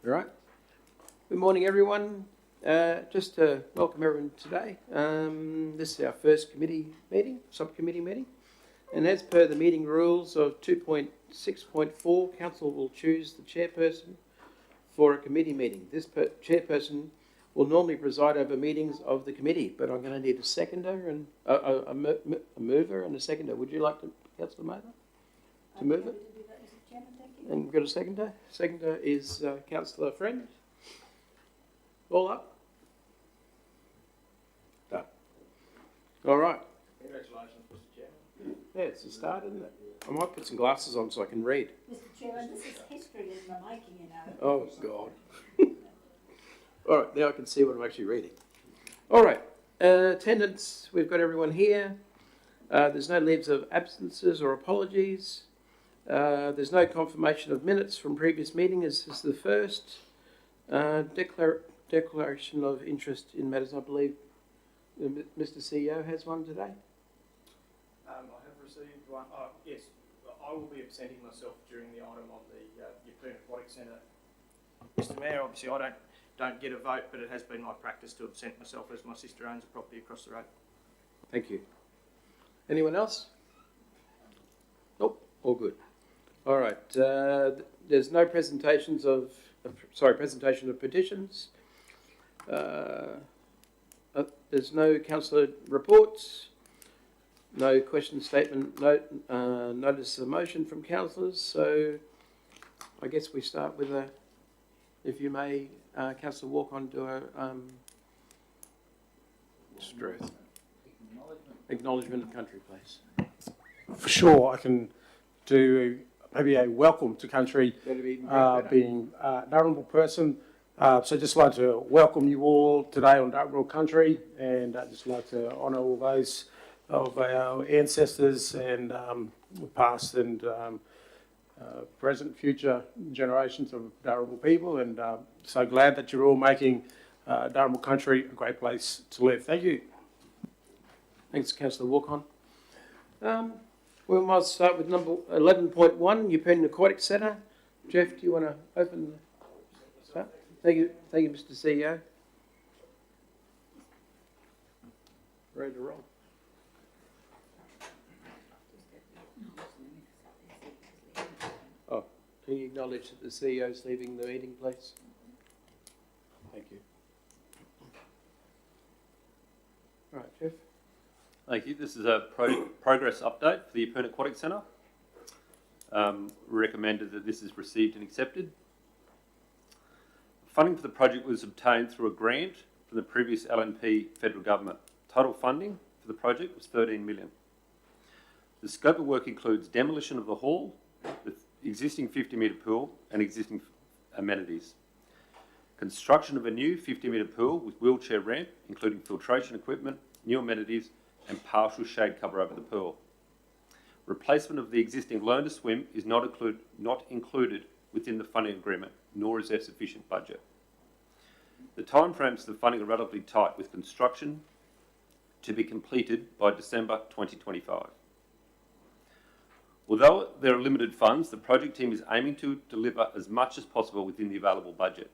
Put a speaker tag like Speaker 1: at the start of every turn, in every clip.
Speaker 1: All right. Good morning, everyone. Just to welcome everyone today. This is our first subcommittee meeting. And as per the meeting rules of 2.6.4, Council will choose the chairperson for a committee meeting. This chairperson will normally preside over meetings of the committee, but I'm going to need a seconder and a mover and a seconder. Would you like to, Councillor Mather, to move it? And we've got a seconder. Seconder is Councillor Friend. All up. Done. All right.
Speaker 2: Congratulations, Mr. Chairman.
Speaker 1: Yeah, it's a start, isn't it? I might put some glasses on so I can read.
Speaker 3: Mr. Chairman, this is history in the making, you know.
Speaker 1: Oh, God. All right, now I can see what I'm actually reading. All right. Attendance, we've got everyone here. There's no leaves of absences or apologies. There's no confirmation of minutes from previous meetings. This is the first. Declaration of interest in matters. I believe Mr. CEO has one today.
Speaker 2: I have received one. Yes, I will be absenting myself during the item on the Yeppoon Aquatic Centre. Mr. Mayor, obviously I don't get a vote, but it has been my practice to absent myself as my sister owns a property across the road.
Speaker 1: Thank you. Anyone else? Nope. All good. All right. There's no presentation of petitions. There's no councillor reports. No question statement. Notice of motion from councillors. So I guess we start with if you may, Councillor Walk-on, do a acknowledgement of country, please.
Speaker 4: For sure, I can do maybe a welcome to country, being an honourable person. So just like to welcome you all today on Dartmoor Country, and I'd just like to honour all those of our ancestors and past and present, future generations of Dartmoor people, and so glad that you're all making Dartmoor Country a great place to live. Thank you.
Speaker 1: Thanks, Councillor Walk-on. We might start with number 11.1, Yeppoon Aquatic Centre. Jeff, do you want to open the start? Thank you, Mr. CEO. Ready to roll. Oh, can you acknowledge that the CEO is leaving the meeting, please? Thank you. All right, Jeff.
Speaker 5: Thank you. This is a progress update for the Yeppoon Aquatic Centre. Recommended that this is received and accepted. Funding for the project was obtained through a grant from the previous LNP federal government. Total funding for the project was $13 million. The scope of work includes demolition of the hall, the existing 50-metre pool and existing amenities. Construction of a new 50-metre pool with wheelchair ramp, including filtration equipment, new amenities and partial shade cover over the pool. Replacement of the existing learn to swim is not included within the funding agreement, nor is there sufficient budget. The timeframes for the funding are relatively tight, with construction to be completed by December 2025. Although there are limited funds, the project team is aiming to deliver as much as possible within the available budget.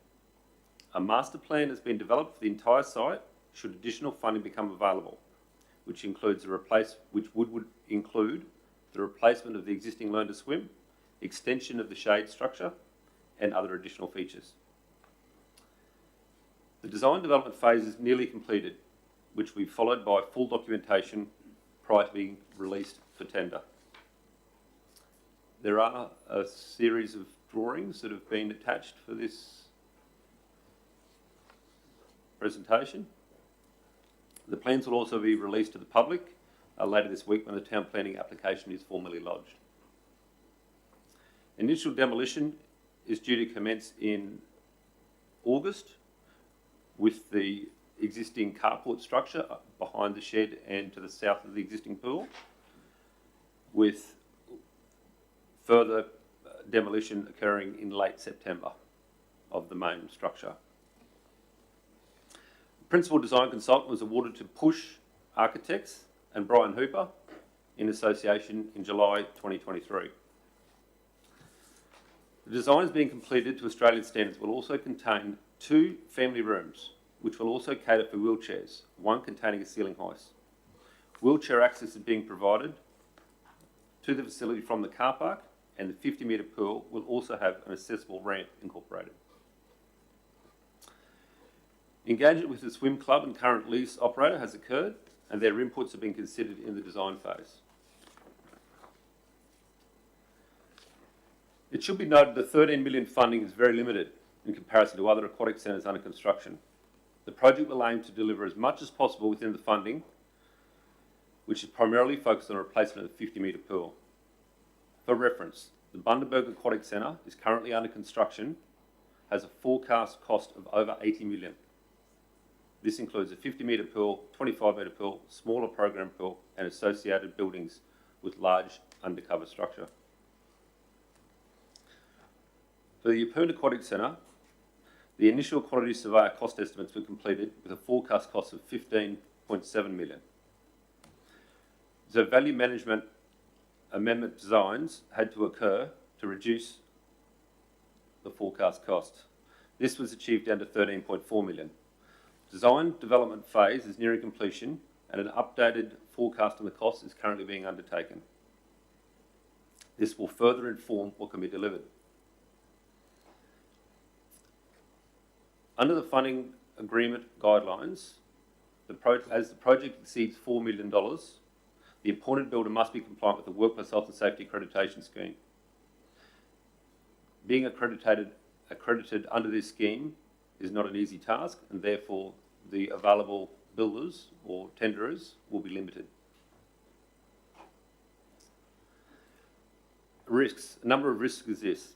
Speaker 5: A master plan has been developed for the entire site should additional funding become available, which would include the replacement of the existing learn to swim, extension of the shade structure, and other additional features. The design development phase is nearly completed, which will be followed by full documentation prior to being released for tender. There are a series of drawings that have been attached for this presentation. The plans will also be released to the public later this week when the town planning application is formally lodged. Initial demolition is due to commence in August with the existing carport structure behind the shed and to the south of the existing pool, with further demolition occurring in late September of the main structure. The principal design consultant was awarded to Push Architects and Brian Hooper in association in July 2023. The design is being completed to Australian standards will also contain 2 family rooms, which will also cater for wheelchairs, one containing a ceiling hoist. Wheelchair access is being provided to the facility from the car park, and the 50-metre pool will also have an accessible ramp incorporated. Engagement with the swim club and current lease operator has occurred, and their inputs have been considered in the design phase. It should be noted that 13 million funding is very limited in comparison to other aquatic centres under construction. The project will aim to deliver as much as possible within the funding, which is primarily focused on a replacement of the 50-metre pool. For reference, the Bundaberg Aquatic Centre is currently under construction, has a forecast cost of over 80 million. This includes a 50-metre pool, 25-metre pool, smaller program pool, and associated buildings with large undercover structure. For the Yeppoon Aquatic Centre, the initial quantity surveyor cost estimates were completed with a forecast cost of 15.7 million. So value management amendment designs had to occur to reduce the forecast cost. This was achieved down to 13.4 million. Design development phase is nearing completion, and an updated forecast on the cost is currently being undertaken. This will further inform what can be delivered. Under the funding agreement guidelines, as the project exceeds $4 million, the appointed builder must be compliant with the Workplace Health and Safety Accreditation Scheme. Being accredited under this scheme is not an easy task, and therefore the available builders or tenderers will be limited. Risks. A number of risks exist.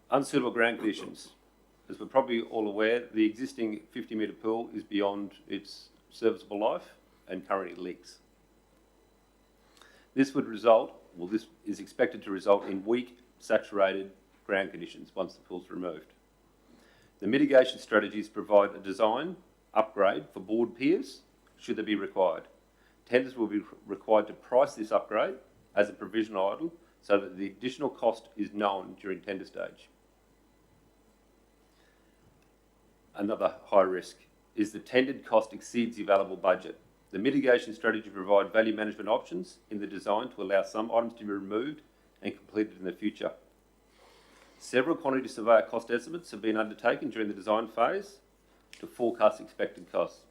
Speaker 5: Unsuitable ground conditions. As we're probably all aware, the existing 50-metre pool is beyond its serviceable life and currently leaks. This is expected to result in weak, saturated ground conditions once the pool is removed. The mitigation strategies provide a design upgrade for board piers, should they be required. Tenders will be required to price this upgrade as a provisional item so that the additional cost is known during tender stage. Another high risk is the tendered cost exceeds the available budget. The mitigation strategy provide value management options in the design to allow some items to be removed and completed in the future. Several quantity surveyor cost estimates have been undertaken during the design phase to forecast expected costs.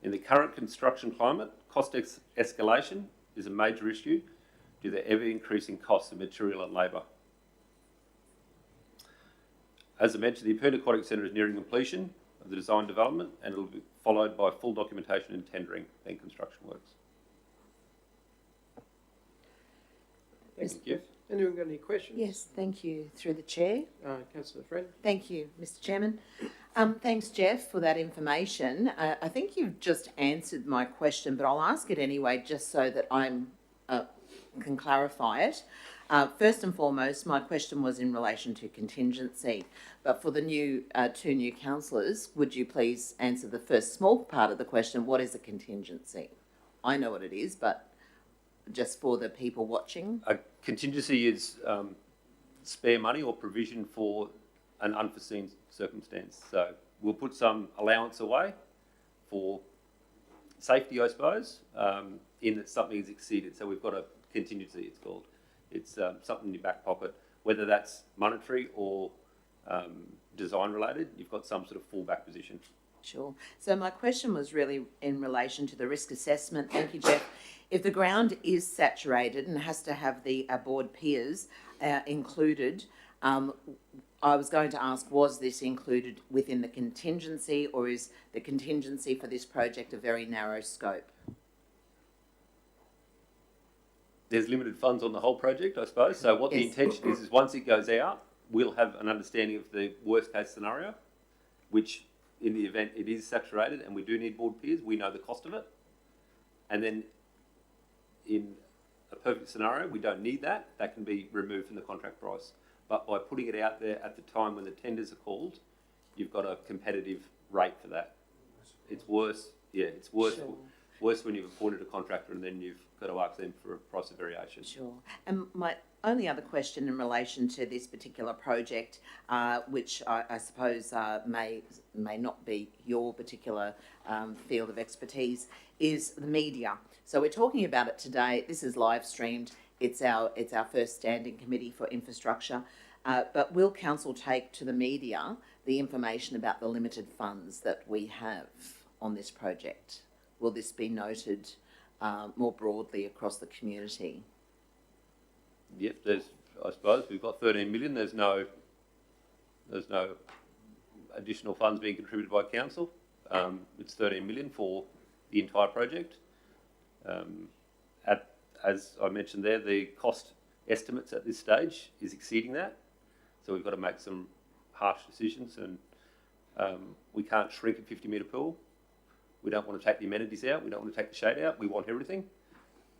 Speaker 5: In the current construction climate, cost escalation is a major issue due to the ever-increasing costs of material and labour. As I mentioned, the Yeppoon Aquatic Centre is nearing completion of the design development, and it will be followed by full documentation and tendering and construction works. Thank you.
Speaker 1: Anyone got any questions?
Speaker 6: Yes, thank you. Through the chair.
Speaker 1: Councillor Friend.
Speaker 6: Thank you, Mr. Chairman. Thanks, Jeff, for that information. I think you've just answered my question, but I'll ask it anyway, just so that I can clarify it. First and foremost, my question was in relation to contingency, but for the new 2 new councillors, would you please answer the first small part of the question? What is a contingency? I know what it is, but just for the people watching.
Speaker 5: A contingency is spare money or provision for an unforeseen circumstance. So we'll put some allowance away for safety, I suppose, in that something is exceeded. So we've got a contingency, it's called. It's something in your back pocket, whether that's monetary or design related, you've got some sort of fallback position.
Speaker 6: Sure. So my question was really in relation to the risk assessment. Thank you, Jeff. If the ground is saturated and has to have the board piers included, I was going to ask, was this included within the contingency, or is the contingency for this project a very narrow scope?
Speaker 5: There's limited funds on the whole project, I suppose. So what the intention is once it goes out, we'll have an understanding of the worst case scenario, which in the event it is saturated and we do need board piers, we know the cost of it. And then in a perfect scenario, we don't need that. That can be removed from the contract price. But by putting it out there at the time when the tenders are called, you've got a competitive rate for that. It's worse. Yeah, it's worse. Sure. Worse when you've appointed a contractor and then you've got to ask them for a price of variation.
Speaker 6: Sure. And only other question in relation to this particular project, which I suppose may not be your particular field of expertise, is the media. So we're talking about it today. This is live streamed. It's our first standing committee for infrastructure. But will council take to the media the information about the limited funds that we have on this project? Will this be noted more broadly across the community?
Speaker 5: Yep, I suppose we've got 13 million. There's no additional funds being contributed by council. It's 13 million for the entire project. As I mentioned there, the cost estimates at this stage is exceeding that. So we've got to make some harsh decisions, and we can't shrink a 50-metre pool. We don't want to take the amenities out. We don't want to take the shade out. We want everything.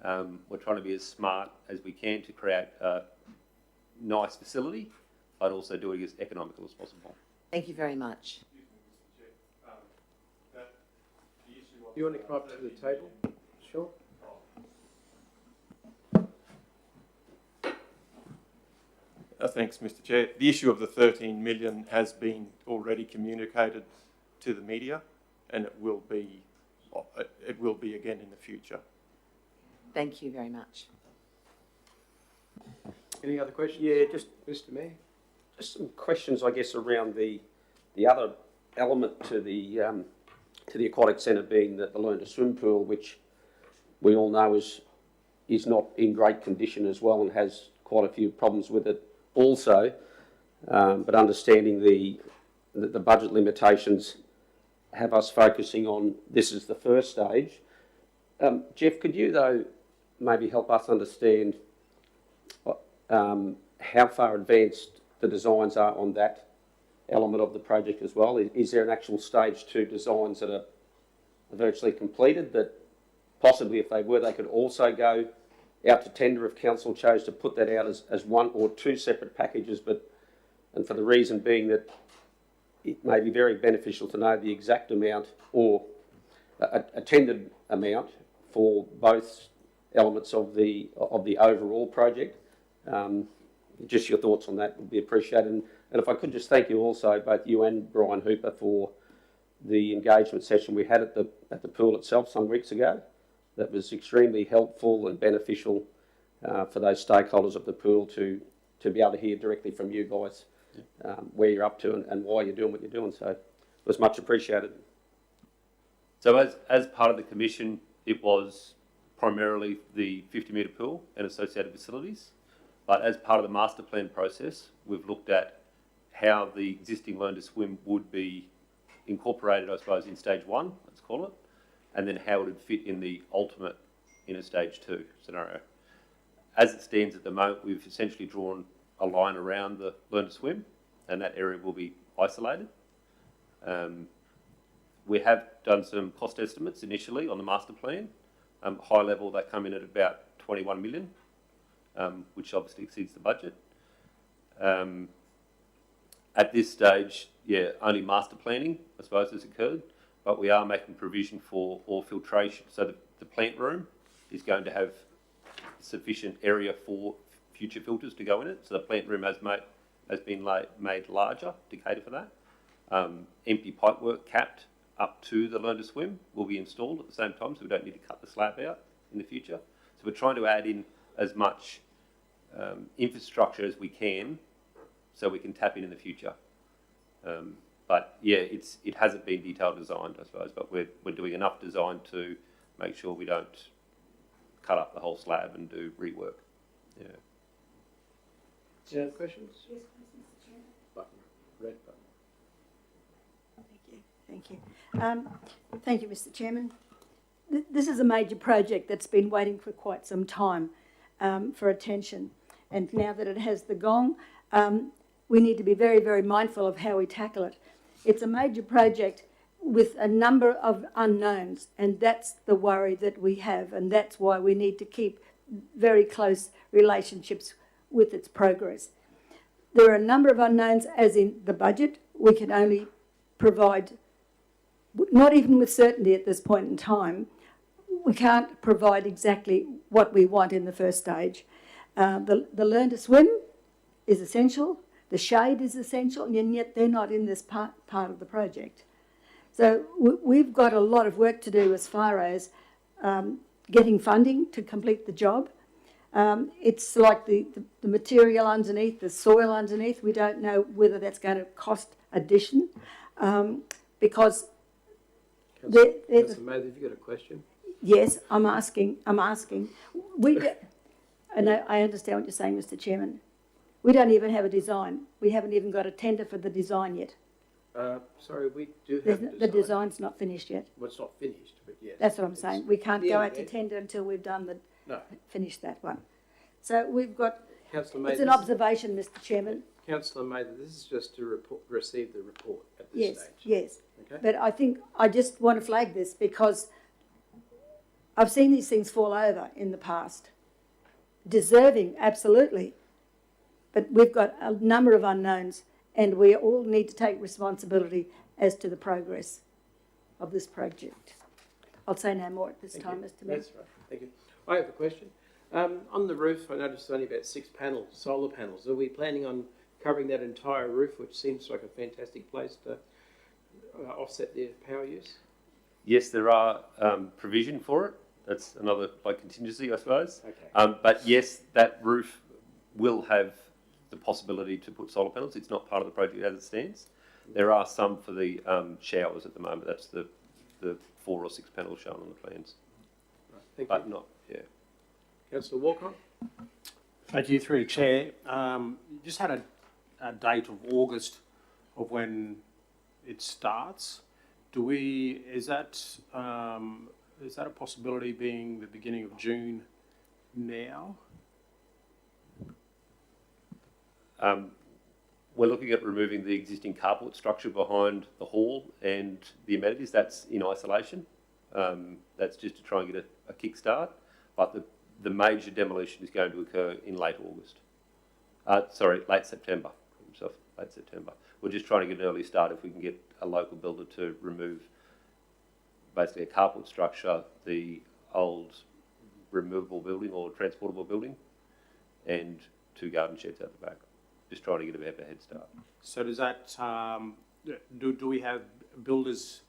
Speaker 5: We're trying to be as smart as we can to create a nice facility, but also do it as economical as possible.
Speaker 6: Thank you very much.
Speaker 1: You want to come up to the table? Sure.
Speaker 7: Thanks, Mr. Chair. The issue of the 13 million has been already communicated to the media, and it will be again in the future.
Speaker 6: Thank you very much.
Speaker 1: Any other questions?
Speaker 8: Yeah, just
Speaker 1: Mr. Mayor?
Speaker 8: some questions, I guess, around the other element to the aquatic centre being the learn to swim pool, which we all know is not in great condition as well and has quite a few problems with it also. But understanding the budget limitations have us focusing on this as the first stage. Jeff, could you though maybe help us understand how far advanced the designs are on that element of the project as well? Is there an actual stage 2 designs that are virtually completed that possibly, if they were, they could also go out to tender if council chose to put that out as one or two separate packages, and for the reason being that it may be very beneficial to know the exact amount or a tendered amount for both elements of the overall project. Just your thoughts on that would be appreciated. And if I could just thank you also, both you and Brian Hooper, for the engagement session we had at the pool itself some weeks ago. That was extremely helpful and beneficial for those stakeholders of the pool to be able to hear directly from you guys where you're up to and why you're doing what you're doing. So it was much appreciated.
Speaker 5: So as part of the commission, it was primarily the 50-metre pool and associated facilities. But as part of the master plan process, we've looked at how the existing learn to swim would be incorporated, I suppose, in stage 1, let's call it, and then how it would fit in the ultimate in a stage 2 scenario. As it stands at the moment, we've essentially drawn a line around the learn to swim, and that area will be isolated. We have done some cost estimates initially on the master plan. High level, they come in at about 21 million, which obviously exceeds the budget. At this stage, only master planning, I suppose, has occurred, but we are making provision for all filtration. So the plant room is going to have sufficient area for future filters to go in it. So the plant room has been made larger to cater for that. Empty pipework capped up to the learn to swim will be installed at the same time, so we don't need to cut the slab out in the future. So we're trying to add in as much infrastructure as we can so we can tap in the future. But yeah, it hasn't been detailed designed, I suppose, but we're doing enough design to make sure we don't cut up the whole slab and do rework. Yeah.
Speaker 1: Any other questions?
Speaker 3: Yes, please, Mr. Chairman.
Speaker 1: Button. Red button.
Speaker 3: Thank you. Thank you, Mr. Chairman. This is a major project that's been waiting for quite some time for attention. And now that it has the gong, we need to be very, very mindful of how we tackle it. It's a major project with a number of unknowns, and that's the worry that we have, and that's why we need to keep very close relationships with its progress. There are a number of unknowns, as in the budget. We can only provide, not even with certainty at this point in time, we can't provide exactly what we want in the first stage. The learn to swim is essential, the shade is essential, and yet they're not in this part of the project. So we've got a lot of work to do as far as getting funding to complete the job. It's like the material underneath, the soil underneath, we don't know whether that's going to cost addition, because...
Speaker 1: Councillor Mather, have you got a question?
Speaker 3: Yes, I'm asking. And I understand what you're saying, Mr. Chairman. We don't even have a design. We haven't even got a tender for the design yet.
Speaker 1: Sorry, we do have a design.
Speaker 3: The design's not finished yet.
Speaker 1: Well, it's not finished, but yes.
Speaker 3: That's what I'm saying. We can't
Speaker 1: Yeah,
Speaker 3: go out
Speaker 1: yeah.
Speaker 3: to tender until we've done
Speaker 1: No.
Speaker 3: finished that one. So we've got,
Speaker 1: Councillor Mather,
Speaker 3: it's an observation, Mr. Chairman.
Speaker 1: Councillor Mather, this is just to receive the report at this
Speaker 3: Yes,
Speaker 1: stage.
Speaker 3: yes.
Speaker 1: Okay.
Speaker 3: But I think I just want to flag this because I've seen these things fall over in the past. Deserving, absolutely. But we've got a number of unknowns and we all need to take responsibility as to the progress of this project. I'll say no more at this time, Mr. Mayor.
Speaker 1: That's right. Thank you. I have a question. On the roof, I noticed only about 6 panels, solar panels. Are we planning on covering that entire roof, which seems like a fantastic place to offset their power use?
Speaker 5: Yes, there are provision for it. That's another contingency, I suppose.
Speaker 1: Okay.
Speaker 5: But yes, that roof will have the possibility to put solar panels. It's not part of the project as it stands. There are some for the showers at the moment. That's the 4 or 6 panels shown on the plans.
Speaker 1: Right. Thank
Speaker 5: But
Speaker 1: you.
Speaker 5: not, yeah.
Speaker 1: Councillor Walcott?
Speaker 4: Thank you, through the chair. You just had a date of August of when it starts. Is that a possibility being the beginning of June now?
Speaker 5: We're looking at removing the existing carport structure behind the hall and the amenities. That's in isolation. That's just to try and get a kickstart. But the major demolition is going to occur in late August. Late September. Late September. We're just trying to get an early start if we can get a local builder to remove basically a carport structure, the old removable building or transportable building, and 2 garden sheds out the back. Just trying to get a bit of a head start.
Speaker 4: So does that, do we have builders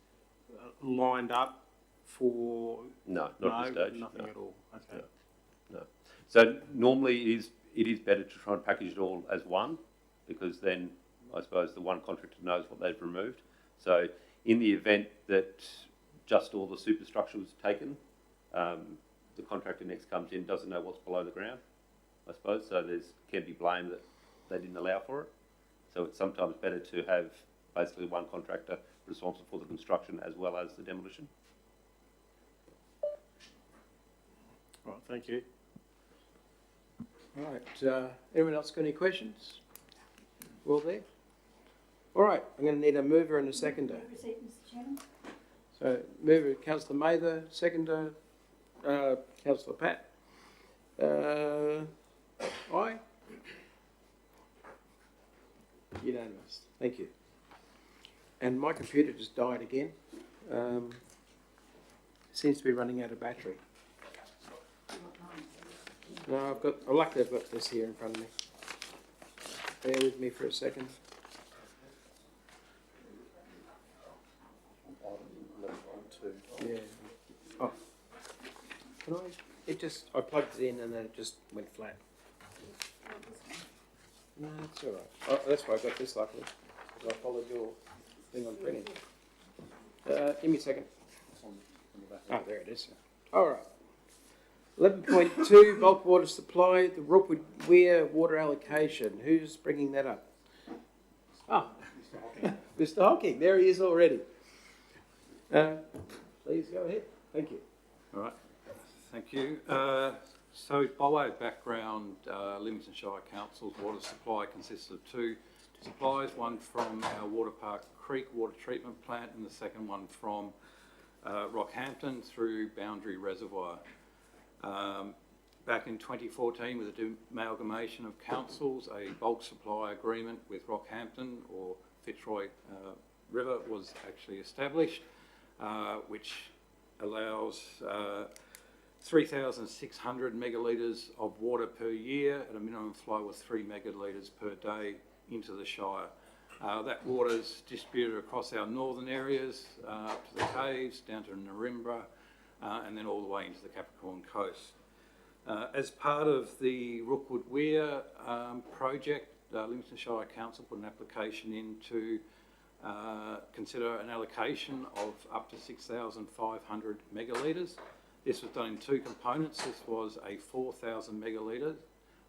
Speaker 4: lined up for?
Speaker 5: No, not at this stage.
Speaker 4: Nothing
Speaker 5: no.
Speaker 4: at all, okay.
Speaker 5: No. So normally it is better to try and package it all as one, because then I suppose the one contractor knows what they've removed. So in the event that just all the superstructure was taken, the contractor next comes in, doesn't know what's below the ground, I suppose. So can be blame that they didn't allow for it. So it's sometimes better to have basically one contractor responsible for the construction as well as the demolition.
Speaker 4: Right, thank you.
Speaker 1: All right. Anyone else got any questions? All there? All right. I'm going to need a mover and a seconder.
Speaker 3: Mr. Chairman.
Speaker 1: So, mover, Councillor Mather, seconder, Councillor Pat. Aye? Unanimous. Thank you. And my computer just died again. Seems to be running out of battery. No, luckily I've got this here in front of me. Bear with me for a second. Yeah. Oh. I plugged it in and then it just went flat. No, that's all right. Oh, that's why I got this luckily, because I followed your thing on printing. Give me a second. Oh, there it is. All right. 11.2, bulk water supply, the Rookwood Weir water allocation. Who's bringing that up? Oh, Mr. Hocking. There he is already. Please go ahead. Thank you.
Speaker 9: All right, thank you. So by way of background, Livingstone Shire Council's water supply consists of 2 supplies, one from our Waterpark Creek water treatment plant and the second one from Rockhampton through Boundary Reservoir. Back in 2014, with the amalgamation of councils, a bulk supply agreement with Rockhampton or Fitzroy River was actually established, which allows 3,600 megalitres of water per year at a minimum flow of 3 megalitres per day into the Shire. That water is distributed across our northern areas, up to the caves, down to Nirimba, and then all the way into the Capricorn coast. As part of the Rookwood Weir project, Livingstone Shire Council put an application in to consider an allocation of up to 6,500 megalitres. This was done in two components. This was a 4,000 megalitres,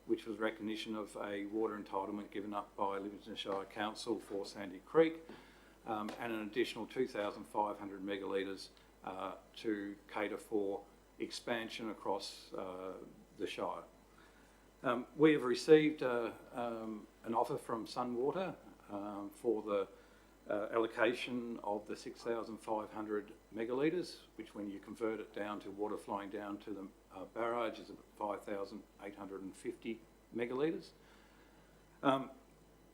Speaker 9: which was recognition of a water entitlement given up by Livingstone Shire Council for Sandy Creek, and an additional 2,500 megalitres to cater for expansion across the Shire. We have received an offer from Sunwater for the allocation of the 6,500 megalitres, which when you convert it down to water flowing down to the barrage is about 5,850 megalitres.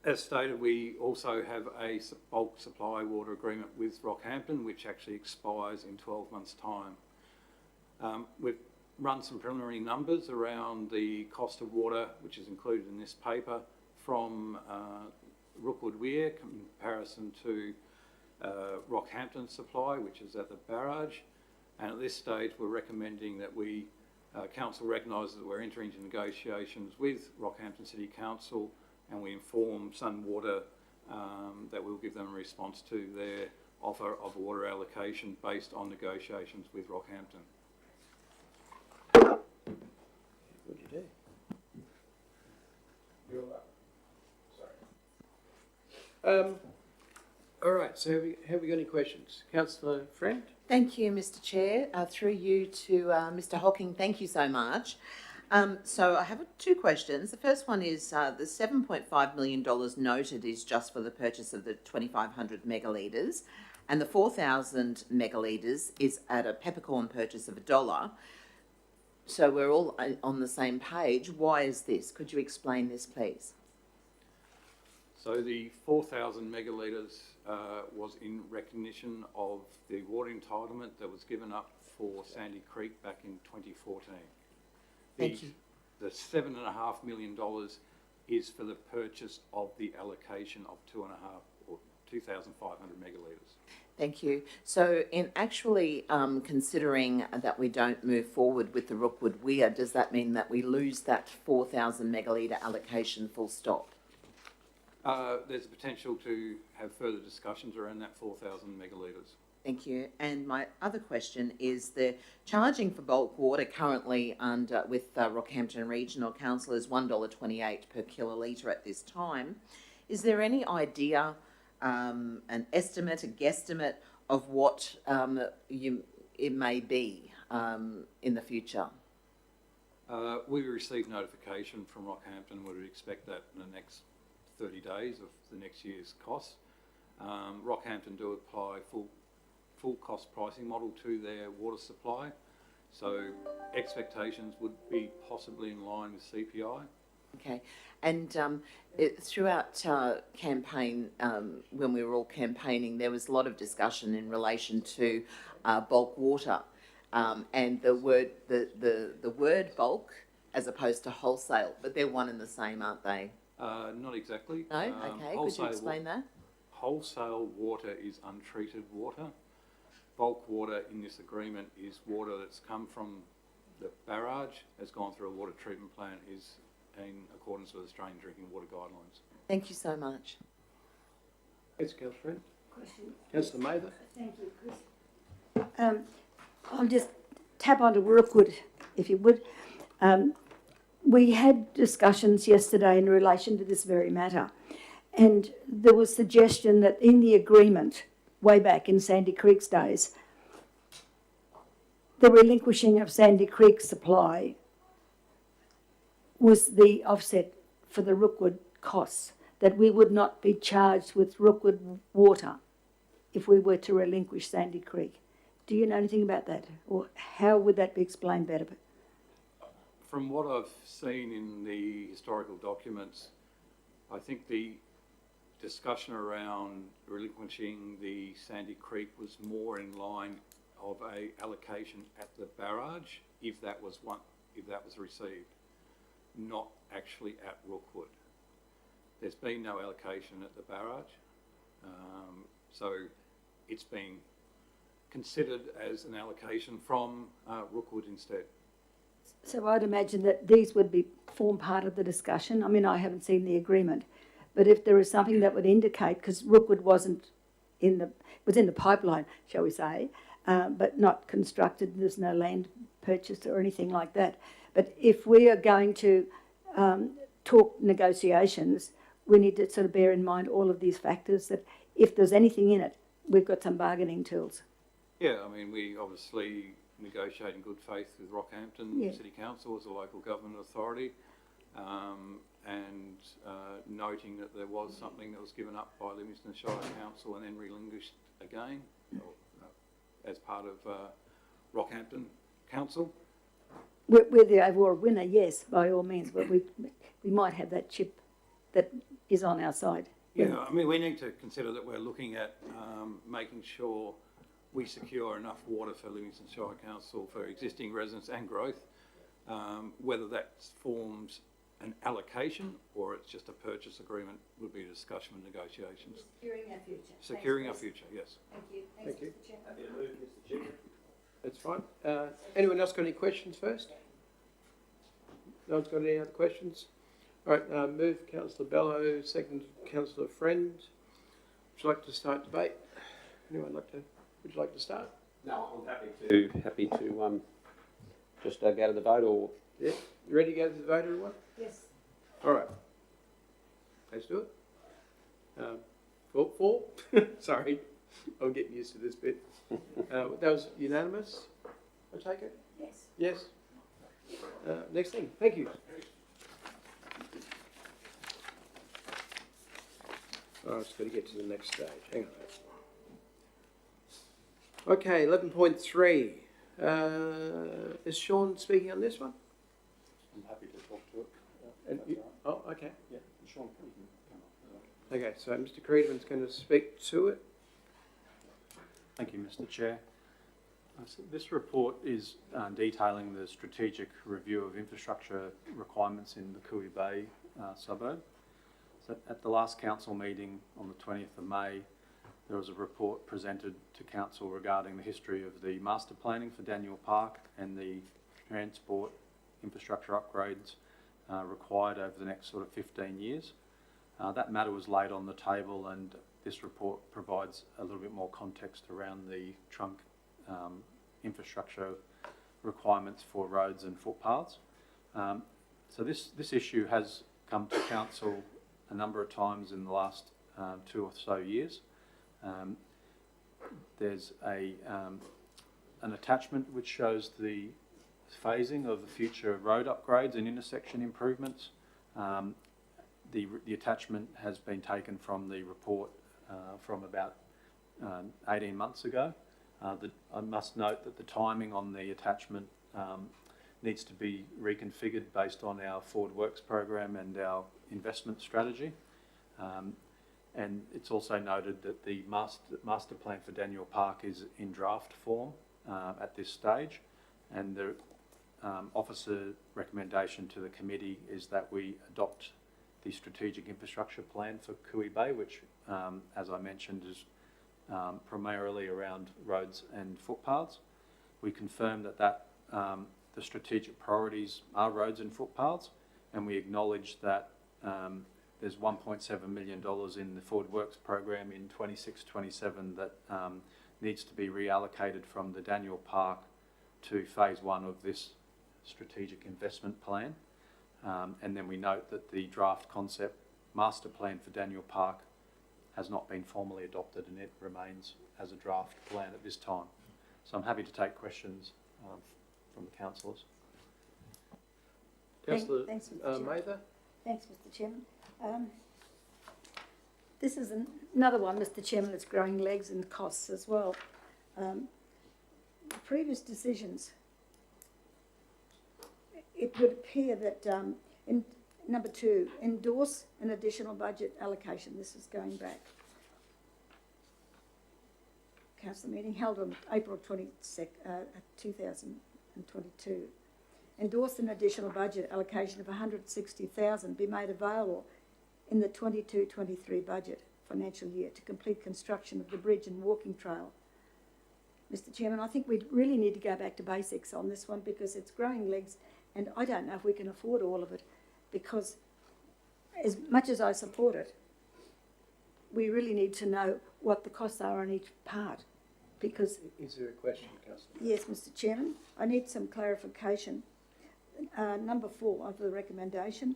Speaker 9: As stated, we also have a bulk supply water agreement with Rockhampton, which actually expires in 12 months' time. We've run some preliminary numbers around the cost of water, which is included in this paper, from Rookwood Weir in comparison to Rockhampton supply, which is at the barrage. And at this stage, we're recommending that Council recognises that we're entering into negotiations with Rockhampton City Council, and we inform Sunwater that we'll give them a response to their offer of water allocation based on negotiations with Rockhampton.
Speaker 1: What'd you do? You're all up. Sorry. All right, so have we got any questions? Councillor Friend?
Speaker 6: Thank you, Mr Chair. Through you to Mr Hocking, thank you so much. So I have two questions. The first one is the $7.5 million noted is just for the purchase of the 2,500 megalitres, and the 4,000 megalitres is at a peppercorn purchase of $1. So we're all on the same page. Why is this? Could you explain this, please?
Speaker 9: So the 4,000 megalitres was in recognition of the water entitlement that was given up for Sandy Creek back in 2014.
Speaker 6: Thank you.
Speaker 9: The $7.5 million is for the purchase of the allocation of 2,500 megalitres.
Speaker 6: Thank you. So in actually considering that we don't move forward with the Rookwood Weir, does that mean that we lose that 4,000 megalitre allocation full stop?
Speaker 9: There's a potential to have further discussions around that 4,000 megalitres.
Speaker 6: Thank you. And my other question is the charging for bulk water currently with Rockhampton Regional Council is $1.28 per kilolitre at this time. Is there any idea, an estimate, a guesstimate of what it may be in the future?
Speaker 9: We received notification from Rockhampton. We would expect that in the next 30 days of the next year's costs. Rockhampton do apply full cost pricing model to their water supply, so expectations would be possibly in line with CPI.
Speaker 6: Okay, and throughout campaign, when we were all campaigning, there was a lot of discussion in relation to bulk water, and the word bulk as opposed to wholesale, but they're one and the same, aren't they?
Speaker 9: Not exactly.
Speaker 6: No? Okay, could you explain that?
Speaker 9: Wholesale water is untreated water. Bulk water in this agreement is water that's come from the barrage, has gone through a water treatment plant, is in accordance with Australian Drinking Water Guidelines.
Speaker 6: Thank you so much.
Speaker 1: Thanks, Councillor Friend. Councillor Mather?
Speaker 3: Thank you, Chris. I'll just tap onto Rookwood, if you would. We had discussions yesterday in relation to this very matter, and there was suggestion that in the agreement, way back in Sandy Creek's days, the relinquishing of Sandy Creek supply was the offset for the Rookwood costs, that we would not be charged with Rookwood water if we were to relinquish Sandy Creek. Do you know anything about that, or how would that be explained better?
Speaker 9: From what I've seen in the historical documents, I think the discussion around relinquishing the Sandy Creek was more in line of a allocation at the barrage if that was received, not actually at Rookwood. There's been no allocation at the barrage, so it's been considered as an allocation from Rookwood instead.
Speaker 3: So I'd imagine that these would form part of the discussion. I mean, I haven't seen the agreement, but if there is something that would indicate, because Rookwood was in the pipeline, shall we say, but not constructed. There's no land purchased or anything like that. But if we are going to talk negotiations, we need to sort of bear in mind all of these factors, that if there's anything in it, we've got some bargaining tools.
Speaker 9: Yeah, I mean, we obviously negotiate in good faith with Rockhampton City Council as a local government authority, and noting that there was something that was given up by Livingstone Shire Council and then relinquished again as part of Rockhampton Council.
Speaker 3: We're the overall winner, yes, by all means, but we might have that chip that is on our side.
Speaker 9: Yeah, I mean, we need to consider that we're looking at making sure we secure enough water for Livingstone Shire Council for existing residents and growth, whether that forms an allocation or it's just a purchase agreement would be a discussion and negotiations.
Speaker 3: Securing our future.
Speaker 9: Securing our future, yes.
Speaker 3: Thank you.
Speaker 1: Thank you.
Speaker 3: Mr. Chairman.
Speaker 5: Happy to move, Mr. Chairman.
Speaker 1: That's fine. Anyone else got any questions first? No one's got any other questions? All right, move Councillor Bello, second Councillor Friend. Would you like to start debate? Anyone would you like to start?
Speaker 8: No, I'm happy to just go to the vote, or...
Speaker 1: Yeah, you ready to go to the vote, everyone?
Speaker 3: Yes.
Speaker 1: All right. Let's do it. Four? Sorry, I'm getting used to this bit. That was unanimous, I take it?
Speaker 3: Yes.
Speaker 1: Yes. Next thing, thank you. Oh, I've just got to get to the next stage. Hang on. Okay, 11.3. Is Sean speaking on this one?
Speaker 9: I'm happy to talk to it.
Speaker 1: Oh, okay.
Speaker 9: Yeah, Sean, you can come up.
Speaker 1: Okay, so Mr. Creedman's going to speak to it.
Speaker 10: Thank you, Mr. Chair. So this report is detailing the strategic review of infrastructure requirements in the Cooey Bay suburb. So at the last council meeting on the 20th of May, there was a report presented to council regarding the history of the master planning for Daniel Park and the transport infrastructure upgrades required over the next sort of 15 years. That matter was laid on the table, and this report provides a little bit more context around the trunk infrastructure requirements for roads and footpaths. So this issue has come to council a number of times in the last 2 or so years. There's an attachment which shows the phasing of the future road upgrades and intersection improvements. The attachment has been taken from the report from about 18 months ago. I must note that the timing on the attachment needs to be reconfigured based on our Forward Works program and our investment strategy. And it's also noted that the master plan for Daniel Park is in draft form at this stage, and the officer recommendation to the committee is that we adopt the strategic infrastructure plan for Cooey Bay, which, as I mentioned, is primarily around roads and footpaths. We confirm that the strategic priorities are roads and footpaths, and we acknowledge that there's $1.7 million in the Forward Works program in 26-27 that needs to be reallocated from the Daniel Park to phase 1 of this strategic investment plan. And then we note that the draft concept master plan for Daniel Park has not been formally adopted, and it remains as a draft plan at this time. So I'm happy to take questions from the councillors.
Speaker 1: Councillor
Speaker 3: Thanks, Mr. Chairman.
Speaker 1: Mather?
Speaker 3: Thanks, Mr. Chairman. This is another one, Mr. Chairman, that's growing legs and costs as well. Previous decisions, it would appear that in number 2, endorse an additional budget allocation. This is going back. Council meeting held on April 22nd, 2022. Endorse an additional budget allocation of 160,000 be made available in the 22-23 budget financial year to complete construction of the bridge and walking trail. Mr. Chairman, I think we really need to go back to basics on this one because it's growing legs, and I don't know if we can afford all of it, because as much as I support it, we really need to know what the costs are on each part, because...
Speaker 1: Is there a question, Councillor?
Speaker 3: Yes, Mr. Chairman, I need some clarification. Number 4 of the recommendation,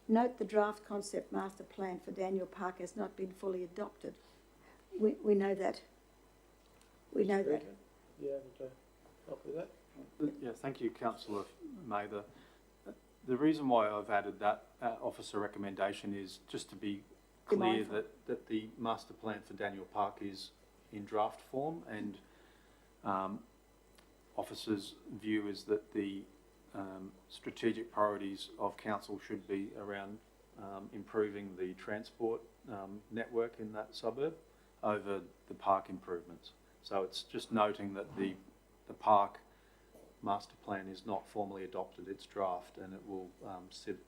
Speaker 3: note the draft concept master plan for Daniel Park has not been fully adopted. We know that. We know that.
Speaker 1: Yeah, help with that?
Speaker 10: Yeah, thank you, Councillor Mather. The reason why I've added that officer recommendation is just to be clear that the master plan for Daniel Park is in draft form, and officers' view is that the strategic priorities of council should be around improving the transport network in that suburb over the park improvements. So it's just noting that the park master plan is not formally adopted, it's draft, and it will sit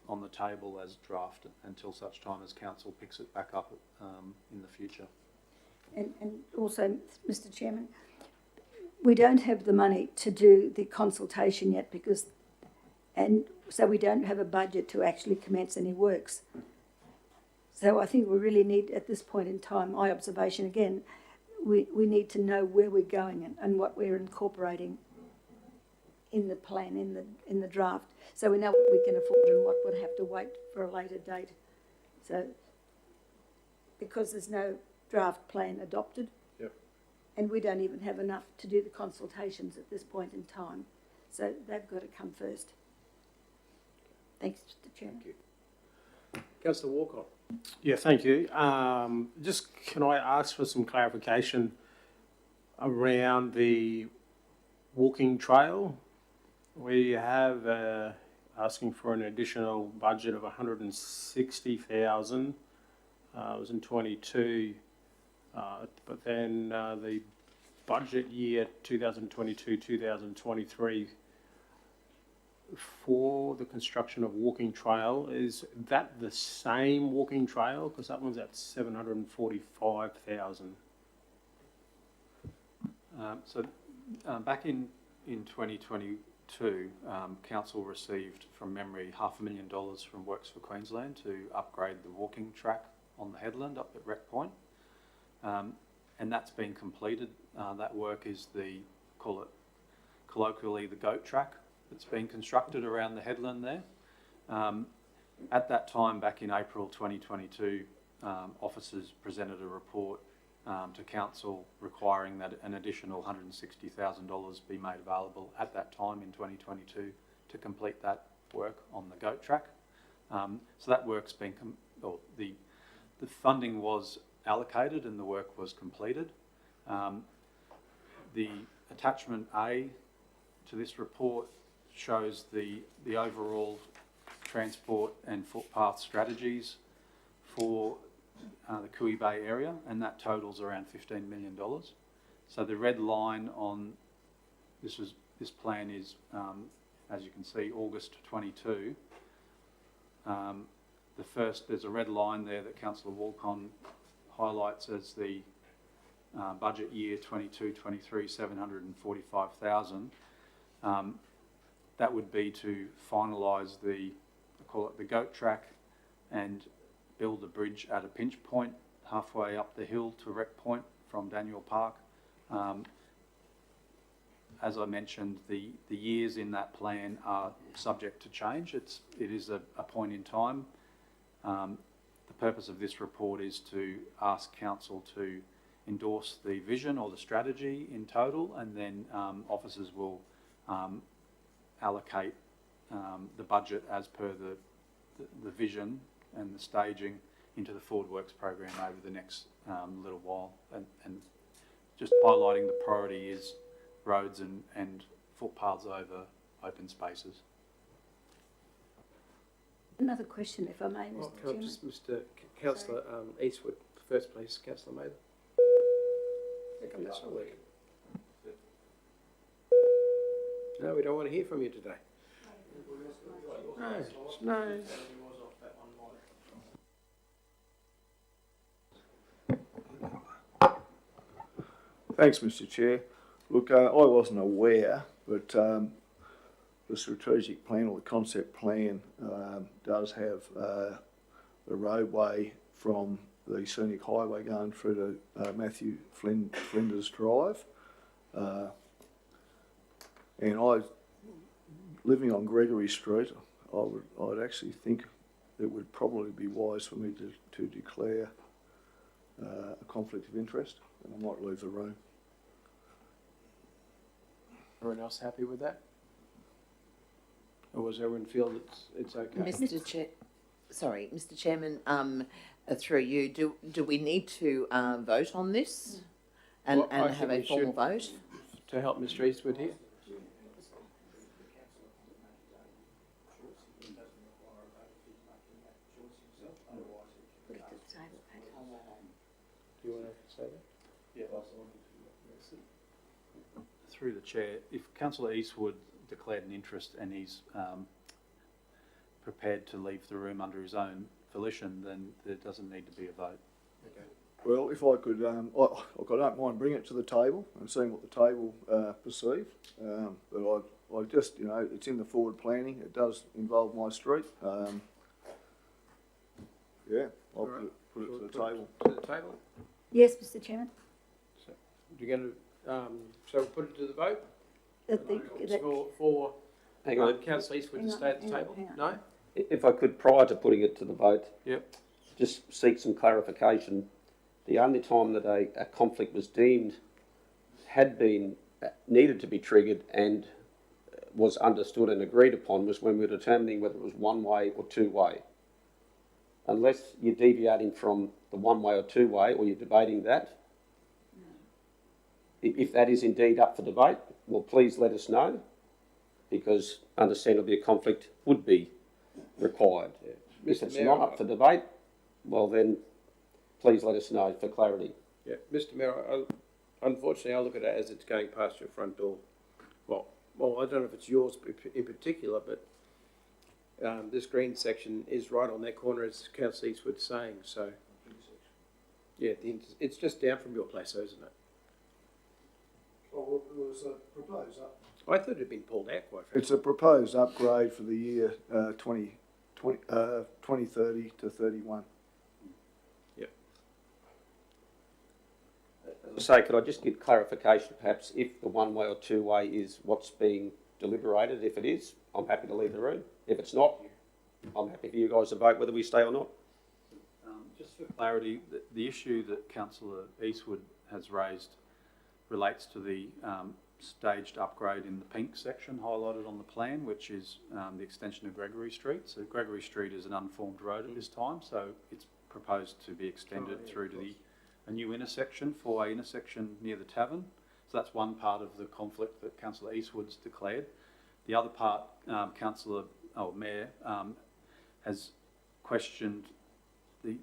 Speaker 10: on the table as draft until such time as council picks it back up in the future.
Speaker 3: And also, Mr. Chairman, we don't have the money to do the consultation yet so we don't have a budget to actually commence any works. So I think we really need, at this point in time, my observation again, we need to know where we're going and what we're incorporating in the plan, in the draft, so we know what we can afford and what would have to wait for a later date. So, because there's no draft plan adopted,
Speaker 1: yep,
Speaker 3: and we don't even have enough to do the consultations at this point in time, so they've got to come first. Thanks, Mr. Chairman.
Speaker 1: Thank you. Councillor Walcott.
Speaker 4: Yeah, thank you. Just can I ask for some clarification around the walking trail? We have asking for an additional budget of 160,000. It was in 22, but then the budget year 2022-2023 for the construction of walking trail, is that the same walking trail? Because that one's at 745,000.
Speaker 10: Back in 2022, council received, from memory, $500,000 from Works for Queensland to upgrade the walking track on the headland up at Wreck Point, and that's been completed. That work is call it colloquially the goat track that's been constructed around the headland there. At that time, back in April 2022, officers presented a report to council requiring that an additional $160,000 be made available at that time in 2022 to complete that work on the goat track. So that work's been, the funding was allocated and the work was completed. The attachment A to this report shows the overall transport and footpath strategies for the Cooey Bay area, and that totals around $15 million. So the red line on this plan is, as you can see, August 22. There's a red line there that Councillor Walcon highlights as the budget year 22-23, 745,000. That would be to finalise call it the goat track, and build a bridge at a pinch point halfway up the hill to Wreck Point from Daniel Park. As I mentioned, the years in that plan are subject to change. It is a point in time. The purpose of this report is to ask council to endorse the vision or the strategy in total, and then officers will allocate the budget as per the vision and the staging into the Forward Works program over the next little while, and just highlighting the priority is roads and footpaths over open spaces.
Speaker 3: Another question, if I may, Mr. Chairman.
Speaker 1: Just Mr. Councillor Eastwood first, please. Councillor Mather. That's not working. No, we don't want to hear from you today. No.
Speaker 11: Thanks, Mr. Chair. Look, I wasn't aware, but the strategic plan or the concept plan does have the roadway from the scenic highway going through to Matthew Flinders Drive. And living on Gregory Street, I'd actually think it would probably be wise for me to declare a conflict of interest, and I might leave the room.
Speaker 1: Everyone else happy with that? Or does everyone feel that it's okay?
Speaker 6: Mr. Chairman, through you, do we need to vote on this and,
Speaker 1: Well, I
Speaker 6: have
Speaker 1: think
Speaker 6: a
Speaker 1: we
Speaker 6: formal
Speaker 1: should.
Speaker 6: vote?
Speaker 1: To help Mr Eastwood here? Do you want to say that?
Speaker 10: Through the chair, if Councillor Eastwood declared an interest and he's prepared to leave the room under his own volition, then there doesn't need to be a vote.
Speaker 1: Okay.
Speaker 11: Well, if I could, I don't mind bringing it to the table and seeing what the table perceive. But I just, it's in the forward planning. It does involve my street. Yeah, I'll put it to the table.
Speaker 1: To the table?
Speaker 3: Yes, Mr Chairman.
Speaker 1: So, you're going to, so we'll put it to the vote?
Speaker 3: That
Speaker 1: For
Speaker 8: Hang on.
Speaker 1: Councillor Eastwood to
Speaker 3: Hang on,
Speaker 1: stay at the
Speaker 3: hang on,
Speaker 1: table?
Speaker 3: hang on.
Speaker 1: No?
Speaker 8: If I could, prior to putting it to the vote,
Speaker 1: Yep.
Speaker 8: just seek some clarification. The only time that a conflict was deemed had been needed to be triggered and was understood and agreed upon was when we were determining whether it was one-way or two-way. Unless you're deviating from the one-way or two-way, or you're debating that, if that is indeed up for debate, well, please let us know, because understandably a conflict would be required. If it's not up for debate, well then, please let us know for clarity.
Speaker 1: Yeah, Mr Mayor, unfortunately I look at it as it's going past your front door. Well, I don't know if it's yours in particular, but this green section is right on that corner, as Councillor Eastwood's saying, so. Yeah, it's just down from your place, though, isn't it?
Speaker 11: Well, it was a proposed up.
Speaker 1: I thought it had been pulled out quite frankly.
Speaker 11: It's a proposed upgrade for the year 2030 to 31.
Speaker 1: Yep.
Speaker 8: As I say, could I just get clarification perhaps if the one-way or two-way is what's being deliberated? If it is, I'm happy to leave the room. If it's not, I'm happy for you guys to vote whether we stay or not.
Speaker 10: Just for clarity, the issue that Councillor Eastwood has raised relates to the staged upgrade in the pink section highlighted on the plan, which is the extension of Gregory Street. So Gregory Street is an unformed road at this time, so it's proposed to be extended through to a new intersection, four-way intersection near the tavern. So that's one part of the conflict that Councillor Eastwood's declared. The other part, Mayor has questioned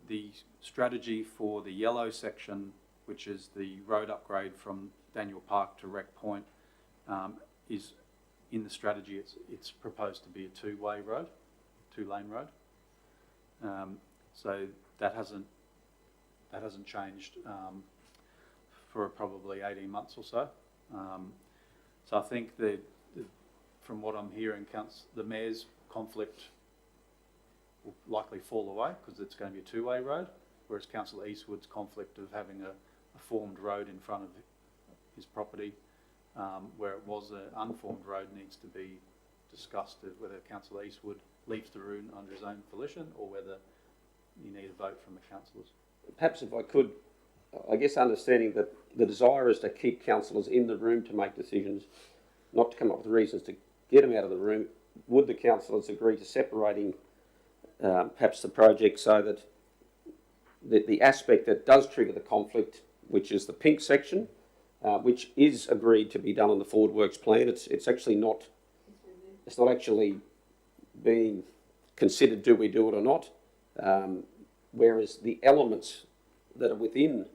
Speaker 10: the strategy for the yellow section, which is the road upgrade from Daniel Park to Wreck Point, is in the strategy. It's proposed to be a two-way road, two-lane road. So that hasn't changed for probably 18 months or so. So I think from what I'm hearing, the Mayor's conflict will likely fall away because it's going to be a two-way road, whereas Councillor Eastwood's conflict of having a formed road in front of his property, where it was an unformed road, needs to be discussed as whether Councillor Eastwood leaves the room under his own volition or whether you need a vote from the councillors.
Speaker 8: Perhaps if I could, I guess understanding that the desire is to keep councillors in the room to make decisions, not to come up with reasons to get them out of the room, would the councillors agree to separating perhaps the project so that the aspect that does trigger the conflict, which is the pink section, which is agreed to be done on the Forward Works plan, it's actually not, it's not actually being considered, do we do it or not, whereas the elements that are within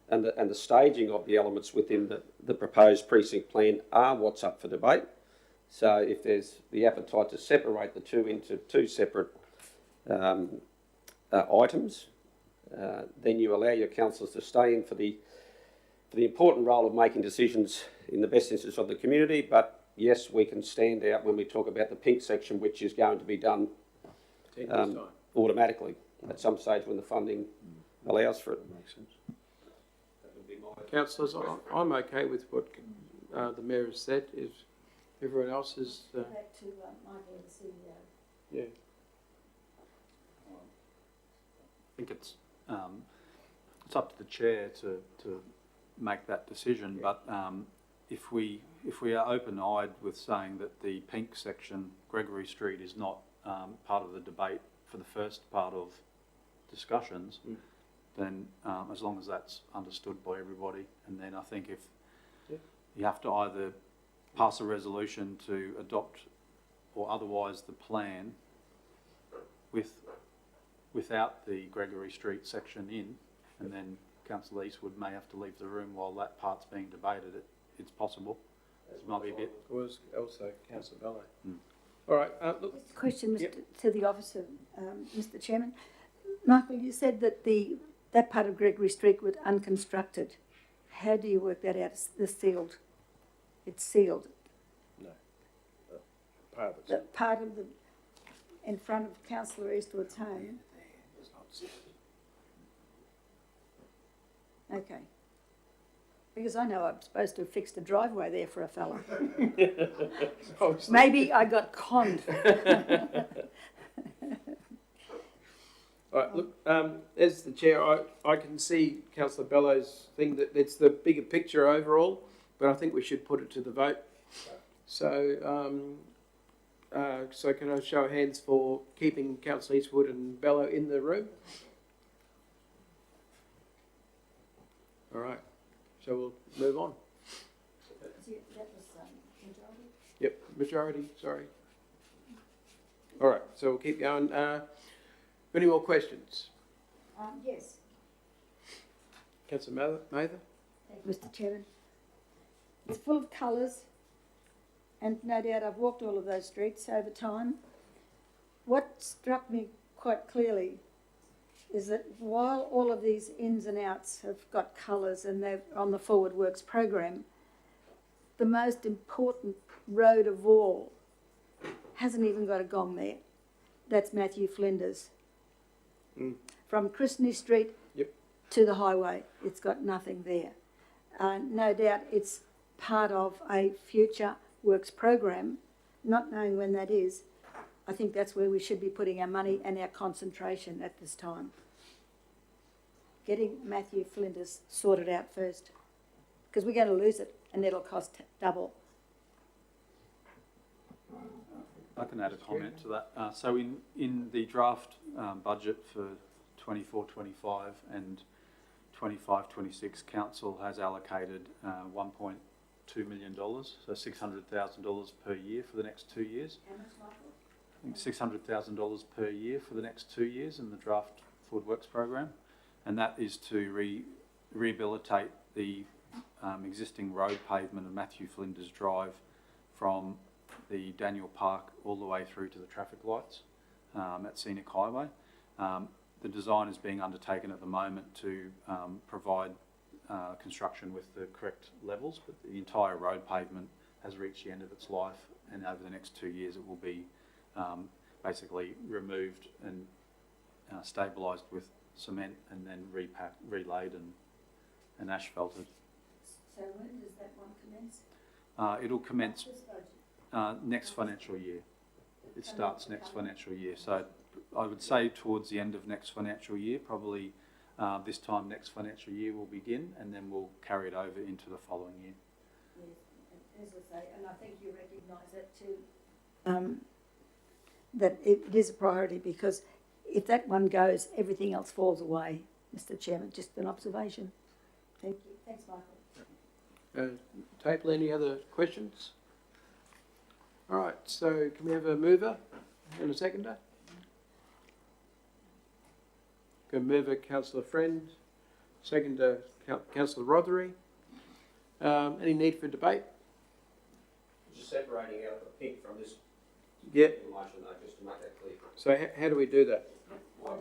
Speaker 8: and the staging of the elements within the proposed precinct plan are what's up for debate. So if there's the appetite to separate the two into two separate items, then you allow your councillors to stay in for the important role of making decisions in the best interest of the community. But yes, we can stand out when we talk about the pink section, which is going to be done
Speaker 1: 10 years' time.
Speaker 8: automatically at some stage when the funding allows for it.
Speaker 11: Makes sense.
Speaker 1: Councillors, I'm okay with what the Mayor has said. If everyone else is,
Speaker 3: Back to Michael, the CEO.
Speaker 1: yeah.
Speaker 10: I think it's up to the chair to make that decision, but if we are open-eyed with saying that the pink section, Gregory Street, is not part of the debate for the first part of discussions, then as long as that's understood by everybody, and then I think if you have to either pass a resolution to adopt or otherwise the plan without the Gregory Street section in, and then Councillor Eastwood may have to leave the room while that part's being debated, it's possible. It might be a bit...
Speaker 1: Was also Councillor Bello. All right, look.
Speaker 3: Just a question,
Speaker 1: Yep.
Speaker 3: to the officer, Mr. Chairman. Michael, you said that that part of Gregory Street was unconstructed. How do you work that out? It's sealed. It's sealed.
Speaker 11: No. Part of
Speaker 3: The
Speaker 11: it.
Speaker 3: part of the in front of Councillor Eastwood's home. Okay. Because I know I'm supposed to have fixed a driveway there for a fella. Maybe I got conned.
Speaker 1: All right, look, as the chair, I can see Councillor Bellows' thing that it's the bigger picture overall, but I think we should put it to the vote. So, so can I show of hands for keeping Councillor Eastwood and Bello in the room? All right, so we'll move on.
Speaker 3: That was majority.
Speaker 1: Yep, majority, sorry. All right, so we'll keep going. Any more questions?
Speaker 3: Yes.
Speaker 1: Councillor Mather?
Speaker 3: Thank you, Mr. Chairman. It's full of colours, and no doubt I've walked all of those streets over time. What struck me quite clearly is that while all of these ins and outs have got colours and they're on the Forward Works program, the most important road of all hasn't even got a gong there. That's Matthew Flinders. From Christney Street to the highway, it's got nothing there. No doubt it's part of a future works program, not knowing when that is. I think that's where we should be putting our money and our concentration at this time. Getting Matthew Flinders sorted out first, because we're going to lose it and it'll cost double.
Speaker 10: I can add a comment to that. So in the draft budget for 24-25 and 25-26, Council has allocated $1.2 million, so $600,000 per year for the next 2 years.
Speaker 3: How much, Michael?
Speaker 10: I think $600,000 per year for the next 2 years in the draft Forward Works program, and that is to rehabilitate the existing road pavement of Matthew Flinders Drive from the Daniel Park all the way through to the traffic lights at Scenic Highway. The design is being undertaken at the moment to provide construction with the correct levels, but the entire road pavement has reached the end of its life, and over the next 2 years it will be basically removed and stabilised with cement and then relaid and asphalted.
Speaker 3: So when does that one commence?
Speaker 10: It'll commence
Speaker 3: This budget.
Speaker 10: next financial year. It starts next financial year. So I would say towards the end of next financial year, probably this time next financial year will begin, and then we'll carry it over into the following year.
Speaker 3: Yes, as I say, and I think you recognise that too, that it is a priority, because if that one goes, everything else falls away, Mr. Chairman. Just an observation. Thank you. Thanks, Michael.
Speaker 1: Table, any other questions? All right, so can we have a mover and a seconder? Can mover Councillor Friend, seconder Councillor Rothery. Any need for debate?
Speaker 8: just separating out the pink from this
Speaker 1: Yeah,
Speaker 8: information though, just to make that clear.
Speaker 1: so how do we do that? How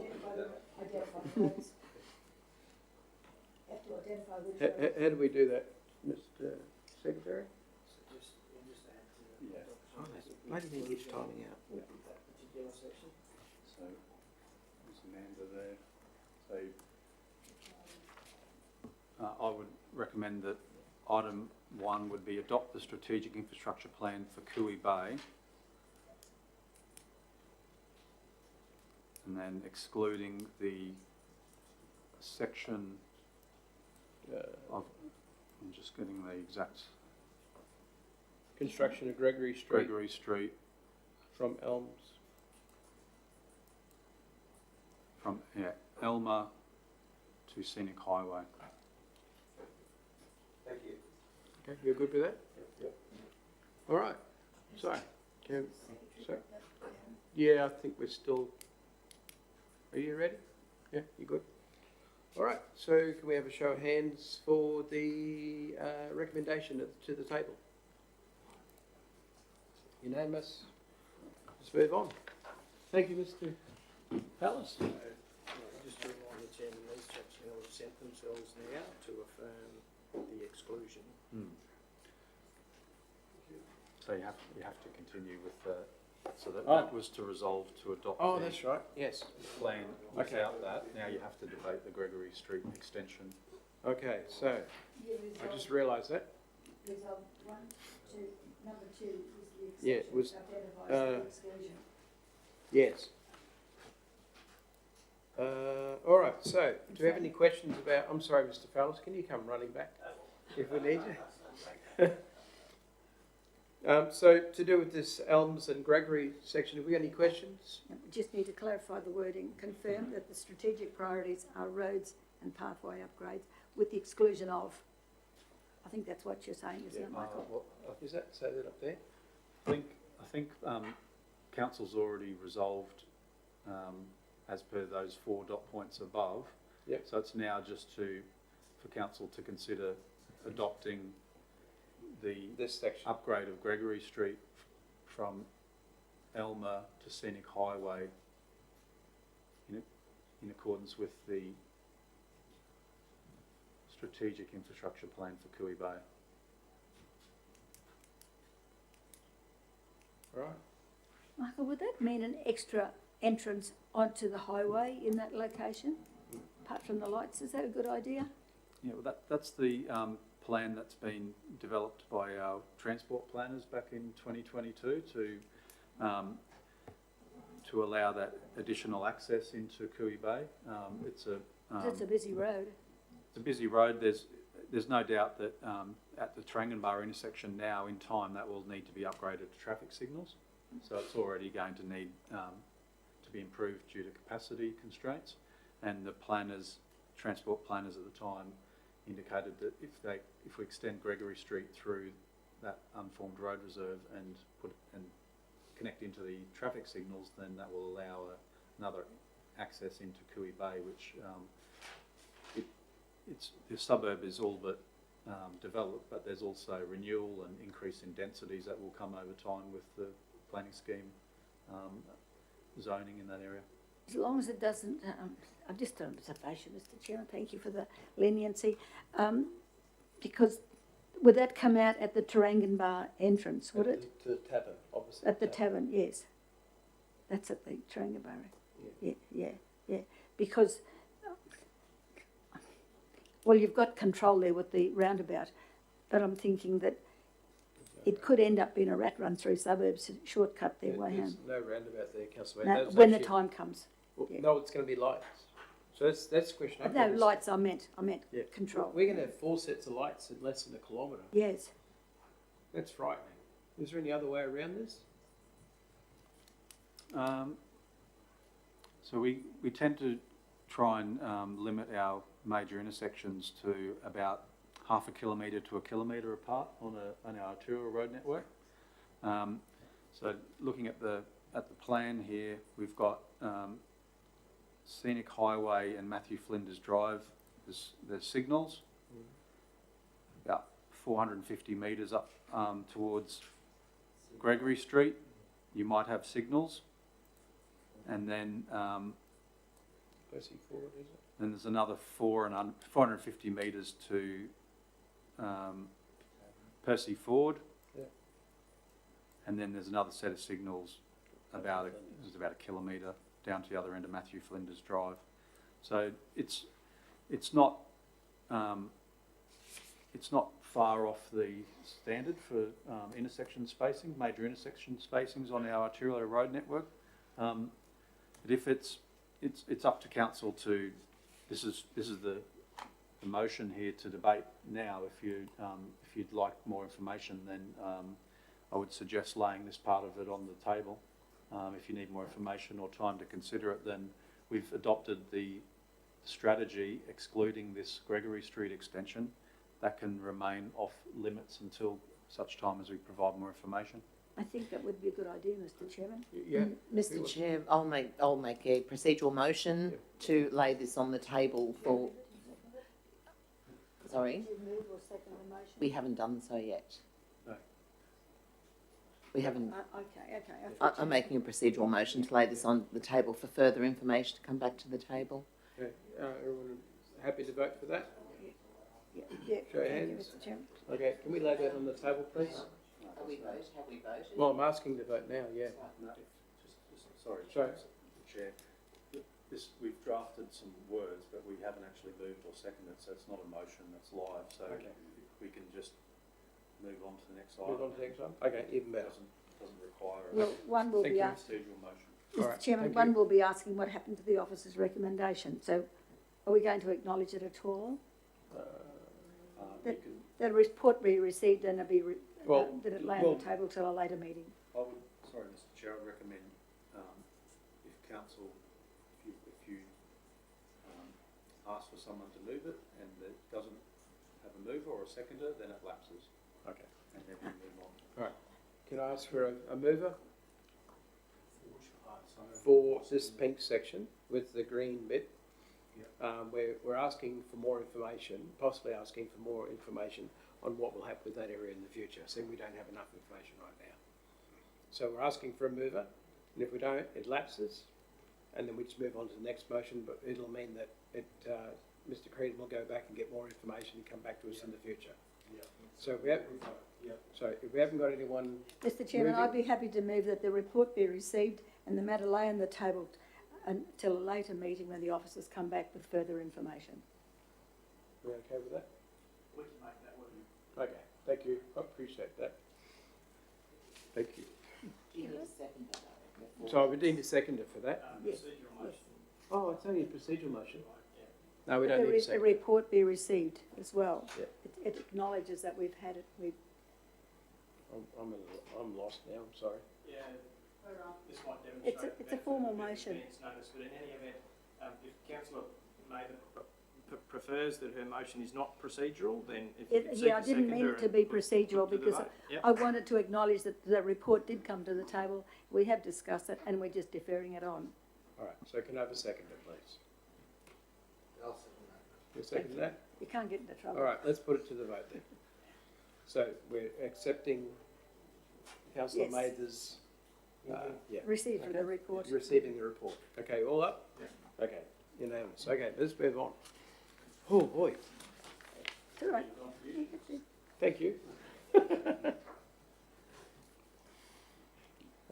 Speaker 1: do we do that, Mr. Secretary?
Speaker 9: Yeah.
Speaker 1: Oh, that's bloody thing keeps timing out.
Speaker 9: So, there's Amanda there. So, I would recommend that item 1 would be adopt the strategic infrastructure plan for Cooey Bay. And then excluding the section of, I'm just getting the exact,
Speaker 1: Construction of Gregory Street
Speaker 9: Gregory Street
Speaker 1: from Elms.
Speaker 9: from, Elmer to Scenic Highway.
Speaker 8: Thank you.
Speaker 1: Okay, you're good with that?
Speaker 8: Yep.
Speaker 1: All right, so, yeah, I think we're still, are you ready? Yeah, you good? All right, so can we have a show of hands for the recommendation to the table? Unanimous? Let's move on. Thank you, Mr. Palace.
Speaker 2: Just to remind the chairman, these chaps can all sent themselves now to affirm the exclusion.
Speaker 9: So you have to continue with the, so that was to resolve to adopt
Speaker 1: Oh,
Speaker 9: the
Speaker 1: that's right, yes.
Speaker 9: plan without that. Now you have to debate the Gregory Street extension.
Speaker 1: Okay, so, I just realised that.
Speaker 3: Resolve 1, 2, number 2 is the
Speaker 1: Yeah, it was,
Speaker 3: identifies the exclusion.
Speaker 1: Yes. All right, so, do we have any questions about, I'm sorry, Mr. Fallis, can you come running back if we need you? So, to do with this Elms and Gregory section, have we got any questions?
Speaker 3: We just need to clarify the wording, confirm that the strategic priorities are roads and pathway upgrades with the exclusion of. I think that's what you're saying, isn't it, Michael?
Speaker 1: Is that, say that up there?
Speaker 9: I think council's already resolved as per those 4 dot points above.
Speaker 1: Yep.
Speaker 9: So it's now just for council to consider adopting
Speaker 1: This section.
Speaker 9: upgrade of Gregory Street from Elmer to Scenic Highway in accordance with the strategic infrastructure plan for Cooey Bay.
Speaker 1: All right.
Speaker 3: Michael, would that mean an extra entrance onto the highway in that location, apart from the lights? Is that a good idea?
Speaker 9: Yeah, well, that's the plan that's been developed by our transport planners back in 2022 to allow that additional access into Cooey Bay. It's
Speaker 3: a busy road.
Speaker 9: It's a busy road. There's no doubt that at the Taranganbar intersection now, in time, that will need to be upgraded to traffic signals. So it's already going to need to be improved due to capacity constraints. And the transport planners at the time, indicated that if we extend Gregory Street through that unformed road reserve and connect into the traffic signals, then that will allow another access into Cooey Bay, which the suburb is all but developed, but there's also renewal and increase in densities that will come over time with the planning scheme zoning in that area.
Speaker 3: As long as it doesn't, I've just done an observation, Mr. Chairman, thank you for the leniency, because would that come out at the Taranganbar entrance, would it?
Speaker 1: To the tavern, obviously.
Speaker 3: At the tavern, yes. That's at the Taranganbar. Yeah. Because, well, you've got control there with the roundabout, but I'm thinking that it could end up being a rat run through suburbs to shortcut their way home.
Speaker 1: There's no roundabout there, Councillor.
Speaker 3: No, when the time comes. Yeah.
Speaker 1: No, it's going to be lights. So that's the question.
Speaker 3: No, lights, I meant
Speaker 1: Yeah.
Speaker 3: control.
Speaker 1: We're going to have 4 sets of lights in less than a kilometre.
Speaker 3: Yes.
Speaker 1: That's frightening. Is there any other way around this?
Speaker 9: So we tend to try and limit our major intersections to about half a kilometre to a kilometre apart on our arterial road network. So looking at the plan here, we've got Scenic Highway and Matthew Flinders Drive. There's signals, about 450 metres up towards
Speaker 10: Gregory Street, you might have signals. And then,
Speaker 1: Percy Ford, is it?
Speaker 10: then there's another 450 metres to Percy Ford.
Speaker 1: Yeah.
Speaker 10: And then there's another set of signals about a kilometre down to the other end of Matthew Flinders Drive. So it's not far off the standard for intersection spacing, major intersection spacings on our arterial road network. But if it's up to council to, this is the motion here to debate now. If you'd like more information, then I would suggest laying this part of it on the table. If you need more information or time to consider it, then we've adopted the strategy excluding this Gregory Street extension. That can remain off limits until such time as we provide more information.
Speaker 3: I think that would be a good idea, Mr. Chairman.
Speaker 1: Yeah.
Speaker 6: Mr. Chair, I'll make a procedural motion to lay this on the table for. Sorry, we haven't done so yet.
Speaker 1: No.
Speaker 6: We haven't.
Speaker 3: Okay.
Speaker 6: I'm making a procedural motion to lay this on the table for further information to come back to the table.
Speaker 1: Okay. Everyone happy to vote for that?
Speaker 3: Yeah.
Speaker 1: Show your
Speaker 3: Thank you,
Speaker 1: hands.
Speaker 3: Mr. Chairman.
Speaker 1: Okay, can we lay that on the table, please?
Speaker 6: Have we voted?
Speaker 1: Well, I'm asking to vote now, yeah.
Speaker 10: Sorry,
Speaker 1: Sorry.
Speaker 10: Chair. We've drafted some words, but we haven't actually moved or seconded, so it's not a motion, that's live. So
Speaker 1: Okay.
Speaker 10: we can just move on to the next
Speaker 1: Move
Speaker 10: item.
Speaker 1: on to the next one? Okay, even better.
Speaker 10: Doesn't require
Speaker 3: Well, one will
Speaker 1: Thank
Speaker 3: be
Speaker 1: you.
Speaker 3: asked,
Speaker 10: procedural motion.
Speaker 1: All
Speaker 3: Mr.
Speaker 1: right,
Speaker 3: Chairman,
Speaker 1: thank
Speaker 3: one
Speaker 1: you.
Speaker 3: will be asking what happened to the officer's recommendation. So are we going to acknowledge it at all?
Speaker 10: We can,
Speaker 3: That a report be received and it be,
Speaker 1: Well,
Speaker 3: that it lay
Speaker 1: well-
Speaker 3: on the table till a later meeting?
Speaker 10: sorry, Mr. Chair, I would recommend, if council, if you ask for someone to move it and it doesn't have a mover or a seconder, then it lapses.
Speaker 1: Okay.
Speaker 10: And then we move on.
Speaker 1: All right. Can I ask for a mover for this pink section with the green bit? We're asking for more information, possibly asking for more information on what will happen with that area in the future. So we don't have enough information right now. So we're asking for a mover, and if we don't, it lapses, and then we just move on to the next motion. But it'll mean that Mr. Creedon will go back and get more information and come back to us in the future. So if we have, if we haven't got anyone,
Speaker 3: Mr. Chairman,
Speaker 1: moving.
Speaker 3: I'd be happy to move that the report be received and the matter lay on the table until a later meeting when the officers come back with further information.
Speaker 1: are we okay with that?
Speaker 2: We can make that work.
Speaker 1: Okay, thank you. I appreciate that. Thank you.
Speaker 6: Do you need a second?
Speaker 1: So we need a seconder for that.
Speaker 3: Yes.
Speaker 2: Procedural motion.
Speaker 1: Oh, it's only a procedural motion.
Speaker 2: Yeah.
Speaker 1: No, we don't need a
Speaker 3: The
Speaker 1: seconder.
Speaker 3: report be received as well.
Speaker 1: Yeah.
Speaker 3: It acknowledges that we've had it,
Speaker 1: I'm lost now, I'm sorry.
Speaker 2: Yeah, this might demonstrate.
Speaker 3: It's a formal motion.
Speaker 2: Advance notice, but in any event, if councillor Mather prefers that her motion is not procedural, then if you could seek
Speaker 3: I
Speaker 2: a
Speaker 3: didn't mean
Speaker 2: seconder
Speaker 3: it to
Speaker 2: and
Speaker 3: be
Speaker 2: put
Speaker 3: procedural
Speaker 2: to the
Speaker 3: because
Speaker 2: vote. Yep.
Speaker 3: I wanted to acknowledge that the report did come to the table. We have discussed it and we're just deferring it on.
Speaker 1: All right, so can I have a seconder, please? I'll second that. You second that?
Speaker 3: You can't get into trouble.
Speaker 1: All right, let's put it to the vote then. So we're accepting councillor
Speaker 3: Yes.
Speaker 1: Mather's,
Speaker 3: Received
Speaker 1: Okay.
Speaker 3: the report.
Speaker 1: receiving the report. Okay, all up? Yeah. Okay, unanimous. Okay, let's move on. Oh, boy,
Speaker 3: It's all right.
Speaker 1: thank you.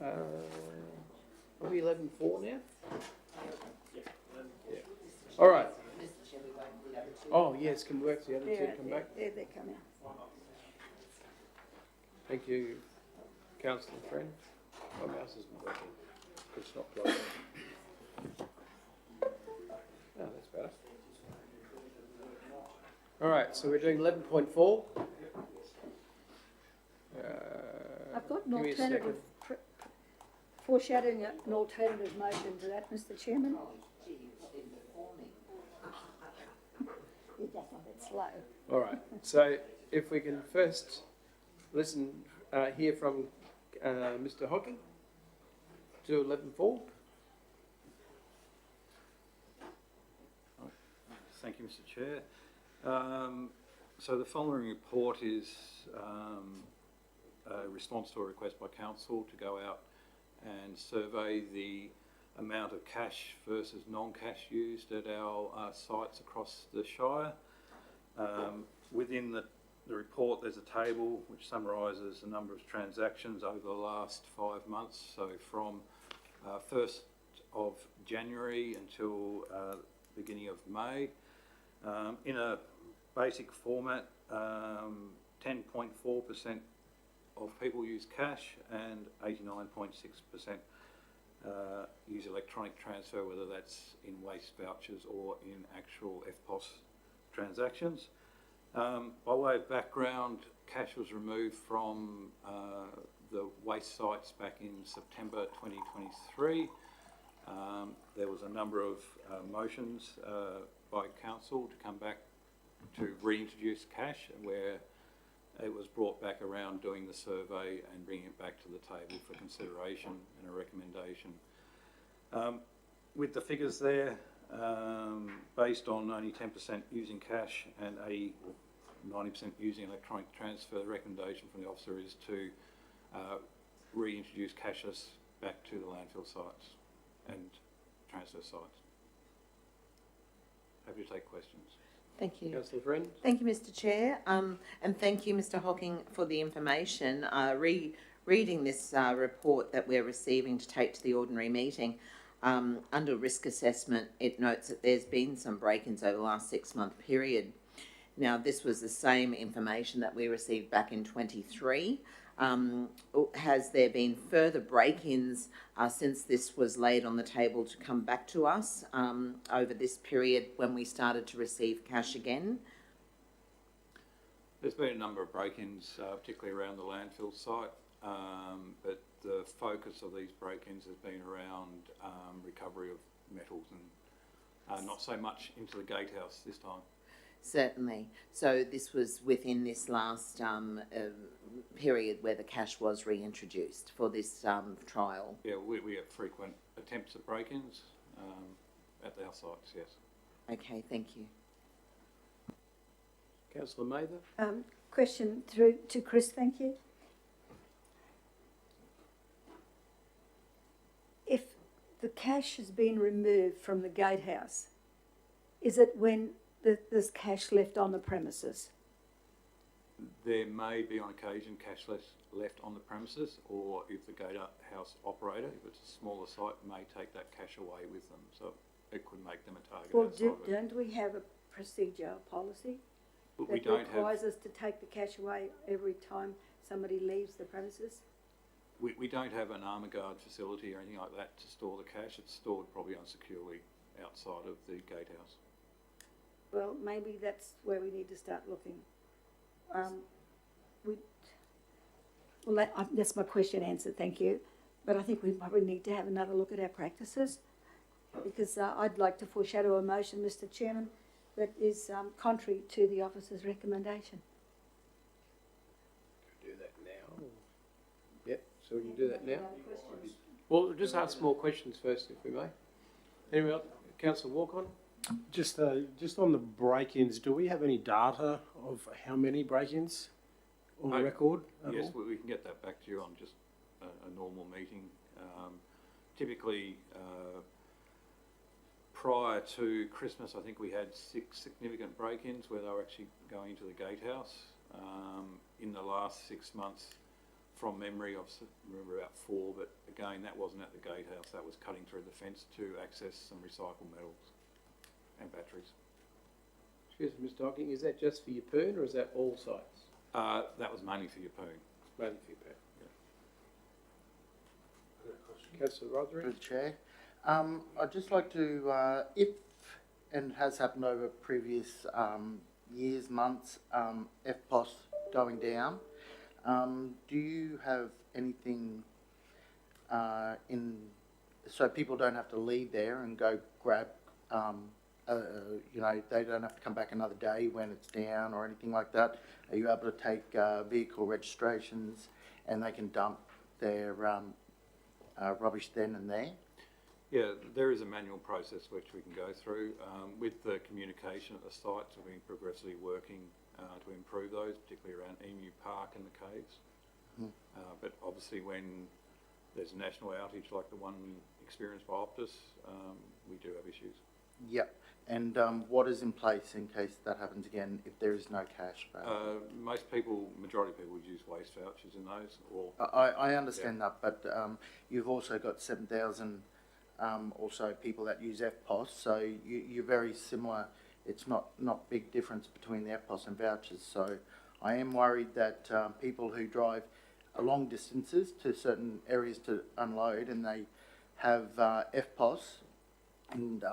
Speaker 1: Are we 11:04 now? Yeah. All right. Oh, yes, can we work the other two to come back?
Speaker 3: There they come in.
Speaker 1: Thank you, councillor friend. My mouse isn't working. It's not plugged in. Oh, that's better. All right, so we're doing 11.4.
Speaker 3: I've got an
Speaker 1: give me a
Speaker 3: alternative,
Speaker 1: second.
Speaker 3: foreshadowing an alternative motion to that, Mr. Chairman. You're just a bit slow.
Speaker 1: All right, so if we can first hear from Mr. Hocking to 11.4.
Speaker 9: Thank you, Mr. Chair. So the following report is a response to a request by council to go out and survey the amount of cash versus non-cash used at our sites across the Shire. Within the report, there's a table which summarises the number of transactions over the last 5 months. So from 1st of January until beginning of May. In a basic format, 10.4% of people use cash and 89.6% use electronic transfer, whether that's in waste vouchers or in actual FPOS transactions. By way of background, cash was removed from the waste sites back in September 2023. There was a number of motions by council to come back to reintroduce cash, where it was brought back around doing the survey and bringing it back to the table for consideration and a recommendation. With the figures there, based on only 10% using cash and 90% using electronic transfer, the recommendation from the officer is to reintroduce cashless back to the landfill sites and transfer sites. Happy to take questions.
Speaker 6: Thank you.
Speaker 1: Councillor Friend?
Speaker 6: Thank you, Mr. Chair, and thank you, Mr. Hocking, for the information. Reading this report that we're receiving to take to the ordinary meeting, under risk assessment, it notes that there's been some break-ins over the last 6-month period. Now, this was the same information that we received back in 23. Has there been further break-ins since this was laid on the table to come back to us over this period when we started to receive cash again?
Speaker 9: There's been a number of break-ins, particularly around the landfill site, but the focus of these break-ins has been around recovery of metals and not so much into the gatehouse this time.
Speaker 6: Certainly. So this was within this last period where the cash was reintroduced for this trial?
Speaker 9: Yeah, we have frequent attempts at break-ins at our sites, yes.
Speaker 6: Okay, thank you.
Speaker 1: Councillor Mather?
Speaker 3: Question through to Chris, thank you. If the cash has been removed from the gatehouse, is it when there's cash left on the premises?
Speaker 9: There may be on occasion cash left on the premises, or if the gatehouse operator, if it's a smaller site, may take that cash away with them. So it could make them a target.
Speaker 3: Well, don't we have a procedure, policy
Speaker 9: But we
Speaker 3: that
Speaker 9: don't
Speaker 3: requires
Speaker 9: have,
Speaker 3: us to take the cash away every time somebody leaves the premises?
Speaker 9: we don't have an armour guard facility or anything like that to store the cash. It's stored probably unsecurely outside of the gatehouse.
Speaker 3: Well, maybe that's where we need to start looking. That's my question answered, thank you. But I think we probably need to have another look at our practices, because I'd like to foreshadow a motion, Mr. Chairman, that is contrary to the officer's recommendation.
Speaker 1: Do that now. Yep, so we can do that now. Well, we'll just ask more questions first, if we may. Anyone else? Councillor Walk-on?
Speaker 4: Just on the break-ins, do we have any data of how many break-ins on record?
Speaker 9: Yes, we can get that back to you on just a normal meeting. Typically, prior to Christmas, I think we had 6 significant break-ins where they were actually going into the gatehouse. In the last 6 months, from memory, I remember about 4, but again, that wasn't at the gatehouse. That was cutting through the fence to access some recycled metals and batteries.
Speaker 1: Excuse me, Mr. Hocking, is that just for your Poon, or is that all sites?
Speaker 9: That was mainly for your Poon.
Speaker 1: Mainly for your Poon. Yeah. Councillor Roderick?
Speaker 12: Through the Chair. I'd just like to, if, and has happened over previous years, months, FPOS going down, do you have anything so people don't have to leave there and go grab, they don't have to come back another day when it's down or anything like that? Are you able to take vehicle registrations and they can dump their rubbish then and there?
Speaker 9: Yeah, there is a manual process which we can go through. With the communication at the sites, we've been progressively working to improve those, particularly around Emu Park and the caves. But obviously when there's a national outage like the one experienced by Optus, we do have issues.
Speaker 12: Yep. And what is in place in case that happens again if there is no cash back?
Speaker 9: Most people, majority of people would use waste vouchers in those, or
Speaker 12: I understand that, but you've also got 7,000 or so people that use FPOS, so you're very similar. It's not big difference between the FPOS and vouchers. So I am worried that people who drive long distances to certain areas to unload and they have FPOS, and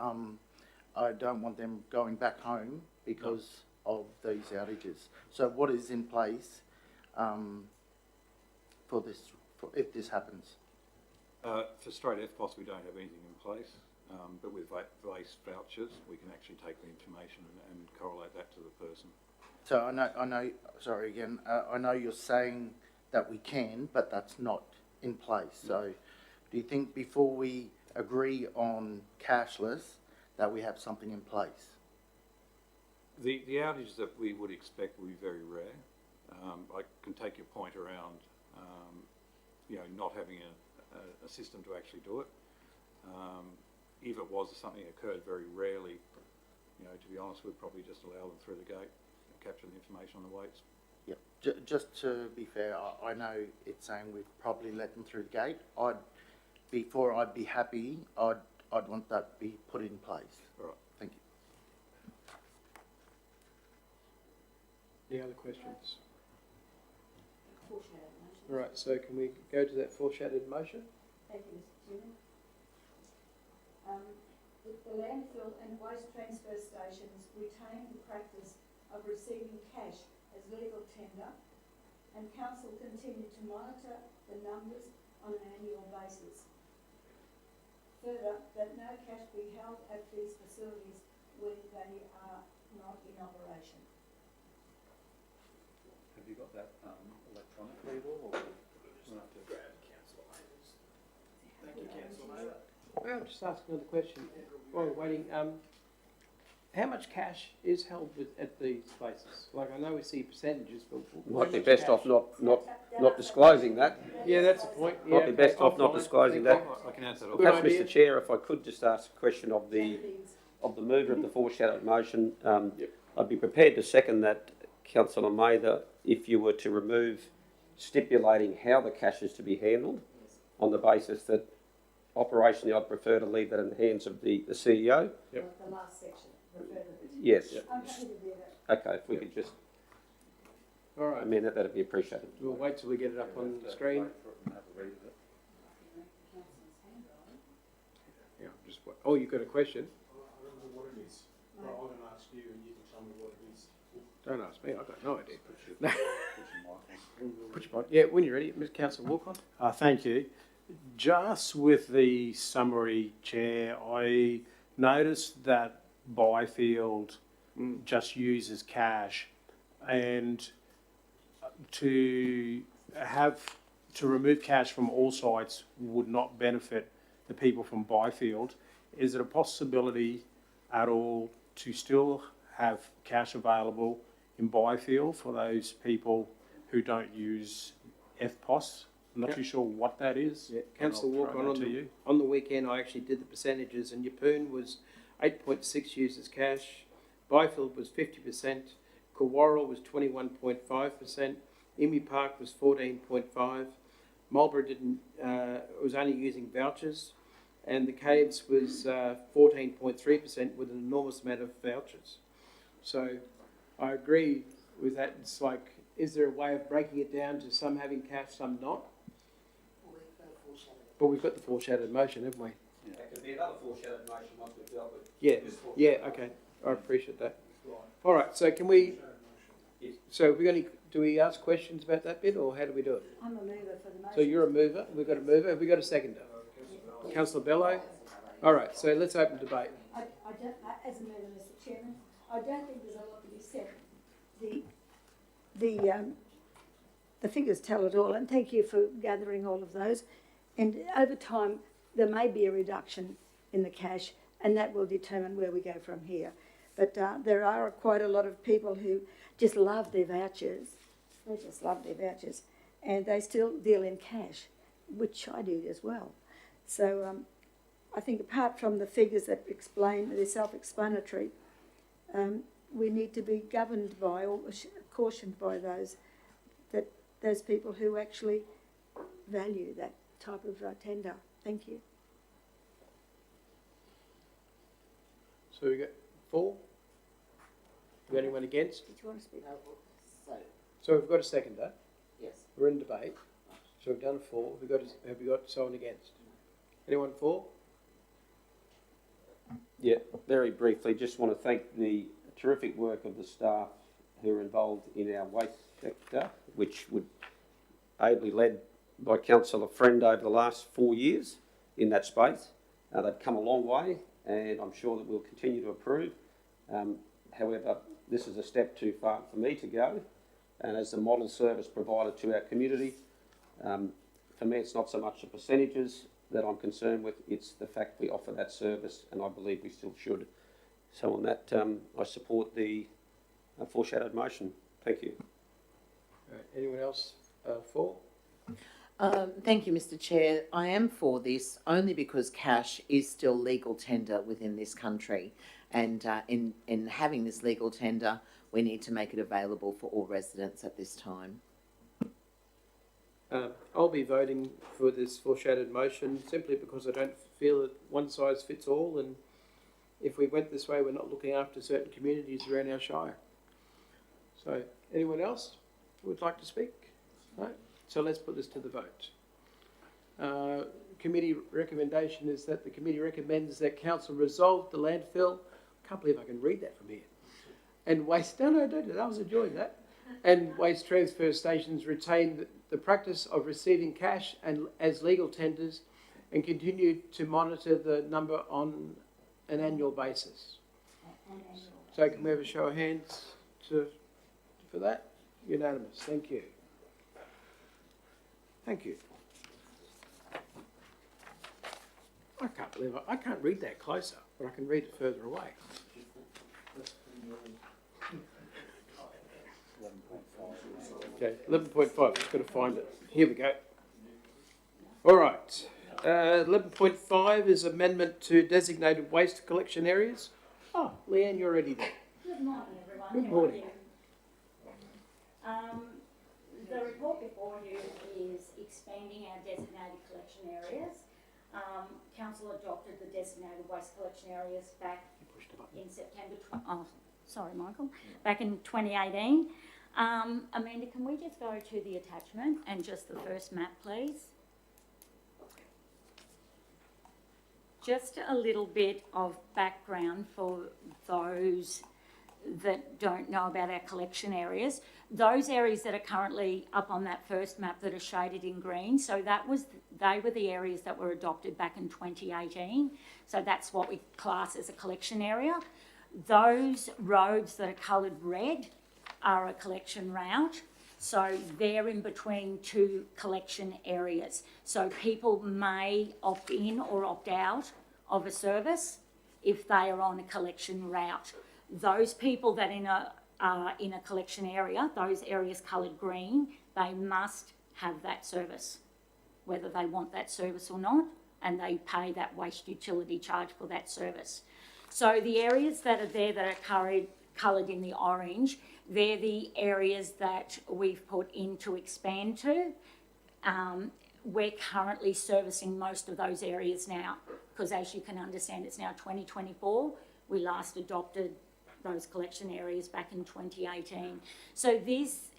Speaker 12: I don't want them going back home because of these outages. So what is in place for this, if this happens?
Speaker 9: for straight FPOS we don't have anything in place, but with waste vouchers we can actually take the information and correlate that to the person.
Speaker 12: So I know. Sorry again. I know you're saying that we can, but that's not in place. So, do you think before we agree on cashless, that we have something in place?
Speaker 9: The outages that we would expect will be very rare. I can take your point around, not having a system to actually do it. If it was something that occurred very rarely, to be honest, we'd probably just allow them through the gate and capture the information on the weights.
Speaker 12: Yep. Just to be fair, I know it's saying we'd probably let them through the gate. Before I'd be happy, I'd want that be put in place.
Speaker 9: All right.
Speaker 12: Thank you.
Speaker 1: Any other questions? All right, so can we go to that foreshadowed motion?
Speaker 3: Thank you, Mr. Chairman. The landfill and waste transfer stations retain the practice of receiving cash as legal tender, and council continue to monitor the numbers on an annual basis. Further, that no cash be held at these facilities when they are not in operation.
Speaker 10: Have you got that electronically, or we'll have to
Speaker 2: grab councillor Hayes? Thank you, councillor Hayes.
Speaker 1: Well, I'll just ask another question while we're waiting. How much cash is held at these places? Like, I know we see percentages, but
Speaker 8: Might be best off not disclosing that.
Speaker 1: Yeah, that's the point. Yeah,
Speaker 8: Might be best off not disclosing that.
Speaker 9: I can answer that.
Speaker 1: Good
Speaker 8: Perhaps,
Speaker 1: idea.
Speaker 8: Mr. Chair, if I could just ask a question of the mover of the foreshadowed motion. I'd be prepared to second that, Councillor Mather, if you were to remove stipulating how the cash is to be handled, on the basis that operationally I'd prefer to leave that in the hands of the CEO.
Speaker 1: Yep.
Speaker 3: The last section, refer to it.
Speaker 8: Yes.
Speaker 3: I'm happy to do that.
Speaker 8: Okay, if we could just
Speaker 1: All right.
Speaker 8: amend that, that'd be appreciated.
Speaker 1: We'll wait till we get it up on the screen. Yeah, just what? Oh, you've got a question?
Speaker 4: I don't know what it is. Well, I'm going to ask you and you can tell me what it is.
Speaker 1: Don't ask me. I've got no idea. Put your mic. Yeah, when you're ready, Mr. Councillor Walcott.
Speaker 4: Thank you. Just with the summary, Chair, I noticed that Byfield just uses cash, and to remove cash from all sites would not benefit the people from Byfield. Is it a possibility at all to still have cash available in Byfield for those people who don't use FPOS? I'm not too sure what that is.
Speaker 1: Yeah, Councillor Walker, on the weekend I actually did the percentages, and Yeppoon was 8.6 users cash, Byfield was 50%, Kawarra was 21.5%, Emu Park was 14.5%, Marlborough was only using vouchers, and the Caves was 14.3% with an enormous amount of vouchers. So I agree with that. It's like, is there a way of breaking it down to some having cash, some not? But we've got the foreshadowed motion, haven't we?
Speaker 8: There could be another foreshadowed motion once we've dealt with.
Speaker 1: Yeah, okay. I appreciate that. All right, so can we, so do we ask questions about that bit, or how do we do it?
Speaker 3: I'm a mover for the motion.
Speaker 1: So you're a mover, we've got a mover, have we got a seconder? Councillor Bello? All right, so let's open debate.
Speaker 3: I don't, as a member, Mr. Chairman, I don't think there's a lot to be said. The figures tell it all, and thank you for gathering all of those. And over time, there may be a reduction in the cash, and that will determine where we go from here. But there are quite a lot of people who just love their vouchers. They just love their vouchers. and they still deal in cash, which I do as well. So I think apart from the figures that explain, they're self-explanatory, we need to be governed by or cautioned by those people who actually value that type of tender. Thank you.
Speaker 1: So we got 4? Is anyone against?
Speaker 3: Did you want to speak?
Speaker 1: So we've got a seconder.
Speaker 6: Yes.
Speaker 1: We're in debate. So we've done 4. Have we got someone against? Anyone for?
Speaker 8: Yeah, very briefly, just want to thank the terrific work of the staff who are involved in our waste sector, which would ably led by Councillor Friend over the last 4 years in that space. They've come a long way, and I'm sure that we'll continue to improve. However, this is a step too far for me to go, and as the model service provider to our community, for me it's not so much the percentages that I'm concerned with, it's the fact we offer that service, and I believe we still should. So on that, I support the foreshadowed motion. Thank you.
Speaker 1: Anyone else for?
Speaker 6: Thank you, Mr. Chair. I am for this only because cash is still legal tender within this country, and in having this legal tender, we need to make it available for all residents at this time.
Speaker 1: I'll be voting for this foreshadowed motion simply because I don't feel that one size fits all, and if we went this way, we're not looking after certain communities around our shire. So, anyone else who would like to speak? No? So let's put this to the vote. Committee recommendation is that the committee recommends that council resolve the landfill. I can't believe I can read that from here. And waste, no, don't. I was enjoying that. And waste transfer stations retain the practice of receiving cash and as legal tenders, and continue to monitor the number on an annual basis. So can we have a show of hands for that? Unanimous. Thank you. Thank you. I can't believe I can't read that closer, but I can read it further away. Okay, 11.5, just got to find it. Here we go. All right. 11.5 is amendment to designated waste collection areas. Oh, Leanne, you're already there.
Speaker 13: Good morning, everyone.
Speaker 1: Good morning.
Speaker 13: The report before you is expanding our designated collection areas. Council adopted the designated waste collection areas back in September. Sorry, Michael. Back in 2018. Amanda, can we just go to the attachment and just the first map, please? Just a little bit of background for those that don't know about our collection areas. Those areas that are currently up on that first map that are shaded in green, so they were the areas that were adopted back in 2018. So that's what we class as a collection area. Those roads that are coloured red are a collection route. So they're in between two collection areas. So people may opt in or opt out of a service if they are on a collection route. Those people that are in a collection area, those areas coloured green, they must have that service, whether they want that service or not, and they pay that waste utility charge for that service. So the areas that are there that are coloured in the orange, they're the areas that we've put in to expand to. We're currently servicing most of those areas now, because as you can understand, it's now 2024. We last adopted those collection areas back in 2018. So these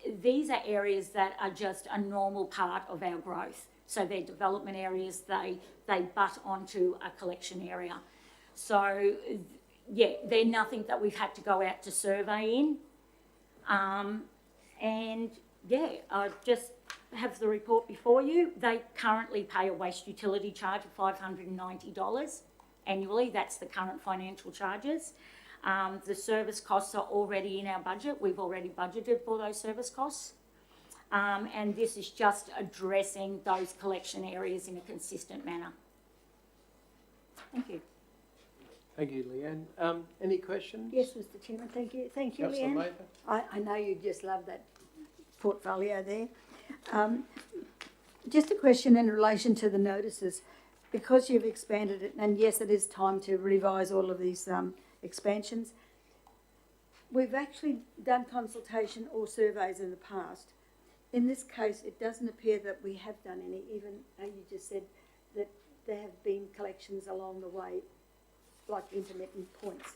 Speaker 13: are areas that are just a normal part of our growth. So they're development areas, they butt onto a collection area. So yeah, they're nothing that we've had to go out to survey in. And yeah, I just have the report before you. They currently pay a waste utility charge of $590 annually. That's the current financial charges. The service costs are already in our budget. We've already budgeted for those service costs. And this is just addressing those collection areas in a consistent manner. Thank you.
Speaker 1: Thank you, Leanne. Any questions?
Speaker 3: Yes, Mr. Chairman, thank you. Thank you,
Speaker 1: Councillor
Speaker 3: Leanne.
Speaker 1: Mather?
Speaker 3: I know you just love that portfolio there. Just a question in relation to the notices. Because you've expanded it, and yes, it is time to revise all of these expansions, we've actually done consultation or surveys in the past. In this case, it doesn't appear that we have done any, even though you just said that there have been collections along the way, like intermittent points.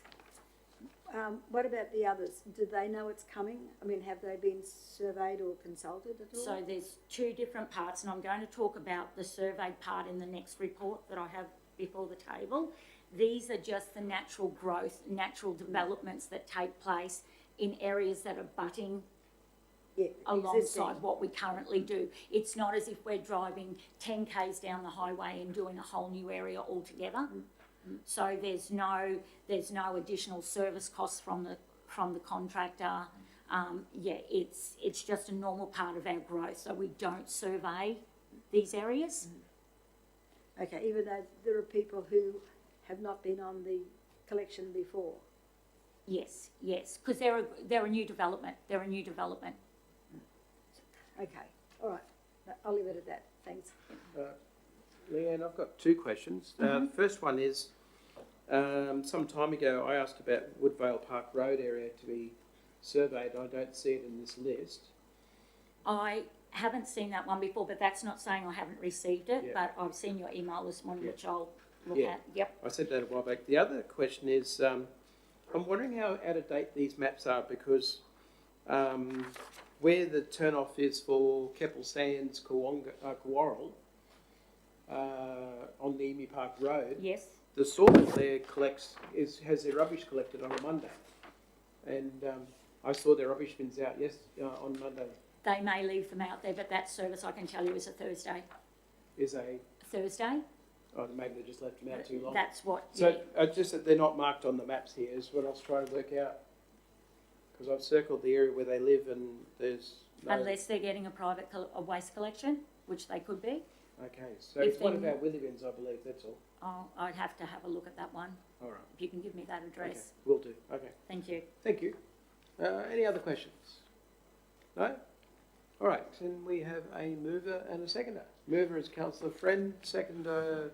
Speaker 3: What about the others? Do they know it's coming? I mean, have they been surveyed or consulted at all?
Speaker 13: So there's two different parts, and I'm going to talk about the surveyed part in the next report that I have before the table. These are just the natural growth, natural developments that take place in areas that are butting alongside what we currently do. It's not as if we're driving 10 k's down the highway and doing a whole new area altogether. So there's no additional service costs from the contractor. It's just a normal part of our growth. So we don't survey these areas.
Speaker 3: Okay, even though there are people who have not been on the collection before.
Speaker 13: Yes, because they're a new development. They're a new development.
Speaker 3: Okay, all right. I'll leave it at that. Thanks.
Speaker 1: Leanne, I've got two questions. The first one is, some time ago I asked about Woodvale Park Road area to be surveyed. I don't see it in this list.
Speaker 13: I haven't seen that one before, but that's not saying I haven't received it,
Speaker 1: Yeah.
Speaker 13: but I've seen your email this morning, which I'll look
Speaker 1: Yeah.
Speaker 13: at. Yep.
Speaker 1: I said that a while back. The other question is, I'm wondering how out of date these maps are, because where the turnoff is for Keppel Sands, Kawarral, on the Emu Park Road,
Speaker 13: Yes.
Speaker 1: the sorter there has their rubbish collected on a Monday, and I saw their rubbish bins out on Monday.
Speaker 13: They may leave them out there, but that service, I can tell you, is a Thursday.
Speaker 1: Is a
Speaker 13: Thursday?
Speaker 1: oh, maybe they just left them out too long.
Speaker 13: That's what.
Speaker 1: So just that they're not marked on the maps here is what I was trying to work out, because I've circled the area where they live and there's no...
Speaker 13: Unless they're getting a private waste collection, which they could be.
Speaker 1: Okay, so it's one of our Willy bins, I believe, that's all.
Speaker 13: Oh, I'd have to have a look at that one.
Speaker 1: All right.
Speaker 13: If you can give me that address.
Speaker 1: Okay, will do. Okay.
Speaker 13: Thank you.
Speaker 1: Thank you. Any other questions? No? All right, then we have a mover and a seconder. Mover is Councillor Friend, seconder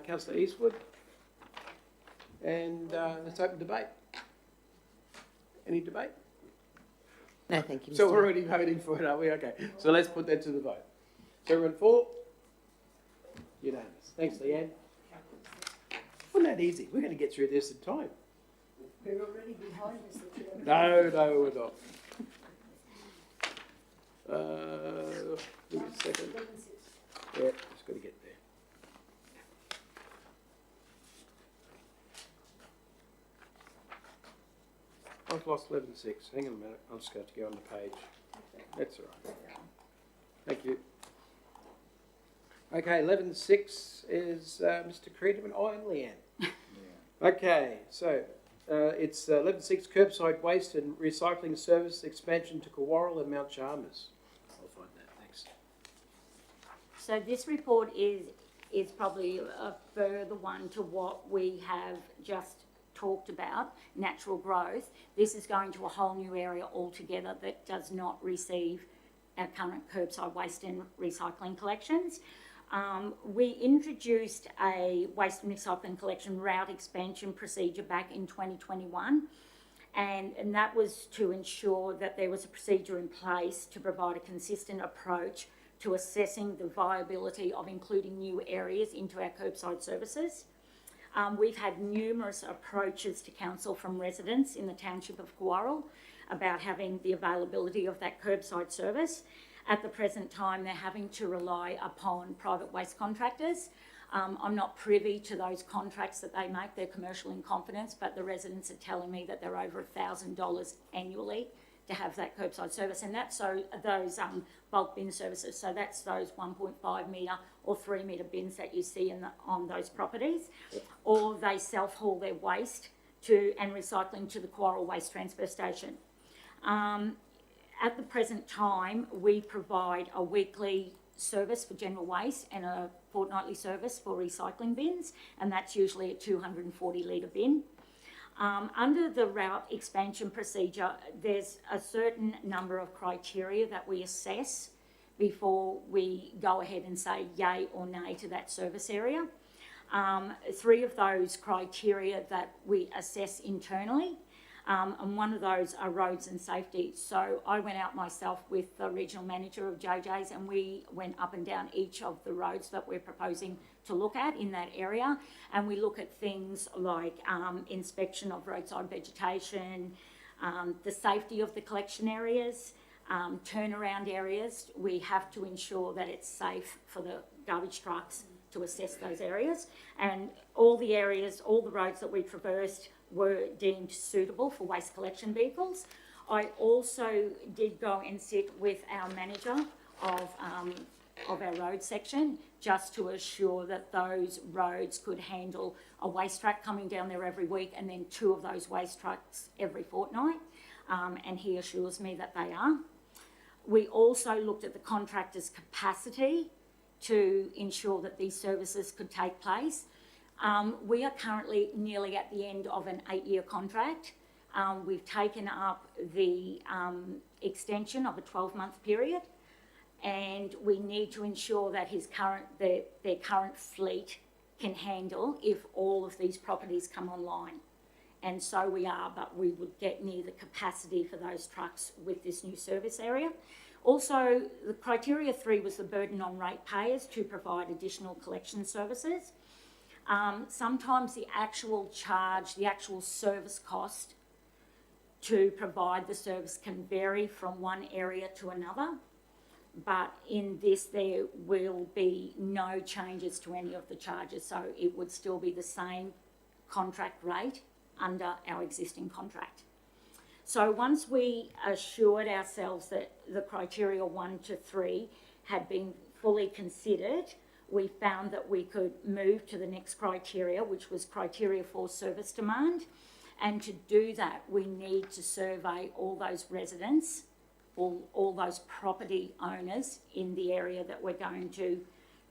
Speaker 1: Councillor Eastwood. And let's open debate. Any debate?
Speaker 6: No, thank you, Mr.
Speaker 1: So we're already voting for it, are we? Okay, so let's put that to the vote. So everyone for? Unanimous. Thanks, Leanne. Wasn't that easy? We're going to get through this in time.
Speaker 3: We're already behind, Mr. Chairman.
Speaker 1: No, we're not. Give me a second. Yeah, just got to get there. I've lost 11.6. Hang on a minute. I'm just going to go on the page. That's all right. Thank you. Okay, 11.6 is Mr. Creedham and Leanne. Okay, so it's 11.6 curbside waste and recycling service expansion to Kawarral and Mount Chalmers. I'll find that, thanks.
Speaker 13: So this report is probably a further one to what we have just talked about, natural growth. This is going to a whole new area altogether that does not receive our current curbside waste and recycling collections. We introduced a waste and recycling collection route expansion procedure back in 2021, and that was to ensure that there was a procedure in place to provide a consistent approach to assessing the viability of including new areas into our curbside services. We've had numerous approaches to council from residents in the township of Kawarral about having the availability of that curbside service. At the present time, they're having to rely upon private waste contractors. I'm not privy to those contracts that they make. They're commercial in confidence, but the residents are telling me that they're over $1,000 annually to have that curbside service, and that's those bulk bin services. So that's those 1.5 metre or 3 metre bins that you see on those properties, or they self-haul their waste and recycling to the Kawarral Waste Transfer Station. At the present time, we provide a weekly service for general waste and a fortnightly service for recycling bins, and that's usually a 240 litre bin. Under the route expansion procedure, there's a certain number of criteria that we assess before we go ahead and say yay or nay to that service area. 3 of those criteria that we assess internally, and one of those are roads and safety. So I went out myself with the regional manager of JJ's, and we went up and down each of the roads that we're proposing to look at in that area, and we look at things like inspection of roadside vegetation, the safety of the collection areas, turnaround areas. We have to ensure that it's safe for the garbage trucks to assess those areas, and all the areas, all the roads that we traversed were deemed suitable for waste collection vehicles. I also did go and sit with our manager of our road section, just to assure that those roads could handle a waste truck coming down there every week, and then 2 of those waste trucks every fortnight, and he assures me that they are. We also looked at the contractor's capacity to ensure that these services could take place. We are currently nearly at the end of an 8-year contract. We've taken up the extension of a 12-month period, and we need to ensure that their current fleet can handle if all of these properties come online. And so we are, but we would get near the capacity for those trucks with this new service area. Also, the criteria 3 was the burden on ratepayers to provide additional collection services. Sometimes the actual charge, the actual service cost to provide the service can vary from one area to another, but in this there will be no changes to any of the charges, so it would still be the same contract rate under our existing contract. So once we assured ourselves that the criteria 1 to 3 had been fully considered, we found that we could move to the next criteria, which was criteria 4, service demand. And to do that, we need to survey all those residents, all those property owners in the area that we're going to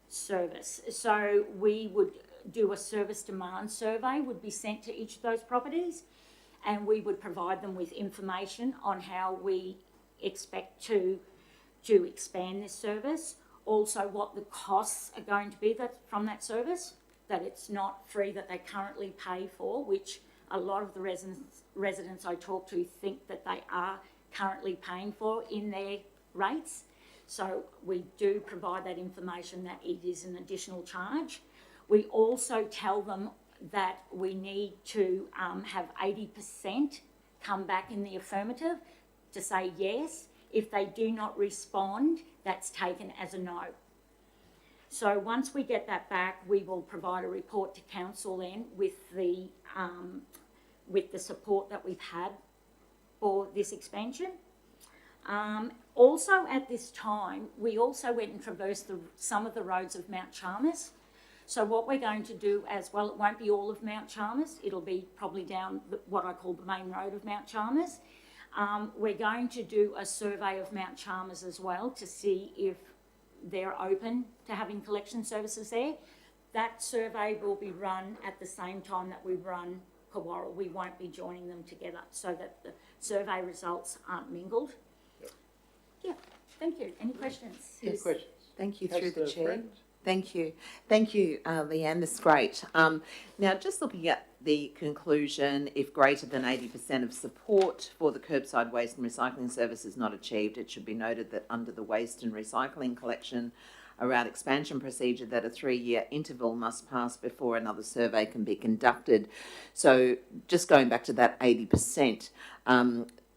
Speaker 13: service. So we would do a service demand survey, would be sent to each of those properties, and we would provide them with information on how we expect to expand this service. Also, what the costs are going to be from that service, that it's not free, that they currently pay for, which a lot of the residents I talk to think that they are currently paying for in their rates. So we do provide that information that it is an additional charge. We also tell them that we need to have 80% come back in the affirmative to say yes. If they do not respond, that's taken as a no. So once we get that back, we will provide a report to council then with the support that we've had for this expansion. Also at this time, we also went and traversed some of the roads of Mount Chalmers. So what we're going to do as well, it won't be all of Mount Chalmers, it'll be probably down what I call the main road of Mount Chalmers. We're going to do a survey of Mount Chalmers as well to see if they're open to having collection services there. That survey will be run at the same time that we run Kawarra. We won't be joining them together so that the survey results aren't mingled. Yep. Yeah, thank you. Any questions?
Speaker 1: Any questions?
Speaker 6: Thank you through the chair.
Speaker 1: Friend?
Speaker 6: Thank you. Thank you, Leanne. That's great. Now, just looking at the conclusion, if greater than 80% of support for the curbside waste and recycling service is not achieved, it should be noted that under the waste and recycling collection route expansion procedure that a 3-year interval must pass before another survey can be conducted. So just going back to that 80%,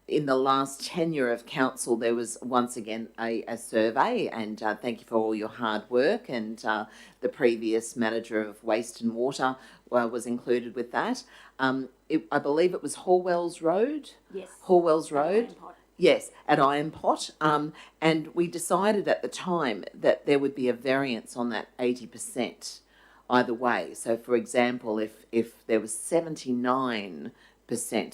Speaker 6: in the last tenure of council, there was once again a survey, and thank you for all your hard work, and the previous manager of waste and water was included with that. I believe it was Horwells Road?
Speaker 13: Yes.
Speaker 6: Horwells Road? Yes, at Iron Pot. And we decided at the time that there would be a variance on that 80% either way. So, for example, if there was 79%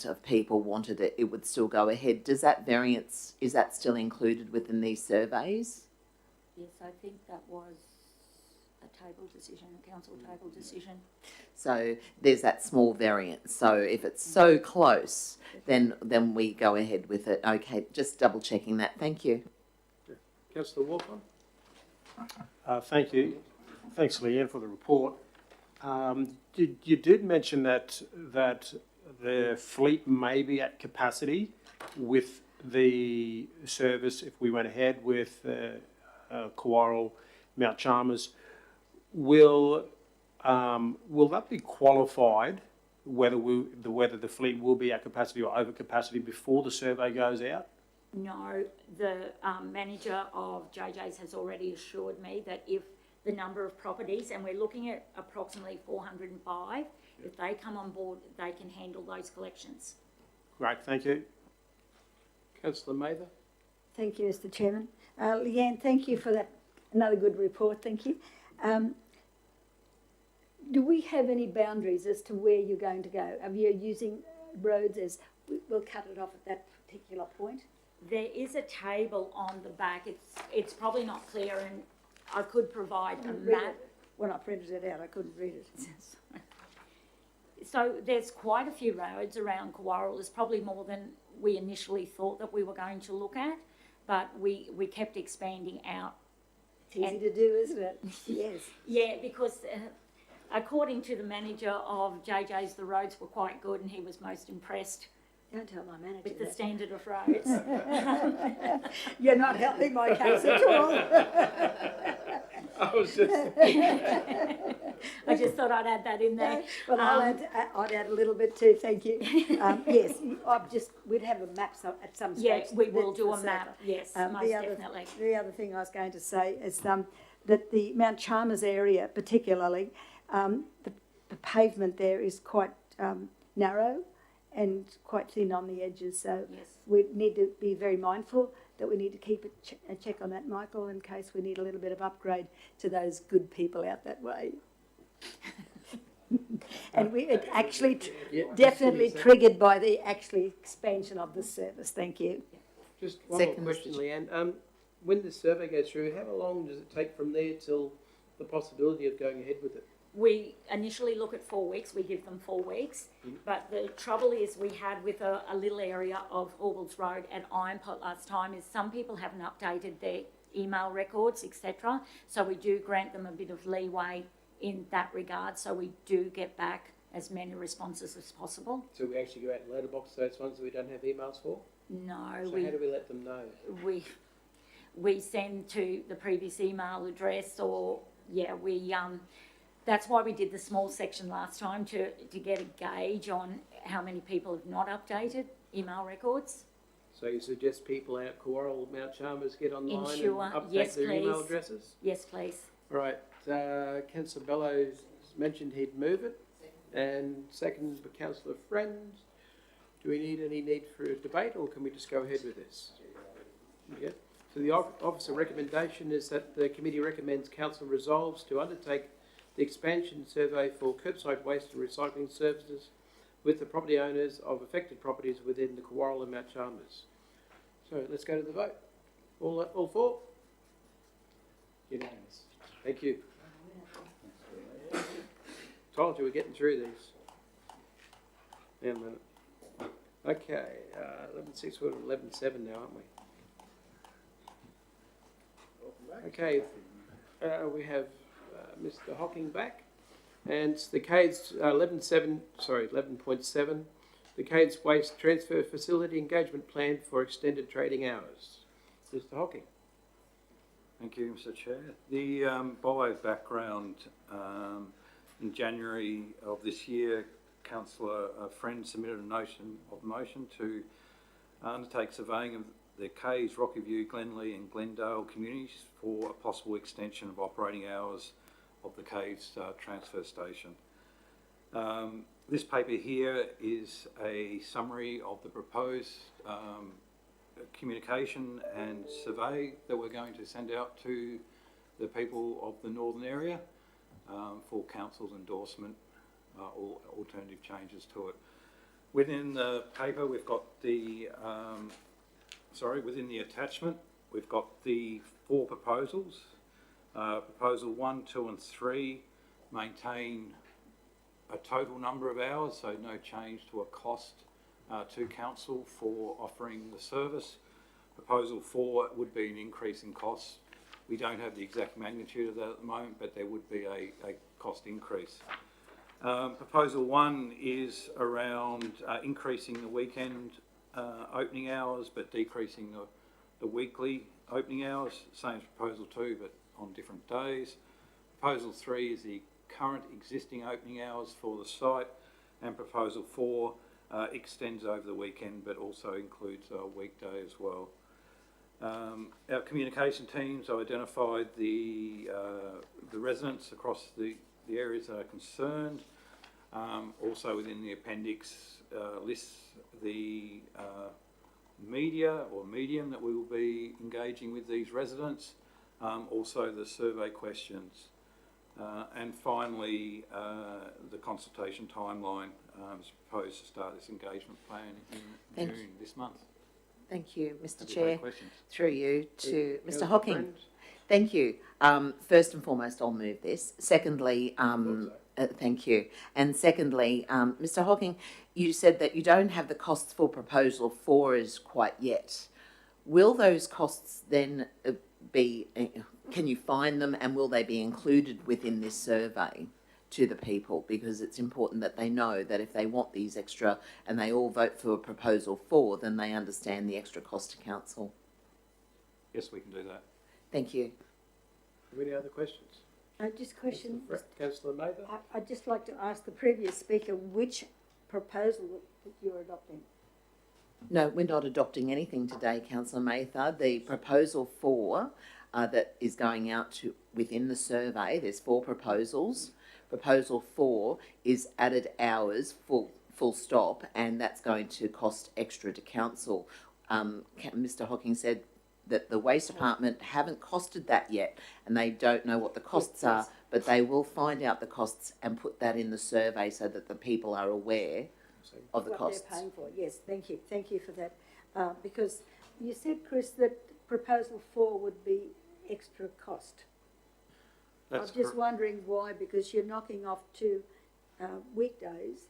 Speaker 6: of people wanted it, it would still go ahead. Does that variance, is that still included within these surveys?
Speaker 13: Yes, I think that was a table decision, a council table decision.
Speaker 6: So there's that small variance. So if it's so close, then we go ahead with it. Okay, just double checking that. Thank you.
Speaker 1: Councillor Walcott?
Speaker 4: Thank you. Thanks, Leanne, for the report. You did mention that the fleet may be at capacity with the service if we went ahead with Kawarl, Mount Chalmers. Will that be qualified, whether the fleet will be at capacity or over capacity before the survey goes out?
Speaker 13: No, the manager of JJ's has already assured me that if the number of properties, and we're looking at approximately 405, if they come on board, they can handle those collections.
Speaker 4: Great, thank you.
Speaker 1: Councillor Mather?
Speaker 3: Thank you, Mr. Chairman. Leanne, thank you for that. Another good report, thank you. Do we have any boundaries as to where you're going to go? Are you using roads as, we'll cut it off at that particular point?
Speaker 13: There is a table on the back. It's probably not clear, and I could provide a map.
Speaker 3: When I printed it out, I couldn't read it.
Speaker 13: So there's quite a few roads around Kawarl. There's probably more than we initially thought that we were going to look at, but we kept expanding out.
Speaker 3: It's easy to do, isn't it? Yes.
Speaker 13: Yeah, because according to the manager of JJ's, the roads were quite good, and he was most impressed
Speaker 3: Don't tell my manager
Speaker 13: with the
Speaker 3: that.
Speaker 13: standard of roads.
Speaker 3: You're not helping my case at all.
Speaker 1: I was just...
Speaker 13: I just thought I'd add that in there.
Speaker 3: Well, I'd add a little bit too, thank you. Yes, we'd have a map at some stage.
Speaker 13: Yeah, we will do a map, yes, most definitely.
Speaker 3: The other thing I was going to say is that the Mount Chalmers area particularly, the pavement there is quite narrow and quite thin on the edges, so
Speaker 13: Yes.
Speaker 3: we need to be very mindful that we need to keep a check on that, Michael, in case we need a little bit of upgrade to those good people out that way. And it actually definitely triggered by the actually expansion of the service. Thank you.
Speaker 1: Just one more question, Leanne. When the survey goes through, how long does it take from there till the possibility of going ahead with it?
Speaker 13: We initially look at 4 weeks, we give them 4 weeks, but the trouble is we had with a little area of Orwells Road at Ironpot last time is some people haven't updated their email records, etc. So we do grant them a bit of leeway in that regard, so we do get back as many responses as possible.
Speaker 1: So we actually go out and letterbox those ones that we don't have emails for?
Speaker 13: No,
Speaker 1: So how do we let them know?
Speaker 13: We send to the previous email address, or that's why we did the small section last time to get a gauge on how many people have not updated email records.
Speaker 1: So you suggest people out Kawarl, Mount Chalmers get online
Speaker 13: Ensure,
Speaker 1: and update
Speaker 13: yes,
Speaker 1: their email
Speaker 13: please.
Speaker 1: addresses?
Speaker 13: Yes, please.
Speaker 1: Right, Councillor Bellows mentioned he'd move it, and second by Councillor Friend. Do we need any need for a debate, or can we just go ahead with this? Yeah. So the officer recommendation is that the committee recommends council resolves to undertake the expansion survey for curbside waste and recycling services with the property owners of affected properties within the Kawarl and Mount Chalmers. So let's go to the vote. All for? Unanimous. Thank you. Told you we're getting through these. Hang on a minute. Okay, 11.6, we're at 11.7 now, aren't we? Okay, we have Mr. Hocking back, and the CADES 11.7, the CADES Waste Transfer Facility Engagement Plan for Extended Trading Hours. Mr. Hocking.
Speaker 9: Thank you, Mr. Chair. The by way of background, in January of this year, Councillor Friend submitted a motion to undertake surveying of the Cays, Rockyview, Glenlee and Glendale communities for a possible extension of operating hours of the Cays transfer station. This paper here is a summary of the proposed communication and survey that we're going to send out to the people of the northern area for council's endorsement or alternative changes to it. Within the paper, we've got the, within the attachment, we've got the 4 proposals. Proposal 1, 2 and 3 maintain a total number of hours, so no change to a cost to council for offering the service. Proposal 4 would be an increase in costs. We don't have the exact magnitude of that at the moment, but there would be a cost increase. Proposal 1 is around increasing the weekend opening hours, but decreasing the weekly opening hours, same as Proposal 2, but on different days. Proposal 3 is the current existing opening hours for the site, and Proposal 4 extends over the weekend, but also includes a weekday as well. Our communication teams identified the residents across the areas that are concerned. Also within the appendix lists the media or medium that we will be engaging with these residents, also the survey questions. And finally, the consultation timeline is proposed to start this engagement plan in June this month.
Speaker 6: Thank you, Mr.
Speaker 9: Happy to
Speaker 6: Chair.
Speaker 9: take questions.
Speaker 6: Through you to Mr.
Speaker 1: Councillor
Speaker 6: Hocking.
Speaker 1: Friend.
Speaker 6: Thank you. First and foremost, I'll move this. Secondly, thank you. And secondly, Mr. Hocking, you said that you don't have the costs for Proposal 4 as quite yet. Will those costs then be, can you find them, and will they be included within this survey to the people? Because it's important that they know that if they want these extra and they all vote for Proposal 4, then they understand the extra cost to council.
Speaker 9: Yes, we can do that.
Speaker 6: Thank you.
Speaker 1: Any other questions?
Speaker 3: Just question,
Speaker 1: Councillor Mather?
Speaker 3: I'd just like to ask the previous speaker which proposal that you're adopting.
Speaker 6: No, we're not adopting anything today, Councillor Mather. The Proposal 4 that is going out to within the survey, there's 4 proposals. Proposal 4 is added hours, full stop, and that's going to cost extra to council. Mr. Hocking said that the waste department haven't costed that yet, and they don't know what the costs are, but they will find out the costs and put that in the survey so that the people are aware of the costs.
Speaker 3: What they're paying for, yes, thank you for that. Because you said, Chris, that Proposal 4 would be extra cost.
Speaker 9: That's
Speaker 3: I'm just wondering why, because you're knocking off 2 weekdays.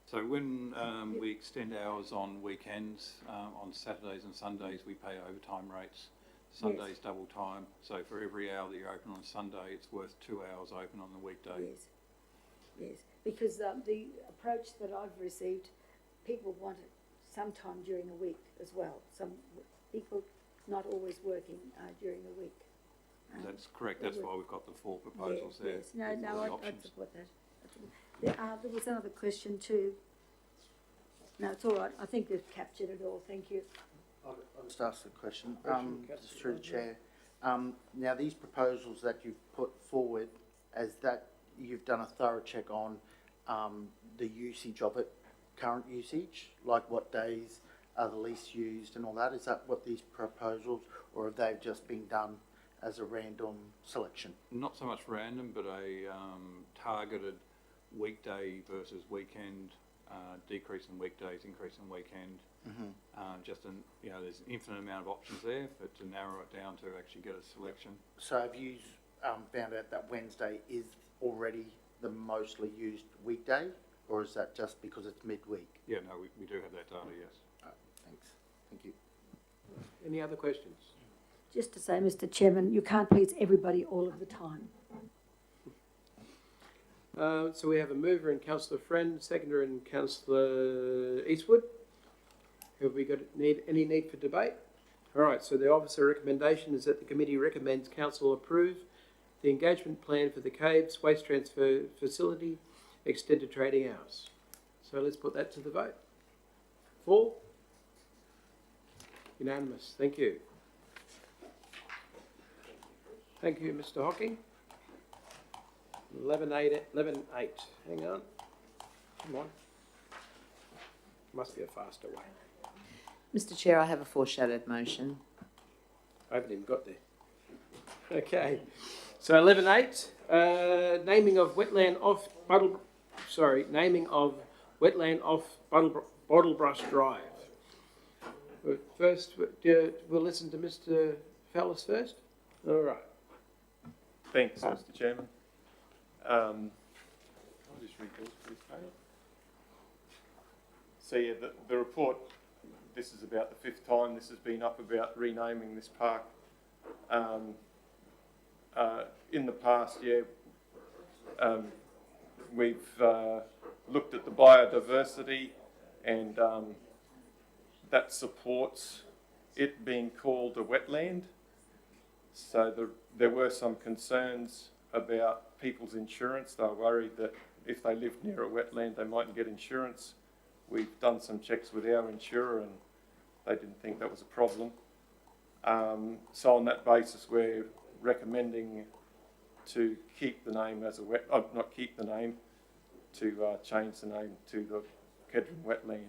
Speaker 9: So when we extend hours on weekends, on Saturdays and Sundays, we pay overtime rates. Sundays double time. So for every hour that you're open on Sunday, it's worth 2 hours open on the weekday.
Speaker 3: Yes, because the approach that I've received, people want it sometime during the week as well. Some people not always working during the week.
Speaker 9: That's correct. That's why we've got the 4 proposals there.
Speaker 3: Yes, no,
Speaker 9: with all the
Speaker 3: I'd
Speaker 9: options.
Speaker 3: support that. There was another question too. No, it's all right. I think we've captured it all. Thank you.
Speaker 12: I'll just ask the question, just through the chair. Now, these proposals that you've put forward, as that you've done a thorough check on the usage of it, current usage, like what days are the least used and all that. Is that what these proposals, or have they just been done as a random selection?
Speaker 9: Not so much random, but a targeted weekday versus weekend, decrease in weekdays, increase in weekend. There's an infinite amount of options there, but to narrow it down to actually get a selection.
Speaker 12: So have you found out that Wednesday is already the mostly used weekday, or is that just because it's midweek?
Speaker 9: Yeah, no, we do have that data, yes.
Speaker 12: Thanks. Thank you.
Speaker 1: Any other questions?
Speaker 3: Just to say, Mr. Chairman, you can't please everybody all of the time.
Speaker 1: So we have a mover in Councillor Friend, seconder in Councillor Eastwood. Have we got any need for debate? All right, so the officer recommendation is that the committee recommends council approve the engagement plan for the Caves Waste Transfer Facility extended trading hours. So let's put that to the vote. 4? Unanimous. Thank you. Thank you, Mr. Hocking. 11.8. Hang on. Come on. Must be a faster way.
Speaker 6: Mr. Chair, I have a foreshadowed motion.
Speaker 1: I haven't even got there. Okay. So 11.8. Naming of wetland off Bottlebrush Drive. First, we'll listen to Mr. Fallis first. All right.
Speaker 7: Thanks, Mr. Chairman. I'll just read these, please. So yeah, the report, this is about the 5th time this has been up about renaming this park. In the past, we've looked at the biodiversity, and that supports it being called a wetland. So there were some concerns about people's insurance. They were worried that if they lived near a wetland, they mightn't get insurance. We've done some checks with our insurer, and they didn't think that was a problem. So on that basis, we're recommending to keep the name as a not keep the name, to change the name to the Kedron Wetland.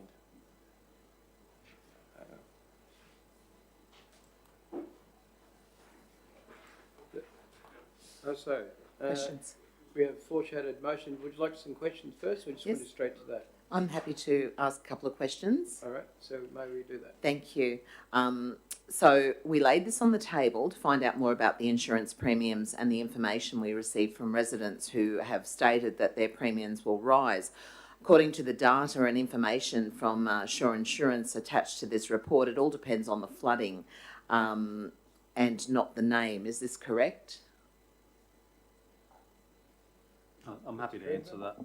Speaker 6: Questions?
Speaker 1: We have foreshadowed motion. Would you like some questions first, or just
Speaker 6: Yes.
Speaker 1: want to straight to that?
Speaker 6: I'm happy to ask a couple of questions.
Speaker 1: All right, so may we do that?
Speaker 6: Thank you. So we laid this on the table to find out more about the insurance premiums and the information we received from residents who have stated that their premiums will rise. According to the data and information from Shore Insurance attached to this report, it all depends on the flooding and not the name. Is this correct?
Speaker 10: I'm happy to answer that,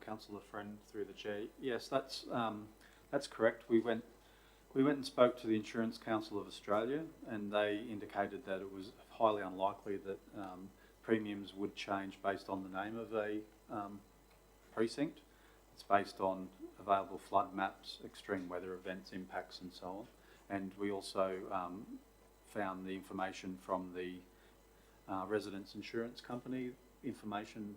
Speaker 10: Councillor Friend, through the chair. Yes, that's correct. We went and spoke to the Insurance Council of Australia, and they indicated that it was highly unlikely that premiums would change based on the name of a precinct. It's based on available flood maps, extreme weather events, impacts, and so on. And we also found the information from the residents' insurance company information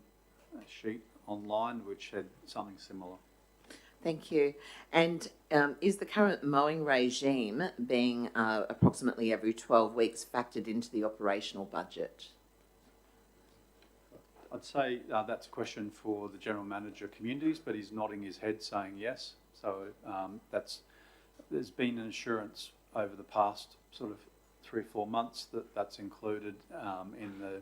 Speaker 10: sheet online, which had something similar.
Speaker 6: Thank you. And is the current mowing regime being approximately every 12 weeks factored into the operational budget?
Speaker 10: I'd say that's a question for the General Manager of Communities, but he's nodding his head saying yes. So there's been an assurance over the past sort of 3 or 4 months that that's included in the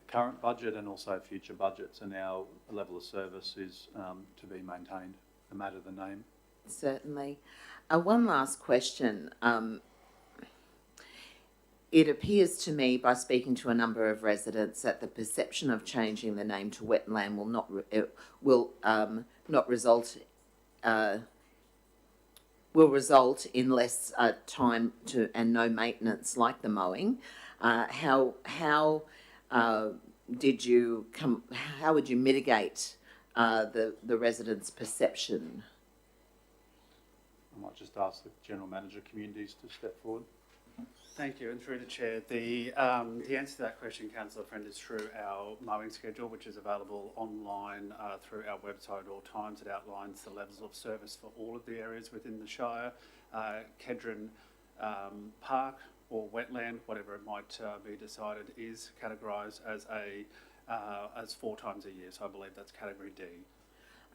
Speaker 10: current budget and also future budgets, and our level of service is to be maintained, no matter the name.
Speaker 6: Certainly. One last question. It appears to me, by speaking to a number of residents, that the perception of changing the name to wetland will result in less time and no maintenance, like the mowing. How would you mitigate the residents' perception?
Speaker 10: I might just ask the General Manager of Communities to step forward.
Speaker 14: Thank you, and through the chair, the answer to that question, Councillor Friend, is through our mowing schedule, which is available online through our website at all times. It outlines the levels of service for all of the areas within the Shire. Kedron Park or wetland, whatever it might be decided, is categorised as 4 times a year. So I believe that's category D.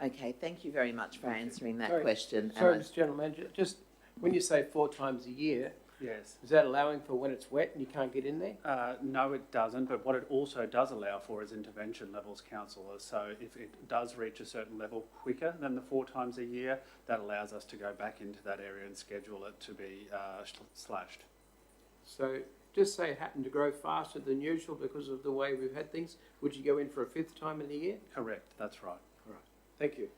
Speaker 6: Okay, thank you very much for answering that question.
Speaker 1: Sorry, Mr. General Manager, just when you say 4 times a year,
Speaker 14: Yes.
Speaker 1: is that allowing for when it's wet and you can't get in there?
Speaker 14: No, it doesn't. But what it also does allow for is intervention levels, councillor. So if it does reach a certain level quicker than the 4 times a year, that allows us to go back into that area and schedule it to be slashed.
Speaker 1: So just say it happened to grow faster than usual because of the way we've had things. Would you go in for a 5th time in the year?
Speaker 14: Correct. That's right.
Speaker 1: All right. Thank you.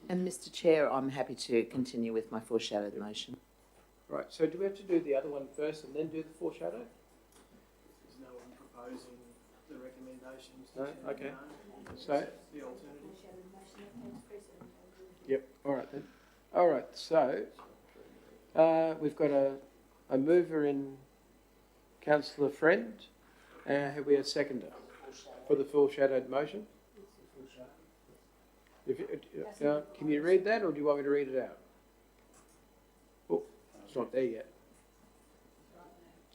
Speaker 6: And Mr. Chair, I'm happy to continue with my foreshadowed motion.
Speaker 1: Right, so do we have to do the other one first and then do the foreshadow?
Speaker 2: There's no one proposing the recommendations.
Speaker 1: No? Okay. So,
Speaker 2: The alternative.
Speaker 1: yep, all right then. All right, so we've got a mover in Councillor Friend. Have we a seconder for the foreshadowed motion? Can you read that, or do you want me to read it out? Oh, it's not there yet.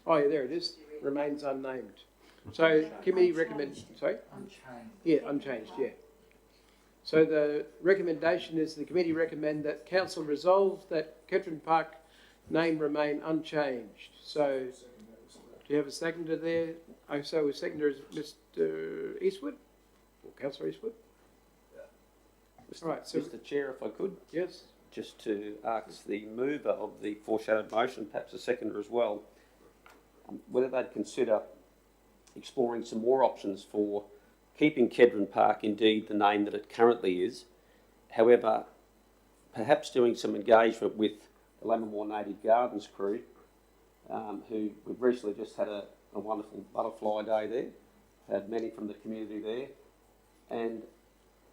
Speaker 1: Oh, yeah, there it is. Remains unnamed. So, committee recommend. Sorry? Unchanged. Yeah, unchanged. Yeah. So the recommendation is the committee recommend that council resolve that Kedron Park name remain unchanged. So, do you have a seconder there? Oh, so a seconder is Mr. Eastwood, or Councillor Eastwood. All right, so
Speaker 8: Mr. Chair, if I could,
Speaker 1: yes.
Speaker 8: just to ask the mover of the foreshadowed motion, perhaps the seconder as well, whether they'd consider exploring some more options for keeping Kedron Park indeed the name that it currently is. However, perhaps doing some engagement with the Lammermoor Native Gardens crew, who we've recently just had a wonderful butterfly day there, had many from the community there, and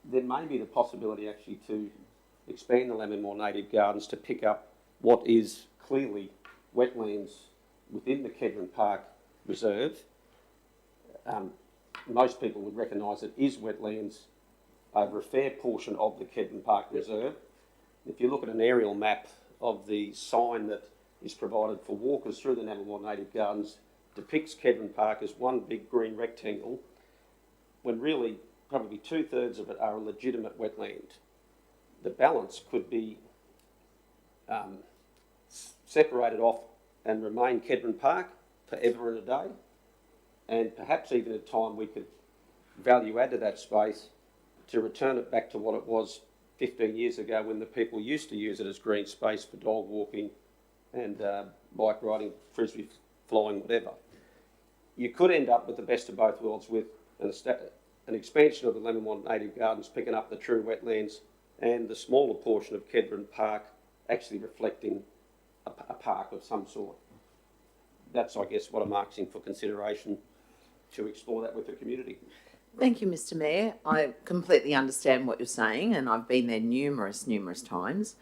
Speaker 8: there may be the possibility actually to expand the Lammermoor Native Gardens to pick up what is clearly wetlands within the Kedron Park Reserve. Most people would recognise it is wetlands over a fair portion of the Kedron Park Reserve. If you look at an aerial map of the sign that is provided for walkers through the Lammermoor Native Gardens, depicts Kedron Park as one big green rectangle, when really probably 2/3 of it are a legitimate wetland. The balance could be separated off and remain Kedron Park forever and a day, and perhaps even at time we could value add to that space to return it back to what it was 15 years ago when the people used to use it as green space for dog walking and bike riding, frisbee flying, whatever. You could end up with the best of both worlds, with an expansion of the Lammermoor Native Gardens picking up the true wetlands and the smaller portion of Kedron Park actually reflecting a park of some sort. That's, I guess, what I'm asking for consideration, to explore that with the community.
Speaker 6: Thank you, Mr. Mayor. I completely understand what you're saying, and I've been there numerous times,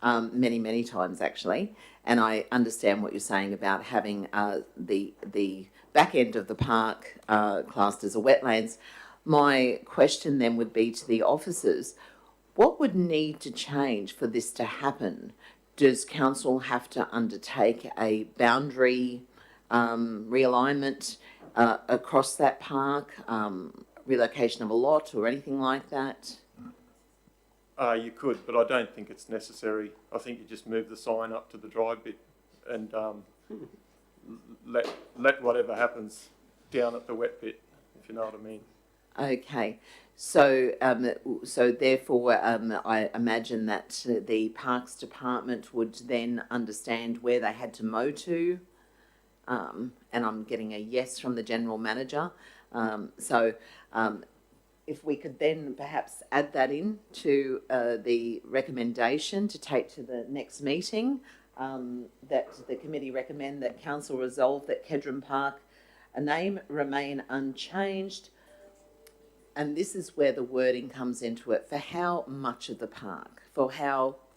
Speaker 6: many times actually, and I understand what you're saying about having the back end of the park classed as a wetlands. My question then would be to the officers, what would need to change for this to happen? Does council have to undertake a boundary realignment across that park, relocation of a lot or anything like that?
Speaker 7: You could, but I don't think it's necessary. I think you just move the sign up to the dry bit and let whatever happens down at the wet bit, if you know what I mean.
Speaker 6: Okay, so therefore, I imagine that the Parks Department would then understand where they had to mow to, and I'm getting a yes from the General Manager. If we could then perhaps add that in to the recommendation to take to the next meeting, that the committee recommend that council resolve that Kedron Park, a name remain unchanged. And this is where the wording comes into it. For how much of the park? For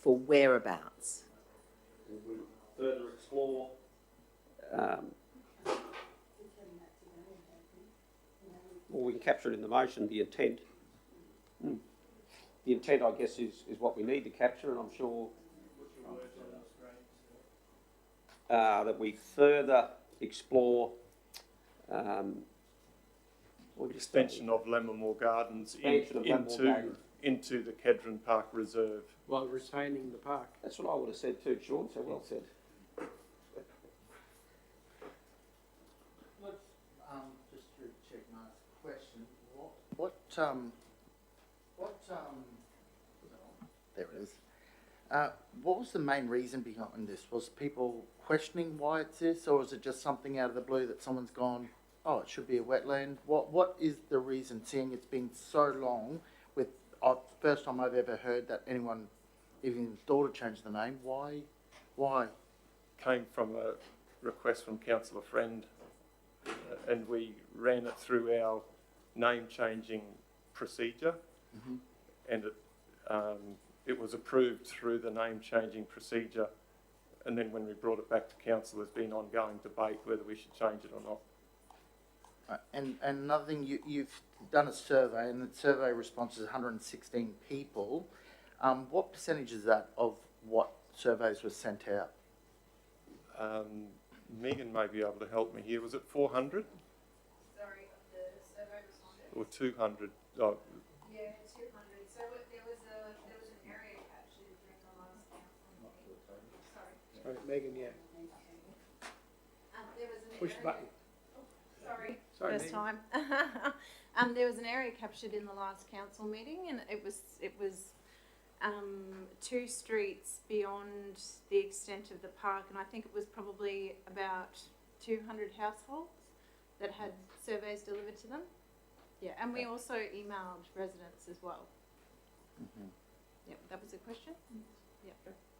Speaker 6: whereabouts?
Speaker 8: We further explore well, we can capture it in the motion, the intent. The intent, I guess, is what we need to capture, and I'm sure that we further explore
Speaker 7: Extension of Lammermoor Gardens into the Kedron Park Reserve.
Speaker 1: While retaining the park.
Speaker 8: That's what I would have said too, Sean, so well said.
Speaker 12: Let's just to check my question. There it is. What was the main reason behind this? Was people questioning why it's this, or is it just something out of the blue that someone's gone, oh, it should be a wetland? What is the reason, seeing it's been so long? With first time I've ever heard that anyone even thought to change the name. Why?
Speaker 7: Came from a request from Councillor Friend, and we ran it through our name changing procedure, and it was approved through the name changing procedure, and then when we brought it back to council, there's been ongoing debate whether we should change it or not.
Speaker 12: And another thing, you've done a survey, and the survey response is 116 people. What percentage is that of what surveys were sent out?
Speaker 7: Megan may be able to help me here. Was it 400?
Speaker 15: Sorry, of the survey respondents?
Speaker 7: Or 200?
Speaker 15: Yeah, 200. So there was an area captured during the last council meeting. Sorry.
Speaker 1: Megan, yeah.
Speaker 15: There was an
Speaker 1: Push the button.
Speaker 15: Sorry,
Speaker 1: Megan.
Speaker 15: first time. There was an area captured in the last council meeting, and it was 2 streets beyond the extent of the park, and I think it was probably about 200 households that had surveys delivered to them. Yeah, and we also emailed residents as well. Yeah, that was a question? Yeah.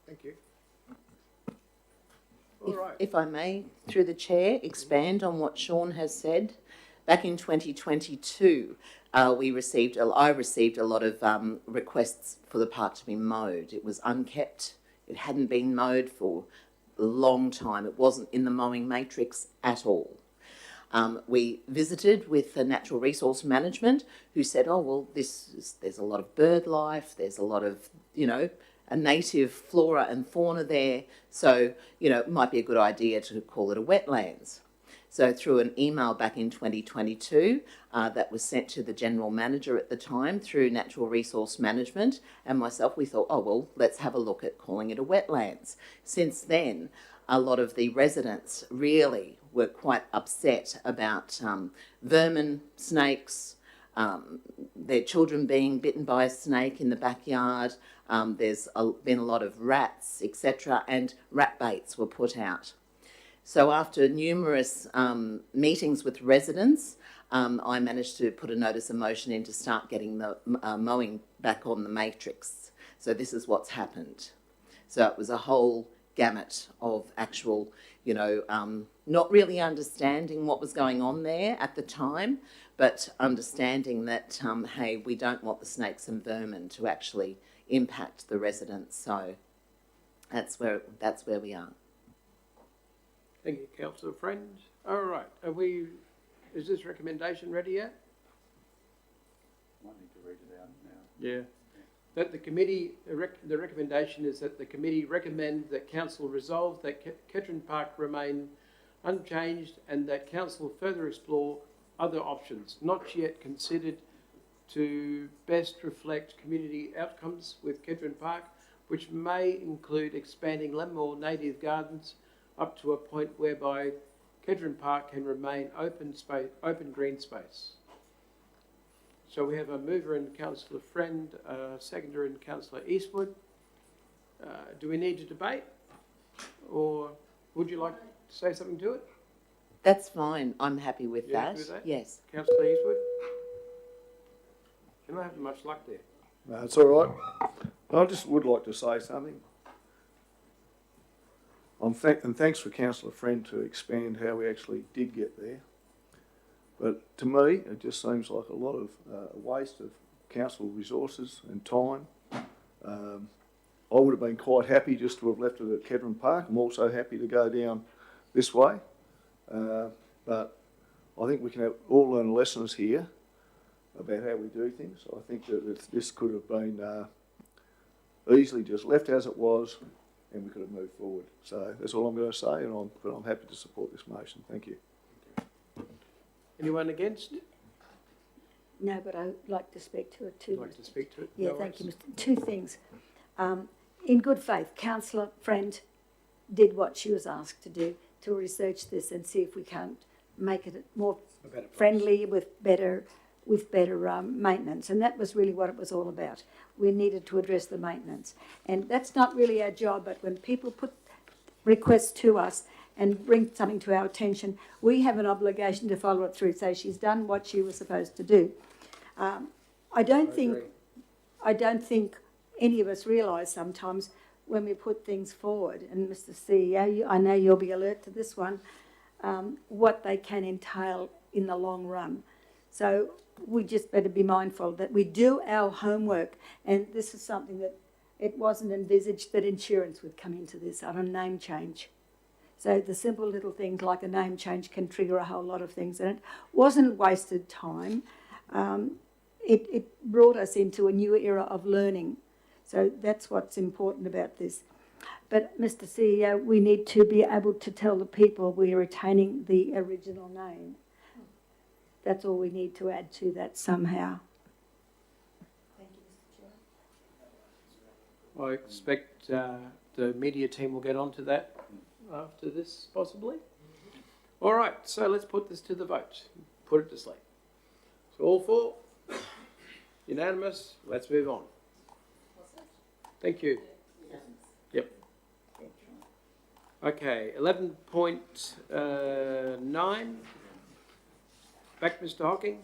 Speaker 1: Thank you.
Speaker 6: If,
Speaker 1: All right.
Speaker 6: if I may, through the chair, expand on what Sean has said. Back in 2022, I received a lot of requests for the park to be mowed. It was unkept. It hadn't been mowed for a long time. It wasn't in the mowing matrix at all. We visited with the Natural Resource Management, who said, oh, well, there's a lot of bird life, there's a lot of, a native flora and fauna there, so, it might be a good idea to call it a wetlands. So through an email back in 2022 that was sent to the General Manager at the time through Natural Resource Management and myself, we thought, oh, well, let's have a look at calling it a wetlands. Since then, a lot of the residents really were quite upset about vermin, snakes, their children being bitten by a snake in the backyard. There's been a lot of rats, etc., and rat baits were put out. So after numerous meetings with residents, I managed to put a notice of motion in to start getting the mowing back on the matrix. So this is what's happened. So it was a whole gamut of actual, not really understanding what was going on there at the time, but understanding that, hey, we don't want the snakes and vermin to actually impact the residents. So that's where we are.
Speaker 1: Thank you, Councillor Friend. All right, is this recommendation ready yet?
Speaker 9: Might need to read it out now.
Speaker 1: Yeah. That the committee, the recommendation is that the committee recommend that council resolve that Kedron Park remain unchanged and that council further explore other options not yet considered to best reflect community outcomes with Kedron Park, which may include expanding Lemmore native gardens up to a point whereby Kedron Park can remain open green space. So we have a mover in Councillor Friend, a seconder in Councillor Eastwood. Do we need to debate, or would you like to say something to it?
Speaker 6: That's fine. I'm happy with
Speaker 1: You
Speaker 6: that.
Speaker 1: happy with that?
Speaker 6: Yes.
Speaker 1: Councillor Eastwood? You're not having much luck there.
Speaker 11: No, it's all right. I just would like to say something. And thanks for Councillor Friend to expand how we actually did get there. But to me, it just seems like a lot of waste of council resources and time. I would have been quite happy just to have left it at Kedron Park. I'm also happy to go down this way. But I think we can all learn lessons here about how we do things. I think that this could have been easily just left as it was, and we could have moved forward. So that's all I'm going to say, but I'm happy to support this motion. Thank you.
Speaker 1: Anyone against?
Speaker 3: No, but I'd like to speak to it too.
Speaker 1: You'd like to speak to it?
Speaker 3: Yeah,
Speaker 1: No
Speaker 3: thank you,
Speaker 1: worries.
Speaker 3: Mr. Two things. In good faith, Councillor Friend did what she was asked to do, to research this and see if we can't make it more friendly with better maintenance. And that was really what it was all about. We needed to address the maintenance. And that's not really our job, but when people put requests to us and bring something to our attention, we have an obligation to follow it through. So she's done what she was supposed to do. I don't think any of us realise sometimes when we put things forward, and Mr. CEO, I know you'll be alert to this one, what they can entail in the long run. So we just better be mindful that we do our homework, and this is something that it wasn't envisaged that insurance would come into this on a name change. So the simple little things like a name change can trigger a whole lot of things, and it wasn't wasted time. It brought us into a new era of learning. So that's what's important about this. But Mr. CEO, we need to be able to tell the people we're retaining the original name. That's all we need to add to that somehow. Thank you, Mr. Chair.
Speaker 1: I expect the media team will get onto that after this, possibly. All right, so let's put this to the vote. Put it to sleep. So all for? Unanimous? Let's move on. Thank you. Yep. Okay, 11.9. Back, Mr. Hocking.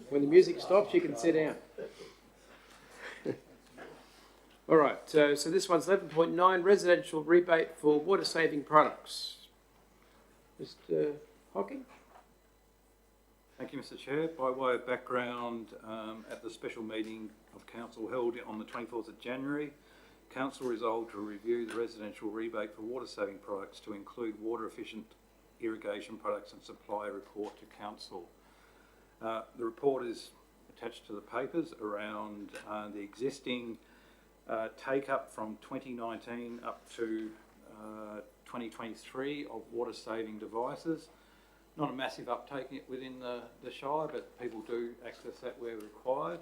Speaker 1: When the music stops, you can sit down. All right, so this one's 11.9, residential rebate for water saving products. Mr. Hocking?
Speaker 9: Thank you, Mr. Chair. By way of background, at the special meeting of Council held on the 24th of January, Council resolved to review the residential rebate for water saving products to include water efficient irrigation products and supply a report to Council. The report is attached to the papers around the existing take-up from 2019 up to 2023 of water saving devices. Not a massive uptake within the Shire, but people do access that where required.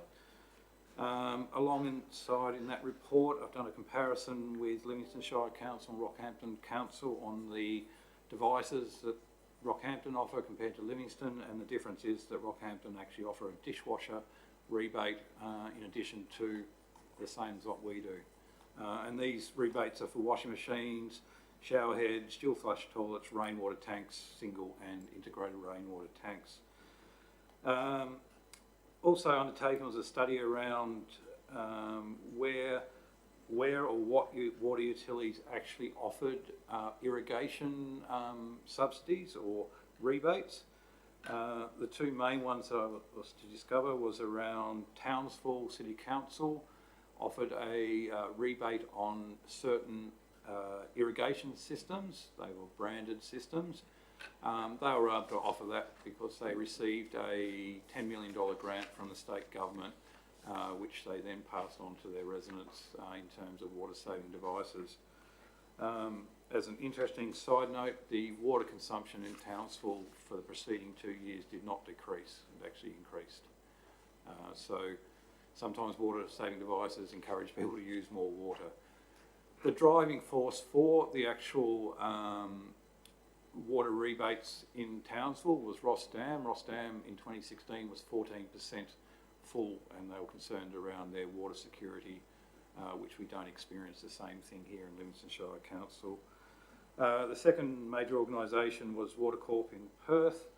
Speaker 9: Alongside in that report, I've done a comparison with Livingstone Shire Council and Rockhampton Council on the devices that Rockhampton offer compared to Livingstone, and the difference is that Rockhampton actually offer a dishwasher rebate in addition to the same as what we do. And these rebates are for washing machines, shower heads, dual flush toilets, rainwater tanks, single and integrated rainwater tanks. Also undertaken was a study around where or what water utilities actually offered irrigation subsidies or rebates. The two main ones that I was to discover was around Townsville City Council offered a rebate on certain irrigation systems. They were branded systems. They were able to offer that because they received a $10 million grant from the state government, which they then passed on to their residents in terms of water saving devices. As an interesting side note, the water consumption in Townsville for the preceding 2 years did not decrease, it actually increased. So sometimes water saving devices encourage people to use more water. The driving force for the actual water rebates in Townsville was Ross Dam. Ross Dam in 2016 was 14% full, and they were concerned around their water security, which we don't experience the same thing here in Livingstone Shire Council. The second major organisation was Watercorp in Perth,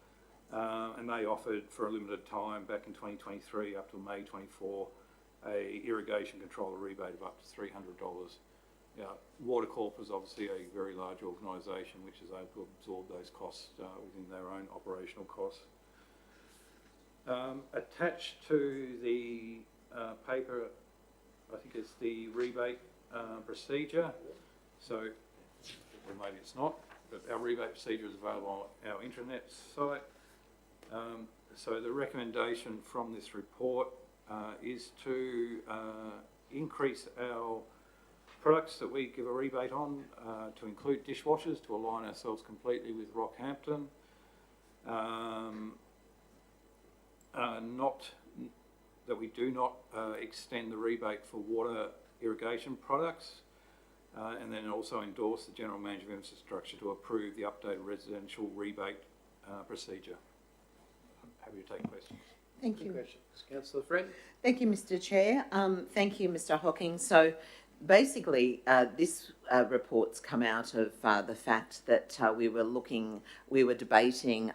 Speaker 9: and they offered for a limited time back in 2023 up to May 24 a irrigation controller rebate of up to $300. Watercorp is obviously a very large organisation which is able to absorb those costs within their own operational costs. Attached to the paper, I think it's the rebate procedure. So, or maybe it's not, but our rebate procedure is available on our intranet site. So the recommendation from this report is to increase our products that we give a rebate on to include dishwashers to align ourselves completely with Rockhampton. Not that we do not extend the rebate for water irrigation products, and then also endorse the General Manager of Infrastructure to approve the updated residential rebate procedure. I'm happy to take questions.
Speaker 6: Thank you.
Speaker 1: Councillor Friend.
Speaker 6: Thank you, Mr. Chair. Thank you, Mr. Hocking. So basically, this report's come out of the fact that we were debating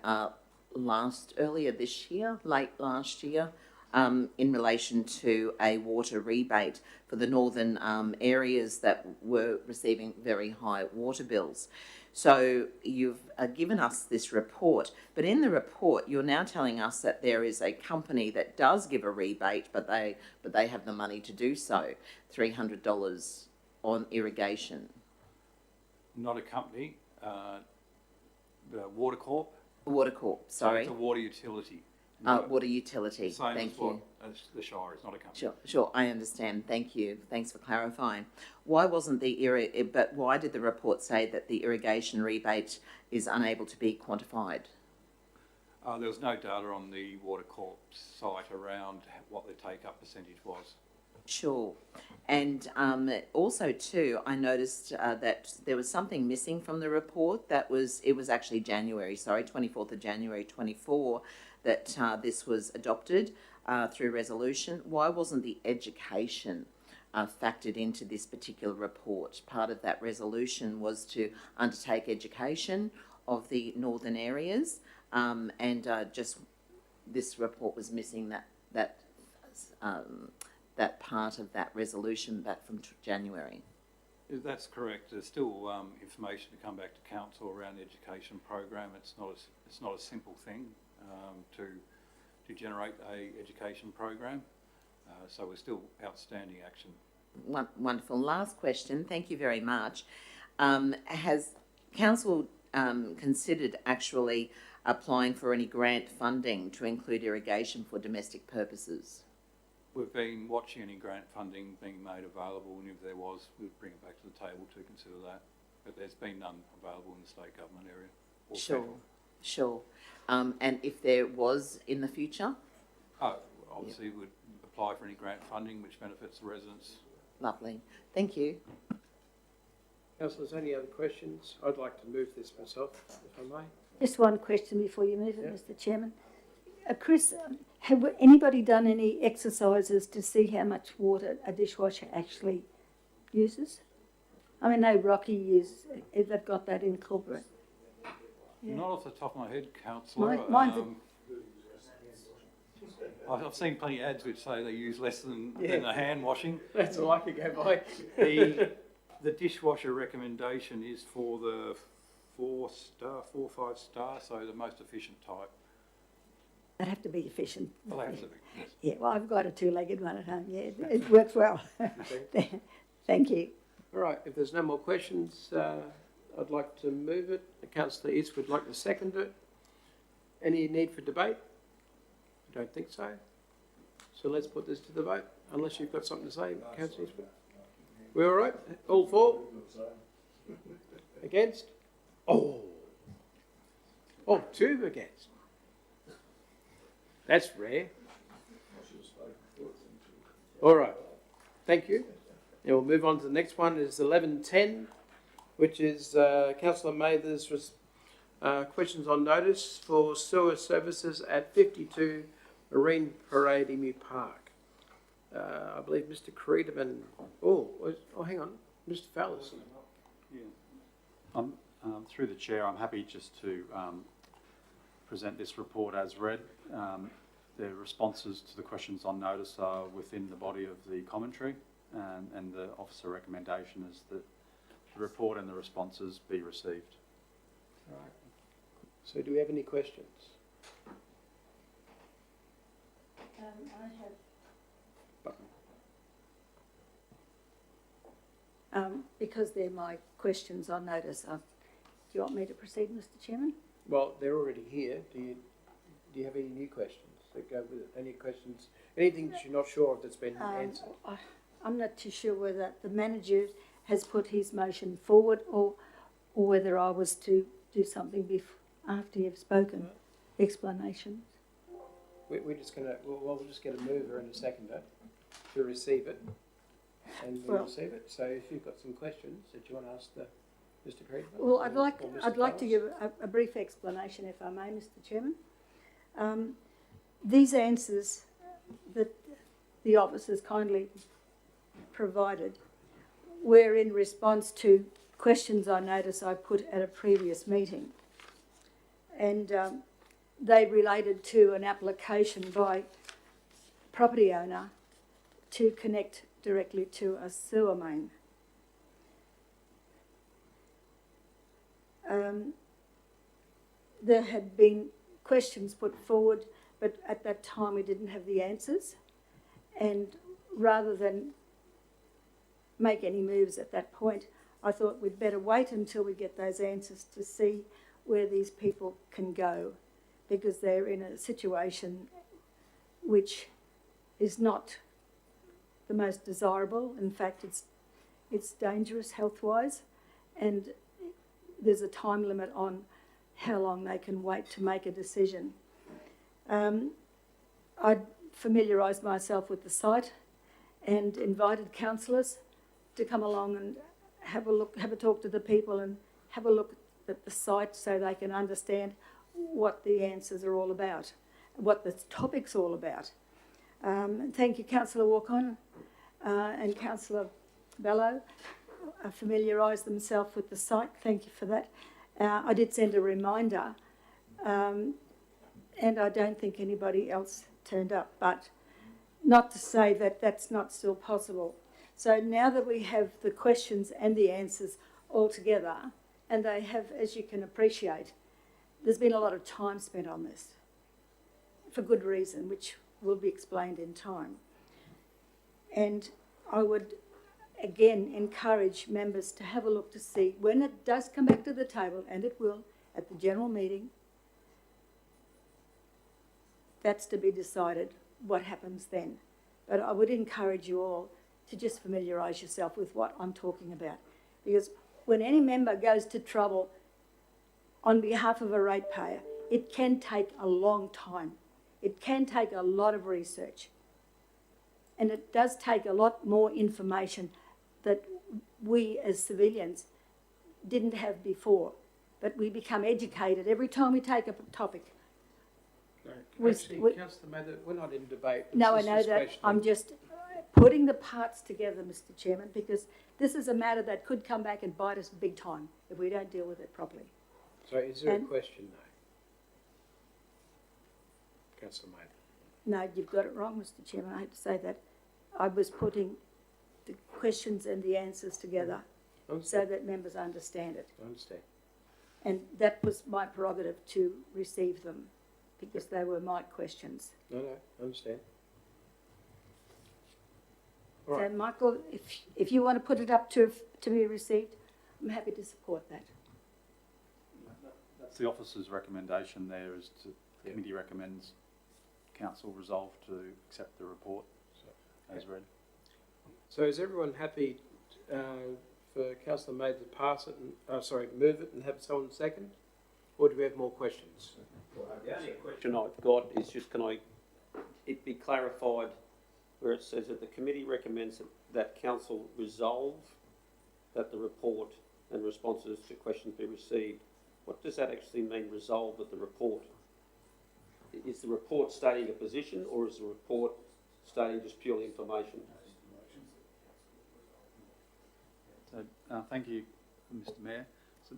Speaker 6: earlier this year, late last year, in relation to a water rebate for the northern areas that were receiving very high water bills. So you've given us this report, but in the report you're now telling us that there is a company that does give a rebate, but they have the money to do so, $300 on irrigation.
Speaker 9: Not a company, the Watercorp.
Speaker 6: Watercorp, sorry.
Speaker 9: So it's a water utility.
Speaker 6: Water utility.
Speaker 9: Same
Speaker 6: Thank
Speaker 9: as
Speaker 6: you.
Speaker 9: the Shire is not a company.
Speaker 6: Sure, I understand. Thank you. Thanks for clarifying. Why did the report say that the irrigation rebate is unable to be quantified?
Speaker 9: There was no data on the Watercorp site around what the take-up percentage was.
Speaker 6: Sure. And also too, I noticed that there was something missing from the report. It was actually 24th of January 24, that this was adopted through resolution. Why wasn't the education factored into this particular report. Part of that resolution was to undertake education of the northern areas, and just this report was missing that part of that resolution back from January.
Speaker 9: That's correct. There's still information to come back to council around the education program. It's not a simple thing to generate a education program. So we're still outstanding action.
Speaker 6: Wonderful. Last question. Thank you very much. Has council considered actually applying for any grant funding to include irrigation for domestic purposes?
Speaker 9: We've been watching any grant funding being made available, and if there was, we'd bring it back to the table to consider that. But there's been none available in the state government area.
Speaker 6: Sure. And if there was in the future?
Speaker 9: Oh, obviously we'd apply for any grant funding which benefits the residents.
Speaker 6: Lovely. Thank you.
Speaker 1: Councillors, any other questions? I'd like to move this myself, if I may.
Speaker 3: Just one question before you move it, Mr. Chairman. Chris, have anybody done any exercises to see how much water a dishwasher actually uses? I mean, no, Rocky use, if they've got that incorporated. Yeah.
Speaker 9: Not off the top of my head, councillor.
Speaker 3: Mine's
Speaker 9: I've seen plenty of ads which say they use less than a hand washing.
Speaker 1: That's all I could go by.
Speaker 9: The dishwasher recommendation is for the 4 or 5 star, so the most efficient type.
Speaker 3: They'd have to be efficient.
Speaker 9: Well, they have to be, yes.
Speaker 3: Yeah, well, I've got a 2-legged one at home. Yeah, it works well. Thank you.
Speaker 1: All right, if there's no more questions, I'd like to move it. Councillor East would like to second it. Any need for debate? I don't think so. So let's put this to the vote, unless you've got something to say, Councillor Eastwood. We're all right? All for? Against? Oh, 2 against. That's rare. All right, thank you. Now we'll move on to the next one. Is 1110, which is Councillor Mather's questions on notice for sewer services at 52 Marine Parade, Emu Park. I believe Mr. Creedman. Oh, hang on, Mr. Fallis.
Speaker 10: Yeah. Through the chair, I'm happy just to present this report as read. The responses to the questions on notice are within the body of the commentary, and the officer recommendation is that the report and the responses be received.
Speaker 1: Right. So do we have any questions?
Speaker 3: I have. Because they're my questions on notice, do you want me to proceed, Mr. Chairman?
Speaker 1: Well, they're already here. Do you have any new questions that go with it? Any questions? Anything that you're not sure of that's been answered?
Speaker 3: I'm not too sure whether the manager has put his motion forward or whether I was to do something after you've spoken. Explanations.
Speaker 1: We're just going to, we'll just get a mover and a seconder to receive it, and we'll receive it. So if you've got some questions that you want to ask Mr. Creed.
Speaker 3: Well, I'd like to give a brief explanation, if I may, Mr. Chairman. These answers that the officers kindly provided were in response to questions I noticed I put at a previous meeting, and they related to an application by property owner to connect directly to a sewer main. There had been questions put forward, but at that time we didn't have the answers, and rather than make any moves at that point, I thought we'd better wait until we get those answers to see where these people can go, because they're in a situation which is not the most desirable. In fact, it's dangerous health-wise, and there's a time limit on how long they can wait to make a decision. I'd familiarised myself with the site and invited councillors to come along and have a talk to the people and have a look at the site so they can understand what the answers are all about, what the topic's all about. Thank you, Councillor Walcon. and Councillor Bello familiarised themselves with the site. Thank you for that. I did send a reminder, and I don't think anybody else turned up, but not to say that that's not still possible. So now that we have the questions and the answers all together, and they have, as you can appreciate, there's been a lot of time spent on this for good reason, which will be explained in time. And I would again encourage members to have a look to see when it does come back to the table, and it will at the general meeting, that's to be decided what happens then. But I would encourage you all to just familiarise yourself with what I'm talking about, because when any member goes to trouble on behalf of a ratepayer, it can take a long time. It can take a lot of research. And it does take a lot more information that we as civilians didn't have before. But we become educated every time we take up a topic.
Speaker 1: Actually, Councillor Mather, we're not in debate.
Speaker 3: No, I know that. I'm just putting the parts together, Mr. Chairman, because this is a matter that could come back and bite us big time if we don't deal with it properly.
Speaker 1: So is there a question though? Councillor Mather.
Speaker 3: No, you've got it wrong, Mr. Chairman. I hate to say that. I was putting the questions and the answers together so that members understand it.
Speaker 1: I understand.
Speaker 3: And that was my prerogative to receive them because they were my questions.
Speaker 1: No, I understand.
Speaker 3: All right. So, Michael, if you want to put it up to be received, I'm happy to support that.
Speaker 10: That's the officer's recommendation there, is to, the committee recommends council resolve to accept the report as read.
Speaker 1: So is everyone happy for Councillor Mather to pass it and, move it and have someone second? Or do we have more questions?
Speaker 8: The only question I've got is just, can it be clarified where it says that the committee recommends that council resolve that the report and responses to questions be received. What does that actually mean, resolve that the report? Is the report stating a position, or is the report stating just purely information?
Speaker 10: So, thank you, Mr. Mayor. So,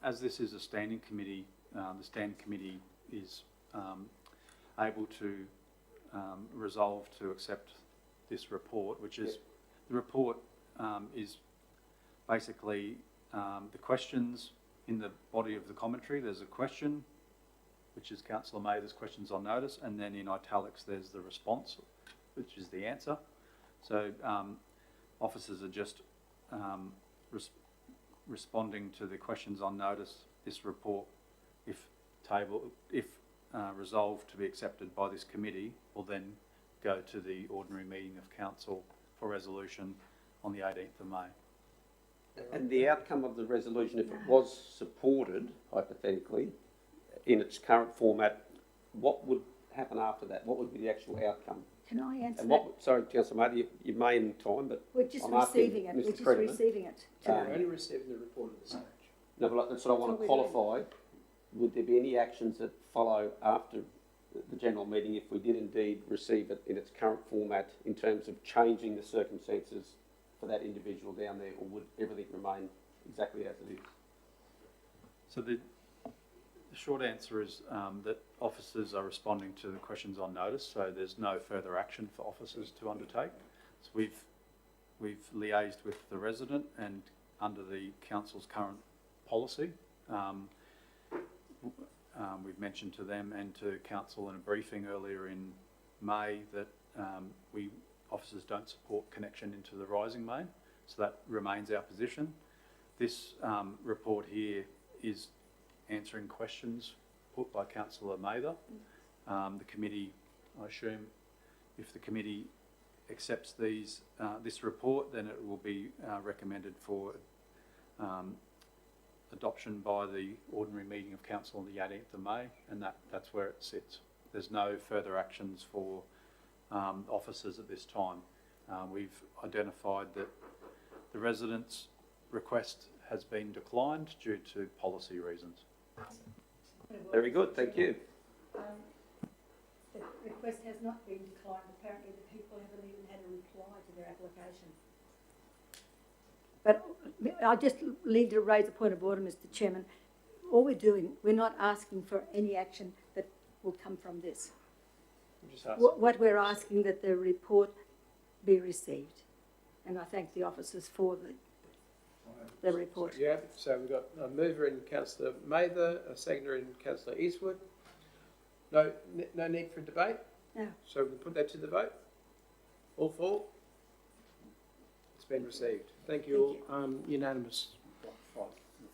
Speaker 10: as this is a standing committee, the standing committee is able to resolve to accept this report, which is, the report is basically the questions in the body of the commentary. There's a question, which is Councillor Mather's questions on notice, and then in italics there's the response, which is the answer. So officers are just responding to the questions on notice. This report, if resolved to be accepted by this committee, will then go to the ordinary meeting of council for resolution on the 18th of May.
Speaker 8: And the outcome of the resolution, if it was supported, hypothetically, in its current format, what would happen after that? What would be the actual outcome?
Speaker 3: Can I answer
Speaker 8: and
Speaker 3: that?
Speaker 8: Sorry, Councillor Mather, you may in time, but
Speaker 3: we're just
Speaker 8: I'm
Speaker 3: receiving it.
Speaker 8: Mr.
Speaker 3: We're just
Speaker 8: President,
Speaker 3: receiving it.
Speaker 1: We're only receiving the report at this stage.
Speaker 8: No, but that's what I want to qualify. Would there be any actions that follow after the general meeting if we did indeed receive it in its current format in terms of changing the circumstances for that individual down there, or would everything remain exactly as it is?
Speaker 10: So the short answer is that officers are responding to the questions on notice, so there's no further action for officers to undertake. So we've liaised with the resident, and under the council's current policy, we've mentioned to them and to council in a briefing earlier in May that officers don't support connection into the rising main, so that remains our position. This report here is answering questions put by Councillor Mather. The committee, I assume, if the committee accepts this report, then it will be recommended for adoption by the ordinary meeting of council on the 18th of May, and that's where it sits. There's no further actions for officers at this time. We've identified that the residents' request has been declined due to policy reasons.
Speaker 8: Very good, thank you.
Speaker 3: The request has not been declined. Apparently the people haven't even had a reply to their application. application. But I just need to raise a point of order, Mr. Chairman. All we're doing, we're not asking for any action that will come from this.
Speaker 1: I'm just asking.
Speaker 3: What we're asking that the report be received, and I thank the officers for the report.
Speaker 1: Yeah, so we've got a mover in Councillor Mather, a seconder in Councillor Eastwood. No need for debate?
Speaker 3: No.
Speaker 1: So we'll put that to the vote. All for? It's been received. Thank you all. Unanimous.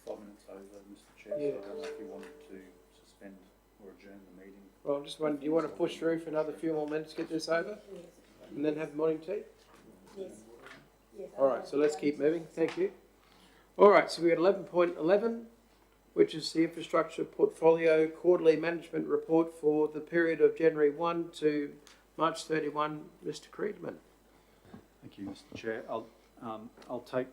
Speaker 10: 5 minutes over, Mr. Chair,
Speaker 1: Yeah.
Speaker 10: so I don't know if you wanted to suspend or adjourn the meeting.
Speaker 1: Well, just wondering, do you want to push through for another few more minutes to get this over? And then have morning tea?
Speaker 3: Yes. Yes.
Speaker 1: All right, so let's keep moving. Thank you. All right, so we got 11.11, which is the Infrastructure Portfolio Quarterly Management Report for the period of January 1 to March 31. Mr. Creedman.
Speaker 10: Thank you, Mr. Chair. I'll take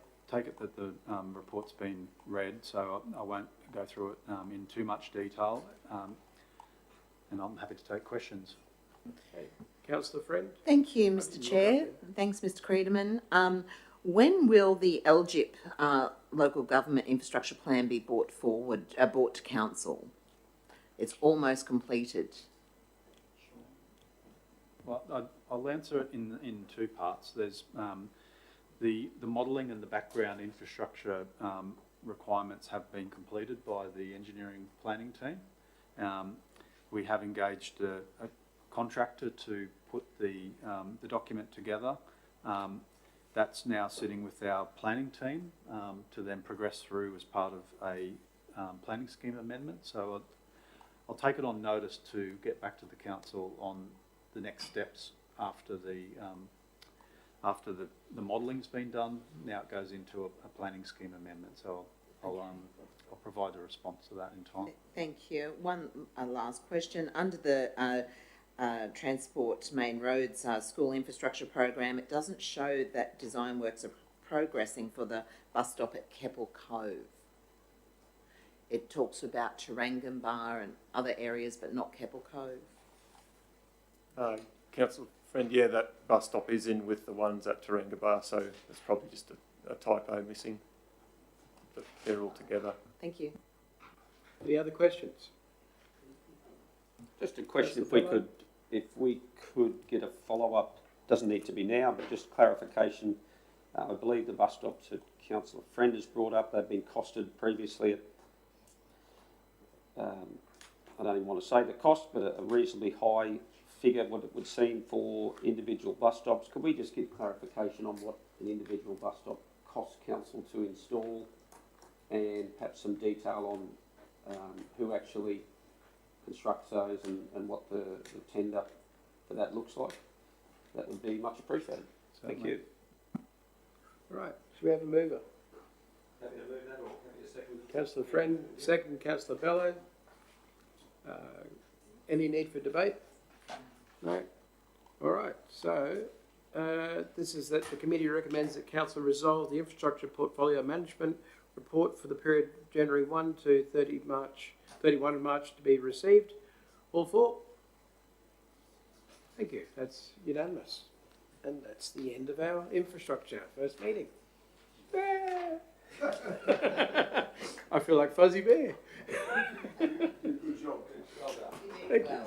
Speaker 10: it that the report's been read, so I won't go through it in too much detail, and I'm happy to take questions.
Speaker 1: Okay. Councillor Friend.
Speaker 6: Thank you, Mr. Chair. Thanks, Mr. Creedman. When will the LGIP local government infrastructure plan be brought to council? It's almost completed.
Speaker 10: Well, I'll answer it in two parts. There's the modelling and the background infrastructure requirements have been completed by the engineering planning team. We have engaged a contractor to put the document together. That's now sitting with our planning team to then progress through as part of a planning scheme amendment. So I'll take it on notice to get back to the council on the next steps after the modelling's been done. Now it goes into a planning scheme amendment. So I'll provide a response to that in time.
Speaker 6: Thank you. One last question. Under the Transport Main Roads School Infrastructure Program, it doesn't show that design works are progressing for the bus stop at Keppel Cove. It talks about Tarangambar and other areas, but not Keppel Cove.
Speaker 7: Councillor Friend, yeah, that bus stop is in with the ones at Tarangambar, so there's probably just a typo missing, but they're all together.
Speaker 6: Thank you.
Speaker 1: Any other questions?
Speaker 8: Just a question, if we could get a follow-up, doesn't need to be now, but just clarification. I believe the bus stops that Councillor Friend has brought up, they've been costed previously at, I don't even want to say the cost, but a reasonably high figure, what it would seem for individual bus stops. Could we just get clarification on what an individual bus stop costs council to install, and perhaps some detail on who actually constructs those and what the tender for that looks like? That would be much appreciated. Thank you.
Speaker 1: All right, should we have a mover?
Speaker 8: Happy to move that, or happy to second?
Speaker 1: Councillor Friend, second. Councillor Bello. Any need for debate? No? All right, so this is that the committee recommends that council resolve the infrastructure portfolio management report for the period January 1 to 31 March to be received. All for? Thank you. That's unanimous. And that's the end of our infrastructure first meeting. I feel like Fuzzy Bear.
Speaker 8: Good job. Well done.
Speaker 1: Thank you.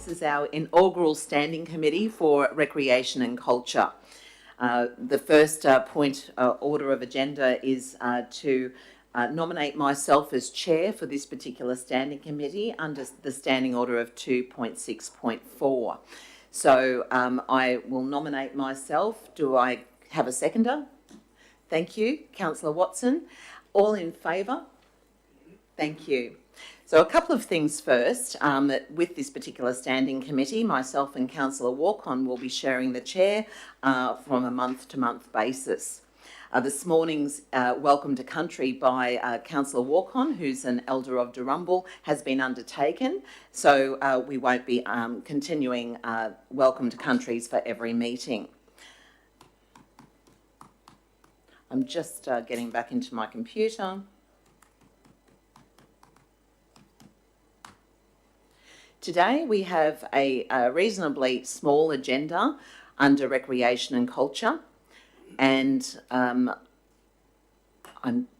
Speaker 6: this is our inaugural Standing Committee for Recreation and Culture. The first point order of agenda is to nominate myself as chair for this particular standing committee under the standing order of 2.6.4. So I will nominate myself. Do I have a seconder? Thank you. Councillor Watson. All in favour? Thank you. So a couple of things first. With this particular standing committee, myself and Councillor Walcon will be sharing the chair from a month-to-month basis. This morning's Welcome to Country by Councillor Walcon, who's an elder of Durrumbul, has been undertaken. So we won't be continuing Welcome to Countries for every meeting. I'm just getting back into my computer. Today we have a reasonably small agenda under Recreation and Culture, and I'm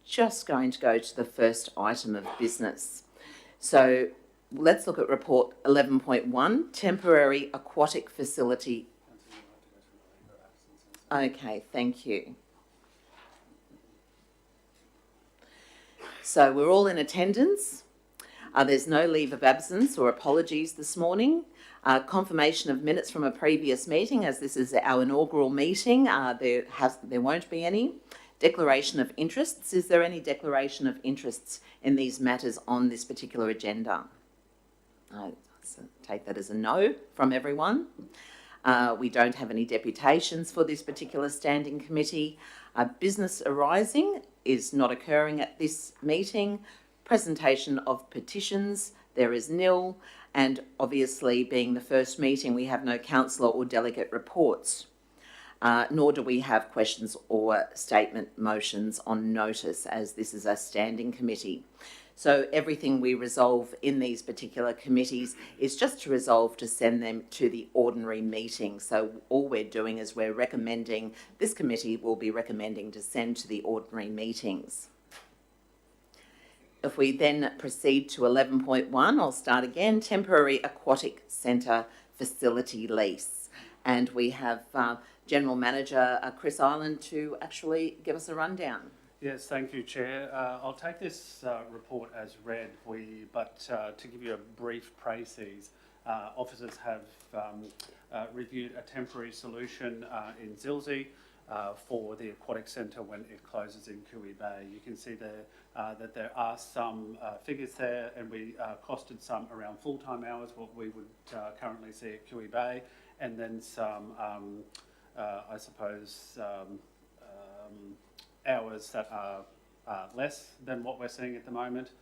Speaker 6: just going to go to the first item of business. So let's look at report 11.1, temporary aquatic facility. Okay, thank you. So we're all in attendance. There's no leave of absence or apologies this morning. Confirmation of minutes from a previous meeting, as this is our inaugural meeting. There won't be any. Declaration of interests. Is there any declaration of interests in these matters on this particular agenda? So take that as a no from everyone. We don't have any deputations for this particular standing committee. Business arising is not occurring at this meeting. Presentation of petitions, there is nil, and obviously being the first meeting we have no councillor or delegate reports, nor do we have questions or statement motions on notice, as this is a standing committee. So everything we resolve in these particular committees is just to resolve to send them to the ordinary meeting. So all we're doing is we're recommending, this committee will be recommending to send to the ordinary meetings. If we then proceed to 11.1, I'll start again, temporary aquatic centre facility lease. And we have General Manager Chris Ireland to actually give us a rundown.
Speaker 14: Yes, thank you, Chair. I'll take this report as read, but to give you a brief précis, officers have reviewed a temporary solution in Zilsey for the aquatic centre when it closes in Cooey Bay. You can see there that there are some figures there, and we costed some around full-time hours, what we would currently see at Cooey Bay, and then some, I suppose, hours that are less than what we're seeing at the moment,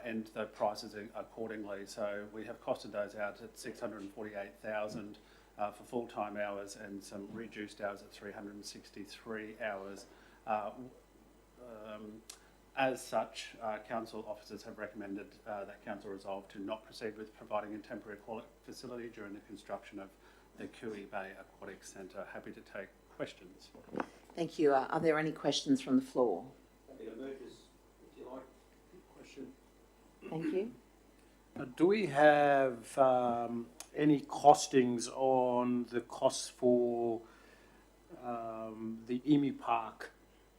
Speaker 14: and the prices accordingly. So we have costed those out at $648,000 for full-time hours, and some reduced hours at 363 hours. As such, council officers have recommended that council resolve to not proceed with providing a temporary aquatic facility during the construction of the Cooey Bay Aquatic Centre. Happy to take questions.
Speaker 6: Thank you. Are there any questions from the floor?
Speaker 8: Happy to move this, if you like. Question.
Speaker 6: Thank you.
Speaker 4: Do we have any costings on the costs for the Emu Park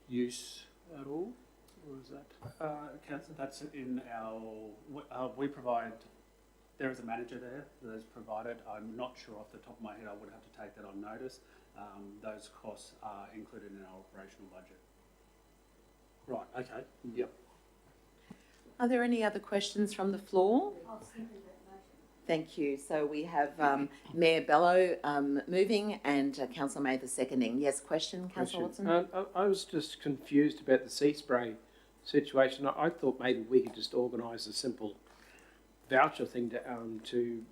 Speaker 4: use at all? Or is that?
Speaker 14: Councillor, that's in our, we provide, there is a manager there that is provided. I'm not sure off the top of my head, I would have to take that on notice. Those costs are included in our operational budget.
Speaker 4: Right, okay, yep.
Speaker 6: Are there any other questions from the floor? Thank you. So we have Mayor Bello moving and Councillor Mather seconding. Yes, question, Councillor Watson?
Speaker 1: I was just confused about the sea spray situation. I thought maybe we could just organise a simple voucher thing to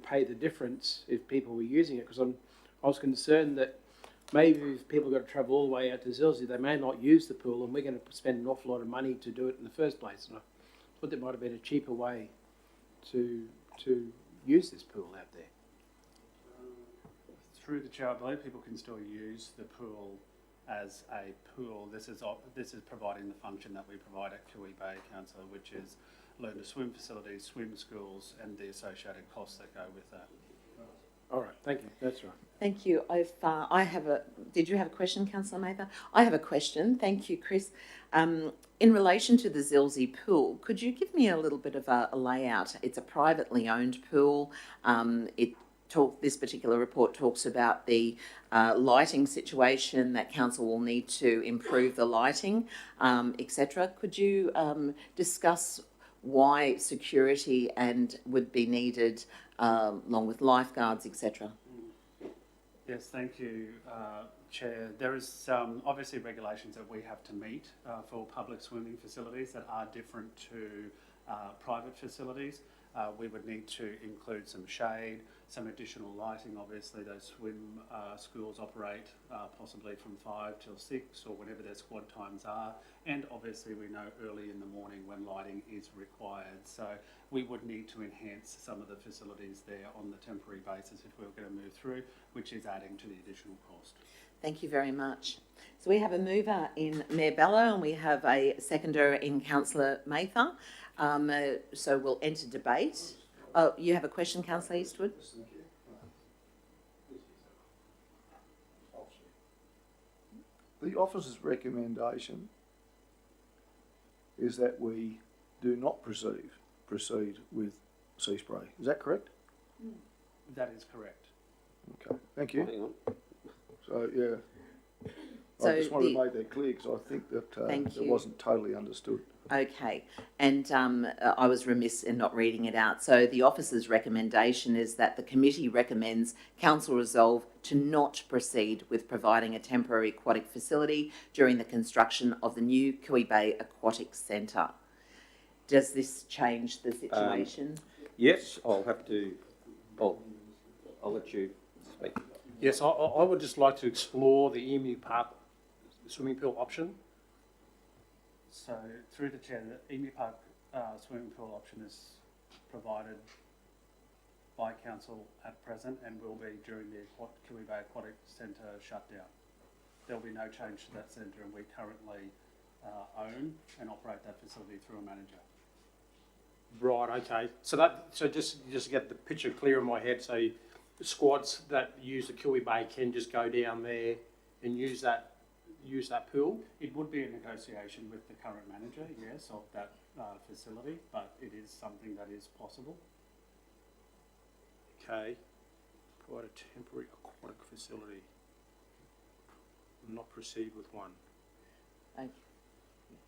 Speaker 1: pay the difference if people were using it, because I was concerned that maybe if people got to travel all the way out to Zilsey, they may not use the pool, and we're going to spend an awful lot of money to do it in the first place. And I thought there might have been a cheaper way to use this pool out there.
Speaker 14: Through the chair, I believe people can still use the pool as a pool. This is providing the function that we provide at Cooey Bay, Councillor, which is learn to swim facilities, swim schools, and the associated costs that go with that.
Speaker 4: All right, thank you, that's right.
Speaker 6: Thank you. Did you have a question, Councillor Mather? I have a question. Thank you, Chris. In relation to the Zilsey pool, could you give me a little bit of a layout? It's a privately owned pool. This particular report talks about the lighting situation, that council will need to improve the lighting, etc. Could you discuss why security and would be needed along with lifeguards, etc.?
Speaker 14: Yes, thank you, Chair. There is obviously regulations that we have to meet for public swimming facilities that are different to private facilities. We would need to include some shade, some additional lighting. Obviously, those swim schools operate possibly from 5 till 6 or whenever their squad times are. And obviously, we know early in the morning when lighting is required. So we would need to enhance some of the facilities there on the temporary basis if we were going to move through, which is adding to the additional cost.
Speaker 6: Thank you very much. So we have a mover in Mayor Bello and we have a seconder in Councillor Mather. So we'll enter debate. Oh, you have a question, Councillor Eastwood?
Speaker 11: The officer's recommendation is that we do not proceed with sea spray. Is that correct?
Speaker 14: That is correct.
Speaker 11: Okay, thank you.
Speaker 8: Hang on.
Speaker 11: So, yeah,
Speaker 6: So
Speaker 11: I just wanted to make that clear because I think that it wasn't totally understood.
Speaker 6: Okay, and I was remiss in not reading it out. So the officer's recommendation is that the committee recommends council resolve to not proceed with providing a temporary aquatic facility during the construction of the new Cooey Bay Aquatic Centre. Does this change the situation?
Speaker 8: Yes, I'll let you speak.
Speaker 4: Yes, I would just like to explore the Emu Park swimming pool option.
Speaker 14: So through the Chair, the Emu Park swimming pool option is provided by council at present and will be during the Cooey Bay Aquatic Centre shutdown. There will be no change to that centre, and we currently own and operate that facility through a manager.
Speaker 4: Right, okay. So just to get the picture clear in my head, so the squads that use the Cooey Bay can just go down there and use that pool?
Speaker 14: It would be a negotiation with the current manager, yes, of that facility, but it is something that is possible.
Speaker 4: Okay. Provide a temporary aquatic facility. Not proceed with one.
Speaker 6: Okay.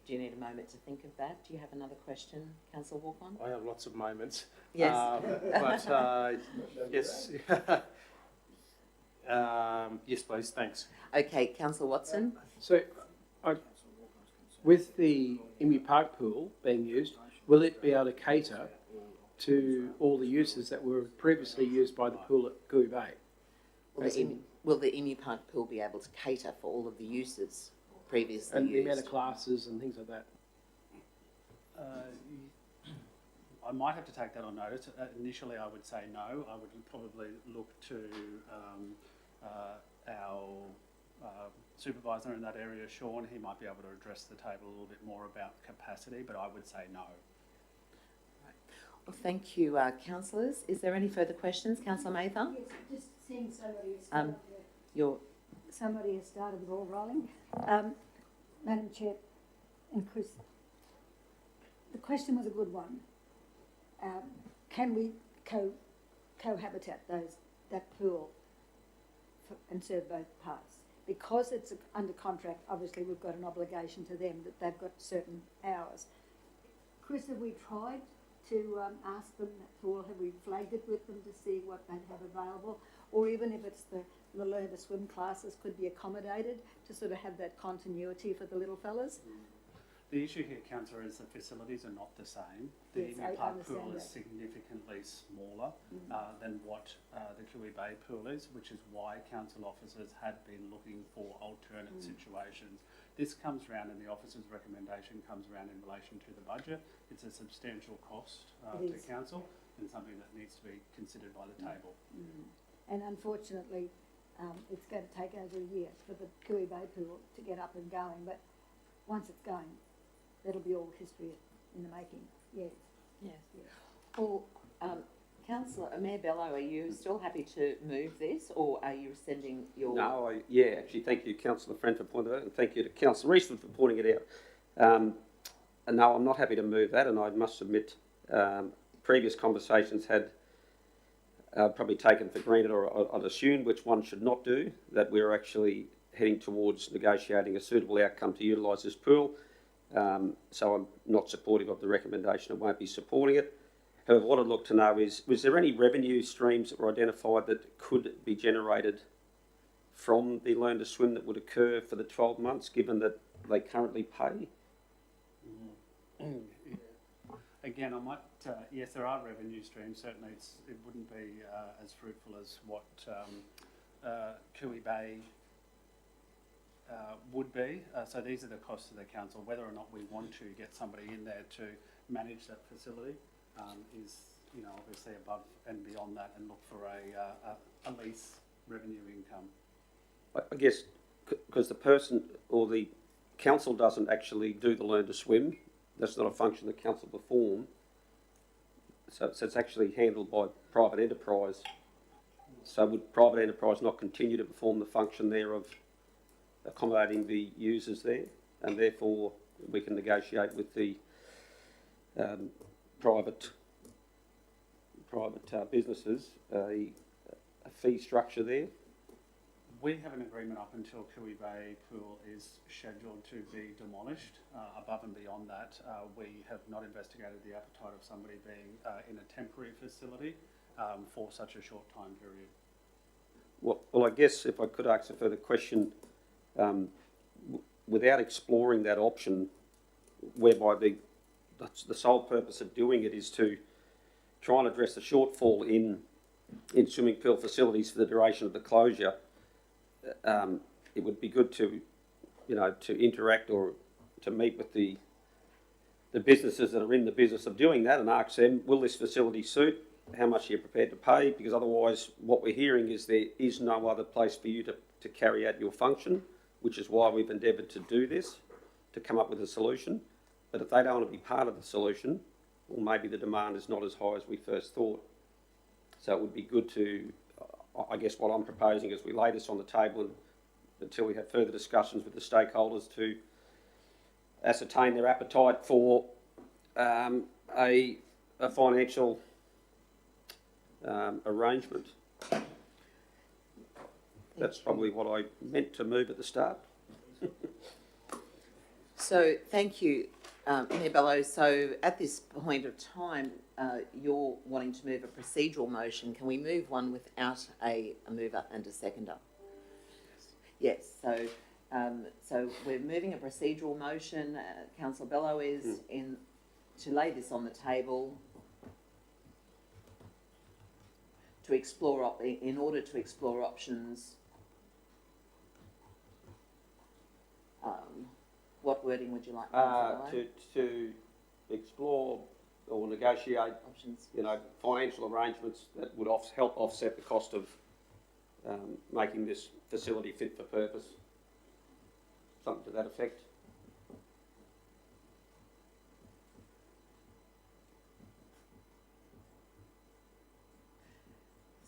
Speaker 6: Do you need a moment to think of that? Do you have another question, Councillor Walk-on?
Speaker 4: I have lots of moments.
Speaker 6: Yes.
Speaker 4: Yes. Yes, please, thanks.
Speaker 6: Okay, Councillor Watson?
Speaker 1: So, with the Emu Park pool being used, will it be able to cater to all the uses that were previously used by the pool at Cooey Bay?
Speaker 6: Will the Emu Park pool be able to cater for all of the uses previously
Speaker 1: and
Speaker 6: used?
Speaker 1: the amount of classes and things like that?
Speaker 14: I might have to take that on notice. Initially, I would say no. I would probably look to our supervisor in that area, Sean. He might be able to address the table a little bit more about capacity, but I would say no.
Speaker 6: Right. Well, thank you, councillors. Is there any further questions? Councillor Mather?
Speaker 3: Yes, just seeing somebody has started the ball rolling. Madam Chair and Chris, the question was a good one. Can we cohabitat that pool and serve both parts? Because it's under contract, obviously we've got an obligation to them that they've got certain hours. Chris, have we tried to ask them that pool? Have we flagged it with them to see what they have available? Or even if it's the learn to swim classes could be accommodated to sort of have that continuity for the little fellas?
Speaker 14: The issue here, Councillor, is the facilities are not the same. The Emu Park pool is significantly smaller than what the Cooey Bay pool is, which is why council officers had been looking for alternate situations. This comes round, and the officer's recommendation comes around in relation to the budget. It's a substantial cost to council and something that needs to be considered by the table.
Speaker 3: And unfortunately, it's going to take over a year for the Cooey Bay pool to get up and going, but once it's going, that'll be all history in the making. Yes.
Speaker 6: Yes. Well, Councillor Mayor Bello, are you still happy to move this, or are you rescinding your?
Speaker 8: No, actually, thank you, Councillor Friend, for pointing it out, and thank you to Councillor Reesford for pointing it out. And no, I'm not happy to move that, and I must admit, previous conversations had probably taken for granted, or I'd assumed, which one should not do, that we're actually heading towards negotiating a suitable outcome to utilise this pool. So I'm not supportive of the recommendation. I won't be supporting it. However, what I'd look to know is, was there any revenue streams that were identified that could be generated from the Learn to Swim that would occur for the 12 months, given that they currently pay?
Speaker 14: Again, I might, yes, there are revenue streams. Certainly it wouldn't be as fruitful as what Cooey Bay would be. So these are the costs of the council. Whether or not we want to get somebody in there to manage that facility is, obviously above and beyond that, and look for a lease revenue income.
Speaker 8: I guess because the person or the council doesn't actually do the Learn to Swim. That's not a function the council perform. So it's actually handled by private enterprise. So would private enterprise not continue to perform the function there of accommodating the users there, and therefore we can negotiate with the private businesses a fee structure there?
Speaker 14: We have an agreement up until Cooey Bay Pool is scheduled to be demolished. Above and beyond that, we have not investigated the appetite of somebody being in a temporary facility for such a short time period.
Speaker 8: Well, I guess if I could ask a further question, without exploring that option, whereby the sole purpose of doing it is to try and address the shortfall in swimming pool facilities for the duration of the closure, it would be good to, to interact or to meet with the businesses that are in the business of doing that and ask them, will this facility suit? How much are you prepared to pay? Because otherwise what we're hearing is there is no other place for you to carry out your function, which is why we've endeavoured to do this, to come up with a solution. But if they don't want to be part of the solution, well, maybe the demand is not as high as we first thought. So it would be good to, I guess what I'm proposing is we lay this on the table and, until we have further discussions with the stakeholders to ascertain their appetite for a financial arrangement. That's probably what I meant to move at the start.
Speaker 6: So thank you, Mayor Bello. So at this point of time, you're wanting to move a procedural motion. Can we move one without a mover and a seconder? Yes. So we're moving a procedural motion. Councillor Bello is in to lay this on the table to explore in order to explore options. What wording would you like?
Speaker 8: To explore or negotiate
Speaker 6: options,
Speaker 8: financial arrangements that would help offset the cost of making this facility fit for purpose. Something to that effect.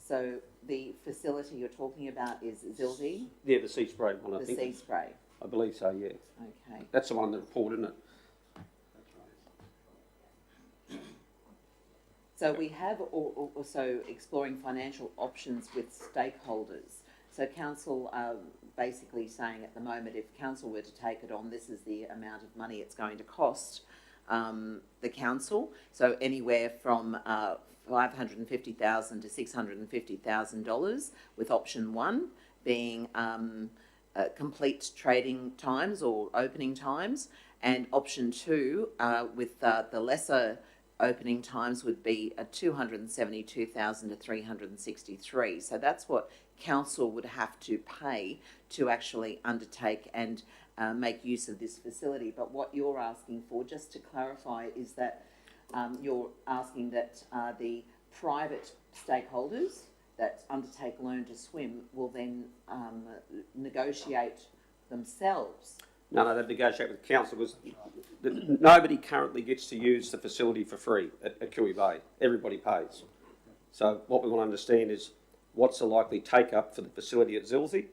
Speaker 6: So the facility you're talking about is Zildi?
Speaker 8: Yeah, the sea spray one, I think.
Speaker 6: The sea spray.
Speaker 8: I believe so, yeah.
Speaker 6: Okay.
Speaker 8: That's the one in the report, isn't it?
Speaker 6: So we have also exploring financial options with stakeholders. So council basically saying at the moment, if council were to take it on, this is the amount of money it's going to cost the council. So anywhere from $550,000 to $650,000, with option one being complete trading times or opening times, and option two with the lesser opening times would be $272,000 to $363,000. So that's what council would have to pay to actually undertake and make use of this facility. But what you're asking for, just to clarify, is that you're asking that the private stakeholders that undertake Learn to Swim will then negotiate themselves
Speaker 8: No, they've negotiated with the council because nobody currently gets to use the facility for free at Cooey Bay. Everybody pays. So what we want to understand is what's the likely take-up for the facility at Zilsey?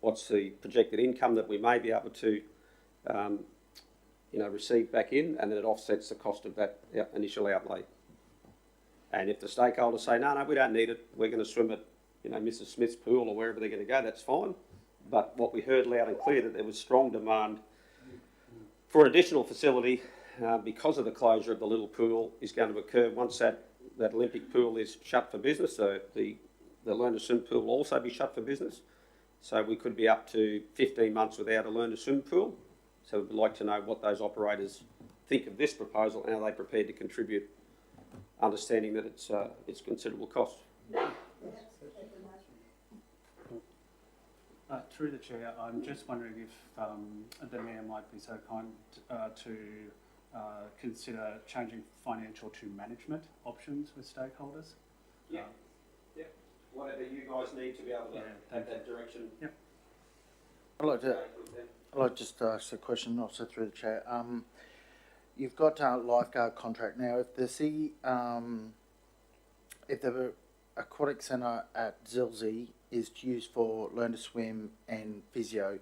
Speaker 8: What's the projected income that we may be able to, receive back in, and then it offsets the cost of that initial outlay. And if the stakeholders say, no, we don't need it, we're going to swim at, Mrs. Smith's pool or wherever they're going to go, that's fine. But what we heard loud and clear, that there was strong demand for additional facility because of the closure of the little pool is going to occur once that Olympic pool is shut for business. So the learn to swim pool will also be shut for business. So we could be up to 15 months without a learn to swim pool. So we'd like to know what those operators think of this proposal and are they prepared to contribute, understanding that it's considerable cost.
Speaker 14: Through the chair, I'm just wondering if the mayor might be so kind to consider changing financial to management options with stakeholders.
Speaker 8: Yeah. Whatever you guys need to be able to have that direction.
Speaker 14: Yep.
Speaker 12: I'd like to just ask a question also through the chair. You've got a lifeguard contract now. If the aquatic centre at Zilsey is used for learn to swim and physio,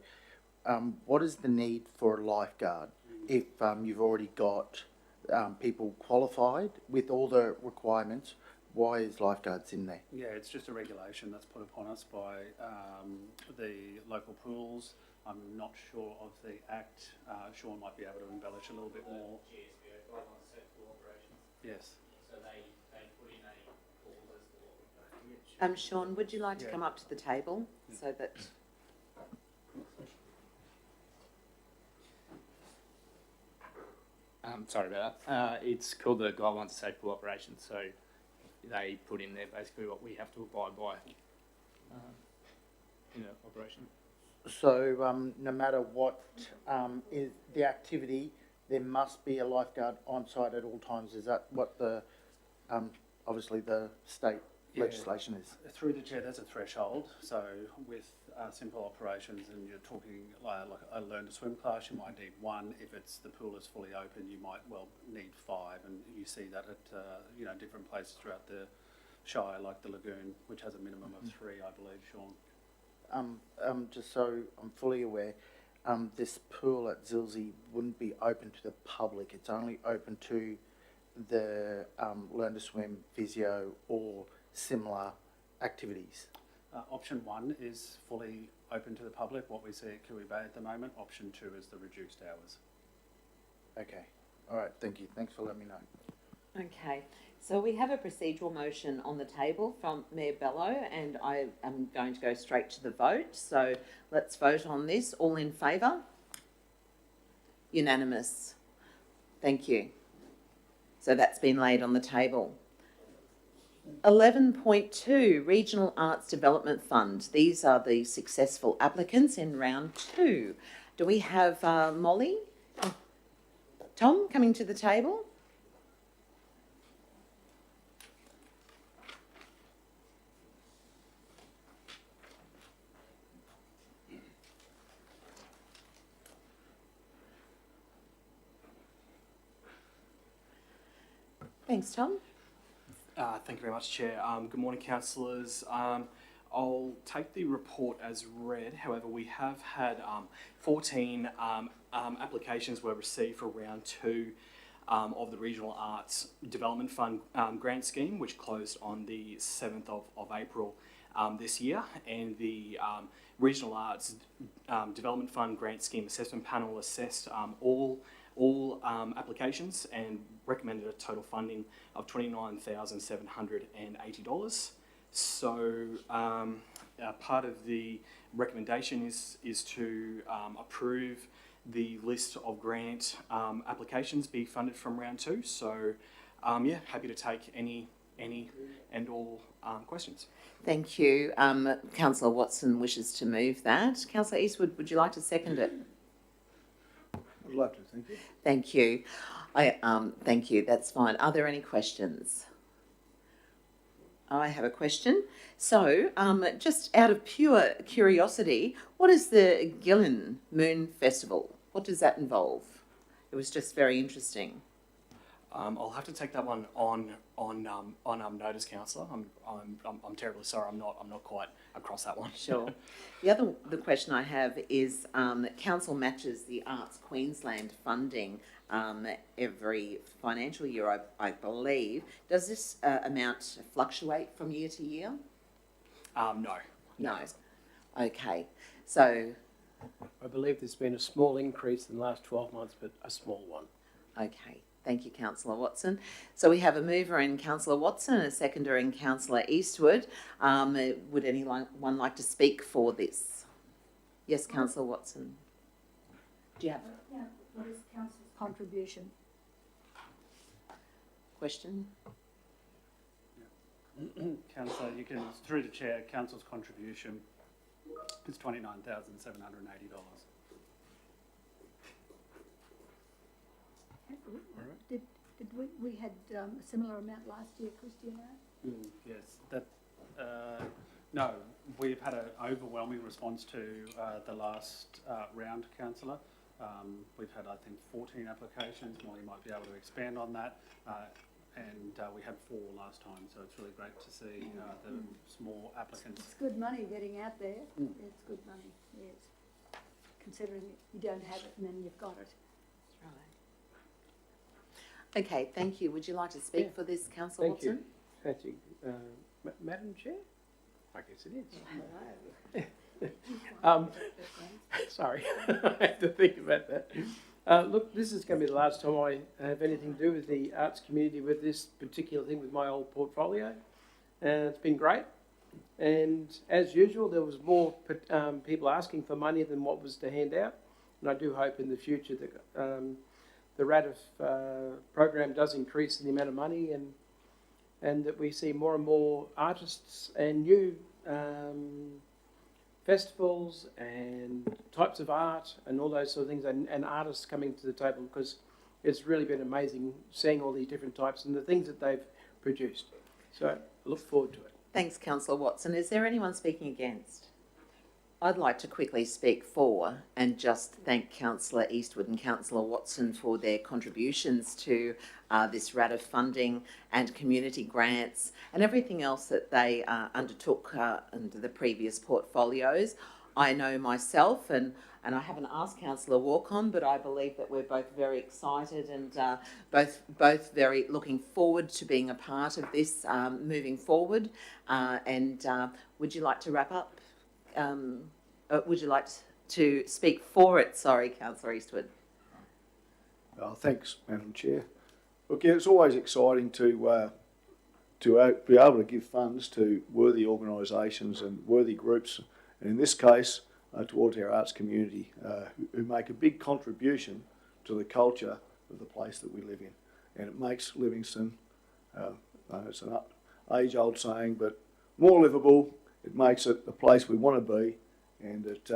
Speaker 12: what is the need for a lifeguard if you've already got people qualified with all the requirements? Why is lifeguards in there?
Speaker 14: Yeah, it's just a regulation that's put upon us by the local pools. I'm not sure of the Act. Sean might be able to embellish a little bit more.
Speaker 16: GSPO, Guidelines Set for Operations.
Speaker 14: Yes.
Speaker 16: So they put in a clause as to what we
Speaker 6: Sean, would you like to come up to the table so that...
Speaker 16: sorry about that. It's called the Guidelines of Safe Pool Operations, so they put in there basically what we have to abide by in an operation.
Speaker 12: So no matter what is the activity, there must be a lifeguard on site at all times. Is that what the obviously the state legislation is?
Speaker 14: Through the chair, there's a threshold. So with simple operations, and you're talking like a learn to swim class, you might need one. If the pool is fully open, you might need 5, and you see that at different places throughout the Shire, like the lagoon, which has a minimum of 3, I believe, Sean.
Speaker 12: Just so I'm fully aware, this pool at Zilsey wouldn't be open to the public. It's only open to the learn to swim, physio, or similar activities.
Speaker 14: Option 1 is fully open to the public, what we see at Cooey Bay at the moment. Option 2 is the reduced hours.
Speaker 12: Okay. All right. Thank you. Thanks for letting me know.
Speaker 6: Okay. So we have a procedural motion on the table from Mayor Bello, and I am going to go straight to the vote. So let's vote on this. All in favour? Unanimous. Thank you. So that's been laid on the table. 11.2, Regional Arts Development Fund. These are the successful applicants in round 2. Do we have Molly? Tom coming to the table? Thanks, Tom.
Speaker 2: Thank you very much, Chair. Good morning, councillors. I'll take the report as read. However, we have had 14 applications were received for round 2 of the Regional Arts Development Fund grant scheme, which closed on the 7th of April this year. And the Regional Arts Development Fund grant scheme assessment panel assessed all applications and recommended a total funding of $29,780. So part of the recommendation is to approve the list of grant applications be funded from round 2. So happy to take any and all questions.
Speaker 6: Thank you. Councillor Watson wishes to move that. Councillor Eastwood, would you like to second it?
Speaker 11: I'd love to, thank you.
Speaker 6: Thank you. Thank you, that's fine. Are there any questions? I have a question. So, just out of pure curiosity, what is the Gillen Moon Festival? What does that involve? It was just very interesting.
Speaker 14: I'll have to take that one on notice, councillor. I'm terribly sorry. I'm not quite across that one.
Speaker 6: Sure. The question I have is council matches the Arts Queensland funding every financial year, I believe. Does this amount fluctuate from year to year?
Speaker 14: No.
Speaker 6: No. Okay. So.
Speaker 1: I believe there's been a small increase in the last 12 months, but a small one.
Speaker 6: Okay. Thank you, Councillor Watson. So we have a mover in Councillor Watson, a seconder in Councillor Eastwood. Would anyone like to speak for this? Yes, Councillor Watson. Do you have
Speaker 3: what is council's contribution?
Speaker 6: Question?
Speaker 14: Councillor, you can, through the chair, council's contribution is $29,780.
Speaker 3: Did we had a similar amount last year, Chris, do you know?
Speaker 14: Yes, that, no, we've had an overwhelming response to the last round, councillor. We've had, I think, 14 applications. Molly might be able to expand on that. And we had 4 last time, so it's really great to see the small applicants.
Speaker 3: It's good money getting out there. It's good money, yes. Considering you don't have it and then you've got it.
Speaker 6: Okay, thank you. Would you like to speak for this, Councillor Watson?
Speaker 1: Thank you. Madam Chair? I guess it is. Sorry, I have to think about that. Look, this is going to be the last time I have anything to do with the arts community with this particular thing with my old portfolio. It's been great. And as usual, there was more people asking for money than what was to hand out. And I do hope in the future that the RADF program does increase in the amount of money and that we see more and more artists and new festivals and types of art and all those sort of things and artists coming to the table, because it's really been amazing seeing all these different types and the things that they've produced. So I look forward to it.
Speaker 6: Thanks, Councillor Watson. Is there anyone speaking against? I'd like to quickly speak for and just thank Councillor Eastwood and Councillor Watson for their contributions to this RADF funding and community grants and everything else that they undertook under the previous portfolios. I know myself, and I haven't asked Councillor Walcon, but I believe that we're both very excited and both very looking forward to being a part of this moving forward. Would you like to wrap up? Would you like to speak for it? Sorry, Councillor Eastwood.
Speaker 11: Thanks, Madam Chair. Look, yeah, it's always exciting to be able to give funds to worthy organisations and worthy groups, and in this case, towards our arts community, who make a big contribution to the culture of the place that we live in. And it makes Livingstone, it's an age-old saying, but more livable. It makes it a place we want to be, and it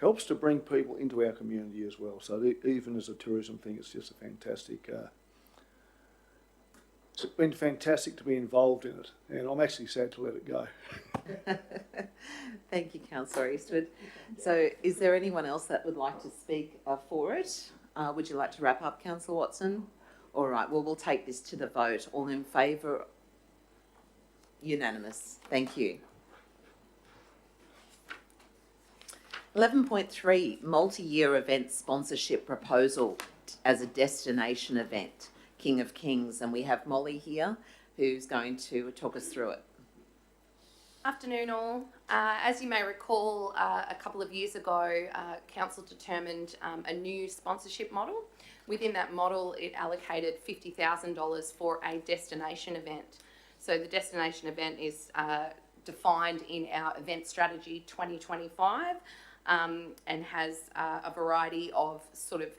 Speaker 11: helps to bring people into our community as well. So even as a tourism thing, it's just a fantastic. It's been fantastic to be involved in it, and I'm actually sad to let it go.
Speaker 6: Thank you, Councillor Eastwood. So is there anyone else that would like to speak for it? Would you like to wrap up, Councillor Watson? All right, well, we'll take this to the vote. All in favour? Unanimous. Thank you. 11.3, multi-year event sponsorship proposal as a destination event, King of Kings. And we have Molly here who's going to talk us through it.
Speaker 17: Afternoon all. As you may recall, a couple of years ago, Council determined a new sponsorship model. Within that model, it allocated $50,000 for a destination event. So the destination event is defined in our event strategy 2025 and has a variety of sort of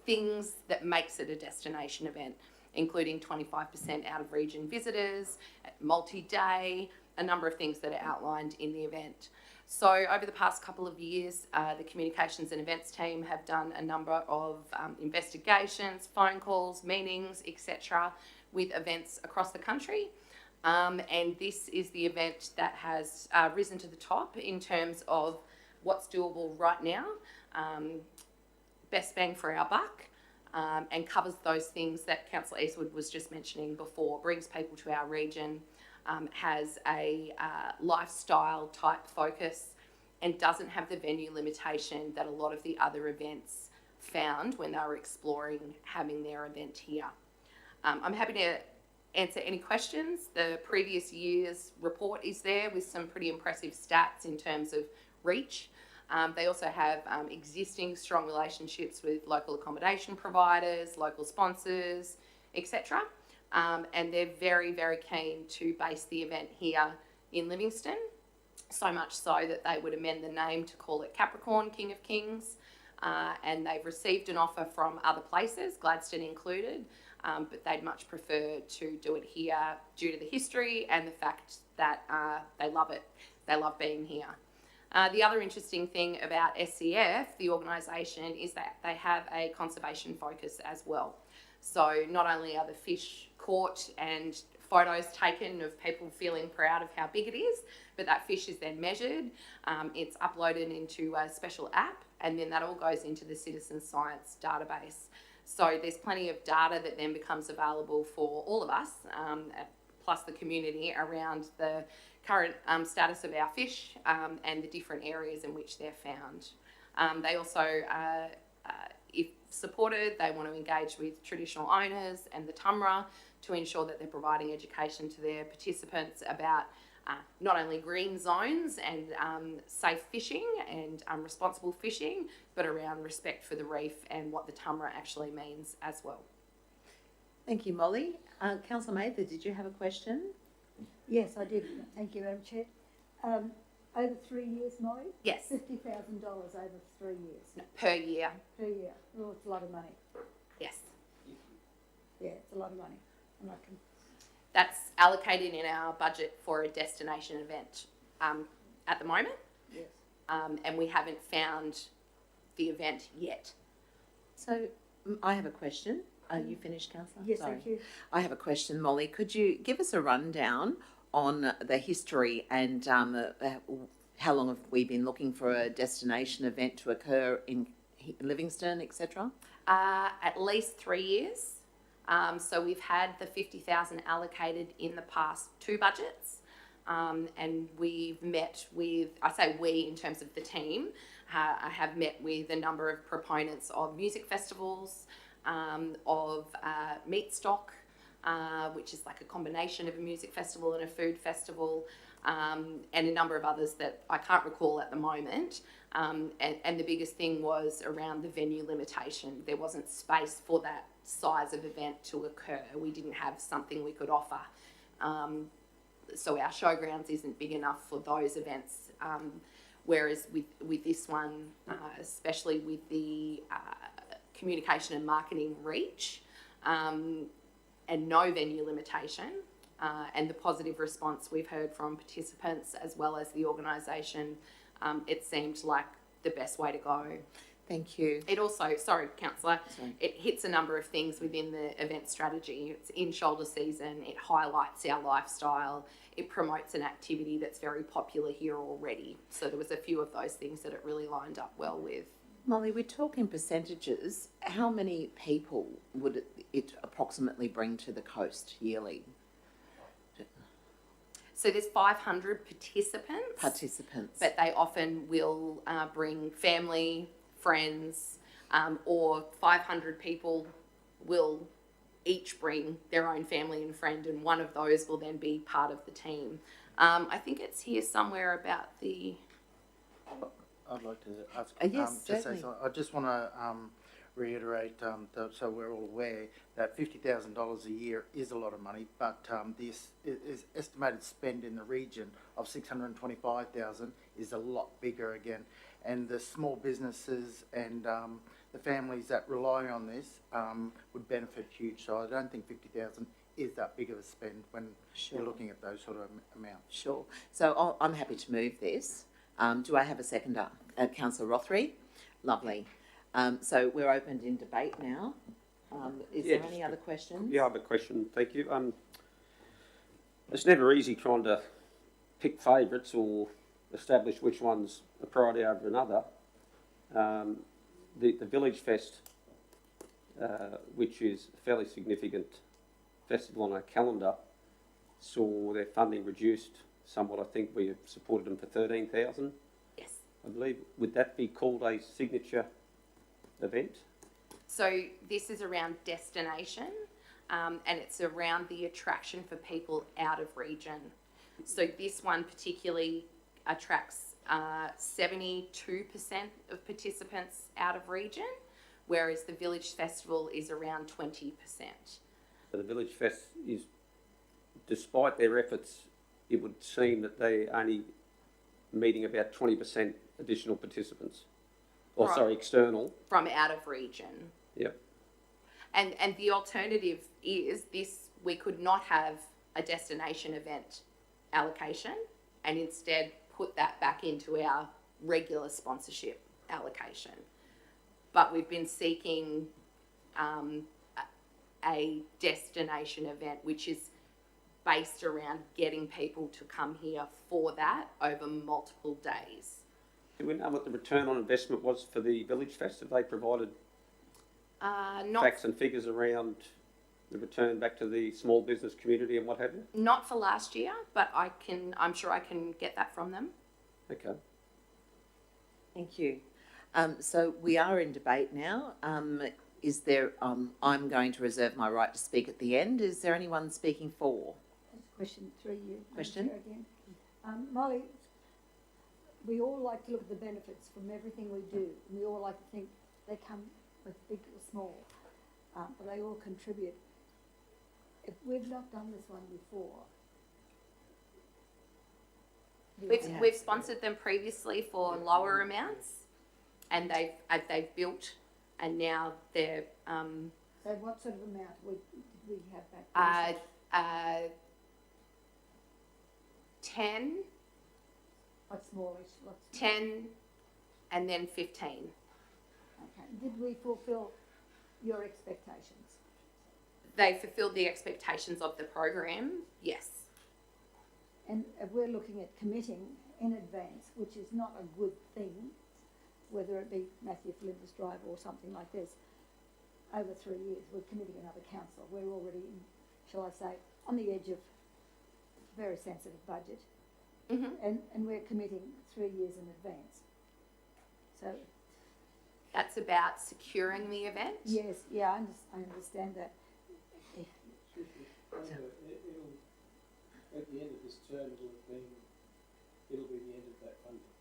Speaker 17: things that makes it a destination event, including 25% out of region visitors, multi-day, a number of things that are outlined in the event. So over the past couple of years, the communications and events team have done a number of investigations, phone calls, meetings, etc. with events across the country. And this is the event that has risen to the top in terms of what's doable right now. best bang for our buck, and covers those things that Councillor Eastwood was just mentioning before, brings people to our region, has a lifestyle type focus, and doesn't have the venue limitation that a lot of the other events found when they were exploring having their event here. I'm happy to answer any questions. The previous year's report is there with some pretty impressive stats in terms of reach. They also have existing strong relationships with local accommodation providers, local sponsors, etc. And they're very, very keen to base the event here in Livingstone, so much so that they would amend the name to call it Capricorn King of Kings. And they've received an offer from other places, Gladstone included, but they'd much prefer to do it here due to the history and the fact that they love it. They love being here. The other interesting thing about SCF, the organisation, is that they have a conservation focus as well. So not only are the fish caught and photos taken of people feeling proud of how big it is, but that fish is then measured, it's uploaded into a special app, and then that all goes into the citizen science database. So there's plenty of data that then becomes available for all of us, plus the community, around the current status of our fish and the different areas in which they're found. They also, if supported, they want to engage with traditional owners and the Tumra to ensure that they're providing education to their participants about not only green zones and safe fishing and responsible fishing, but around respect for the reef and what the Tumra actually means as well.
Speaker 6: Thank you, Molly. Councillor Mather, did you have a question?
Speaker 3: Yes, I did. Thank you, Madam Chair. Over 3 years, Molly?
Speaker 17: Yes.
Speaker 3: $50,000 over 3 years.
Speaker 17: No, per year.
Speaker 3: Per year. Oh, it's a lot of money.
Speaker 17: Yes.
Speaker 3: Yeah, it's a lot of money. And I can...
Speaker 17: That's allocated in our budget for a destination event at the moment.
Speaker 3: Yes.
Speaker 17: And we haven't found the event yet.
Speaker 6: So I have a question. Are you finished, Councillor?
Speaker 3: Yes,
Speaker 6: Sorry.
Speaker 3: thank you.
Speaker 6: I have a question, Molly. Could you give us a rundown on the history and how long have we been looking for a destination event to occur in Livingstone, etc.?
Speaker 17: At least 3 years. So we've had the 50,000 allocated in the past 2 budgets, and we've met with, I say we in terms of the team, I have met with a number of proponents of music festivals, of meat stock, which is like a combination of a music festival and a food festival, and a number of others that I can't recall at the moment. And the biggest thing was around the venue limitation. There wasn't space for that size of event to occur. We didn't have something we could offer. So our showgrounds isn't big enough for those events. Whereas with this one, especially with the communication and marketing reach, and no venue limitation, and the positive response we've heard from participants as well as the organisation, it seemed like the best way to go.
Speaker 6: Thank you.
Speaker 17: It also, sorry, Councillor, it hits a number of things within the event strategy. It's in shoulder season, it highlights our lifestyle, it promotes an activity that's very popular here already. So there was a few of those things that it really lined up well with.
Speaker 6: Molly, we're talking percentages. How many people would it approximately bring to the coast yearly?
Speaker 17: So there's 500 participants. But they often will bring family, friends, or 500 people will each bring their own family and friend, and one of those will then be part of the team. I think it's here somewhere about the...
Speaker 12: I'd like to ask,
Speaker 6: yes,
Speaker 12: just say something. I just want to reiterate, so we're all aware that $50,000 a year is a lot of money, but this is estimated spend in the region of $625,000 is a lot bigger again, and the small businesses and the families that rely on this would benefit huge. So I don't think $50,000 is that big of a spend when you're looking at those sort of amounts.
Speaker 6: Sure. So I'm happy to move this. Do I have a seconder? Councillor Rothery? Lovely. So we're opened in debate now. Is there any other questions?
Speaker 8: Yeah, I have a question. Thank you. It's never easy trying to pick favourites or establish which one's a priority over another. the Village Fest, which is a fairly significant festival on our calendar, saw their funding reduced somewhat. I think we have supported them for 13,000.
Speaker 17: Yes.
Speaker 8: I believe. Would that be called a signature event?
Speaker 17: So this is around destination, and it's around the attraction for people out of region. So this one particularly attracts 72% of participants out of region, whereas the Village Festival is around 20%.
Speaker 8: So the Village Fest is, despite their efforts, it would seem that they're only meeting about 20% additional participants. Or, sorry, external.
Speaker 17: From out of region.
Speaker 8: Yep.
Speaker 17: And the alternative is this, we could not have a destination event allocation and instead put that back into our regular sponsorship allocation. But we've been seeking a destination event which is based around getting people to come here for that over multiple days.
Speaker 8: Do we know what the return on investment was for the Village Fest? Have they provided facts and figures around the return back to the small business community and what have you?
Speaker 17: Not for last year, but I'm sure I can get that from them.
Speaker 8: Okay.
Speaker 6: Thank you. So we are in debate now. Is there, I'm going to reserve my right to speak at the end. Is there anyone speaking for?
Speaker 3: Question 3, you.
Speaker 6: Question?
Speaker 3: Chair again. Molly, we all like to look at the benefits from everything we do. We all like to think they come with big or small, but they all contribute. If we've not done this one before,
Speaker 17: We've sponsored them previously for lower amounts, and they've built, and now they're.
Speaker 3: So what sort of amount did we have back?
Speaker 17: 10.
Speaker 3: What smallish?
Speaker 17: 10, and then 15.
Speaker 3: Okay. Did we fulfil your expectations?
Speaker 17: They fulfilled the expectations of the program, yes.
Speaker 3: And if we're looking at committing in advance, which is not a good thing, whether it be Matthew Flinders Drive or something like this, over 3 years, we're committing another council. We're already, shall I say, on the edge of a very sensitive budget.
Speaker 17: Mm-hmm.
Speaker 3: And we're committing 3 years in advance. So
Speaker 17: that's about securing the event.
Speaker 3: Yes, yeah, I understand that.
Speaker 1: At the end of this term, it'll be the end of that funding.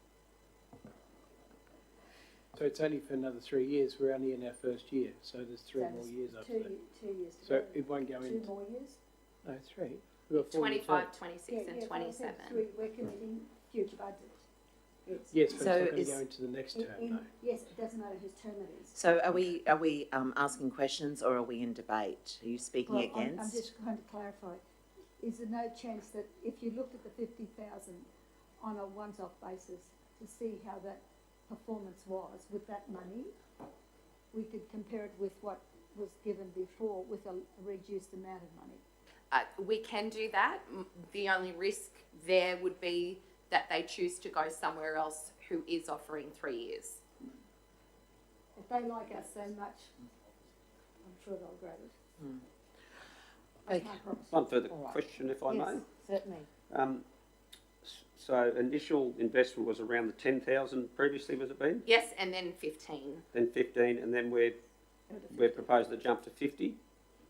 Speaker 1: So it's only for another 3 years. We're only in our first year, so there's 3 more years after that.
Speaker 3: 2 years.
Speaker 1: So it won't go in.
Speaker 3: 2 more years?
Speaker 1: No, 3. We've got 4
Speaker 17: 25, 26, and 27.
Speaker 3: 3, we're committing future budget.
Speaker 1: Yes, but
Speaker 6: So
Speaker 1: it's not going to go into the next term, though.
Speaker 3: Yes, it doesn't matter whose term it is.
Speaker 6: So are we asking questions or are we in debate? Are you speaking against?
Speaker 3: I'm just trying to clarify. Is there no chance that if you looked at the 50,000 on a once-off basis to see how that performance was with that money, we could compare it with what was given before with a reduced amount of money?
Speaker 17: We can do that. The only risk there would be that they choose to go somewhere else who is offering 3 years.
Speaker 3: If they like us so much, I'm sure they'll grab it.
Speaker 6: Okay.
Speaker 8: One further question, if I may.
Speaker 3: Yes, certainly.
Speaker 8: So initial investment was around the 10,000 previously, was it been?
Speaker 17: Yes, and then 15.
Speaker 8: Then 15, and then we've proposed a jump to 50.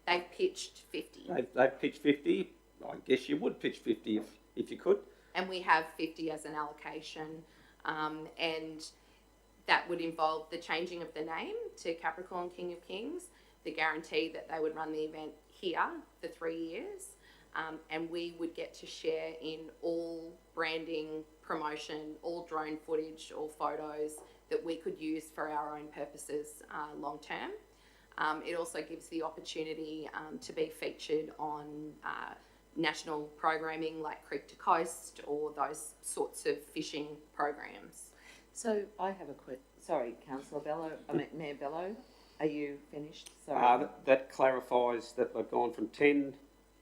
Speaker 17: They've pitched 50.
Speaker 8: They've pitched 50. I guess you would pitch 50 if you could.
Speaker 17: And we have 50 as an allocation, and that would involve the changing of the name to Capricorn King of Kings, the guarantee that they would run the event here for 3 years, and we would get to share in all branding, promotion, all drone footage, all photos that we could use for our own purposes long term. It also gives the opportunity to be featured on national programming like Creek to Coast or those sorts of fishing programs.
Speaker 6: So I have a quick, sorry, Councillor Bello, Mayor Bello, are you finished? Sorry.
Speaker 8: That clarifies that they've gone from 10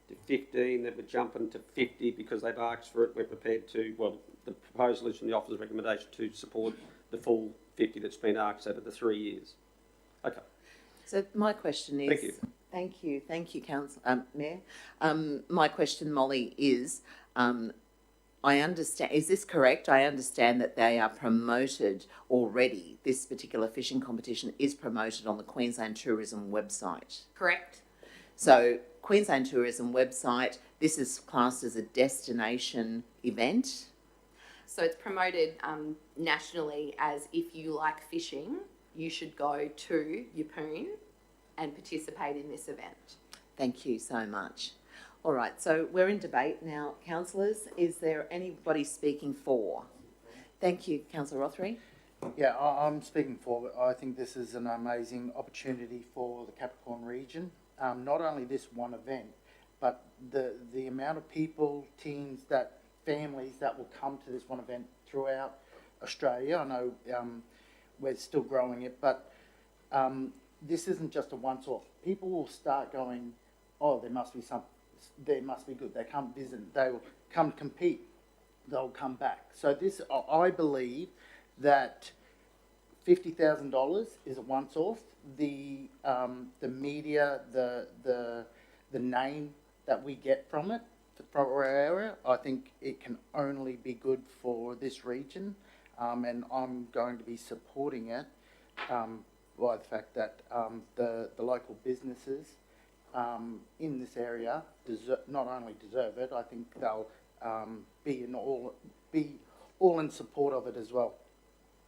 Speaker 8: to 15, that we're jumping to 50 because they've asked for it. We're prepared to, well, the proposal is from the officer's recommendation to support the full 50 that's been asked over the 3 years. Okay.
Speaker 6: So my question is...
Speaker 8: Thank you.
Speaker 6: Thank you, Mayor. My question, Molly, is I understand, is this correct? I understand that they are promoted already. This particular fishing competition is promoted on the Queensland Tourism website.
Speaker 17: Correct.
Speaker 6: So Queensland Tourism website, this is classed as a destination event.
Speaker 17: So it's promoted nationally as if you like fishing, you should go to Yeppoon and participate in this event.
Speaker 6: Thank you so much. All right, so we're in debate now. Councillors, is there anybody speaking for? Thank you, Councillor Rothery.
Speaker 12: Yeah, I'm speaking for it. I think this is an amazing opportunity for the Capricorn region. Not only this one event, but the amount of people, teams, families that will come to this one event throughout Australia. I know we're still growing it, but this isn't just a once-off. People will start going, oh, there must be good. They come visit, they will come compete, they'll come back. So this, I believe that $50,000 is a once-off. The media, the name that we get from it, for our area, I think it can only be good for this region, and I'm going to be supporting it by the fact that the local businesses in this area not only deserve it, I think they'll be all in support of it as well.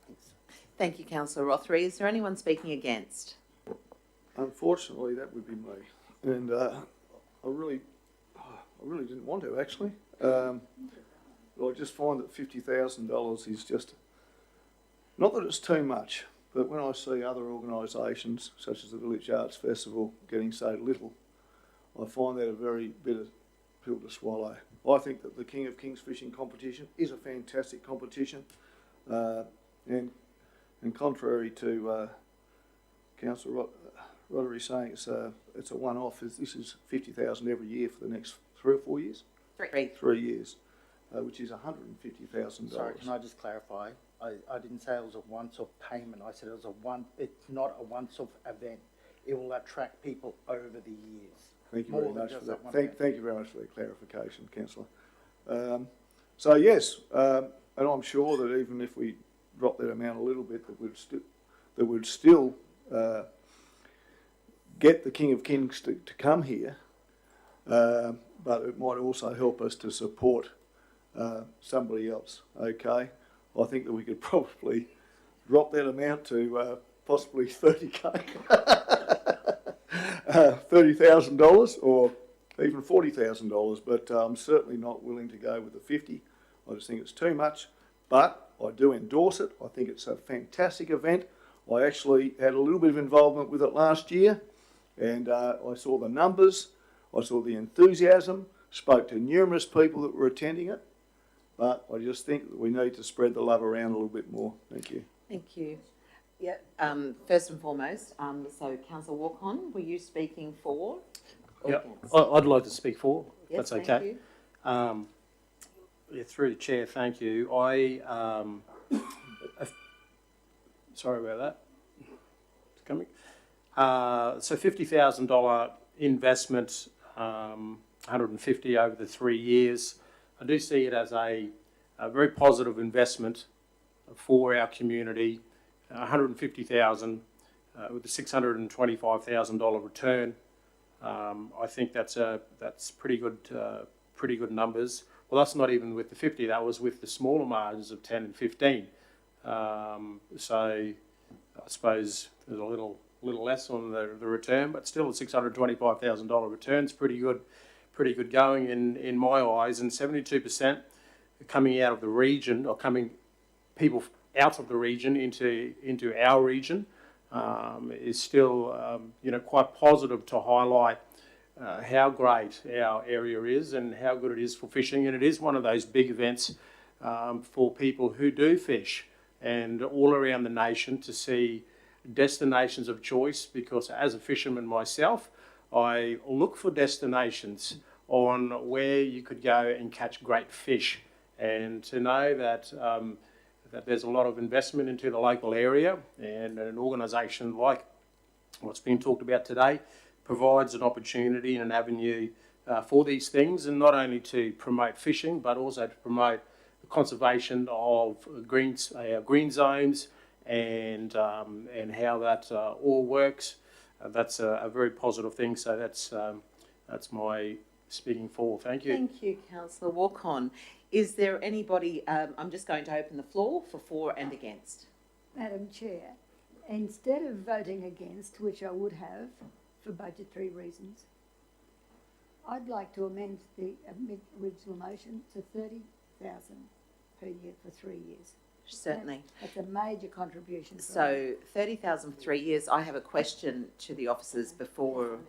Speaker 12: Thanks.
Speaker 6: Thank you, Councillor Rothery. Is there anyone speaking against?
Speaker 11: Unfortunately, that would be me, and I really didn't want to actually. I just find that $50,000 is just, not that it's too much, but when I see other organisations such as the Village Arts Festival getting so little, I find that a very bitter pill to swallow. I think that the King of Kings fishing competition is a fantastic competition, and contrary to Councillor Rothery saying it's a one-off, this is $50,000 every year for the next 3 or 4 years. 3 years, which is $150,000.
Speaker 12: Sorry, can I just clarify? I didn't say it was a once-off payment. I said it was it's not a once-off event. It will attract people over the years.
Speaker 11: Thank you very much for that. Thank you very much for the clarification, Councillor. So yes, and I'm sure that even if we drop that amount a little bit, that would still get the King of Kings to come here, but it might also help us to support somebody else. Okay, I think that we could probably drop that amount to possibly $30,000, $30,000, or even $40,000. But I'm certainly not willing to go with the 50. I just think it's too much. But I do endorse it. I think it's a fantastic event. I actually had a little bit of involvement with it last year, and I saw the numbers, I saw the enthusiasm, spoke to numerous people that were attending it, but I just think that we need to spread the love around a little bit more. Thank you.
Speaker 6: Thank you. Yeah. First and foremost, so Councillor Walk-on, were you speaking for or against?
Speaker 4: I'd like to speak for.
Speaker 6: Yes,
Speaker 4: that's
Speaker 6: thank
Speaker 4: okay.
Speaker 6: you.
Speaker 4: Yeah, through the chair, thank you. Sorry about that. It's coming. So $50,000 investment, 150 over the 3 years. I do see it as a very positive investment for our community. 150,000 with a $625,000 return. I think that's pretty good numbers. Well, that's not even with the 50. That was with the smaller margins of 10 and 15. So I suppose there's a little less on the return, but still a $625,000 return is pretty good going in my eyes. And 72% coming out of the region, or coming people out of the region into our region, is still quite positive to highlight how great our area is and how good it is for fishing. And it is one of those big events for people who do fish and all around the nation to see destinations of choice, because as a fisherman myself, I look for destinations on where you could go and catch great fish. And to know that that there's a lot of investment into the local area, and an organisation like what's been talked about today provides an opportunity and an avenue for these things, and not only to promote fishing, but also to promote the conservation of green zones and how that all works. That's a very positive thing. So that's my speaking for. Thank you.
Speaker 6: Thank you, Councillor Walk-on. Is there anybody? I'm just going to open the floor for for and against.
Speaker 3: Madam Chair, instead of voting against, which I would have for budgetary reasons, I'd like to amend the original motion to 30,000 per year for 3 years.
Speaker 6: Certainly.
Speaker 3: That's a major contribution.
Speaker 6: So 30,000 for 3 years. I have a question to the officers before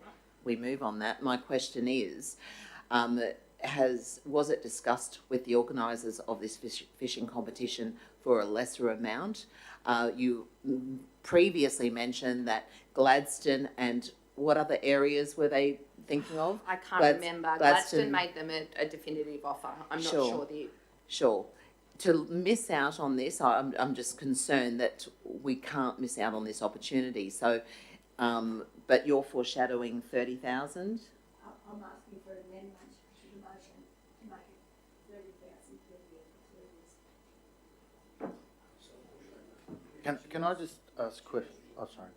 Speaker 6: we move on that. My question is, was it discussed with the organisers of this fishing competition for a lesser amount? You previously mentioned that Gladstone and what other areas were they thinking of?
Speaker 17: I can't remember. Gladstone made them a definitive offer. I'm not sure the...
Speaker 6: Sure. To miss out on this, I'm just concerned that we can't miss out on this opportunity. So, but you're foreshadowing 30,000?
Speaker 3: I'm asking for an amendment to the motion to make it 30,000 per year for 2 years.
Speaker 12: Can I just ask a question? Oh, sorry.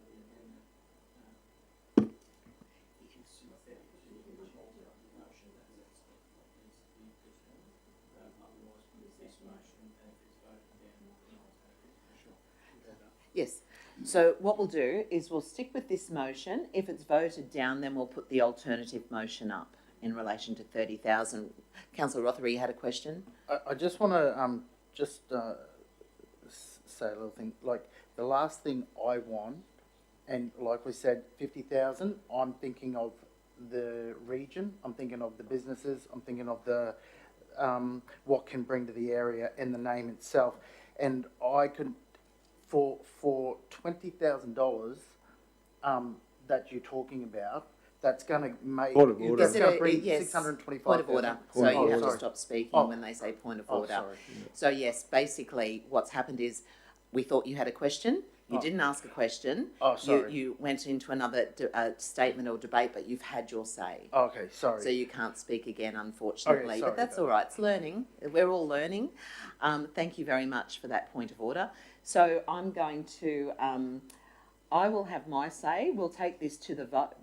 Speaker 6: Yes. So what we'll do is we'll stick with this motion. If it's voted down, then we'll put the alternative motion up in relation to 30,000. Councillor Rothery, you had a question?
Speaker 12: I just want to say a little thing. Like, the last thing I want, and like we said, 50,000, I'm thinking of the region, I'm thinking of the businesses, I'm thinking of the what can bring to the area and the name itself. And I could, for $20,000 that you're talking about, that's going to make...
Speaker 11: Point of order.
Speaker 6: Is it a,
Speaker 12: bring
Speaker 6: yes,
Speaker 12: 625,000.
Speaker 6: point of order. So you have to stop speaking when they say point of order.
Speaker 12: Sorry.
Speaker 6: So yes, basically what's happened is we thought you had a question. You didn't ask a question.
Speaker 12: Oh, sorry.
Speaker 6: You went into another statement or debate, but you've had your say.
Speaker 12: Okay, sorry.
Speaker 6: So you can't speak again, unfortunately.
Speaker 12: Okay, sorry
Speaker 6: but that's all right. It's learning. We're all learning. Thank you very much for that point of order. So I'm going to, I will have my say. We'll take this to the vote.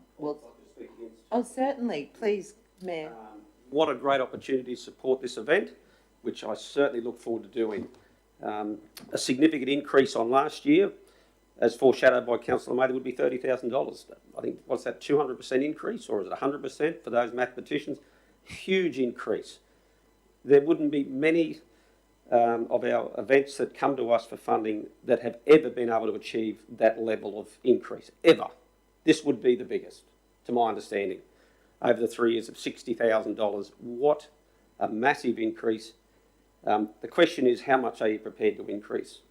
Speaker 6: Oh, certainly. Please, Mayor.
Speaker 8: What a great opportunity to support this event, which I certainly look forward to doing. A significant increase on last year, as foreshadowed by Councillor Mather, would be $30,000. I think, what's that, 200% increase, or is it 100% for those mathematicians? Huge increase. There wouldn't be many of our events that come to us for funding that have ever been able to achieve that level of increase, ever. This would be the biggest, to my understanding, over the 3 years of $60,000. What a massive increase. The question is, how much are you prepared to increase?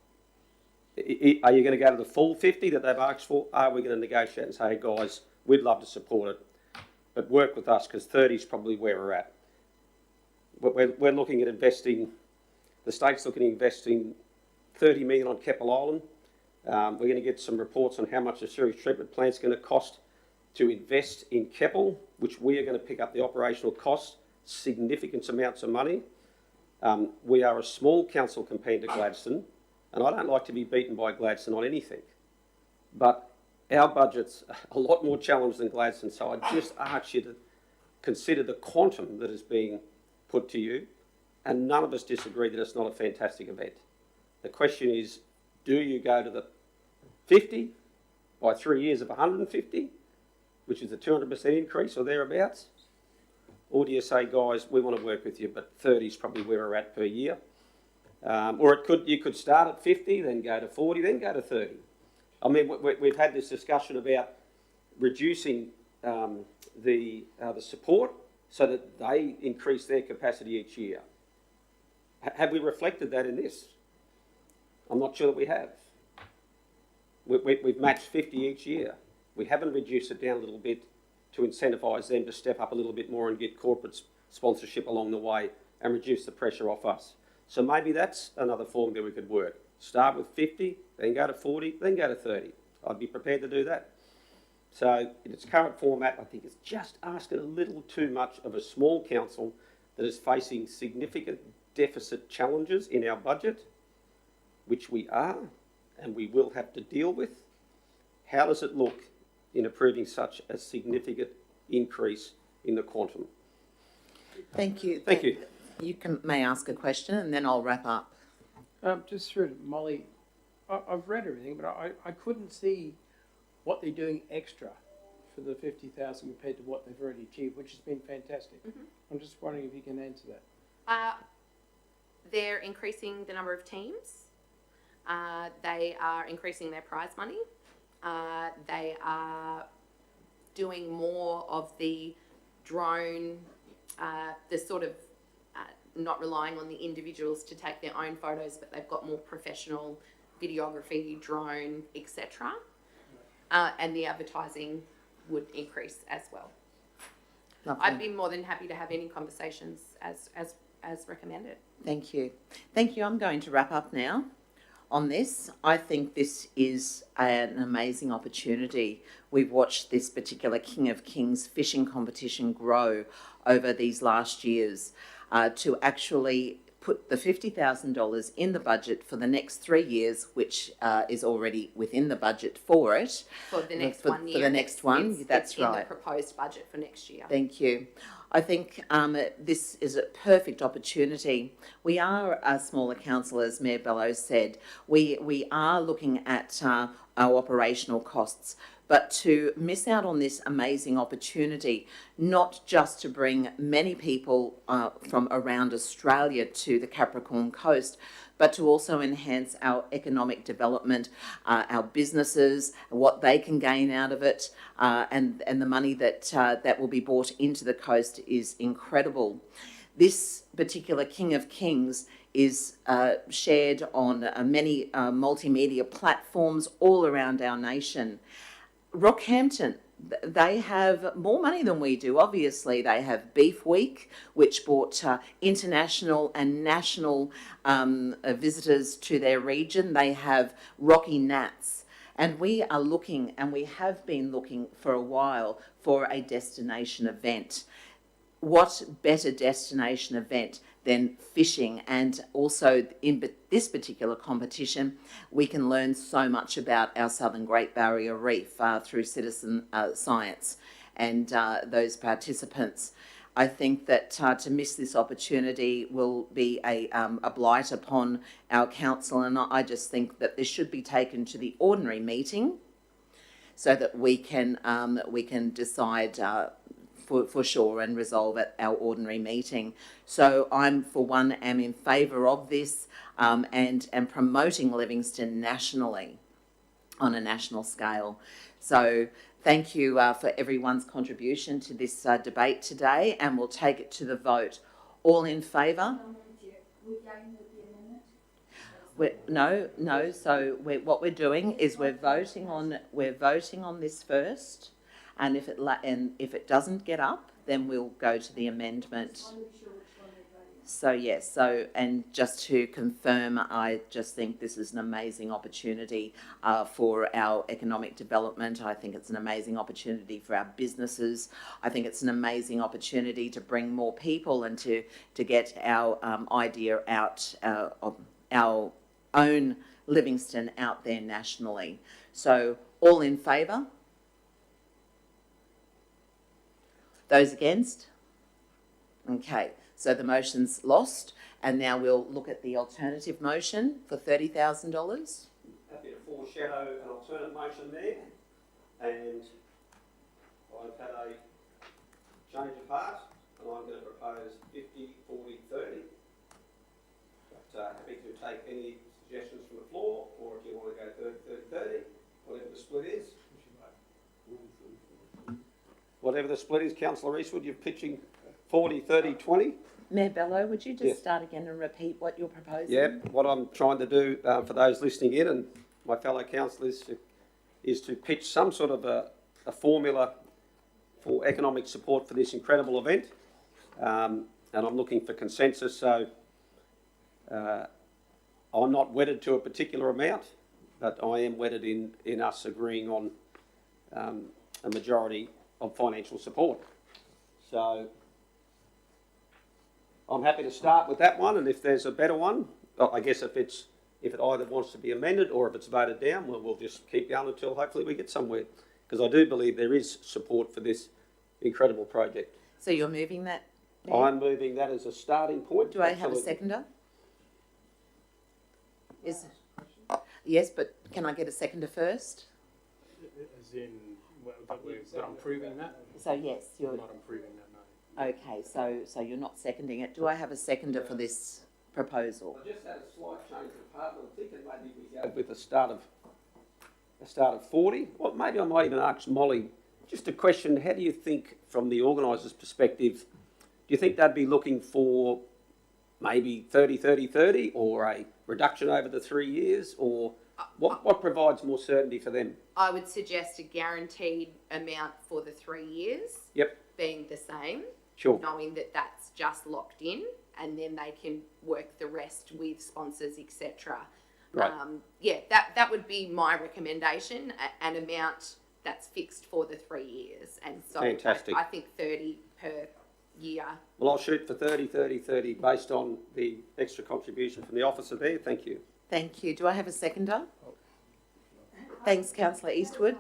Speaker 8: Are you going to go to the full 50 that they've asked for? Are we going to negotiate and say, hey guys, we'd love to support it, but work with us, because 30 is probably where we're at. We're looking at investing, the state's looking at investing 30 million on Keppel Island. We're going to get some reports on how much the sewage treatment plant's going to cost to invest in Keppel, which we are going to pick up the operational costs, significant amounts of money. We are a small council compared to Gladstone, and I don't like to be beaten by Gladstone on anything, but our budget's a lot more challenged than Gladstone, so I just ask you to consider the quantum that is being put to you, and none of us disagree that it's not a fantastic event. The question is, do you go to the 50 by 3 years of 150, which is a 200% increase or thereabouts? Or do you say, guys, we want to work with you, but 30 is probably where we're at per year? Or you could start at 50, then go to 40, then go to 30. I mean, we've had this discussion about reducing the support so that they increase their capacity each year. Have we reflected that in this? I'm not sure that we have. We've matched 50 each year. We haven't reduced it down a little bit to incentivise them to step up a little bit more and get corporate sponsorship along the way and reduce the pressure off us. So maybe that's another formula we could work. Start with 50, then go to 40, then go to 30. I'd be prepared to do that. So in its current format, I think it's just asking a little too much of a small council that is facing significant deficit challenges in our budget, which we are and we will have to deal with. How does it look in approving such a significant increase in the quantum?
Speaker 6: Thank you.
Speaker 8: Thank you.
Speaker 6: You may ask a question and then I'll wrap up.
Speaker 1: Just through to Molly, I've read everything, but I couldn't see what they're doing extra for the 50,000 compared to what they've already achieved, which has been fantastic. I'm just wondering if you can answer that.
Speaker 17: They're increasing the number of teams. They are increasing their prize money. They are doing more of the drone, the sort of not relying on the individuals to take their own photos, but they've got more professional videography, drone, etc. And the advertising would increase as well.
Speaker 6: Lovely.
Speaker 17: I'd be more than happy to have any conversations as recommended.
Speaker 6: Thank you. Thank you. I'm going to wrap up now on this. I think this is an amazing opportunity. We've watched this particular King of Kings fishing competition grow over these last years to actually put the $50,000 in the budget for the next 3 years, which is already within the budget for it.
Speaker 17: For the next
Speaker 6: for,
Speaker 17: 1 year.
Speaker 6: For the next one, that's right.
Speaker 17: In the proposed budget for next year.
Speaker 6: Thank you. I think this is a perfect opportunity. We are a smaller council, as Mayor Bellows said. We are looking at our operational costs, but to miss out on this amazing opportunity, not just to bring many people from around Australia to the Capricorn Coast, but to also enhance our economic development, our businesses, what they can gain out of it, and the money that will be brought into the coast is incredible. This particular King of Kings is shared on many multimedia platforms all around our nation. Rockhampton, they have more money than we do, obviously. They have Beef Week, which brought international and national visitors to their region. They have Rocky Nats. And we are looking, and we have been looking for a while, for a destination event. What better destination event than fishing? And also in this particular competition, we can learn so much about our Southern Great Barrier Reef through citizen science and those participants. I think that to miss this opportunity will be a blight upon our council, and I just think that this should be taken to the ordinary meeting so that we can decide for sure and resolve at our ordinary meeting. So I'm, for one, am in favour of this and promoting Livingstone nationally, on a national scale. So thank you for everyone's contribution to this debate today, and we'll take it to the vote. All in favour? No. So what we're doing is we're voting on this first. And if it doesn't get up, then we'll go to the amendment. So yes, and just to confirm, I just think this is an amazing opportunity for our economic development. I think it's an amazing opportunity for our businesses. I think it's an amazing opportunity to bring more people and to get our idea out of our own Livingstone out there nationally. So all in favour? Those against? Okay, so the motion's lost, and now we'll look at the alternative motion for $30,000.
Speaker 8: Happy to foreshadow an alternate motion there, and I've had a change of heart, and I'm going to propose 50, 40, 30. But happy to take any suggestions from the floor, or if you want to go 30, 30, 30, whatever the split is. Whatever the split is, Councillor Eastwood, you're pitching 40, 30, 20.
Speaker 6: Mayor Bello, would you just start again and repeat what you're proposing?
Speaker 8: Yeah, what I'm trying to do for those listening in and my fellow councillors is to pitch some sort of a formula for economic support for this incredible event. And I'm looking for consensus. So I'm not wedded to a particular amount, but I am wedded in us agreeing on a majority of financial support. So I'm happy to start with that one, and if there's a better one, I guess if it either wants to be amended or if it's voted down, we'll just keep going until hopefully we get somewhere. Because I do believe there is support for this incredible project.
Speaker 6: So you're moving that? There?
Speaker 8: I'm moving that as a starting point.
Speaker 6: Do I have a seconder? Yes, but can I get a seconder first?
Speaker 4: As in, that I'm proving that?
Speaker 6: So yes, you're
Speaker 4: not improving that, no.
Speaker 6: Okay, so you're not seconding it. Do I have a seconder for this proposal?
Speaker 8: I just had a slight change of heart. I'm thinking maybe we go with a start of 40. Well, maybe I might even ask Molly, just a question, how do you think from the organiser's perspective, do you think they'd be looking for maybe 30, 30, 30 or a reduction over the 3 years, or what provides more certainty for them?
Speaker 17: I would suggest a guaranteed amount for the 3 years.
Speaker 8: Yep.
Speaker 17: Being the same.
Speaker 8: Sure.
Speaker 17: Knowing that that's just locked in, and then they can work the rest with sponsors, etc.
Speaker 8: Right.
Speaker 17: Yeah, that would be my recommendation, an amount that's fixed for the 3 years. And so
Speaker 8: Fantastic.
Speaker 17: I think 30 per year.
Speaker 8: Well, I'll shoot for 30, 30, 30 based on the extra contribution from the officer there. Thank you.
Speaker 6: Thank you. Do I have a seconder? Thanks, Councillor Eastwood.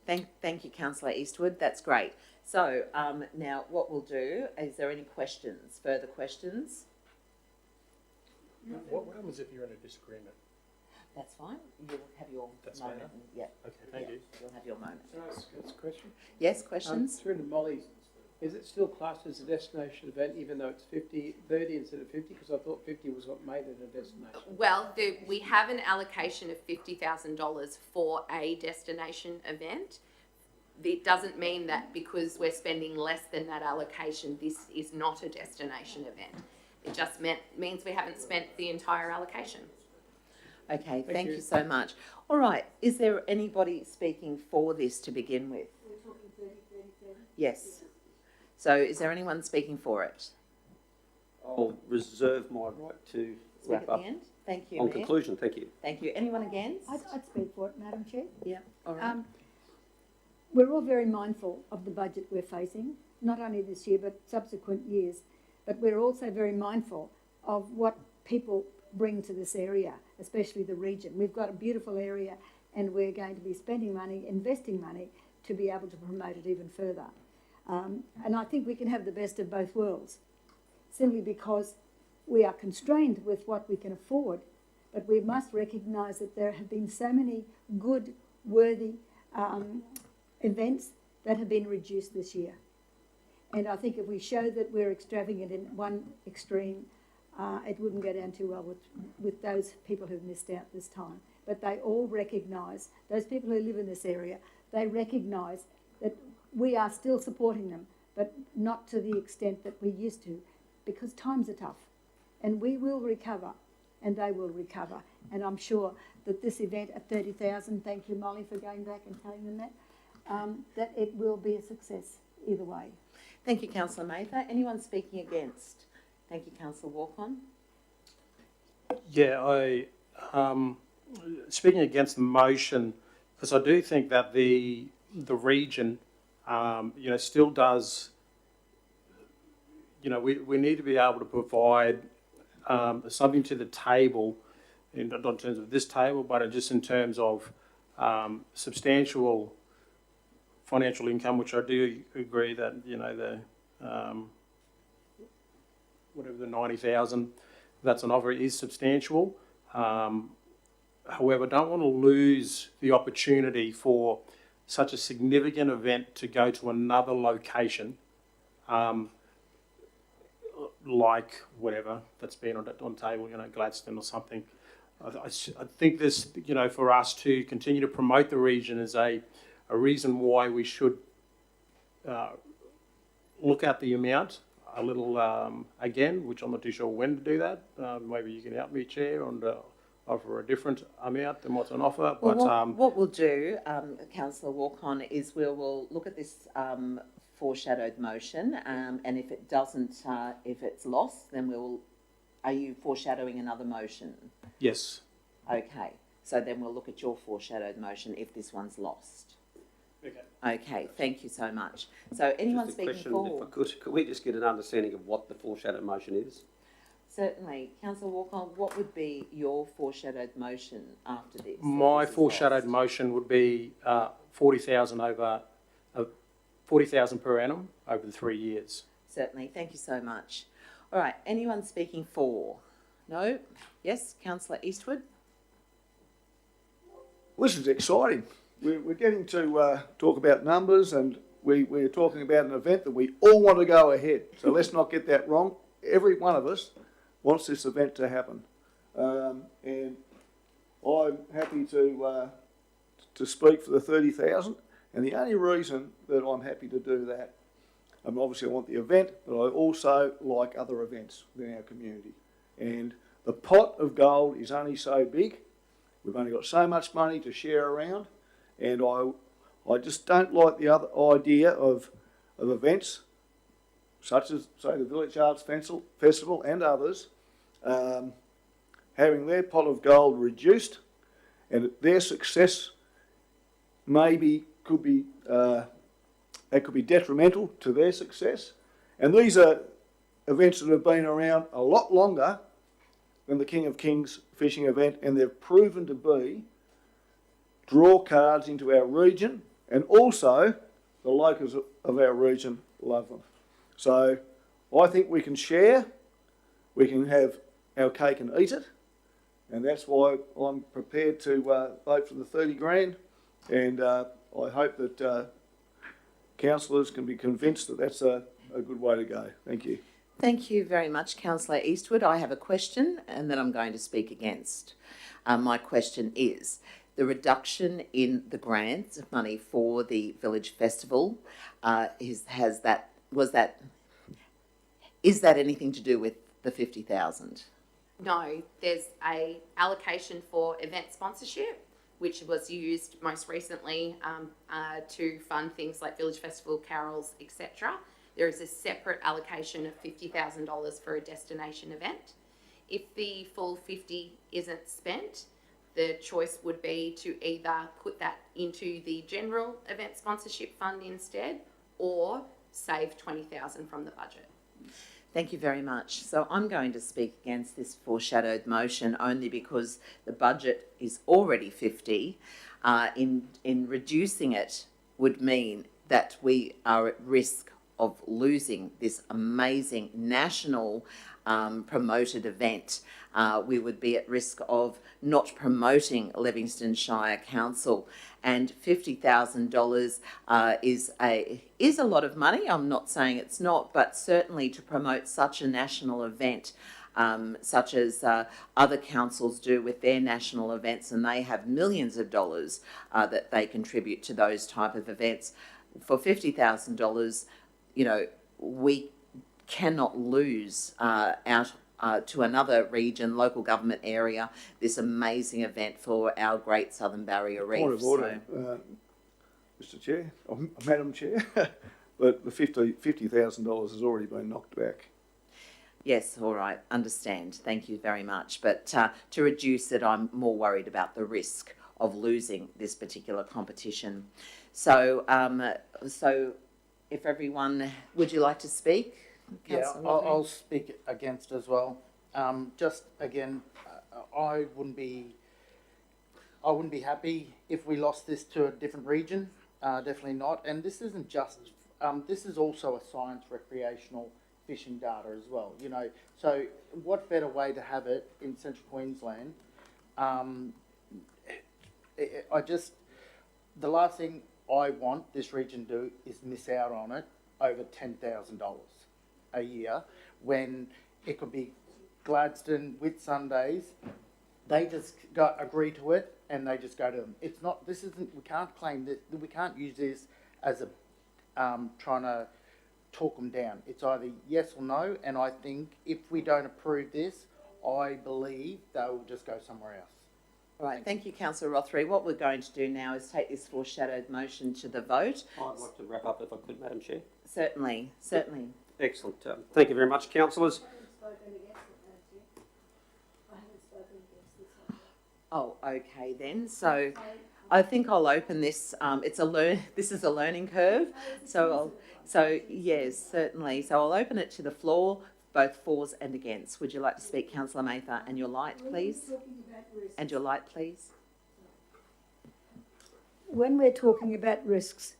Speaker 6: Thank you, Councillor Eastwood. That's great. So now what we'll do, is there any questions, further questions?
Speaker 4: What happens if you're in a disagreement?
Speaker 6: That's fine. You'll have your moment.
Speaker 4: Fair.
Speaker 6: Yeah.
Speaker 4: Okay, thank you.
Speaker 6: You'll have your moment.
Speaker 1: That's a question.
Speaker 6: Yes, questions?
Speaker 1: Through to Molly, is it still classed as a destination event even though it's 30 instead of 50? Because I thought 50 was what made it a destination.
Speaker 17: Well, we have an allocation of $50,000 for a destination event. It doesn't mean that because we're spending less than that allocation, this is not a destination event. It just means we haven't spent the entire allocation.
Speaker 6: Okay, thank you so much. All right, is there anybody speaking for this to begin with?
Speaker 3: We're talking 30, 30, 30.
Speaker 6: Yes. So is there anyone speaking for it?
Speaker 8: I'll reserve my right to
Speaker 6: Speak
Speaker 8: wrap
Speaker 6: at
Speaker 8: up.
Speaker 6: the end? Thank you,
Speaker 8: On
Speaker 6: Mayor.
Speaker 8: conclusion, thank you.
Speaker 6: Thank you. Anyone against?
Speaker 3: I'd speak for it, Madam Chair.
Speaker 6: Yeah, all right.
Speaker 3: We're all very mindful of the budget we're facing, not only this year but subsequent years, but we're also very mindful of what people bring to this area, especially the region. We've got a beautiful area and we're going to be spending money, investing money to be able to promote it even further. And I think we can have the best of both worlds, simply because we are constrained with what we can afford, but we must recognise that there have been so many good, worthy events that have been reduced this year. And I think if we show that we're extravagant in one extreme, it wouldn't go down too well with those people who've missed out this time. But they all recognise, those people who live in this area, they recognise that we are still supporting them, but not to the extent that we used to, because times are tough. And we will recover, and they will recover. And I'm sure that this event at 30,000, thank you, Molly, for going back and telling them that it will be a success either way.
Speaker 6: Thank you, Councillor Mather. Anyone speaking against? Thank you, Councillor Walcon.
Speaker 4: Yeah, speaking against the motion, because I do think that the region, still does, we need to be able to provide something to the table, not in terms of this table, but just in terms of substantial financial income, which I do agree that, whatever the 90,000 that's an offer is substantial. However, I don't want to lose the opportunity for such a significant event to go to another location, like whatever that's been on table, Gladstone or something. I think this, for us to continue to promote the region is a reason why we should look at the amount a little again, which I'm not too sure when to do that. Maybe you can help me, Chair, and offer a different amount than what's on offer.
Speaker 6: Well,
Speaker 4: But
Speaker 6: what we'll do, Councillor Walcon, is we'll look at this foreshadowed motion, and if it doesn't, if it's lost, then we'll are you foreshadowing another motion?
Speaker 4: Yes.
Speaker 6: Okay, so then we'll look at your foreshadowed motion if this one's lost.
Speaker 2: Okay.
Speaker 6: Okay, thank you so much. So anyone
Speaker 8: Just a
Speaker 6: speaking
Speaker 8: question,
Speaker 6: for?
Speaker 8: if I could we just get an understanding of what the foreshadowed motion is?
Speaker 6: Certainly. Councillor Walker, what would be your foreshadowed motion after this?
Speaker 4: My
Speaker 6: If this is
Speaker 4: foreshadowed
Speaker 6: lost?
Speaker 4: motion would be 40,000 over 40,000 per annum over the 3 years.
Speaker 6: Certainly, thank you so much. All right, anyone speaking for? No? Yes, Councillor Eastwood?
Speaker 11: This is exciting. We're getting to talk about numbers, and we're talking about an event that we all want to go ahead. So let's not get that wrong. Every one of us wants this event to happen. And I'm happy to speak for the 30,000. And the only reason that I'm happy to do that, obviously I want the event, but I also like other events within our community. And the pot of gold is only so big. We've only got so much money to share around. And I just don't like the other idea of events, such as, say, the Village Arts Festival and others, having their pot of gold reduced, and their success maybe could be detrimental to their success. And these are events that have been around a lot longer than the King of Kings fishing event, and they've proven to be draw cards into our region, and also the locals of our region love them. So I think we can share, we can have our cake and eat it, and that's why I'm prepared to vote for the 30 grand, and I hope that councillors can be convinced that that's a good way to go. Thank you.
Speaker 6: Thank you very much, Councillor Eastwood. I have a question and then I'm going to speak against. My question is, the reduction in the grants of money for the Village Festival, is that anything to do with the 50,000?
Speaker 17: No, there's a allocation for event sponsorship, which was used most recently to fund things like Village Festival, carols, etc. There is a separate allocation of $50,000 for a destination event. If the full 50 isn't spent, the choice would be to either put that into the general event sponsorship fund instead, or save 20,000 from the budget.
Speaker 6: Thank you very much. So I'm going to speak against this foreshadowed motion only because the budget is already 50. In reducing it would mean that we are at risk of losing this amazing national promoted event. We would be at risk of not promoting Livingstone Shire Council, and $50,000 is a lot of money. I'm not saying it's not, but certainly to promote such a national event, such as other councils do with their national events, and they have millions of dollars that they contribute to those type of events. For $50,000, you know, we cannot lose out to another region, local government area, this amazing event for our Great Southern Barrier Reef.
Speaker 11: Point of order, Mr. Chair, or Madam Chair, but the $50,000 has already been knocked back.
Speaker 6: Yes, all right, understand. Thank you very much. But to reduce it, I'm more worried about the risk of losing this particular competition. So, so if everyone, would you like to speak?
Speaker 12: Yeah, I'll speak against as well. Just again, I wouldn't be happy if we lost this to a different region. Definitely not. And this isn't just. This is also a science recreational fishing data as well. You know, so what better way to have it in Central Queensland? The last thing I want this region to do is miss out on it over $10,000 a year, when it could be Gladstone, Whitsundays. They just agree to it and they just go to them. It's not. This isn't. We can't claim that. We can't use this as a trying to talk them down. It's either yes or no. And I think if we don't approve this, I believe they will just go somewhere else.
Speaker 6: All right, thank you, Councillor Rothery. What we're going to do now is take this foreshadowed motion to the vote.
Speaker 8: I'd like to wrap up if I could, Madam Chair.
Speaker 6: Certainly, certainly.
Speaker 8: Excellent. Thank you very much, councillors.
Speaker 6: Oh, okay then. So I think I'll open this. This is a learning curve. Yes, certainly. So I'll open it to the floor, both fors and against. Would you like to speak, Councillor Mather? And your light, please. And your light, please.
Speaker 3: When we're talking about risks,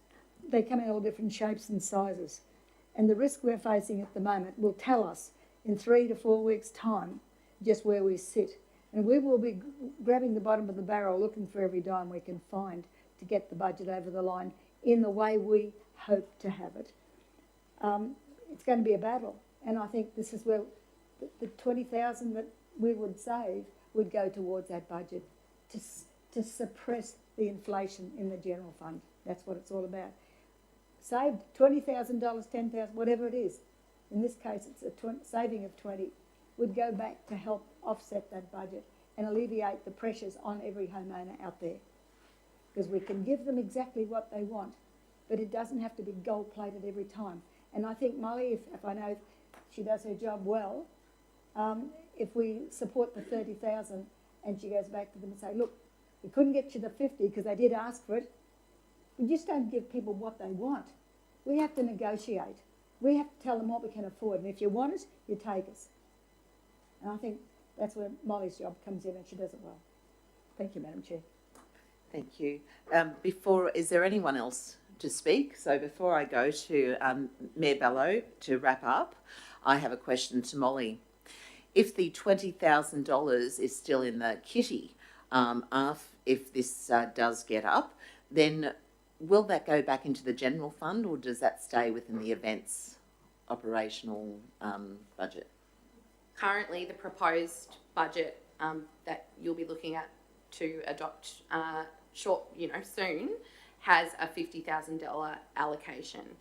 Speaker 3: they come in all different shapes and sizes. And the risk we're facing at the moment will tell us in 3 to 4 weeks' time just where we sit. And we will be grabbing the bottom of the barrel, looking for every dime we can find to get the budget over the line in the way we hope to have it. It's going to be a battle. And I think this is where the 20,000 that we would save would go towards that budget to suppress the inflation in the general fund. That's what it's all about. Save $20,000, $10,000, whatever it is. In this case, it's a saving of 20, would go back to help offset that budget and alleviate the pressures on every homeowner out there. Because we can give them exactly what they want, but it doesn't have to be gold-plated every time. And I think Molly, if I know she does her job well, if we support the 30,000 and she goes back to them and say, look, we couldn't get you the 50 because they did ask for it. We just don't give people what they want. We have to negotiate. We have to tell them what we can afford. And if you want it, you take us. And I think that's where Molly's job comes in, and she does it well. Thank you, Madam Chair.
Speaker 6: Thank you. Is there anyone else to speak? So before I go to Mayor Bello to wrap up, I have a question to Molly. If the $20,000 is still in the kitty, if this does get up, then will that go back into the general fund, or does that stay within the events operational budget?
Speaker 17: Currently, the proposed budget that you'll be looking at to adopt soon has a $50,000 allocation.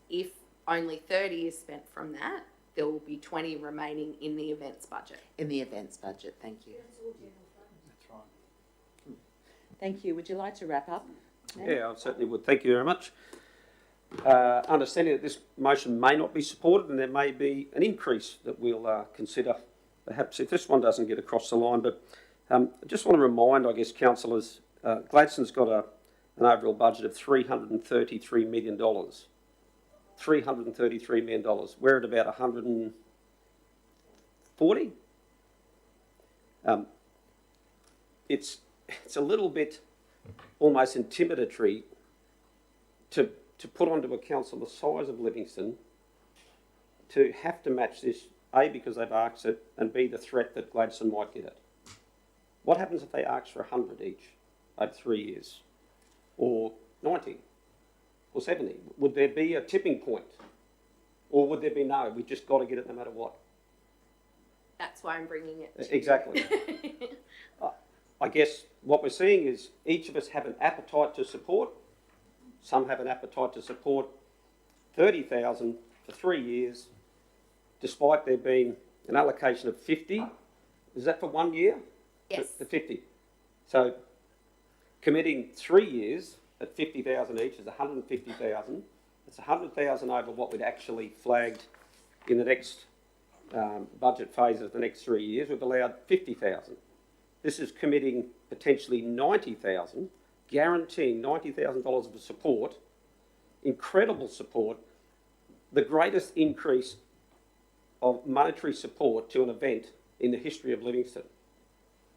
Speaker 17: If only 30 is spent from that, there will be 20 remaining in the events budget.
Speaker 6: In the events budget, thank you.
Speaker 9: That's right.
Speaker 6: Thank you. Would you like to wrap up?
Speaker 8: Yeah, I certainly would. Thank you very much. Understanding that this motion may not be supported and there may be an increase that we'll consider, perhaps if this one doesn't get across the line. But I just want to remind, I guess, councillors, Gladstone's got an overall budget of $333 million. $333 million. We're at about 140. It's a little bit almost intimidatory to put onto a council the size of Livingstone to have to match this, A, because they've asked it, and B, the threat that Gladstone might get it. What happens if they ask for 100 each over 3 years? Or 90? Or 70? Would there be a tipping point? Or would there be no, we just got to get it no matter what?
Speaker 17: That's why I'm bringing it to
Speaker 8: Exactly. I guess what we're seeing is each of us have an appetite to support. Some have an appetite to support 30,000 for 3 years, despite there being an allocation of 50. Is that for 1 year?
Speaker 17: Yes.
Speaker 8: For 50. So committing 3 years at 50,000 each is 150,000. It's 100,000 over what we'd actually flagged in the next budget phase of the next 3 years. We've allowed 50,000. This is committing potentially 90,000, guaranteeing $90,000 of support, incredible support, the greatest increase of monetary support to an event in the history of Livingstone.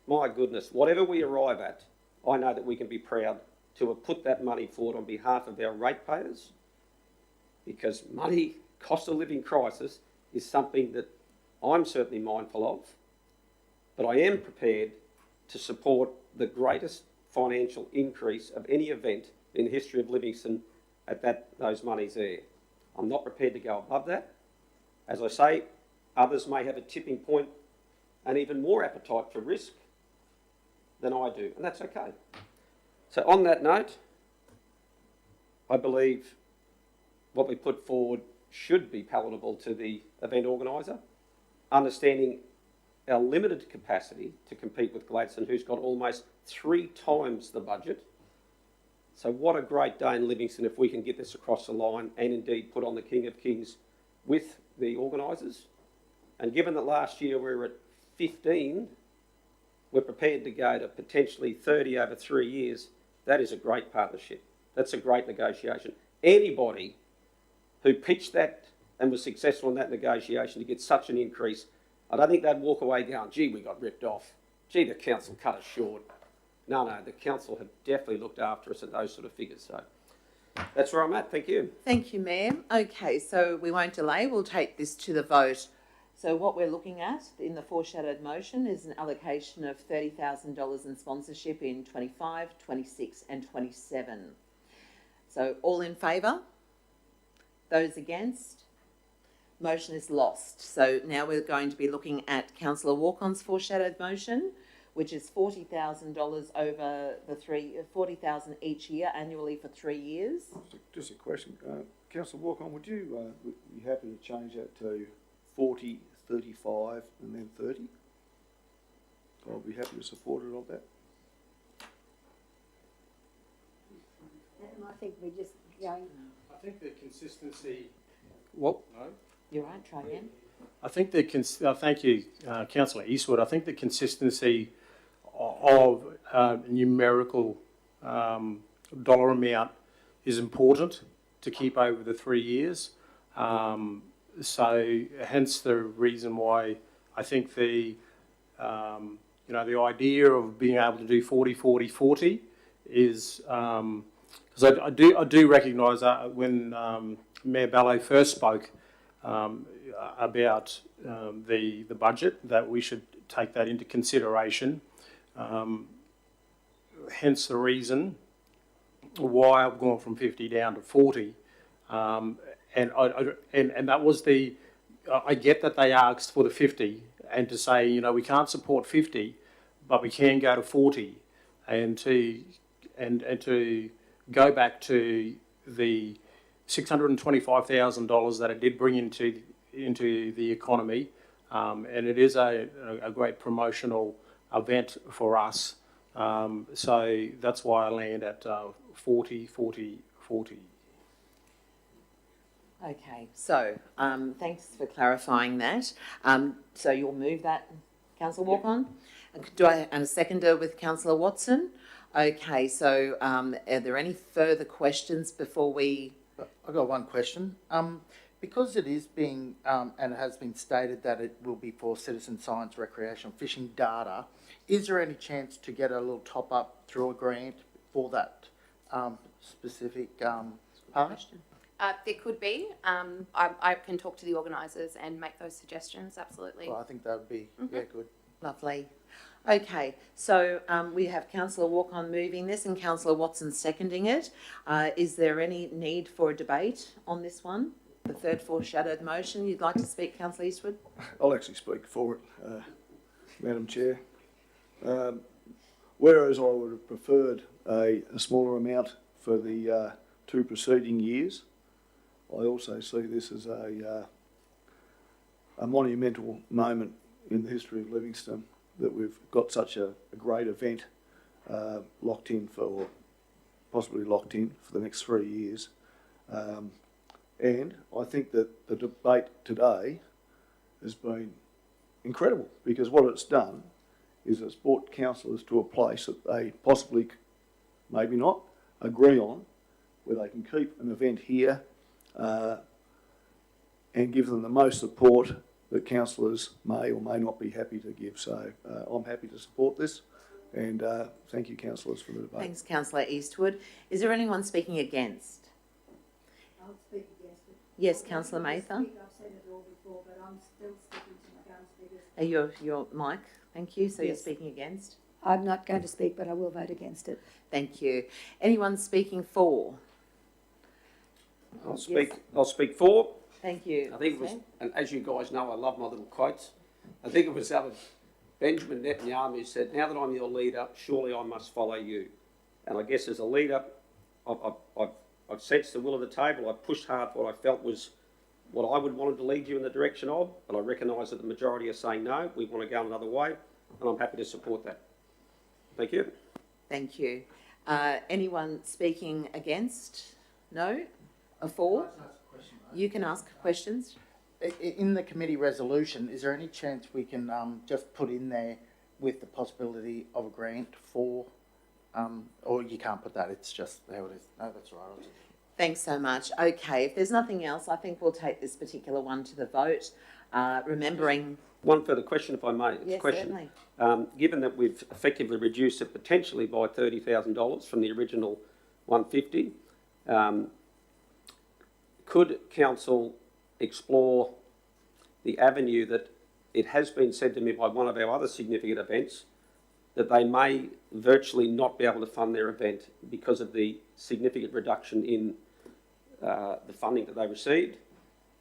Speaker 8: My goodness, whatever we arrive at, I know that we can be proud to have put that money forward on behalf of our ratepayers, because money, cost of living crisis, is something that I'm certainly mindful of, but I am prepared to support the greatest financial increase of any event in the history of Livingstone at those monies there. I'm not prepared to go above that. As I say, others may have a tipping point and even more appetite for risk than I do, and that's okay. So on that note, I believe what we put forward should be palatable to the event organiser, understanding our limited capacity to compete with Gladstone, who's got almost 3 times the budget. So what a great day in Livingstone if we can get this across the line and indeed put on the King of Kings with the organisers. And given that last year we were at 15, we're prepared to go to potentially 30 over 3 years, that is a great partnership. That's a great negotiation. Anybody who pitched that and was successful in that negotiation to get such an increase, I don't think they'd walk away going, gee, we got ripped off. Gee, the council cut us short. No, the council have definitely looked after us at those sort of figures. So that's where I'm at. Thank you.
Speaker 6: Thank you, Mayor. Okay, so we won't delay. We'll take this to the vote. So what we're looking at in the foreshadowed motion is an allocation of $30,000 in sponsorship in 25, 26 and 27. So all in favour? Those against? Motion is lost. So now we're going to be looking at Councillor Walkon's foreshadowed motion, which is $40,000 over the $40,000 each year annually for 3 years.
Speaker 11: Just a question. Councillor Walcon, would you be happy to change that to 40, 35 and then 30? I'll be happy to support it on that.
Speaker 3: And I think we're just going.
Speaker 4: I think the consistency.
Speaker 1: What?
Speaker 4: No.
Speaker 6: You're right, try again.
Speaker 4: I think thank you, Councillor Eastwood. I think the consistency of numerical dollar amount is important to keep over the 3 years. So hence the reason why I think the the idea of being able to do 40, 40, 40 is because I do recognise that when Mayor Ballet first spoke about the budget, that we should take that into consideration. Hence the reason why I've gone from 50 down to 40. And that was I get that they asked for the 50 and to say, we can't support 50, but we can go to 40 and to go back to the $625,000 that it did bring into the economy. And it is a great promotional event for us. So that's why I land at 40, 40, 40.
Speaker 6: Okay, so thanks for clarifying that. So you'll move that, Councillor Walkon? And a seconder with Councillor Watson? Okay, so are there any further questions before we...
Speaker 12: I've got one question. Because it is being, and it has been stated that it will be for citizen science, recreation, fishing data, is there any chance to get a little top up through a grant for that specific part?
Speaker 17: There could be. I can talk to the organisers and make those suggestions, absolutely.
Speaker 12: Well, I think that would be, yeah, good.
Speaker 6: Lovely. Okay, so we have Councillor Walkon moving this and Councillor Watson seconding it. Is there any need for a debate on this one? The third foreshadowed motion. You'd like to speak, Councillor Eastwood?
Speaker 11: I'll actually speak for it, Madam Chair. Whereas I would have preferred a smaller amount for the 2 preceding years, I also see this as a monumental moment in the history of Livingstone, that we've got such a great event possibly locked in for the next 3 years. And I think that the debate today has been incredible, because what it's done is it's brought councillors to a place that they possibly, maybe not, agree on, where they can keep an event here and give them the most support that councillors may or may not be happy to give. So I'm happy to support this, and thank you, councillors, for the debate.
Speaker 6: Thanks, Councillor Eastwood. Is there anyone speaking against?
Speaker 3: I'll speak against it.
Speaker 6: Yes, Councillor Mather.
Speaker 3: I've said it all before, but I'm still sticking to my guns because...
Speaker 6: Your mic, thank you. So
Speaker 3: Yes.
Speaker 6: You're speaking against?
Speaker 3: I'm not going to speak, but I will vote against it.
Speaker 6: Thank you. Anyone speaking for?
Speaker 8: I'll speak for.
Speaker 6: Thank you.
Speaker 8: I think it was, and as you guys know, I love my little quotes. I think it was Benjamin Netanyahu who said, "Now that I'm your leader, surely I must follow you." And I guess as a leader, I've sensed the will of the table. I pushed hard for what I felt was what I would want to lead you in the direction of, but I recognise that the majority are saying no, we want to go another way, and I'm happy to support that. Thank you.
Speaker 6: Thank you. Anyone speaking against? No? Or for? You can ask questions.
Speaker 12: In the committee resolution, is there any chance we can just put in there with the possibility of a grant for, or you can't put that, it's just how it is. No, that's right.
Speaker 6: Thanks so much. Okay, if there's nothing else, I think we'll take this particular one to the vote. Remembering...
Speaker 8: One further question, if I may. It's
Speaker 6: Yes,
Speaker 8: a question.
Speaker 6: certainly.
Speaker 8: Given that we've effectively reduced it potentially by $30,000 from the original 150, could council explore the avenue that it has been said to me by one of our other significant events that they may virtually not be able to fund their event because of the significant reduction in the funding that they received?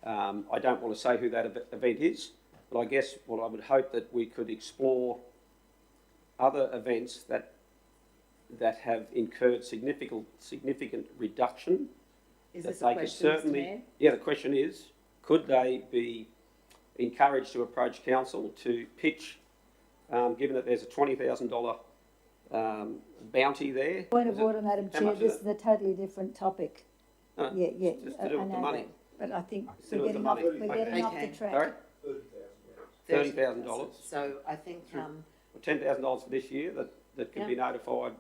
Speaker 8: I don't want to say who that event is, but I guess what I would hope that we could explore other events that have incurred significant reduction.
Speaker 6: Is
Speaker 8: that
Speaker 6: this a
Speaker 8: they could
Speaker 6: question, Mr.
Speaker 8: certainly,
Speaker 6: Mayor?
Speaker 8: yeah, the question is, could they be encouraged to approach council to pitch, given that there's a $20,000 bounty there?
Speaker 3: Point of order, Madam
Speaker 8: how
Speaker 3: Chair,
Speaker 8: much is
Speaker 3: this
Speaker 8: it?
Speaker 3: is a totally different topic.
Speaker 8: No,
Speaker 3: Yeah,
Speaker 8: it's to do
Speaker 3: I
Speaker 8: with the
Speaker 3: know
Speaker 8: money.
Speaker 3: that, but I think
Speaker 8: It's to do
Speaker 3: we're
Speaker 8: with the
Speaker 3: getting off,
Speaker 8: money.
Speaker 3: off the track.
Speaker 8: Sorry? $30,000.
Speaker 6: So I think...
Speaker 8: $10,000 for this year that could be notified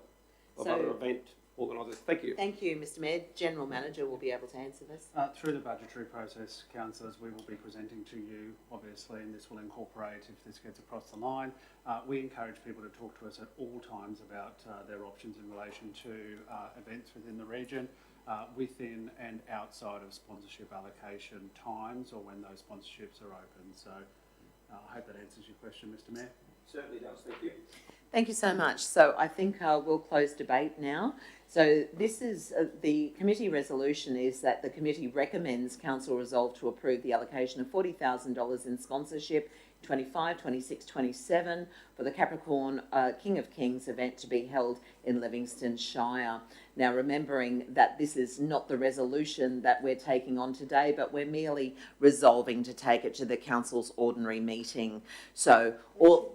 Speaker 8: of
Speaker 6: So-
Speaker 8: other event organisers. Thank you.
Speaker 6: Thank you, Mr Mayor. General Manager will be able to answer this.
Speaker 14: Through the budgetary process, councillors, we will be presenting to you, obviously, and this will incorporate if this gets across the line. We encourage people to talk to us at all times about their options in relation to events within the region, within and outside of sponsorship allocation times or when those sponsorships are open. So I hope that answers your question, Mr Mayor.
Speaker 8: Certainly does. Thank you.
Speaker 6: Thank you so much. So I think we'll close debate now. So this is the committee resolution is that the committee recommends council resolve to approve the allocation of $40,000 in sponsorship 25, 26, 27 for the Capricorn King of Kings event to be held in Livingstone Shire. Now, remembering that this is not the resolution that we're taking on today, but we're merely resolving to take it to the council's ordinary meeting. So all...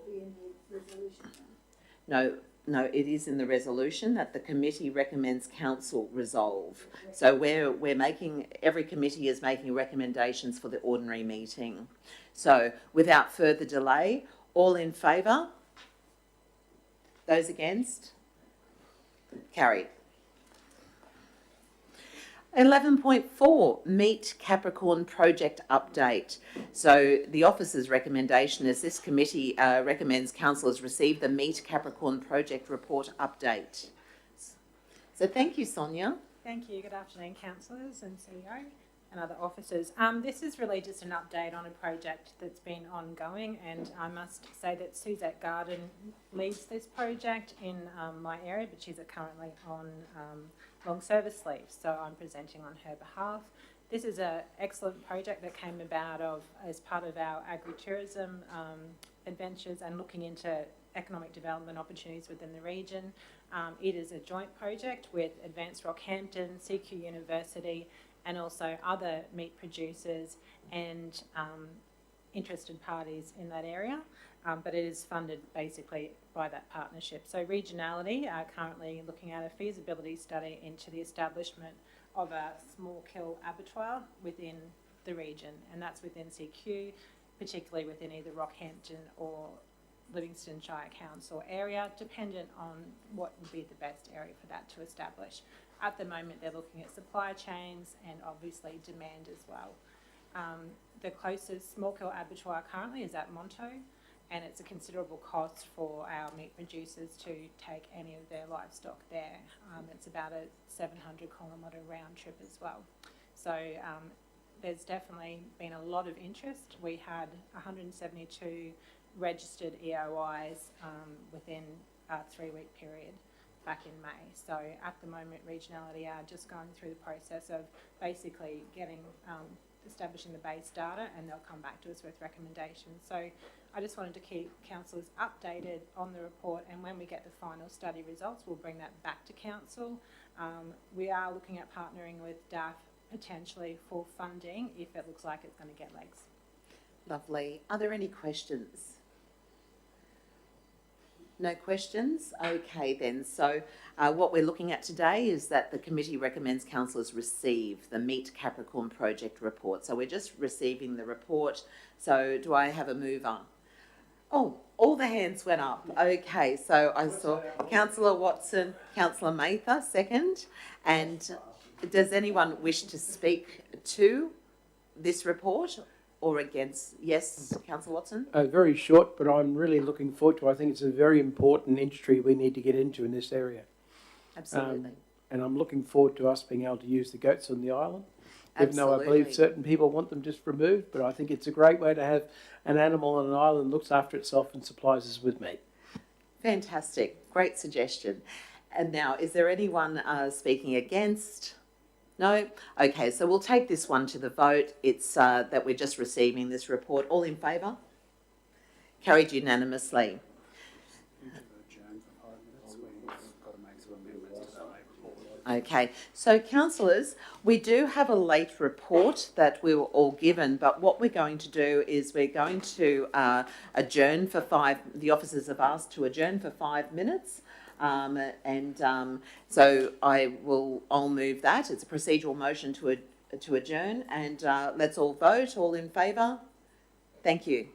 Speaker 6: No, it is in the resolution that the committee recommends council resolve. So we're making, every committee is making recommendations for the ordinary meeting. So without further delay, all in favour? Those against? Carried. 11.4, Meet Capricorn Project Update. So the officer's recommendation is this committee recommends councillors receive the Meet Capricorn Project Report Update. So thank you, Sonia.
Speaker 18: Thank you. Good afternoon, councillors and CEO and other officers. This is really just an update on a project that's been ongoing, and I must say that Suzette Garden leads this project in my area, but she's currently on long service leave, so I'm presenting on her behalf. This is an excellent project that came about as part of our agritourism adventures and looking into economic development opportunities within the region. It is a joint project with Advanced Rockhampton, CQ University, and also other meat producers and interested parties in that area. But it is funded basically by that partnership. So Regionality are currently looking at a feasibility study into the establishment of a small kill abattoir within the region, and that's within CQ, particularly within either Rockhampton or Livingstone Shire Council area, dependent on what would be the best area for that to establish. At the moment, they're looking at supply chains and obviously demand as well. The closest small kill abattoir currently is at Monto, and it's a considerable cost for our meat producers to take any of their livestock there. It's about a 700-kilometre round trip as well. So there's definitely been a lot of interest. We had 172 registered EOIs within a 3-week period back in May. So at the moment, Regionality are just going through the process of basically establishing the base data, and they'll come back to us with recommendations. So I just wanted to keep councillors updated on the report, and when we get the final study results, we'll bring that back to council. We are looking at partnering with DAF potentially for funding if it looks like it's going to get legs.
Speaker 6: Lovely. Are there any questions? No questions? Okay then. So what we're looking at today is that the committee recommends councillors receive the Meet Capricorn Project report. So we're just receiving the report. So do I have a mover? Oh, All the hands went up. Okay, so I saw Councillor Watson, Councillor Mather, second. And does anyone wish to speak to this report or against? Yes, Councillor Watson?
Speaker 1: Very short, but I'm really looking forward to it. I think it's a very important industry we need to get into in this area.
Speaker 6: Absolutely.
Speaker 1: And I'm looking forward to us being able to use the goats on the island. Even though I believe certain people want them just removed, but I think it's a great way to have an animal on an island that looks after itself and supplies us with meat.
Speaker 6: Fantastic. Great suggestion. And now, is there anyone speaking against? No? Okay, so we'll take this one to the vote. It's that we're just receiving this report. All in favour? Carried unanimously. Okay, so councillors, we do have a late report that we were all given, but what we're going to do is we're going to adjourn for the officers have asked to adjourn for 5 minutes. So I'll move that. It's a procedural motion to adjourn, and let's all vote. All in favour? Thank you.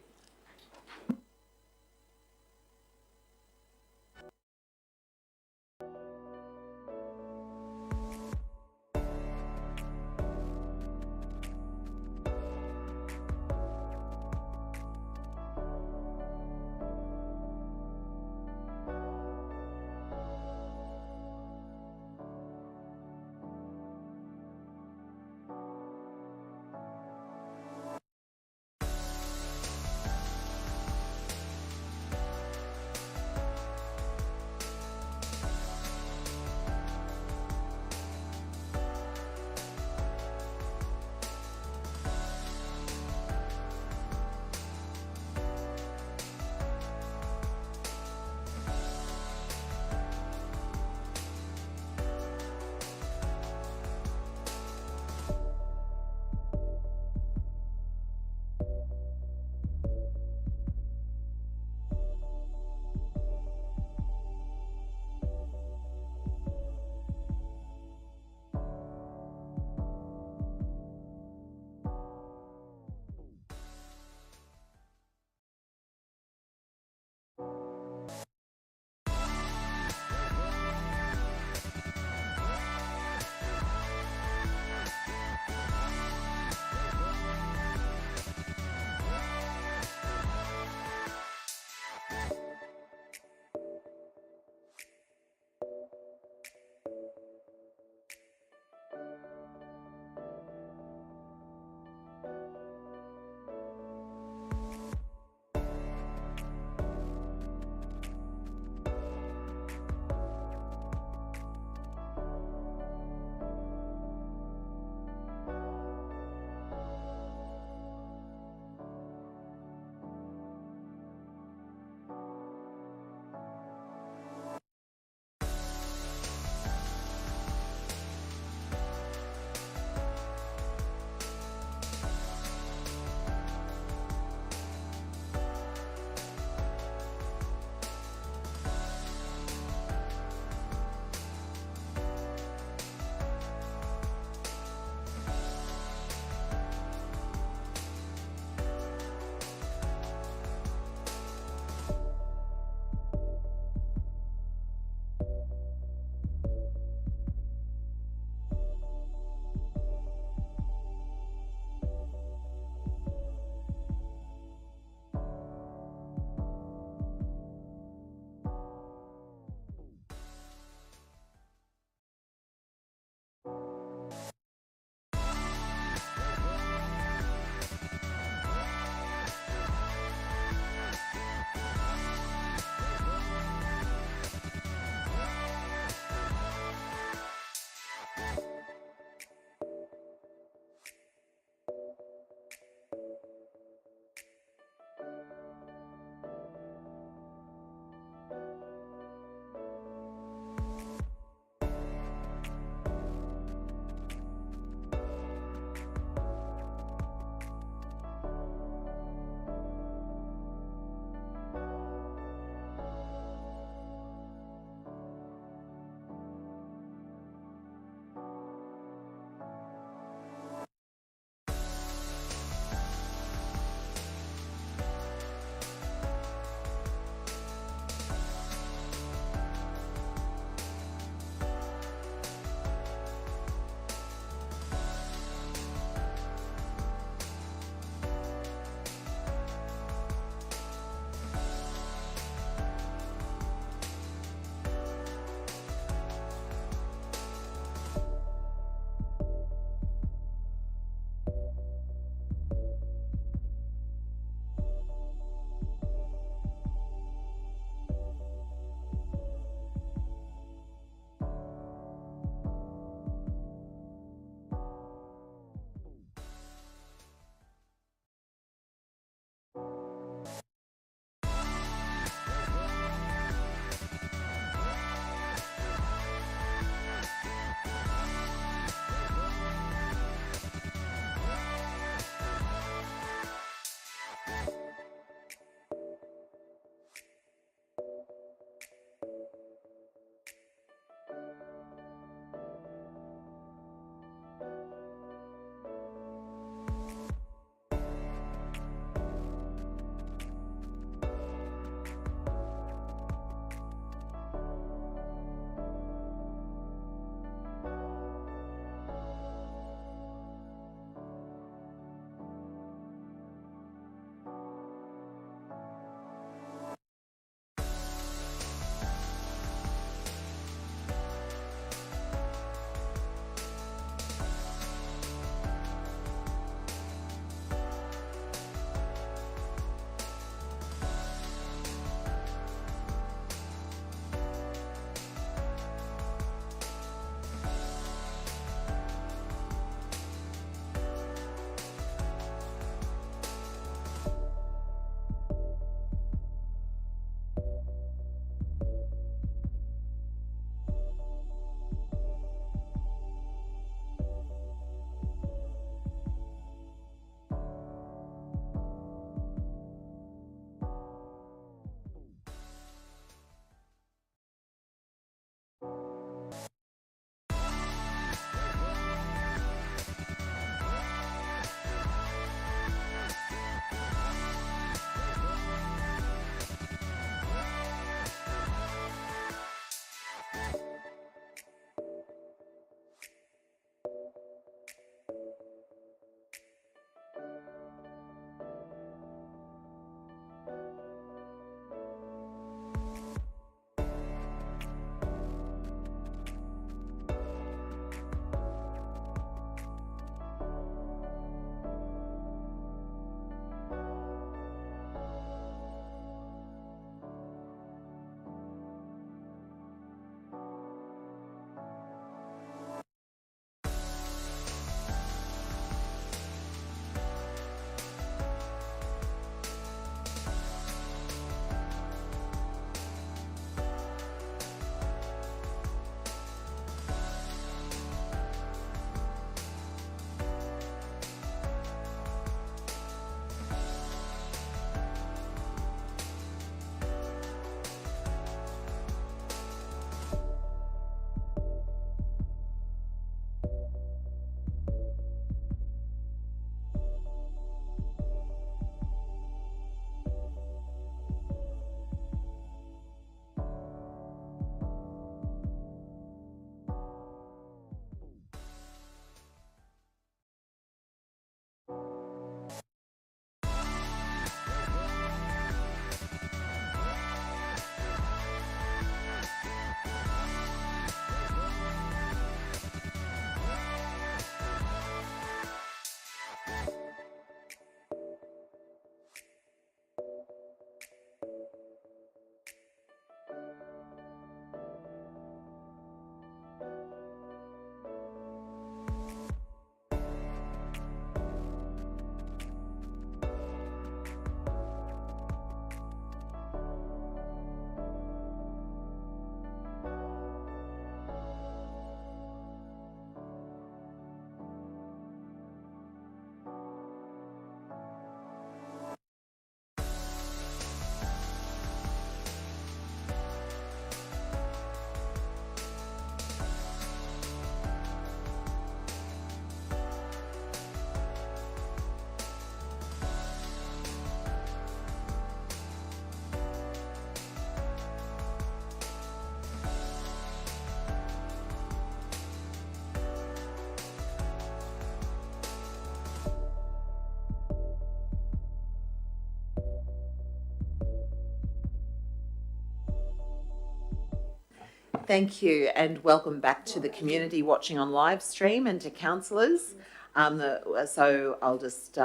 Speaker 6: Thank you, and welcome back to the community watching on live stream and to councillors. So I'll just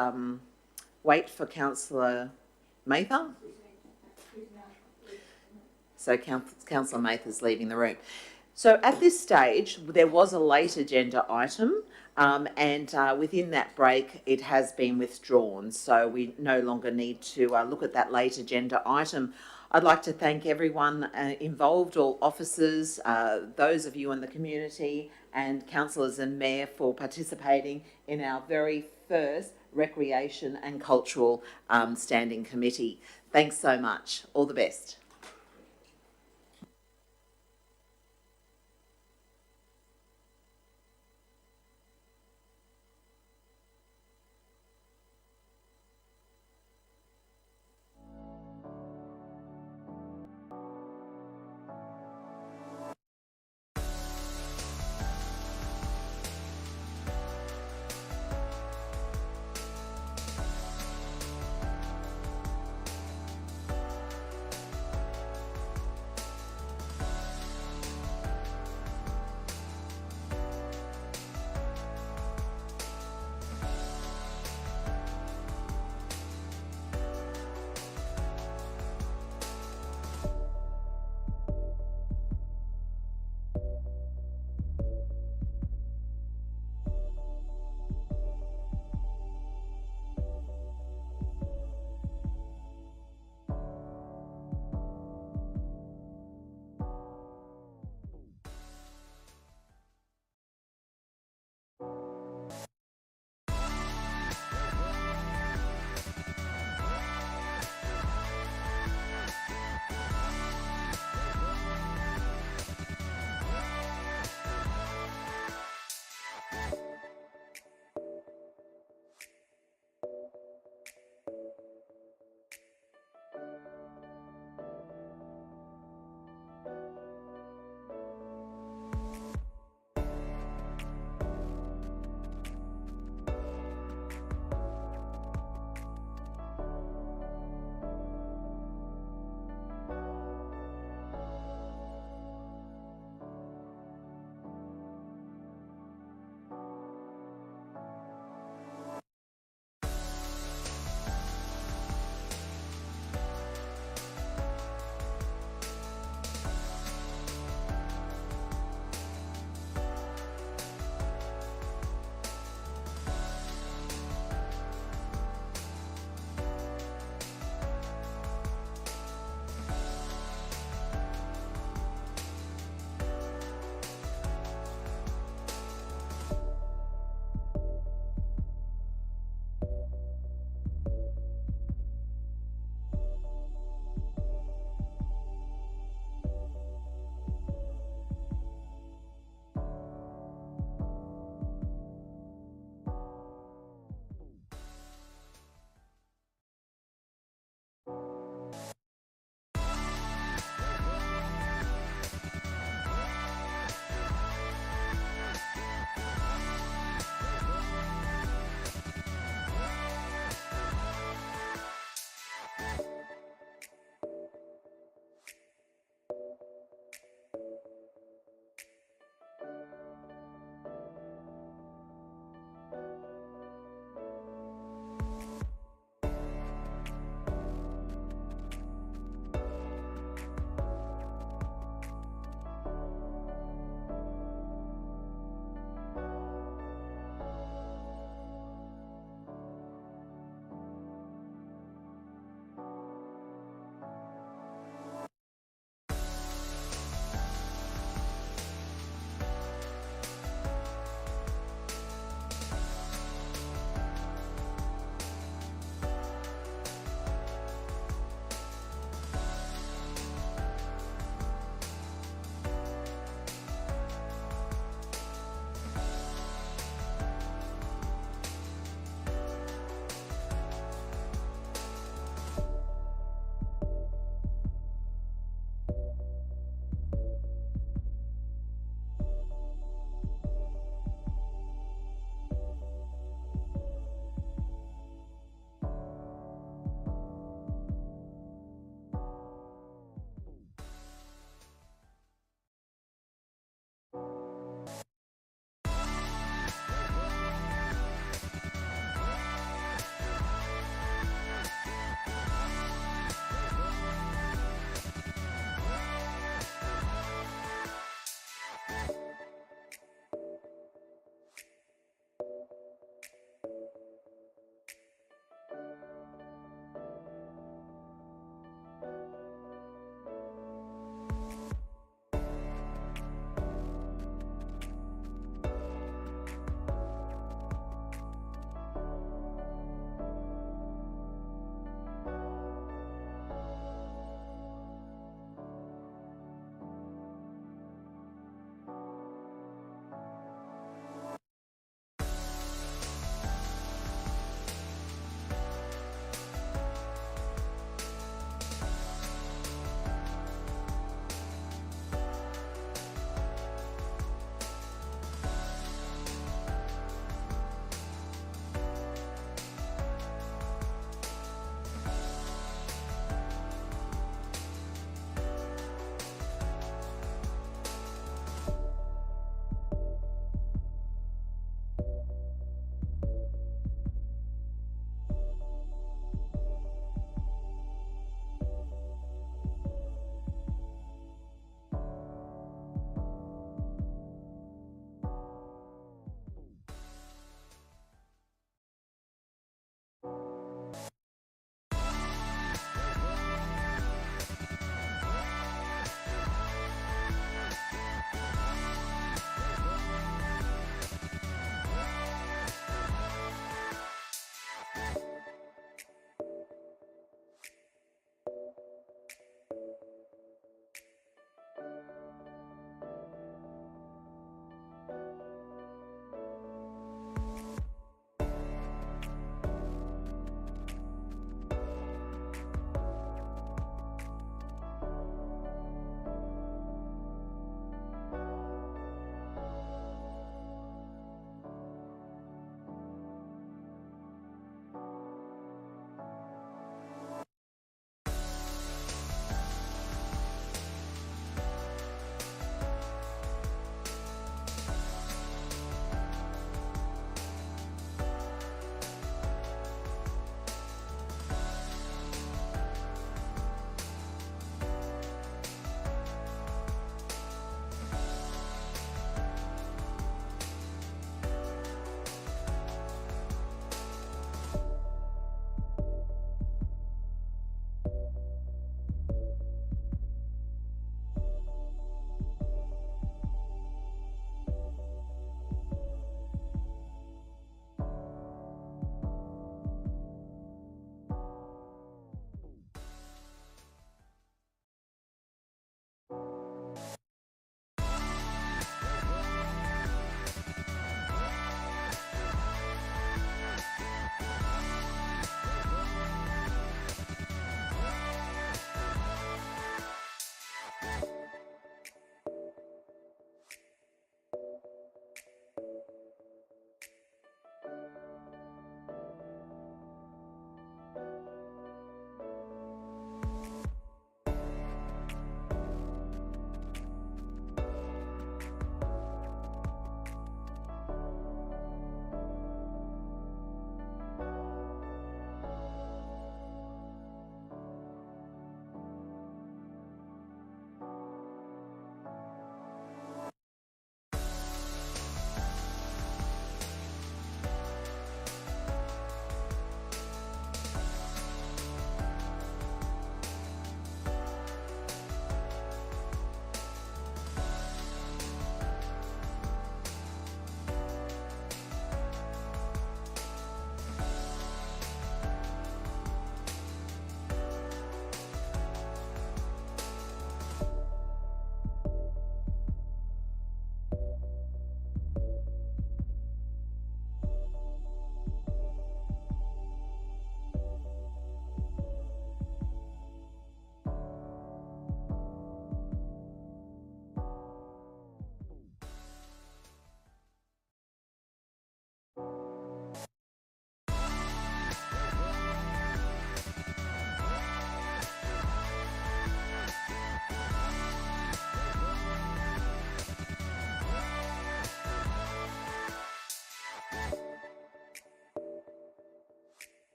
Speaker 6: wait for Councillor Mather. So Councillor Mather's leaving the room. So at this stage, there was a late agenda item, and within that break, it has been withdrawn. So we no longer need to look at that late agenda item. I'd like to thank everyone involved, all officers, those of you in the community, and councillors and mayor for participating in our very first Recreation and Cultural Standing Committee. Thanks so much. All the best.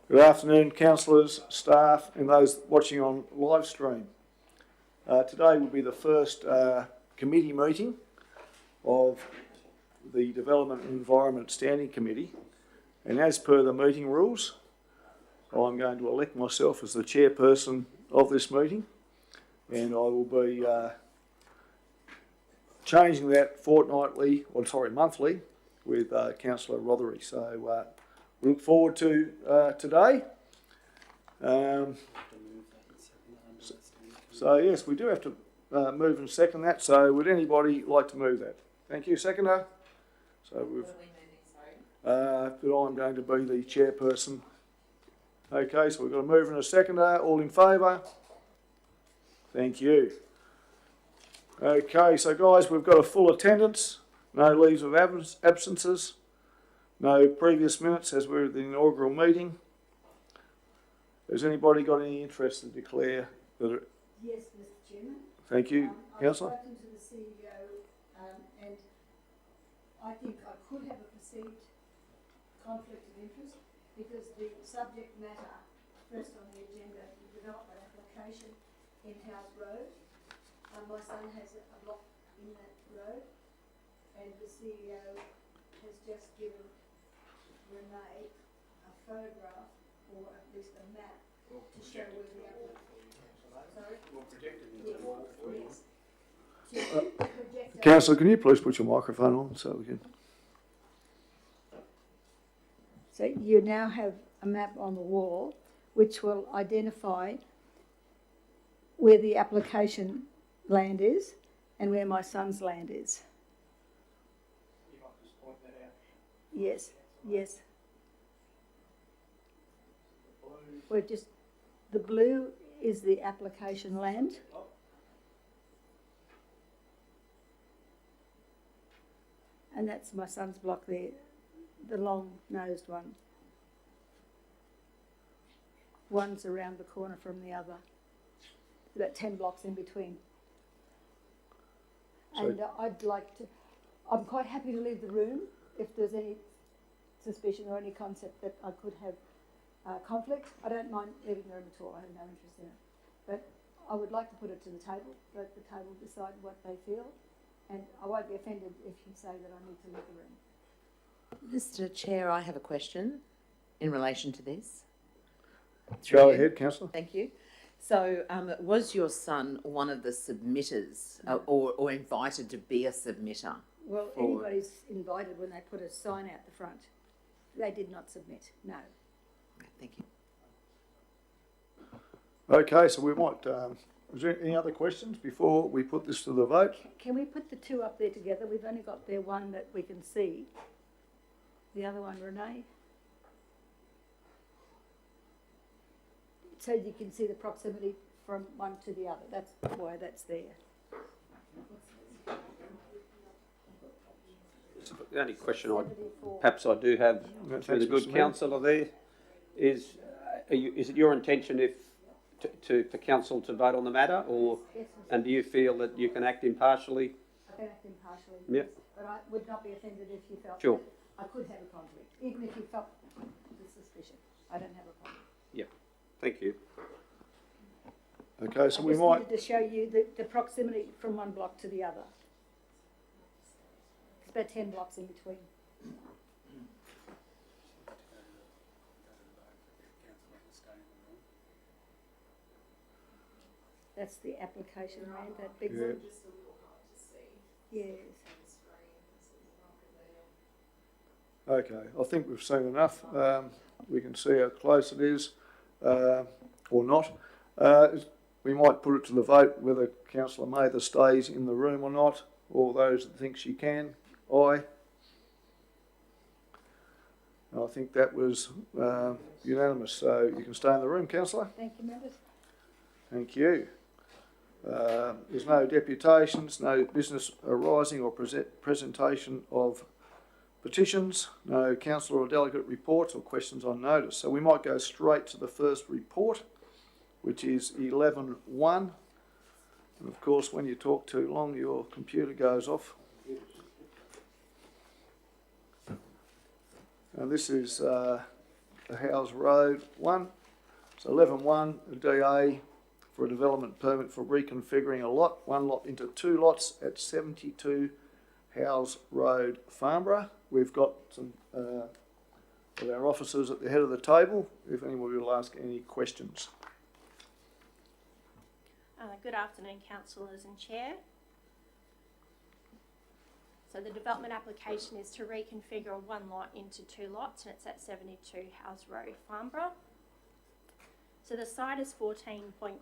Speaker 11: Good afternoon, councillors, staff and those watching on live stream. Today will be the first committee meeting of the Development and Environment Standing Committee, and as per the meeting rules, I'm going to elect myself as the chairperson of this meeting, and I will be changing that monthly with Councillor Rothery. So we look forward to today. So yes, we do have to move and second that. So would anybody like to move that? Thank you, seconder. So we've. But I'm going to be the chairperson. Okay, so we've got a mover and a seconder. All in favour? Thank you. Okay, so guys, we've got a full attendance. No leaves of absences. No previous minutes as we're at the inaugural meeting. Has anybody got any interest to declare that it?
Speaker 3: Yes, Mr. Chairman.
Speaker 11: Thank you, Councillor.
Speaker 3: I've spoken to the CEO and I think I could have a perceived conflict of interest because the subject matter first on the agenda, the development application in House Road. My son has a block in that road and the CEO has just given Renee a photograph or at least a map to show where the application.
Speaker 11: Councillor, can you please put your microphone on so we can...
Speaker 3: So you now have a map on the wall which will identify where the application land is and where my son's land is.
Speaker 2: You might just point that out.
Speaker 3: Yes, yes. We're just, the blue is the application land. And that's my son's block there, the long-nosed one. One's around the corner from the other. About 10 blocks in between.
Speaker 11: So
Speaker 3: and I'd like to, I'm quite happy to leave the room if there's any suspicion or any concept that I could have conflict. I don't mind leaving the room at all, I have no interest in it. But I would like to put it to the table, let the table decide what they feel, and I won't be offended if you say that I need to leave the room.
Speaker 6: Mr. Chair, I have a question in relation to this.
Speaker 11: Go ahead, Councillor.
Speaker 6: Thank you. So, was your son one of the submitters or invited to be a submitter?
Speaker 3: Well, anybody's invited when they put a sign out the front. They did not submit, no.
Speaker 6: Okay, thank you.
Speaker 11: Okay, so we might... is there any other questions before we put this to the vote?
Speaker 3: Can we put the two up there together? We've only got there one that we can see. The other one, Renee. So you can see the proximity from one to the other. That's why that's there.
Speaker 8: The only question perhaps I do have for the good councillor there is it your intention for council to vote on the matter, or and do you feel that you can act impartially?
Speaker 3: I can act impartially.
Speaker 8: Yeah.
Speaker 3: But I would not be offended if you felt
Speaker 8: sure.
Speaker 3: I could have a conflict, even if you felt the suspicion. I don't have a problem.
Speaker 8: Yeah. Thank you.
Speaker 11: Okay, so we
Speaker 3: I just
Speaker 11: might...
Speaker 3: needed to show you the proximity from one block to the other. It's about 10 blocks in between. That's the application land, that big one. Yes.
Speaker 11: Okay, I think we've seen enough. We can see how close it is, or not. We might put it to the vote whether Councillor Mather stays in the room or not. All those that think she can, aye. I think that was unanimous, so you can stay in the room, Councillor.
Speaker 3: Thank you, members.
Speaker 11: Thank you. There's no deputations, no business arising or presentation of petitions, no councillor or delegate reports or questions on notice. So we might go straight to the first report, which is 11.1. And of course, when you talk too long, your computer goes off. And this is Howes Road 1. So 11.1, a DA for a development permit for reconfiguring one lot into 2 lots at 72 Howes Road, Farnborough. We've got some of our officers at the head of the table, if anyone will ask any questions.
Speaker 19: Good afternoon, councillors and chair. So the development application is to reconfigure one lot into 2 lots, and it's at 72 Howes Road, Farnborough. So the site is 14.18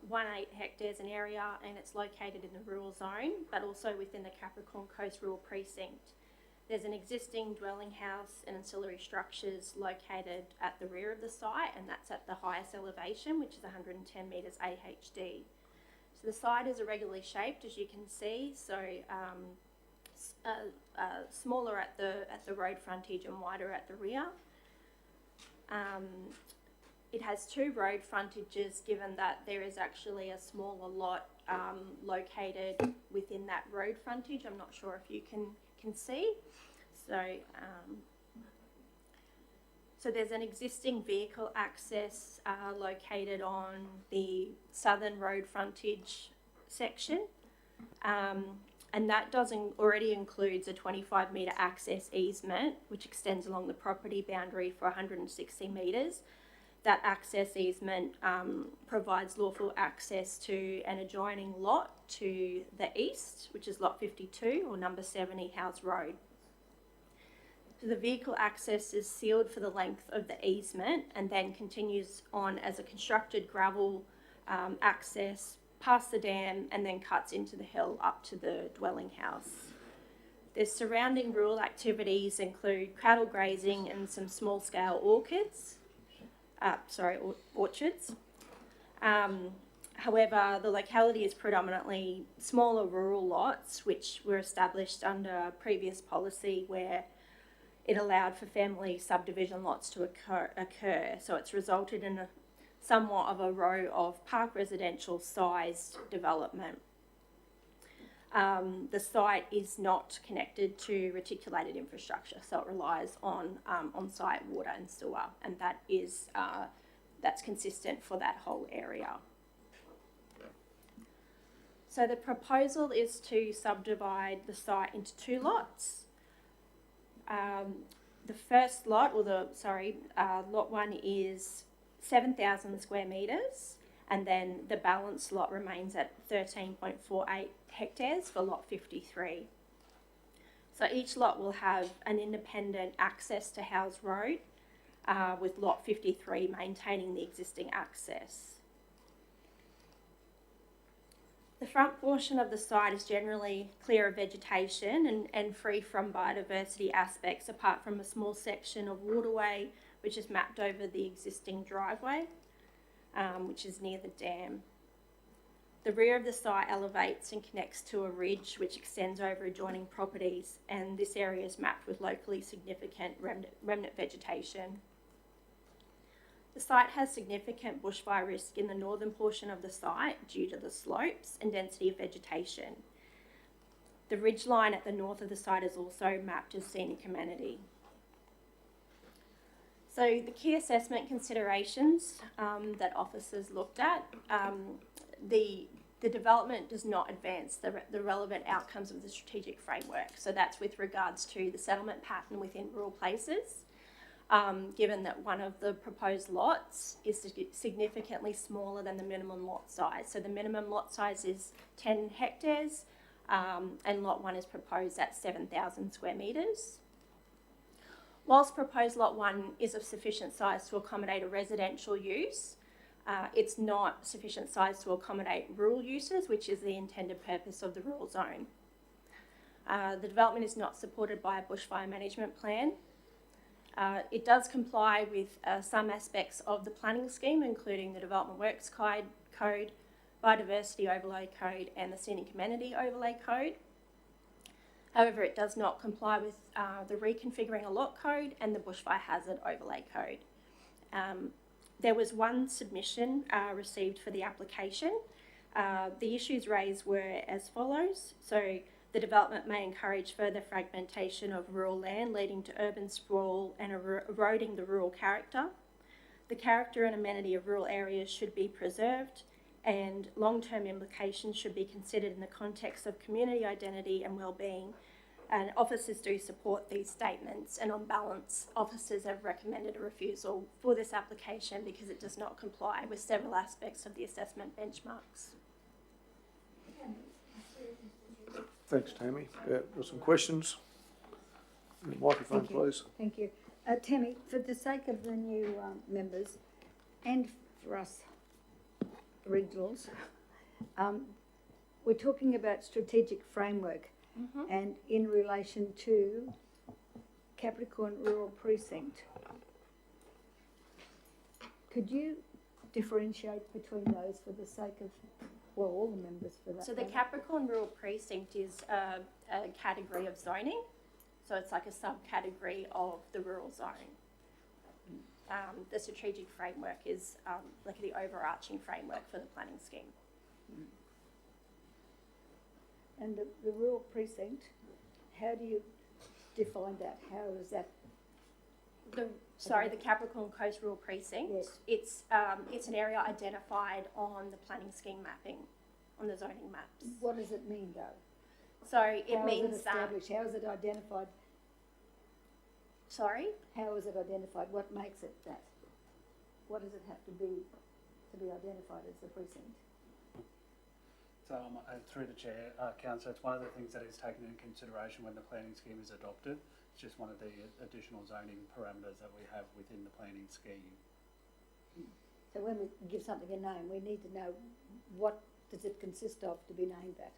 Speaker 19: hectares in area, and it's located in the rural zone, but also within the Capricorn Coast Rural Precinct. There's an existing dwelling house and ancillary structures located at the rear of the site, and that's at the highest elevation, which is 110 metres AHD. So the site is irregularly shaped, as you can see, so smaller at the road frontage and wider at the rear. It has 2 road frontages, given that there is actually a smaller lot located within that road frontage. I'm not sure if you can see. So there's an existing vehicle access located on the southern road frontage section. And that already includes a 25 metre access easement, which extends along the property boundary for 160 metres. That access easement provides lawful access to an adjoining lot to the east, which is lot 52 or number 70 Howes Road. So the vehicle access is sealed for the length of the easement and then continues on as a constructed gravel access past the dam and then cuts into the hill up to the dwelling house. The surrounding rural activities include cattle grazing and some small-scale orchards. However, the locality is predominantly smaller rural lots, which were established under a previous policy where it allowed for family subdivision lots to occur. So it's resulted in somewhat of a row of park residential sized development. The site is not connected to reticulated infrastructure, so it relies on on-site water and sewer, and that's consistent for that whole area. So the proposal is to subdivide the site into 2 lots. The first lot, lot 1 is 7,000 square metres, and then the balance lot remains at 13.48 hectares for lot 53. So each lot will have an independent access to Howes Road, with lot 53 maintaining the existing access. The front portion of the site is generally clear of vegetation and free from biodiversity aspects, apart from a small section of waterway which is mapped over the existing driveway, which is near the dam. The rear of the site elevates and connects to a ridge which extends over adjoining properties, and this area is mapped with locally significant remnant vegetation. The site has significant bushfire risk in the northern portion of the site due to the slopes and density of vegetation. The ridge line at the north of the site is also mapped as scenic amenity. So the key assessment considerations that officers looked at, the development does not advance the relevant outcomes of the strategic framework. So that's with regards to the settlement pattern within rural places, given that one of the proposed lots is significantly smaller than the minimum lot size. So the minimum lot size is 10 hectares, and lot 1 is proposed at 7,000 square metres. Whilst proposed lot 1 is of sufficient size to accommodate a residential use, it's not sufficient size to accommodate rural uses, which is the intended purpose of the rural zone. The development is not supported by a bushfire management plan. It does comply with some aspects of the planning scheme, including the Development Works Code, Biodiversity Overlay Code and the Scenic Amenity Overlay Code. However, it does not comply with the Reconfiguring a Lot Code and the Bushfire Hazard Overlay Code. There was one submission received for the application. The issues raised were as follows. So the development may encourage further fragmentation of rural land, leading to urban sprawl and eroding the rural character. The character and amenity of rural areas should be preserved, and long-term implications should be considered in the context of community identity and well-being. And officers do support these statements, and on balance, officers have recommended a refusal for this application because it does not comply with several aspects of the assessment benchmarks.
Speaker 11: Thanks, Tammy. Got some questions? Microphone,
Speaker 3: Thank you.
Speaker 11: please.
Speaker 3: Thank you. Tammy, for the sake of the new members and for us originals, we're talking about strategic framework and in relation to Capricorn Rural Precinct. Could you differentiate between those for the sake of, well, all the members for that?
Speaker 19: So the Capricorn Rural Precinct is a category of zoning. So it's like a subcategory of the rural zone. The strategic framework is like the overarching framework for the planning scheme.
Speaker 3: And the rural precinct, how do you define that? How is that?
Speaker 19: The Capricorn Coast Rural Precinct.
Speaker 3: Yes.
Speaker 19: It's an area identified on the planning scheme mapping, on the zoning maps.
Speaker 3: What does it mean though?
Speaker 19: So it means
Speaker 3: How is it established? How is it identified?
Speaker 19: Sorry?
Speaker 3: How is it identified? What makes it that? What does it have to be identified as the precinct?
Speaker 14: So through the chair, councillor, it's one of the things that is taken into consideration when the planning scheme is adopted. It's just one of the additional zoning parameters that we have within the planning scheme.
Speaker 3: So when we give something a name, we need to know what does it consist of to be named that.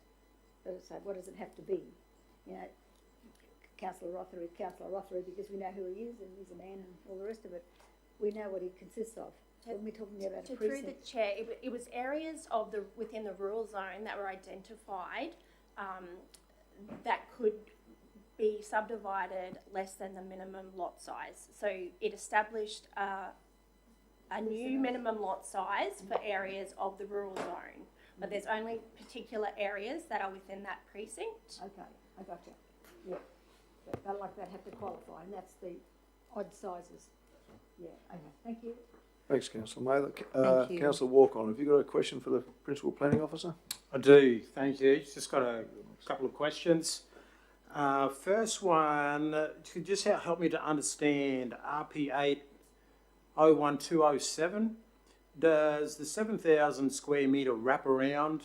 Speaker 3: So what does it have to be? You know, Councillor Rothery is Councillor Rothery because we know who he is and he's a man and all the rest of it. We know what he consists of. When we're talking about a
Speaker 19: Through the
Speaker 3: precinct.
Speaker 19: chair, it was areas of within the rural zone that were identified that could be subdivided less than the minimum lot size. So it established a new minimum lot size for areas of the rural zone, but there's only particular areas that are within that precinct.
Speaker 3: Okay, I got you. Yeah, but like that have to qualify, and that's the odd sizes. Yeah, okay, thank you.
Speaker 11: Thanks, Councillor Mather.
Speaker 6: Thank you.
Speaker 11: Councillor Walk-on, have you got a question for the Principal Planning Officer?
Speaker 4: I do, thank you. Just got a couple of questions. First one, could you just help me to understand RP8 01207? Does the 7,000 square metre wrap around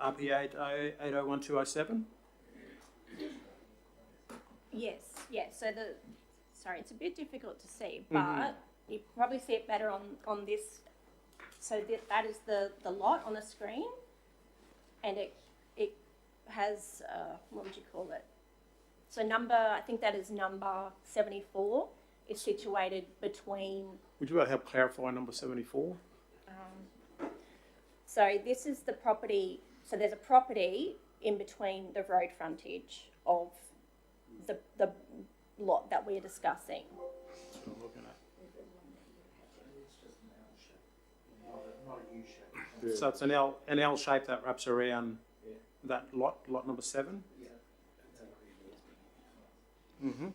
Speaker 4: RP8 801207?
Speaker 19: Yes. So sorry, it's a bit difficult to see, but you can probably see it better on this. So that is the lot on the screen, and it has what would you call it? So I think that is number 74. Is situated between.
Speaker 4: Would you help clarify number 74?
Speaker 19: So this is the property. So there's a property in between the road frontage of the lot that we're discussing.
Speaker 4: So it's an L shape that wraps around that lot number 7? Mm-hmm.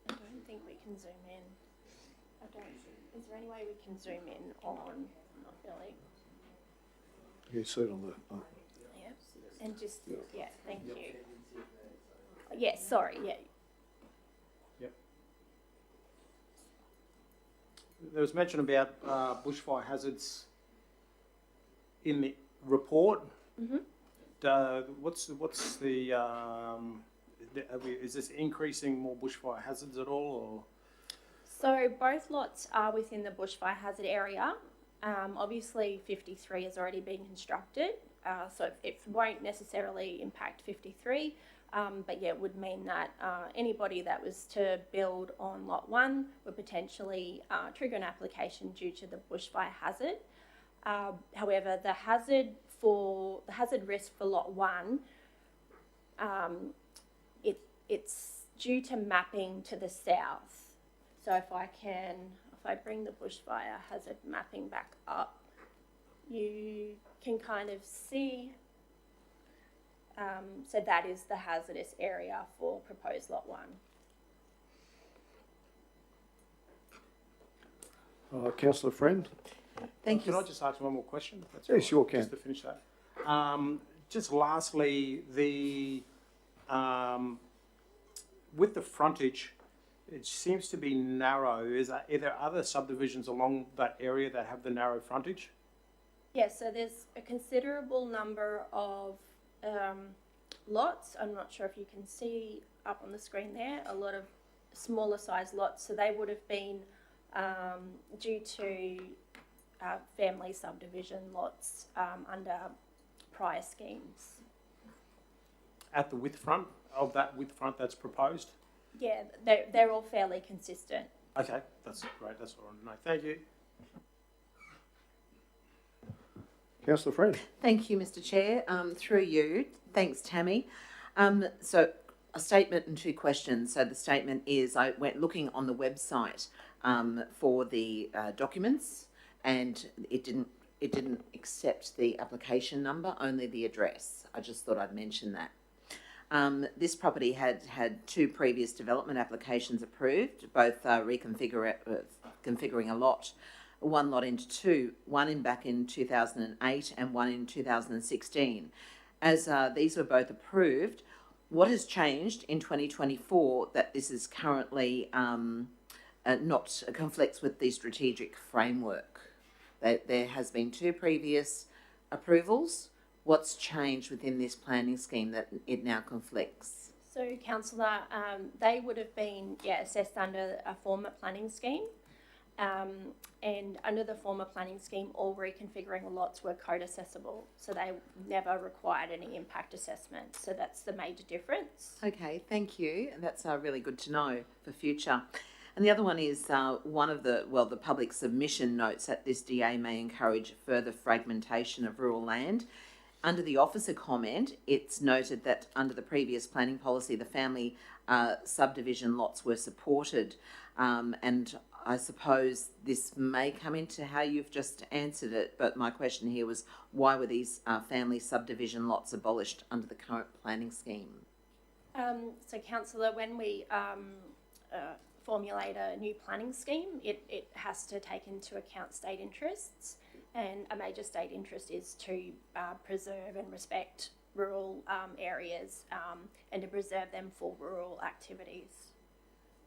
Speaker 19: I don't think we can zoom in. Is there any way we can zoom in on? Not really.
Speaker 11: You see it on the...
Speaker 19: Yes. And just, thank you. Yes, sorry, yeah.
Speaker 4: Yep. There was mention about bushfire hazards in the report. What's the is this increasing more bushfire hazards at all, or?
Speaker 19: So both lots are within the bushfire hazard area. Obviously 53 has already been constructed, so it won't necessarily impact 53, but yeah, it would mean that anybody that was to build on lot 1 would potentially trigger an application due to the bushfire hazard. However, the hazard risk for lot 1, it's due to mapping to the south. So if I bring the bushfire hazard mapping back up, you can kind of see, so that is the hazardous area for proposed lot 1.
Speaker 11: Councillor Friend?
Speaker 6: Thank you.
Speaker 4: Can I just ask one more question? if that's
Speaker 11: Yes,
Speaker 4: all right,
Speaker 11: sure can.
Speaker 4: Just to finish that. Just lastly, with the frontage, it seems to be narrow. Are there other subdivisions along that area that have the narrow frontage?
Speaker 19: Yeah, so there's a considerable number of lots. I'm not sure if you can see up on the screen there, a lot of smaller size lots. So they would have been due to family subdivision lots under prior schemes.
Speaker 4: At the width front of that width front that's proposed?
Speaker 19: Yeah, they're all fairly consistent.
Speaker 4: Okay, that's great. That's what I want to know. Thank you.
Speaker 11: Councillor Friend?
Speaker 6: Thank you, Mr Chair. Through you, thanks, Tammy. So a statement and two questions. So the statement is, I went looking on the website for the documents, and it didn't accept the application number, only the address. I just thought I'd mention that. This property had two previous development applications approved, both configuring a lot, one lot into two, one back in 2008 and one in 2016. As these were both approved, what has changed in 2024 that this is currently not conflicts with the strategic framework? There has been two previous approvals. What's changed within this planning scheme that it now conflicts?
Speaker 19: So, Councillor, they would have been assessed under a former planning scheme. And under the former planning scheme, all reconfiguring lots were code accessible, so they never required any impact assessment. So that's the major difference.
Speaker 6: Okay, thank you. That's really good to know for future. And the other one is the public submission notes that this DA may encourage further fragmentation of rural land. Under the officer comment, it's noted that under the previous planning policy, the family subdivision lots were supported, and I suppose this may come into how you've just answered it, but my question here was, why were these family subdivision lots abolished under the current planning scheme?
Speaker 19: So, Councillor, when we formulate a new planning scheme, it has to take into account state interests, and a major state interest is to preserve and respect rural areas and to preserve them for rural activities.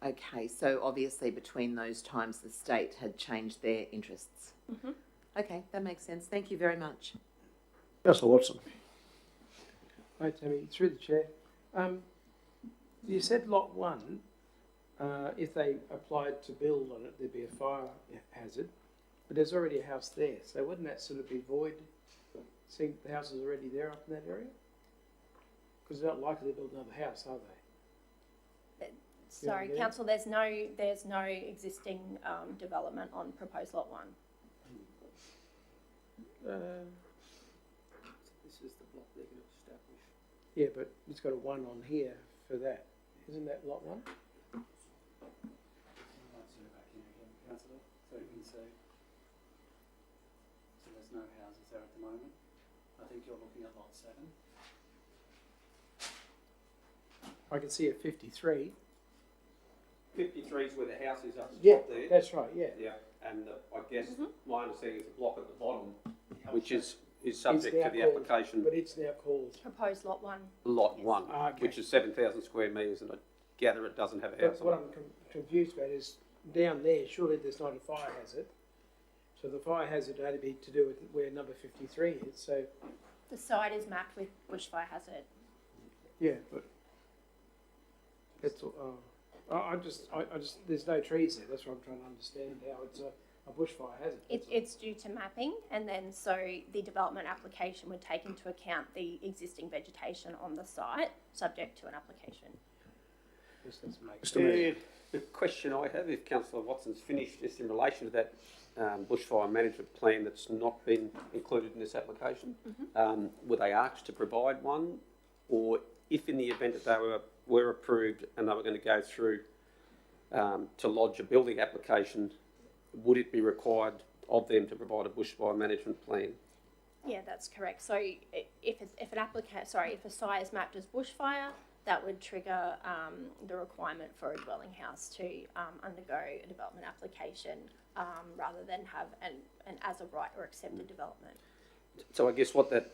Speaker 6: Okay, so obviously between those times the state had changed their interests.
Speaker 19: Mm-hmm.
Speaker 6: Okay, that makes sense. Thank you very much.
Speaker 11: Councillor Watson?
Speaker 1: Hi, Tammy. Through the chair. You said lot one, if they applied to build on it, there'd be a fire hazard, but there's already a house there, so wouldn't that sort of be void, seeing the house is already there up in that area? Because they're not likely to build another house, are they?
Speaker 19: Sorry,
Speaker 1: Yeah.
Speaker 19: Council, there's no existing development on proposed lot one.
Speaker 16: This is the block they're going to establish.
Speaker 1: Yeah, but it's got a 1 on here for that. Isn't that lot 1?
Speaker 16: Councillor, so you can see. So there's no houses there at the moment. I think you're looking at lot 7.
Speaker 1: I can see a 53.
Speaker 8: 53 is where the house is up the
Speaker 1: Yeah,
Speaker 8: top there.
Speaker 1: that's right, yeah.
Speaker 8: Yeah, and I guess my understanding is the block at the bottom, which is subject
Speaker 1: It's now
Speaker 8: to the
Speaker 1: called-
Speaker 8: application.
Speaker 1: But it's now called...
Speaker 19: Proposed lot one.
Speaker 8: Lot 1,
Speaker 1: Okay.
Speaker 8: which is 7,000 square metres, and I gather it doesn't have a house
Speaker 1: But what
Speaker 8: on it.
Speaker 1: I'm confused about is down there, surely there's not a fire hazard. So the fire hazard would only be to do with where number 53 is, so...
Speaker 19: The site is mapped with bushfire hazard.
Speaker 1: Yeah, but... It's, I just, there's no trees there, that's what I'm trying to understand how it's a bushfire hazard.
Speaker 19: It's due to mapping, and then so the development application would take into account the existing vegetation on the site, subject to an application.
Speaker 8: The question I have, if Councillor Watson's finished, is in relation to that bushfire management plan that's not been included in this application. Were they asked to provide one, or if in the event that they were approved and they were going to go through to lodge a building application, would it be required of them to provide a bushfire management plan?
Speaker 19: Yeah, that's correct. So if a site is mapped as bushfire, that would trigger the requirement for a dwelling house to undergo a development application rather than have an as of right or accepted development.
Speaker 8: So I guess what that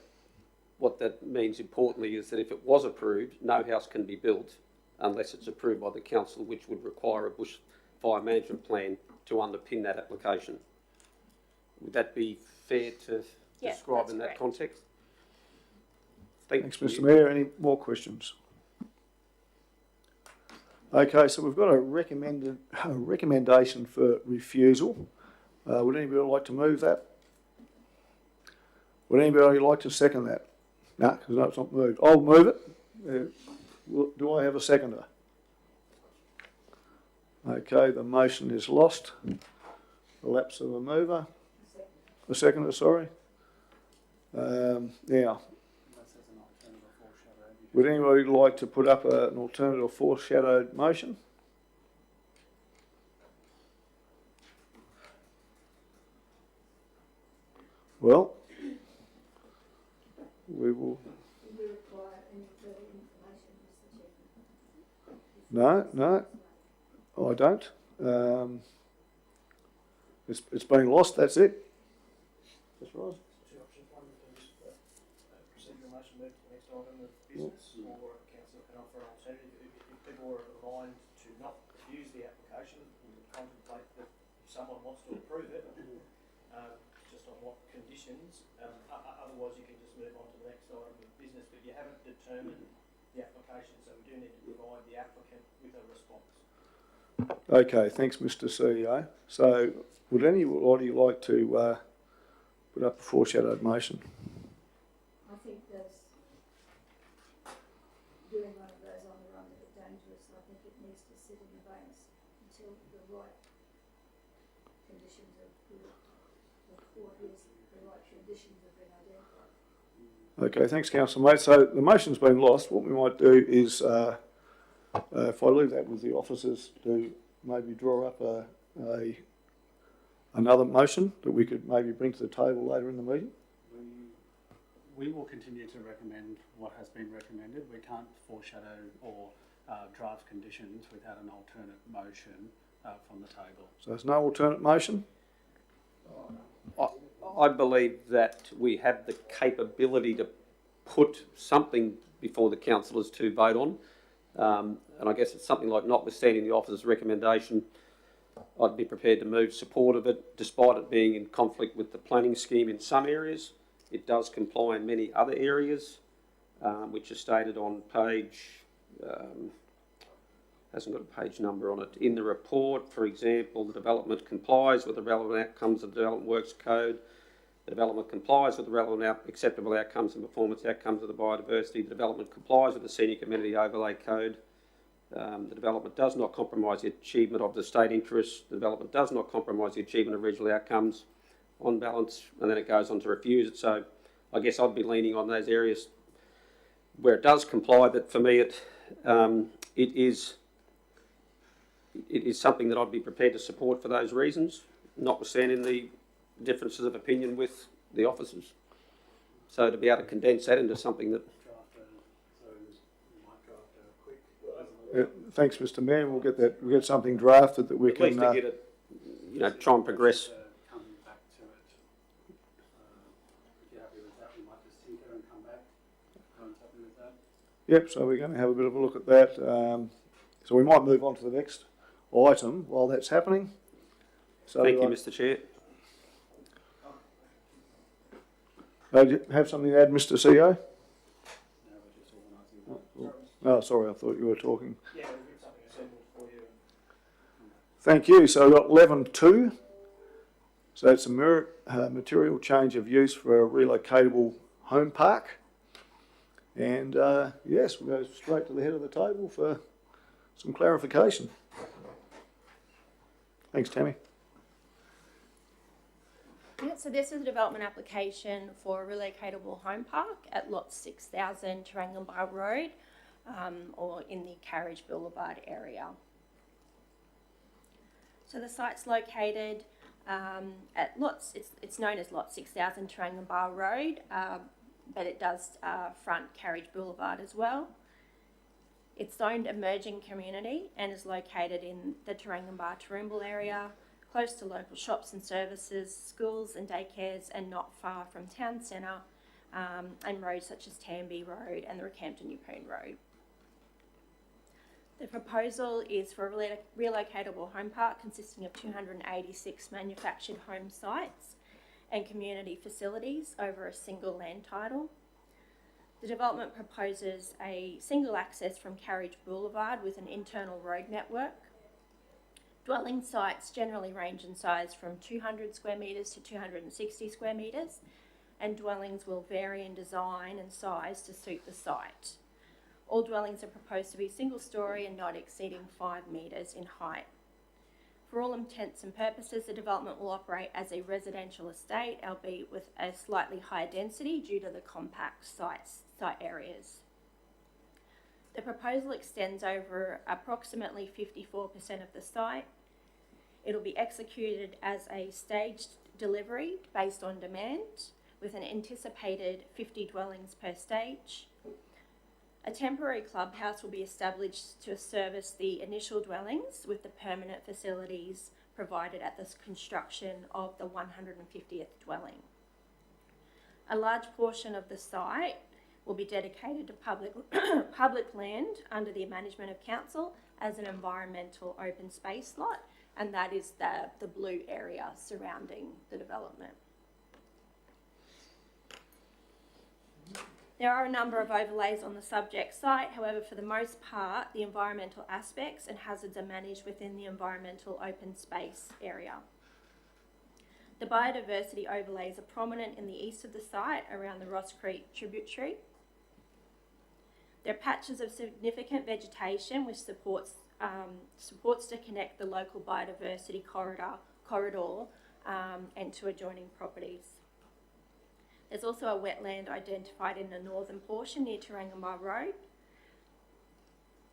Speaker 8: means importantly is that if it was approved, no house can be built unless it's approved by the council, which would require a bushfire management plan to underpin that application. Would that be fair to describe in that context?
Speaker 11: Thanks, Mr. Mayor. Any more questions? Okay, so we've got a recommendation for refusal. Would anybody like to move that? Would anybody like to second that? No, because it's not moved. I'll move it. Do I have a seconder? Okay, the motion is lost. The lapse of a mover. A seconder, sorry. Now, would anybody like to put up an alternative foreshadowed motion? Well, we will. No, I don't. It's been lost, that's it. That's right.
Speaker 2: Two options. One, we can just procedural motion, move to the next item of business, or council can offer an alternative. If people are aligned to not refuse the application, we would contemplate that if someone wants to approve it, just on what conditions. Otherwise, you can just move on to the next item of business, but you haven't determined the application, so we do need to provide the applicant with a response.
Speaker 11: Okay, thanks, Mr. CEO. So, would anybody like to put up a foreshadowed motion?
Speaker 3: I think that's doing one of those on the run a bit dangerous. I think it needs to sit in abeyance until the right conditions of the right conditions have been identified.
Speaker 11: Okay, thanks, Councillor Mate. So the motion's been lost. What we might do is, if I leave that with the officers to maybe draw up another motion that we could maybe bring to the table later in the meeting.
Speaker 14: We will continue to recommend what has been recommended. We can't foreshadow or draft conditions without an alternate motion from the table.
Speaker 11: So there's no alternate motion?
Speaker 8: I believe that we have the capability to put something before the councillors to vote on. And I guess it's something like, notwithstanding the officer's recommendation, I'd be prepared to move support of it, despite it being in conflict with the planning scheme in some areas. It does comply in many other areas, which is stated on page, hasn't got a page number on it, in the report. For example, the development complies with the relevant outcomes of the Development Works Code. The development complies with the relevant acceptable outcomes and performance outcomes of the biodiversity. The development complies with the Scenic Amenity Overlay Code. The development does not compromise the achievement of the state interests. The development does not compromise the achievement of regional outcomes on balance, and then it goes on to refuse it. So I guess I'd be leaning on those areas where it does comply, but for me it is something that I'd be prepared to support for those reasons, notwithstanding the differences of opinion with the officers. So to be able to condense that into something that...
Speaker 11: Thanks, Mr. Mayor. We'll get something drafted that we can...
Speaker 8: At least to get it, try and progress.
Speaker 14: Coming back to it. If you're happy with that, we might just tinker and come back. Everyone's happy with that?
Speaker 11: Yep, so we're going to have a bit of a look at that. So we might move on to the next item while that's happening. So,
Speaker 8: thank you, Mr. Chair.
Speaker 11: Do you have something to add, Mr. CEO? Oh, sorry, I thought you were talking.
Speaker 2: Yeah, we'll get something assembled for you.
Speaker 11: Thank you. So we've got 11.2. So it's a material change of use for a relocatable home park. And yes, we'll go straight to the head of the table for some clarification. Thanks, Tammy.
Speaker 19: Yeah, so this is a development application for a relocatable home park at lot 6000 Tarangambar Road, or in the Carriage Boulevard area. So the site's located at it's known as lot 6000 Tarangambar Road, but it does front Carriage Boulevard as well. It's zoned emerging community and is located in the Tarangambar Toowoomba area, close to local shops and services, schools and daycares, and not far from town centre and roads such as Tamby Road and the Rockhampton Yeppoon Road. The proposal is for a relocatable home park consisting of 286 manufactured home sites and community facilities over a single land title. The development proposes a single access from Carriage Boulevard with an internal road network. Dwelling sites generally range in size from 200 square metres to 260 square metres, and dwellings will vary in design and size to suit the site. All dwellings are proposed to be single storey and not exceeding 5 metres in height. For all intents and purposes, the development will operate as a residential estate, albeit with a slightly higher density due to the compact site areas. The proposal extends over approximately 54% of the site. It will be executed as a staged delivery based on demand, with an anticipated 50 dwellings per stage. A temporary clubhouse will be established to service the initial dwellings, with the permanent facilities provided at the construction of the 150th dwelling. A large portion of the site will be dedicated to public land under the management of council as an environmental open space lot, and that is the blue area surrounding the development. There are a number of overlays on the subject site. However, for the most part, the environmental aspects and hazards are managed within the environmental open space area. The biodiversity overlays are prominent in the east of the site around the Ross Creek tributary. There are patches of significant vegetation which supports to connect the local biodiversity corridor and to adjoining properties. There's also a wetland identified in the northern portion near Tarangambar Road.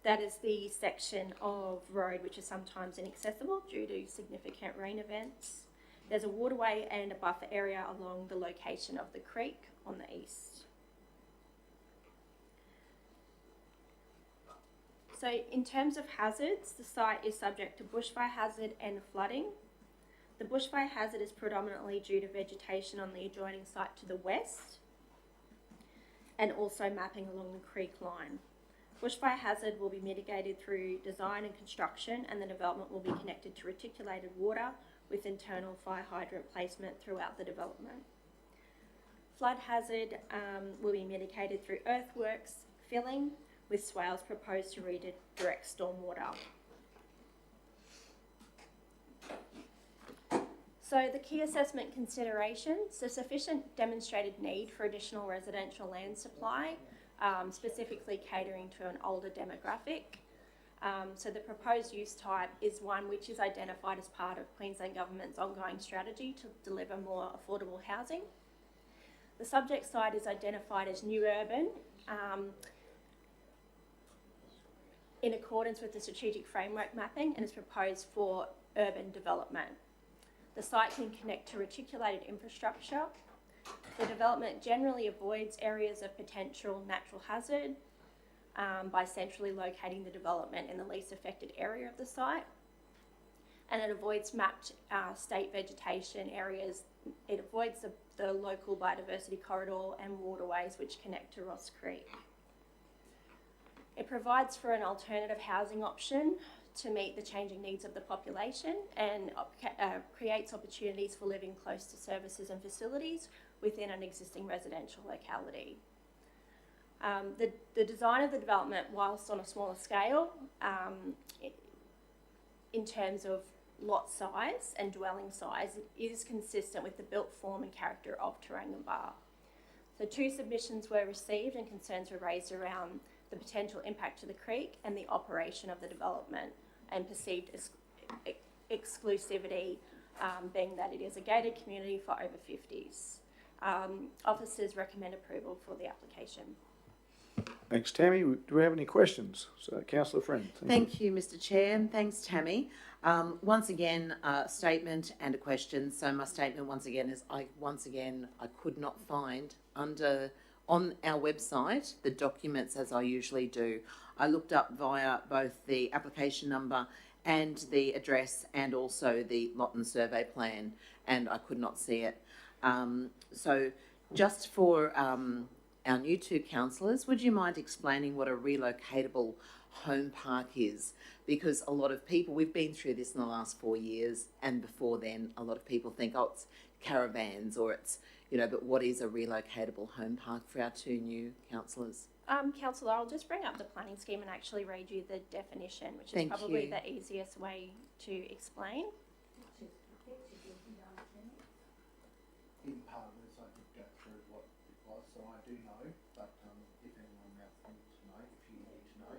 Speaker 19: That is the section of road which is sometimes inaccessible due to significant rain events. There's a waterway and a buffer area along the location of the creek on the east. So in terms of hazards, the site is subject to bushfire hazard and flooding. The bushfire hazard is predominantly due to vegetation on the adjoining site to the west and also mapping along the creek line. Bushfire hazard will be mitigated through design and construction, and the development will be connected to reticulated water with internal fire hydrant placement throughout the development. Flood hazard will be mitigated through earthworks, filling, with swales proposed to redirect stormwater. So the key assessment considerations: the sufficient demonstrated need for additional residential land supply, specifically catering to an older demographic. So the proposed use type is one which is identified as part of Queensland Government's ongoing strategy to deliver more affordable housing. The subject site is identified as new urban in accordance with the strategic framework mapping, and is proposed for urban development. The site can connect to reticulated infrastructure. The development generally avoids areas of potential natural hazard by centrally locating the development in the least affected area of the site. And it avoids mapped state vegetation areas. It avoids the local biodiversity corridor and waterways which connect to Ross Creek. It provides for an alternative housing option to meet the changing needs of the population, and creates opportunities for living close to services and facilities within an existing residential locality. The design of the development, whilst on a smaller scale, in terms of lot size and dwelling size, it is consistent with the built form and character of Tarangambar. So 2 submissions were received and concerns were raised around the potential impact to the creek and the operation of the development, and perceived exclusivity, being that it is a gated community for over 50s. Officers recommend approval for the application.
Speaker 11: Thanks, Tammy. Do we have any questions? So, Councillor Friend.
Speaker 6: Thank you, Mr. Chair, and thanks, Tammy. Once again, a statement and a question. So my statement once again is I could not find on our website the documents as I usually do. I looked up via both the application number and the address and also the lot and survey plan, and I could not see it. So just for our new two councillors, would you mind explaining what a relocatable home park is? Because a lot of people, we've been through this in the last 4 years, and before then, a lot of people think, oh, it's caravans or it's, you know, but what is a relocatable home park for our two new councillors?
Speaker 19: Councillor, I'll just bring up the planning scheme and actually read you the definition, which is
Speaker 6: Thank
Speaker 19: probably
Speaker 6: you.
Speaker 19: the easiest way to explain.
Speaker 12: In part of this, I did go through what it was, so I do know, but if anyone else needs to know, if you need to know,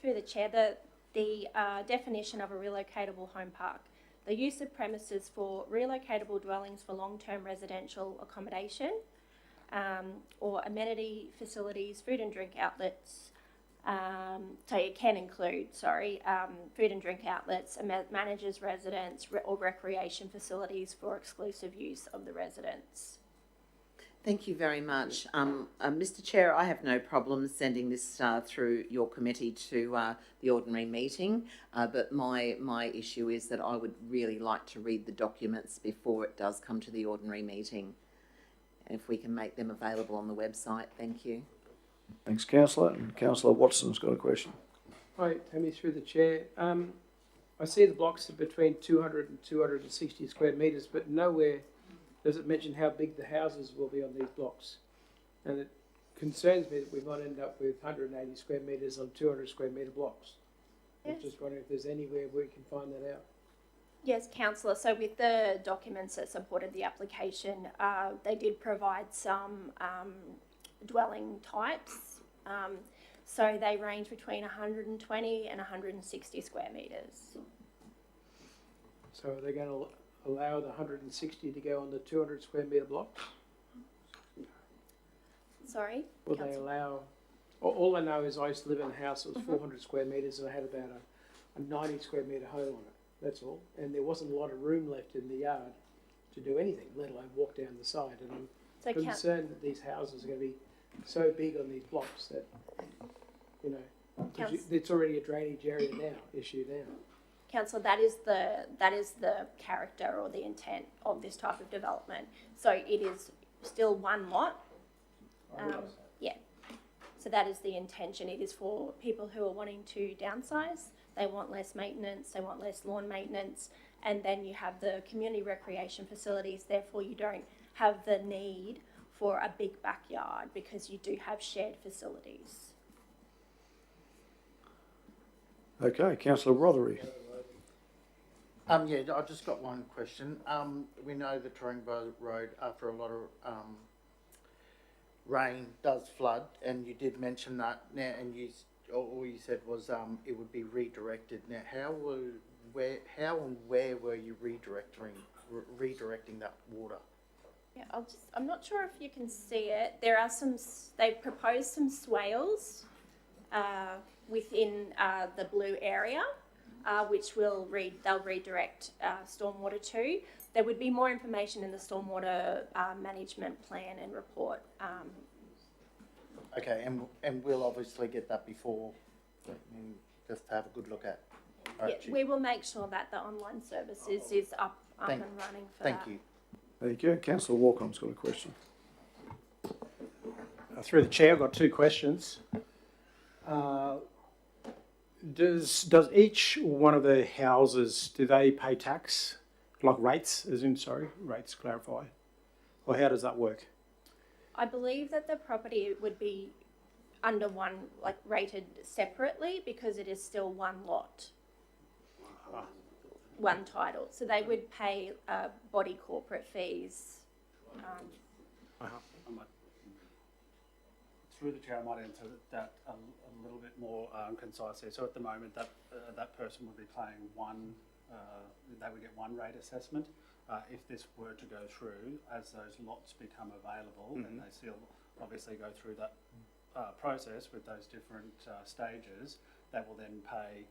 Speaker 19: Through the chair, the definition of a relocatable home park: the use of premises for relocatable dwellings for long-term residential accommodation, or amenity facilities, food and drink outlets. So it can include, food and drink outlets, managers' residence, or recreation facilities for exclusive use of the residents.
Speaker 6: Thank you very much. Mr Chair, I have no problem sending this through your committee to the ordinary meeting, but my issue is that I would really like to read the documents before it does come to the ordinary meeting. And if we can make them available on the website, thank you.
Speaker 11: Thanks, councillor. And councillor Watson's got a question.
Speaker 1: Hi, Tammy, through the chair. I see the blocks are between 200 and 260 square metres, but nowhere does it mention how big the houses will be on these blocks. And it concerns me that we might end up with 180 square metres on 200 square metre blocks.
Speaker 19: Yes.
Speaker 1: I'm just wondering if there's anywhere where we can find that out.
Speaker 19: Yes, councillor. So with the documents that supported the application, they did provide some dwelling types. So they range between 120 and 160 square metres.
Speaker 1: So are they going to allow the 160 to go on the 200 square metre blocks?
Speaker 19: Sorry?
Speaker 1: Will they allow... All I know is I used to live in a house that was 400 square metres and I had about a 90 square metre home on it. That's all. And there wasn't a lot of room left in the yard to do anything, let alone walk down the side. And I'm concerned that these houses are going to be so big on these blocks that, you know, it's already a drainage area issue now.
Speaker 19: Councillor, that is the character or the intent of this type of development. So it is still one lot. Yeah. So that is the intention. It is for people who are wanting to downsize. They want less maintenance. They want less lawn maintenance. And then you have the community recreation facilities. Therefore, you don't have the need for a big backyard because you do have shared facilities.
Speaker 11: Okay, councillor Rothery.
Speaker 12: Yeah, I've just got one question. We know the Taringa Road, after a lot of rain, does flood, and you did mention that now, and all you said was it would be redirected. Now, how and where were you redirecting that water?
Speaker 19: Yeah, I'm not sure if you can see it. There are they've proposed some swales within the blue area, which they'll redirect stormwater to. There would be more information in the stormwater management plan and report.
Speaker 12: Okay, and we'll obviously get that before, just to have a good look at.
Speaker 19: Yeah, we will make sure that the online services is up and running for that.
Speaker 12: Thank you.
Speaker 11: Thank you. Councillor Walcomb's got a question.
Speaker 4: Through the chair, I've got two questions. Does each one of the houses, do they pay tax? Like rates, rates clarify. Or how does that work?
Speaker 19: I believe that the property would be under one, like rated separately because it is still one lot. One title. So they would pay body corporate fees.
Speaker 14: Through the chair, I might answer that a little bit more concisely. So at the moment, that person would be paying they would get one rate assessment. If this were to go through, as those lots become available, and they still obviously go through that process with those different stages, they will then pay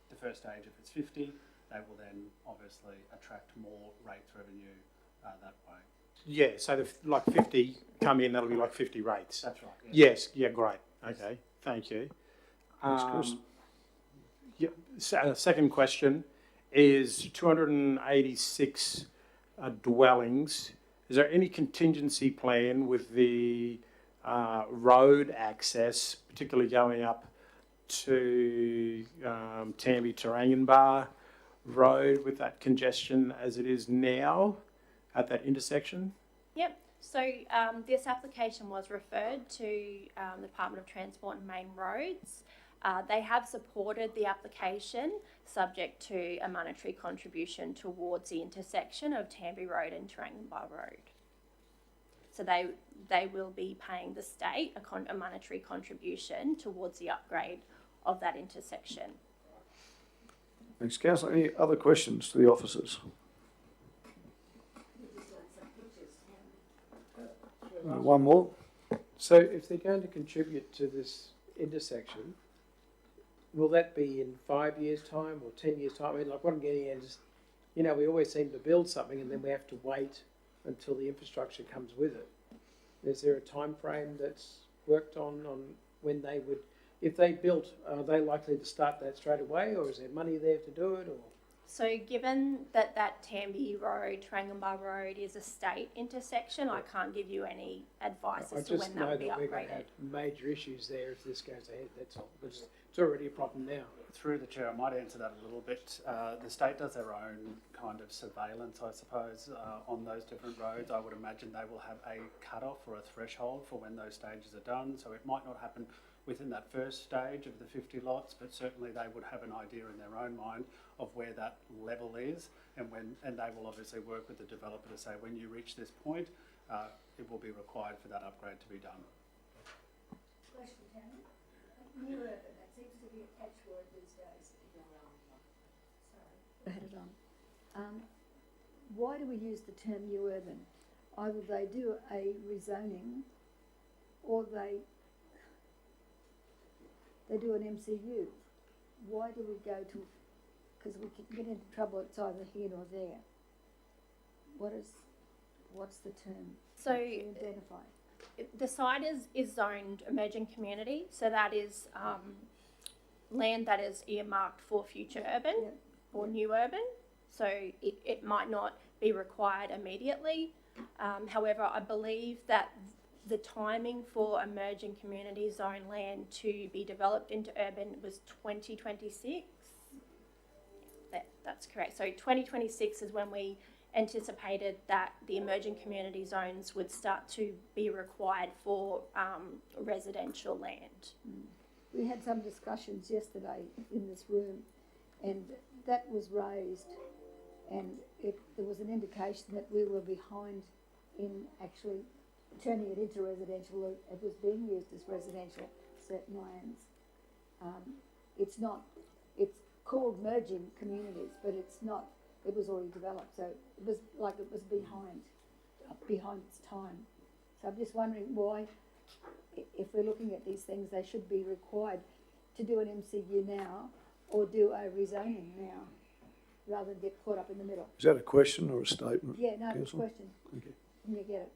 Speaker 14: the first stage if it's 50. They will then obviously attract more rates revenue that way.
Speaker 4: Yeah, so like 50 come in, that'll be like 50 rates.
Speaker 14: That's right.
Speaker 4: Yes, yeah, great. Okay, thank you.
Speaker 11: Thanks, Chris.
Speaker 4: Yeah, second question is 286 dwellings. Is there any contingency plan with the road access, particularly going up to Tamby Taranganbar Road with that congestion as it is now at that intersection?
Speaker 19: Yep. So this application was referred to the Department of Transport and Main Roads. They have supported the application subject to a monetary contribution towards the intersection of Tamby Road and Taranganbar Road. So they will be paying the state a monetary contribution towards the upgrade of that intersection.
Speaker 11: Thanks, Councillor. Any other questions to the officers? One more.
Speaker 1: So if they're going to contribute to this intersection, will that be in 5 years' time or 10 years' time? I mean, like what I'm getting at is, you know, we always seem to build something and then we have to wait until the infrastructure comes with it. Is there a time frame that's worked on when they would, if they built, are they likely to start that straight away, or is there money there to do it? Or
Speaker 19: So given that Tamby Road, Taranganbar Road is a state intersection, I can't give you any advice as to when that will be
Speaker 1: I just know that we're going to
Speaker 19: upgraded.
Speaker 1: have major issues there if this goes ahead, that's all. Because it's already a problem now.
Speaker 14: Through the chair, I might answer that a little bit. The state does their own kind of surveillance, I suppose, on those different roads. I would imagine they will have a cut-off or a threshold for when those stages are done. So it might not happen within that first stage of the 50 lots, but certainly they would have an idea in their own mind of where that level is, and they will obviously work with the developer to say when you reach this point, it will be required for that upgrade to be done.
Speaker 3: Question, Tammy. New urban, that seems to be a catchword these days. Sorry. I had it on. Why do we use the term new urban? Either they do a rezoning or they do an MCU. Why do we go to, because we can get into trouble, it's either here or there. What's the term?
Speaker 19: So
Speaker 3: to identify?
Speaker 19: the site is zoned emerging community, so that is land that is earmarked for future urban or new urban. So it might not be required immediately. However, I believe that the timing for emerging community zone land to be developed into urban was 2026. That's correct. So 2026 is when we anticipated that the emerging community zones would start to be required for residential land.
Speaker 3: We had some discussions yesterday in this room, and that was raised, and there was an indication that we were behind in actually turning it into residential. It was being used as residential, certain lands. It's called merging communities, but it's not, it was already developed, so it was like it was behind its time. So I'm just wondering why, if we're looking at these things, they should be required to do an MCU now or do a rezoning now, rather than get caught up in the middle.
Speaker 11: Is that a question or a statement?
Speaker 3: Yeah, no, it's a
Speaker 11: Councillor?
Speaker 3: question.
Speaker 11: Thank you.
Speaker 3: Can you get it?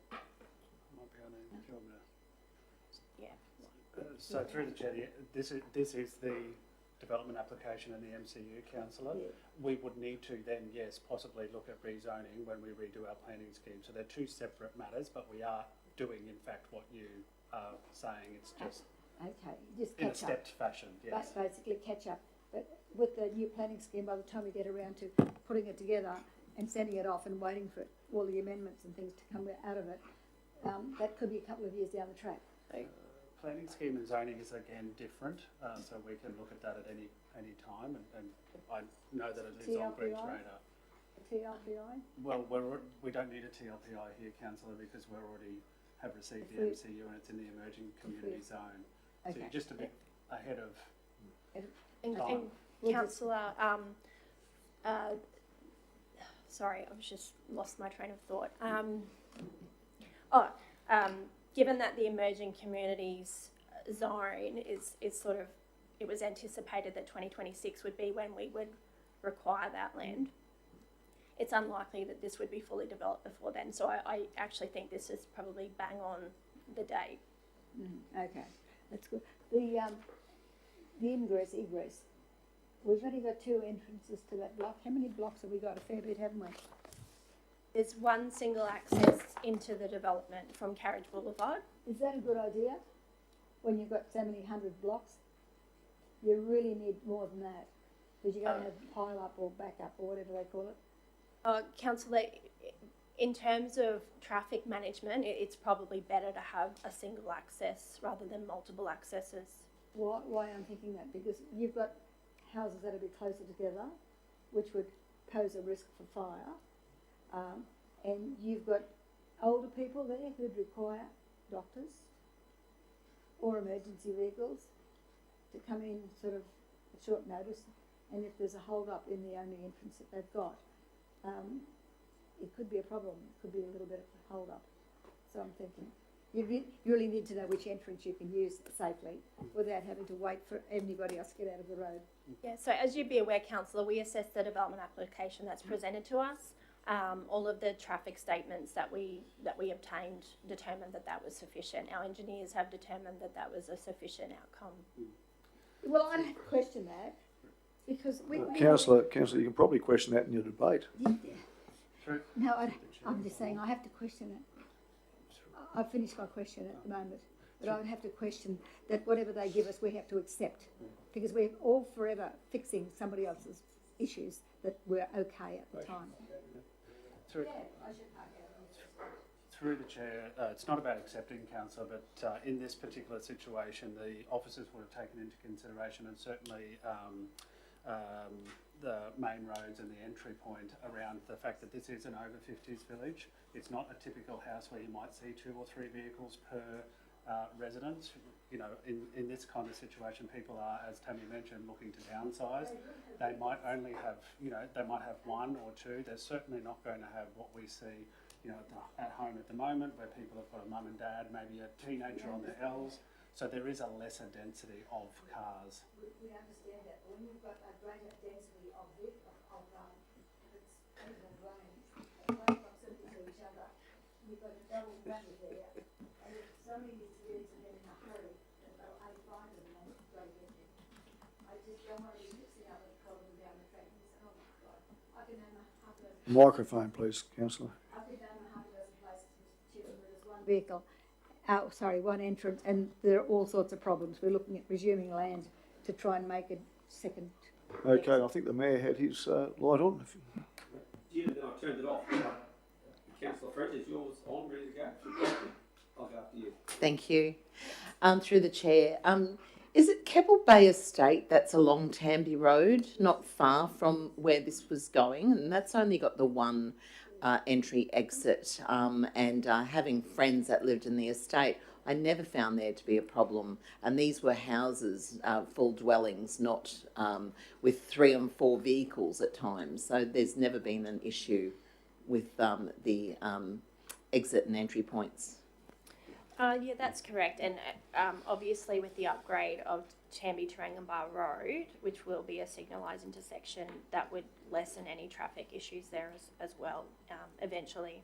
Speaker 14: So through the chair, this is the development application and the MCU, councillor.
Speaker 3: Yeah.
Speaker 14: We would need to then, yes, possibly look at rezoning when we redo our planning scheme. So they're two separate matters, but we are doing, in fact, what you are saying. It's just
Speaker 3: okay, just
Speaker 14: in a
Speaker 3: catch up.
Speaker 14: stepped fashion, yes.
Speaker 3: Basically catch up. But with the new planning scheme, by the time we get around to putting it together and sending it off and waiting for all the amendments and things to come out of it, that could be a couple of years down the track.
Speaker 14: Planning scheme and zoning is again different, so we can look at that at any time, and I know that it is on Greg's radar.
Speaker 3: TLPI?
Speaker 14: Well, we don't need a TLPI here, councillor, because we already have received the MCU and it's in the emerging community zone. So
Speaker 3: Okay.
Speaker 14: you're just a bit ahead of
Speaker 19: And
Speaker 14: time.
Speaker 19: councillor, sorry, I've just lost my train of thought. Given that the emerging communities zone is sort of, it was anticipated that 2026 would be when we would require that land. it's unlikely that this would be fully developed before then. So I actually think this is probably bang on the date.
Speaker 3: Okay, that's good. The ingress, egress, we've only got 2 entrances to that block. How many blocks have we got? A fair bit, haven't we?
Speaker 19: There's one single access into the development from Carriage Boulevard.
Speaker 3: Is that a good idea? When you've got so many hundred blocks, you really need more than that, because you're going to have pile up or back up or whatever they call it.
Speaker 19: Councillor, in terms of traffic management, it's probably better to have a single access rather than multiple accesses.
Speaker 3: Why I'm thinking that? Because you've got houses that are a bit closer together, which would pose a risk for fire. And you've got older people there who'd require doctors or emergency vehicles to come in sort of at short notice. And if there's a hold up in the only entrance that they've got, it could be a problem. It could be a little bit of a hold up. So I'm thinking you really need to know which entrance you can use safely without having to wait for anybody else to get out of the road.
Speaker 19: Yeah, so as you'd be aware, Councillor, we assess the development application that's presented to us. All of the traffic statements that we obtained determined that was sufficient. Our engineers have determined that was a sufficient outcome.
Speaker 3: Well, I don't question that because
Speaker 11: Councillor, you can probably question that in your debate.
Speaker 3: No, I'm just saying I have to question it. I've finished my question at the moment, but I would have to question that whatever they give us, we have to accept, because we're all forever fixing somebody else's issues that were okay at the time.
Speaker 14: Through the chair, it's not about accepting, councillor, but in this particular situation, the officers would have taken into consideration, and certainly the main roads and the entry point around the fact that this is an over 50s village. It's not a typical house where you might see 2 or 3 vehicles per residence. You know, in this kind of situation, people are, as Tammy mentioned, looking to downsize. They might only have, they might have 1 or 2. They're certainly not going to have what we see, at home at the moment, where people have got a mum and dad, maybe a teenager on their L's. So there is a lesser density of cars.
Speaker 3: We understand that, but when you've got a greater density of close proximity to each other, you've got a double whammy there. And if somebody needs to get into them in a hurry, then they'll find them and go get them. I just don't want to be mixing up with a problem down the track and say, oh my God, I can name half a dozen.
Speaker 11: Microphone, please, councillor.
Speaker 3: I can name half a dozen places, Mr. Chairman, where there's one vehicle. One entrance, and there are all sorts of problems. We're looking at resuming land to try and make a second.
Speaker 11: Okay, I think the mayor had his light on.
Speaker 8: Yeah, then I turned it off. Councillor French, is yours on, ready to go? I'll go after you.
Speaker 6: Thank you. Through the chair, is it Keppel Bay Estate that's along Tamby Road, not far from where this was going? And that's only got the one entry exit, and having friends that lived in the estate, I never found there to be a problem. And these were houses, full dwellings, not with 3 and 4 vehicles at times. So there's never been an issue with the exit and entry points.
Speaker 19: Yeah, that's correct. And obviously with the upgrade of Tamby Tarangambar Road, which will be a signalised intersection, that would lessen any traffic issues there as well, eventually.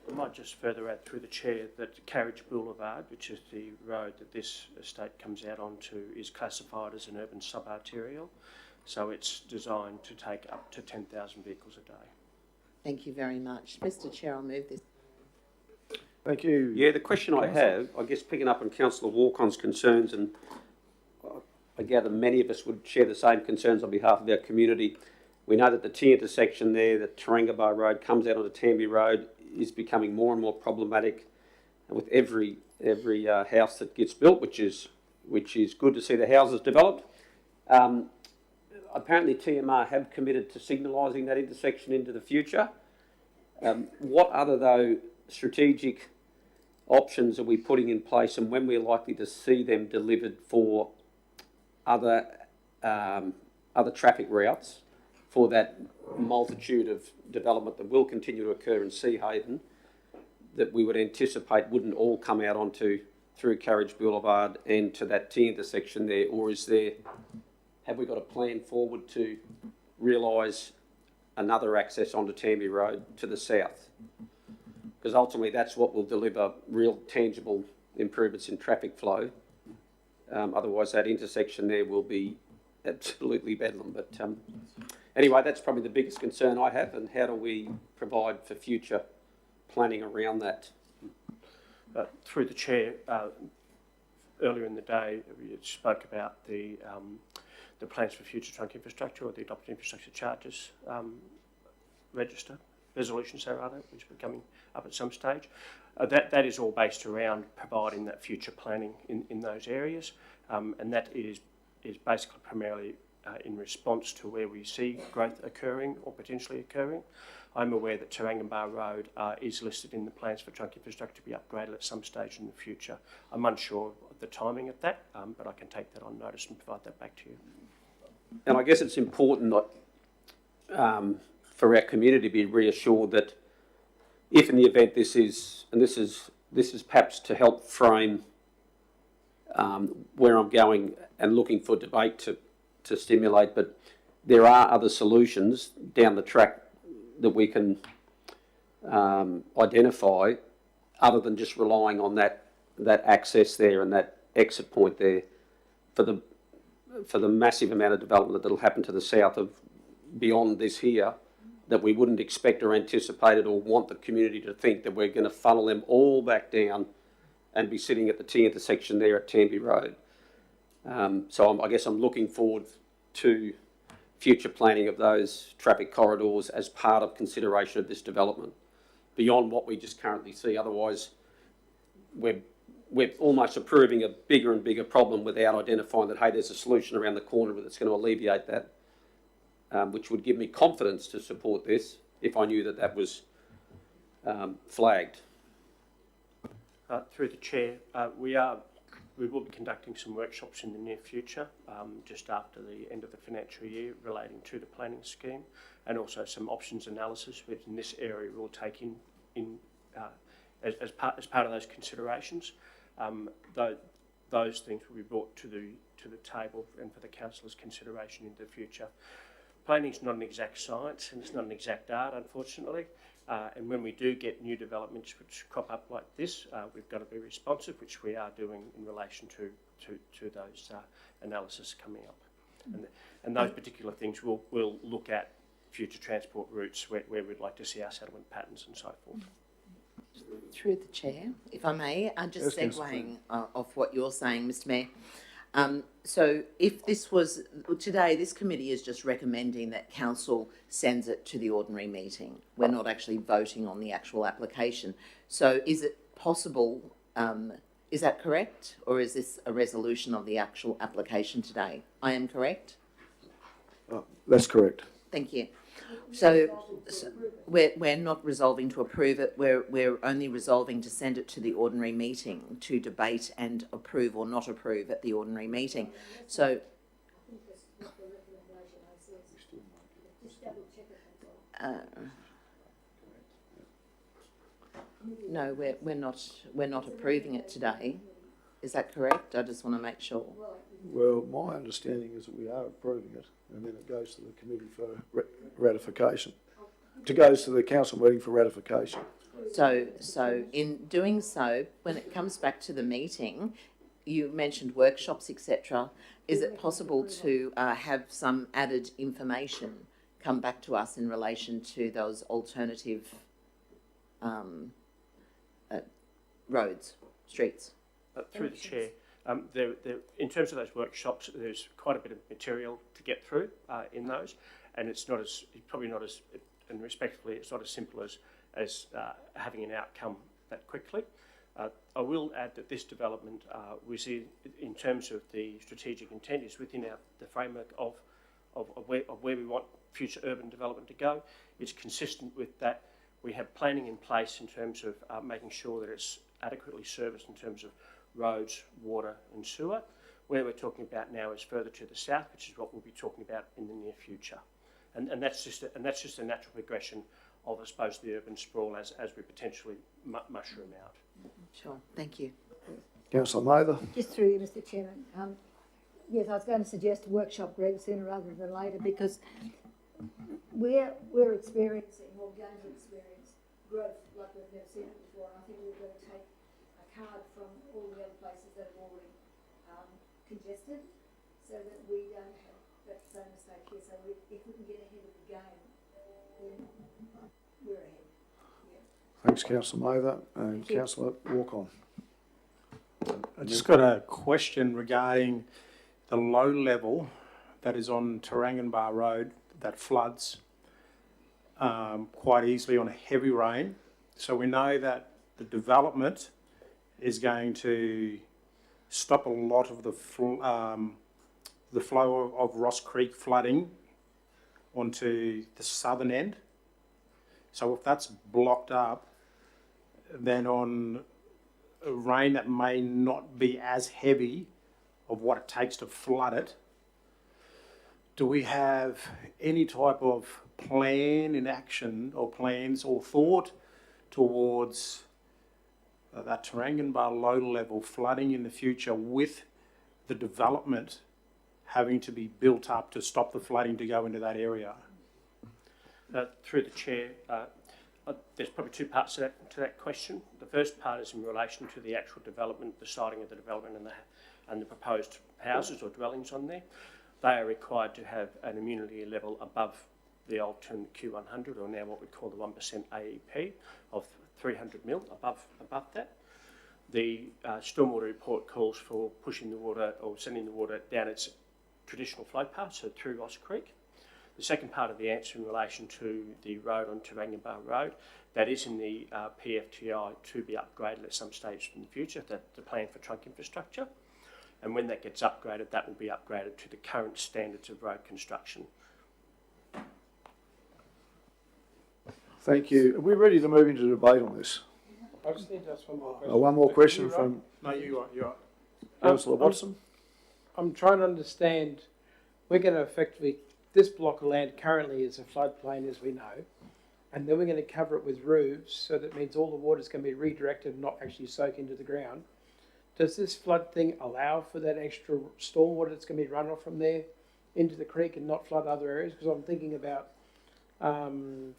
Speaker 2: I might just further add through the chair that Carriage Boulevard, which is the road that this estate comes out onto, is classified as an urban subarterial. So it's designed to take up to 10,000 vehicles a day.
Speaker 6: Thank you very much. Mr. Chair, I'll move this.
Speaker 11: Thank you.
Speaker 8: Yeah, the question I have, I guess picking up on Councillor Walcon's concerns, and I gather many of us would share the same concerns on behalf of our community. We know that the T intersection there, the Tarangambar Road, comes out onto Tamby Road, is becoming more and more problematic, and with every house that gets built, which is good to see the houses developed. Apparently TMR have committed to signalising that intersection into the future. What other, though, strategic options are we putting in place, and when we're likely to see them delivered for other traffic routes for that multitude of development that will continue to occur in Sea Haven, that we would anticipate wouldn't all come out through Carriage Boulevard and to that T intersection there? Or have we got a plan forward to realise another access onto Tamby Road to the south. Because ultimately that's what will deliver real tangible improvements in traffic flow. Otherwise that intersection there will be absolutely bedlam. But anyway, that's probably the biggest concern I have, and how do we provide for future planning around that?
Speaker 2: Through the chair, earlier in the day, we spoke about the plans for future trunk infrastructure, or the adopted infrastructure charges resolution, which will be coming up at some stage. That is all based around providing that future planning in those areas, and that is basically primarily in response to where we see growth occurring or potentially occurring. I'm aware that Tarangambar Road is listed in the plans for trunk infrastructure to be upgraded at some stage in the future. I'm unsure of the timing of that, but I can take that on notice and provide that back to you.
Speaker 8: And I guess it's important that, for our community to be reassured that if in the event this is perhaps to help frame where I'm going and looking for debate to stimulate, but there are other solutions down the track that we can identify other than just relying on that access there and that exit point there for the massive amount of development that will happen to the south of beyond this here, that we wouldn't expect or anticipate it or want the community to think that we're going to funnel them all back down and be sitting at the T intersection there at Tamby Road. So I guess I'm looking forward to future planning of those traffic corridors as part of consideration of this development, beyond what we just currently see. Otherwise, we're almost approving a bigger and bigger problem without identifying that, hey, there's a solution around the corner that's going to alleviate that, which would give me confidence to support this if I knew that that was flagged.
Speaker 2: Through the chair, we will be conducting some workshops in the near future, just after the end of the financial year, relating to the planning scheme, and also some options analysis, which in this area we'll take in as part of those considerations. Those things will be brought to the table and for the councillors' consideration in the future. Planning is not an exact science and it's not an exact art, unfortunately. And when we do get new developments which crop up like this, we've got to be responsive, which we are doing in relation to those analysis coming up. And those particular things we'll look at future transport routes where we'd like to see our settlement patterns and so forth.
Speaker 6: Through the chair, if I may, just segueing off what you're saying, Mr. Mayor. So if this was, today this committee is just recommending that council sends it to the ordinary meeting. We're not actually voting on the actual application. So is it possible, is that correct? Or is this a resolution of the actual application today? I am correct?
Speaker 11: That's correct.
Speaker 6: Thank you. So we're not resolving to approve it. We're only resolving to send it to the ordinary meeting to debate and approve or not approve at the ordinary meeting. So no, we're not approving it today. Is that correct? I just want to make sure.
Speaker 11: Well, my understanding is that we are approving it, and then it goes to the committee for ratification. It goes to the council meeting for ratification.
Speaker 6: So in doing so, when it comes back to the meeting, you mentioned workshops, etc. Is it possible to have some added information come back to us in relation to those alternative roads, streets?
Speaker 2: Through the chair, in terms of those workshops, there's quite a bit of material to get through in those, and it's probably not as, and respectfully, it's not as simple as having an outcome that quickly. I will add that this development, we see in terms of the strategic intent, is within the framework of where we want future urban development to go. It's consistent with that. We have planning in place in terms of making sure that it's adequately serviced in terms of roads, water and sewer. Where we're talking about now is further to the south, which is what we'll be talking about in the near future. And that's just a natural progression of, I suppose, the urban sprawl as we potentially mushroom out.
Speaker 6: Sure, thank you.
Speaker 11: Councillor Mather.
Speaker 3: Just through you, Mr. Chairman. Yes, I was going to suggest a workshop, Greg, sooner rather than later, because we're experiencing, or going to experience, growth like we've never seen it before, and I think we've got to take a card from all the other places that have already congested, so that we don't have that same mistake here. So if we can get ahead of the game, then we're ahead. Yeah.
Speaker 11: Thanks, Councillor Mather and Councillor Walk-on.
Speaker 4: I just got a question regarding the low level that is on Taranganbar Road that floods quite easily on a heavy rain. So we know that the development is going to stop a lot of the flow of Ross Creek flooding onto the southern end. So if that's blocked up, then on a rain that may not be as heavy of what it takes to flood it, do we have any type of plan in action or plans or thought towards that Taranganbar low level flooding in the future, with the development having to be built up to stop the flooding to go into that area?
Speaker 20: Through the chair, there's probably two parts to that question. The first part is in relation to the actual development, the siting of the development and the proposed houses or dwellings on there. They are required to have an immunity level above the old term Q100, or now what we call the 1% AEP of 300 mil above that. The stormwater report calls for pushing the water or sending the water down its traditional flow path, so through Ross Creek. The second part of the answer in relation to the road on Taranganbar Road, that is in the PFTI to be upgraded at some stage in the future, that's the plan for trunk infrastructure. And when that gets upgraded, that will be upgraded to the current standards of road construction.
Speaker 11: Thank you. Are we ready to move into debate on this?
Speaker 1: I just need to ask one more question.
Speaker 11: One more question from...
Speaker 4: No, you are.
Speaker 11: Councillor Watson.
Speaker 1: I'm trying to understand, we're going to effectively, this block of land currently is a floodplain, as we know, and then we're going to cover it with roofs, so that means all the water's going to be redirected and not actually soak into the ground. Does this flood thing allow for that extra stormwater that's going to be run off from there into the creek and not flood other areas? Because I'm thinking about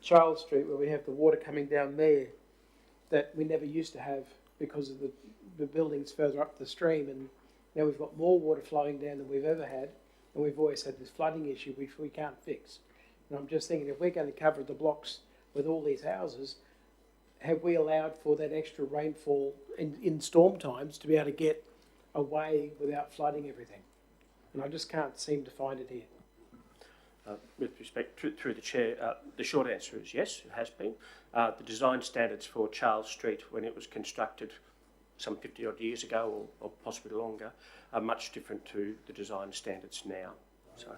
Speaker 1: Charles Street, where we have the water coming down there that we never used to have because of the buildings further up the stream, and now we've got more water flowing down than we've ever had, and we've always had this flooding issue which we can't fix. And I'm just thinking, if we're going to cover the blocks with all these houses, have we allowed for that extra rainfall in storm times to be able to get away without flooding everything? And I just can't seem to find it here.
Speaker 20: With respect, through the chair, the short answer is yes, it has been. The design standards for Charles Street, when it was constructed some 50 odd years ago, or possibly longer, are much different to the design standards now. So.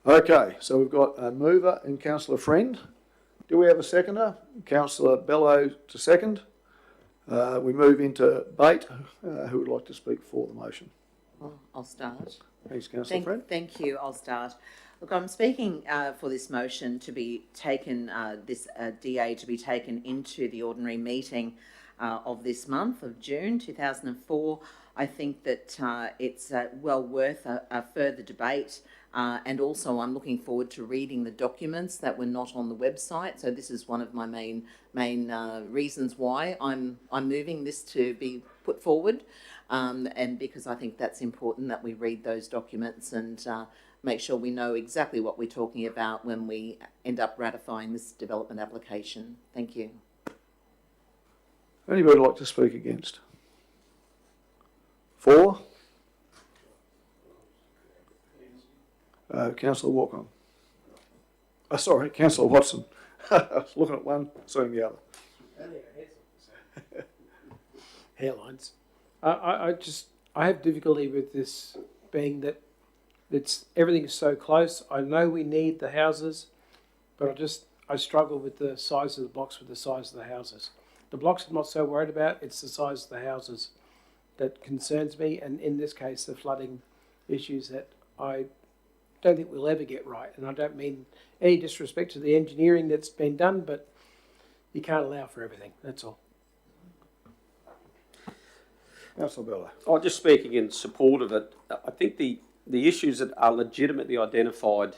Speaker 11: Okay, so we've got a mover and Councillor Friend. Do we have a seconder? Councillor Bello to second. We move into debate. Who would like to speak for the motion?
Speaker 6: Well, I'll start.
Speaker 11: Thanks, Councillor Friend.
Speaker 6: Thank you. I'll start. Look, I'm speaking for this motion to be taken, this DA to be taken into the ordinary meeting of this month of June 2004. I think that it's well worth a further debate. And also I'm looking forward to reading the documents that were not on the website. So this is one of my main reasons why I'm moving this to be put forward. And because I think that's important that we read those documents and make sure we know exactly what we're talking about when we end up ratifying this development application. Thank you.
Speaker 11: Anybody like to speak against? For? Councillor Walk-on. Sorry, Councillor Watson. I was looking at one, seeing the other.
Speaker 1: Hairlines. I have difficulty with this being that everything is so close. I know we need the houses, but I struggle with the size of the blocks with the size of the houses. The blocks I'm not so worried about, it's the size of the houses that concerns me, and in this case the flooding issues that I don't think we'll ever get right. And I don't mean any disrespect to the engineering that's been done, but you can't allow for everything, that's all.
Speaker 11: Councillor Bello.
Speaker 8: Just speaking in support of it, I think the the issues that are legitimately identified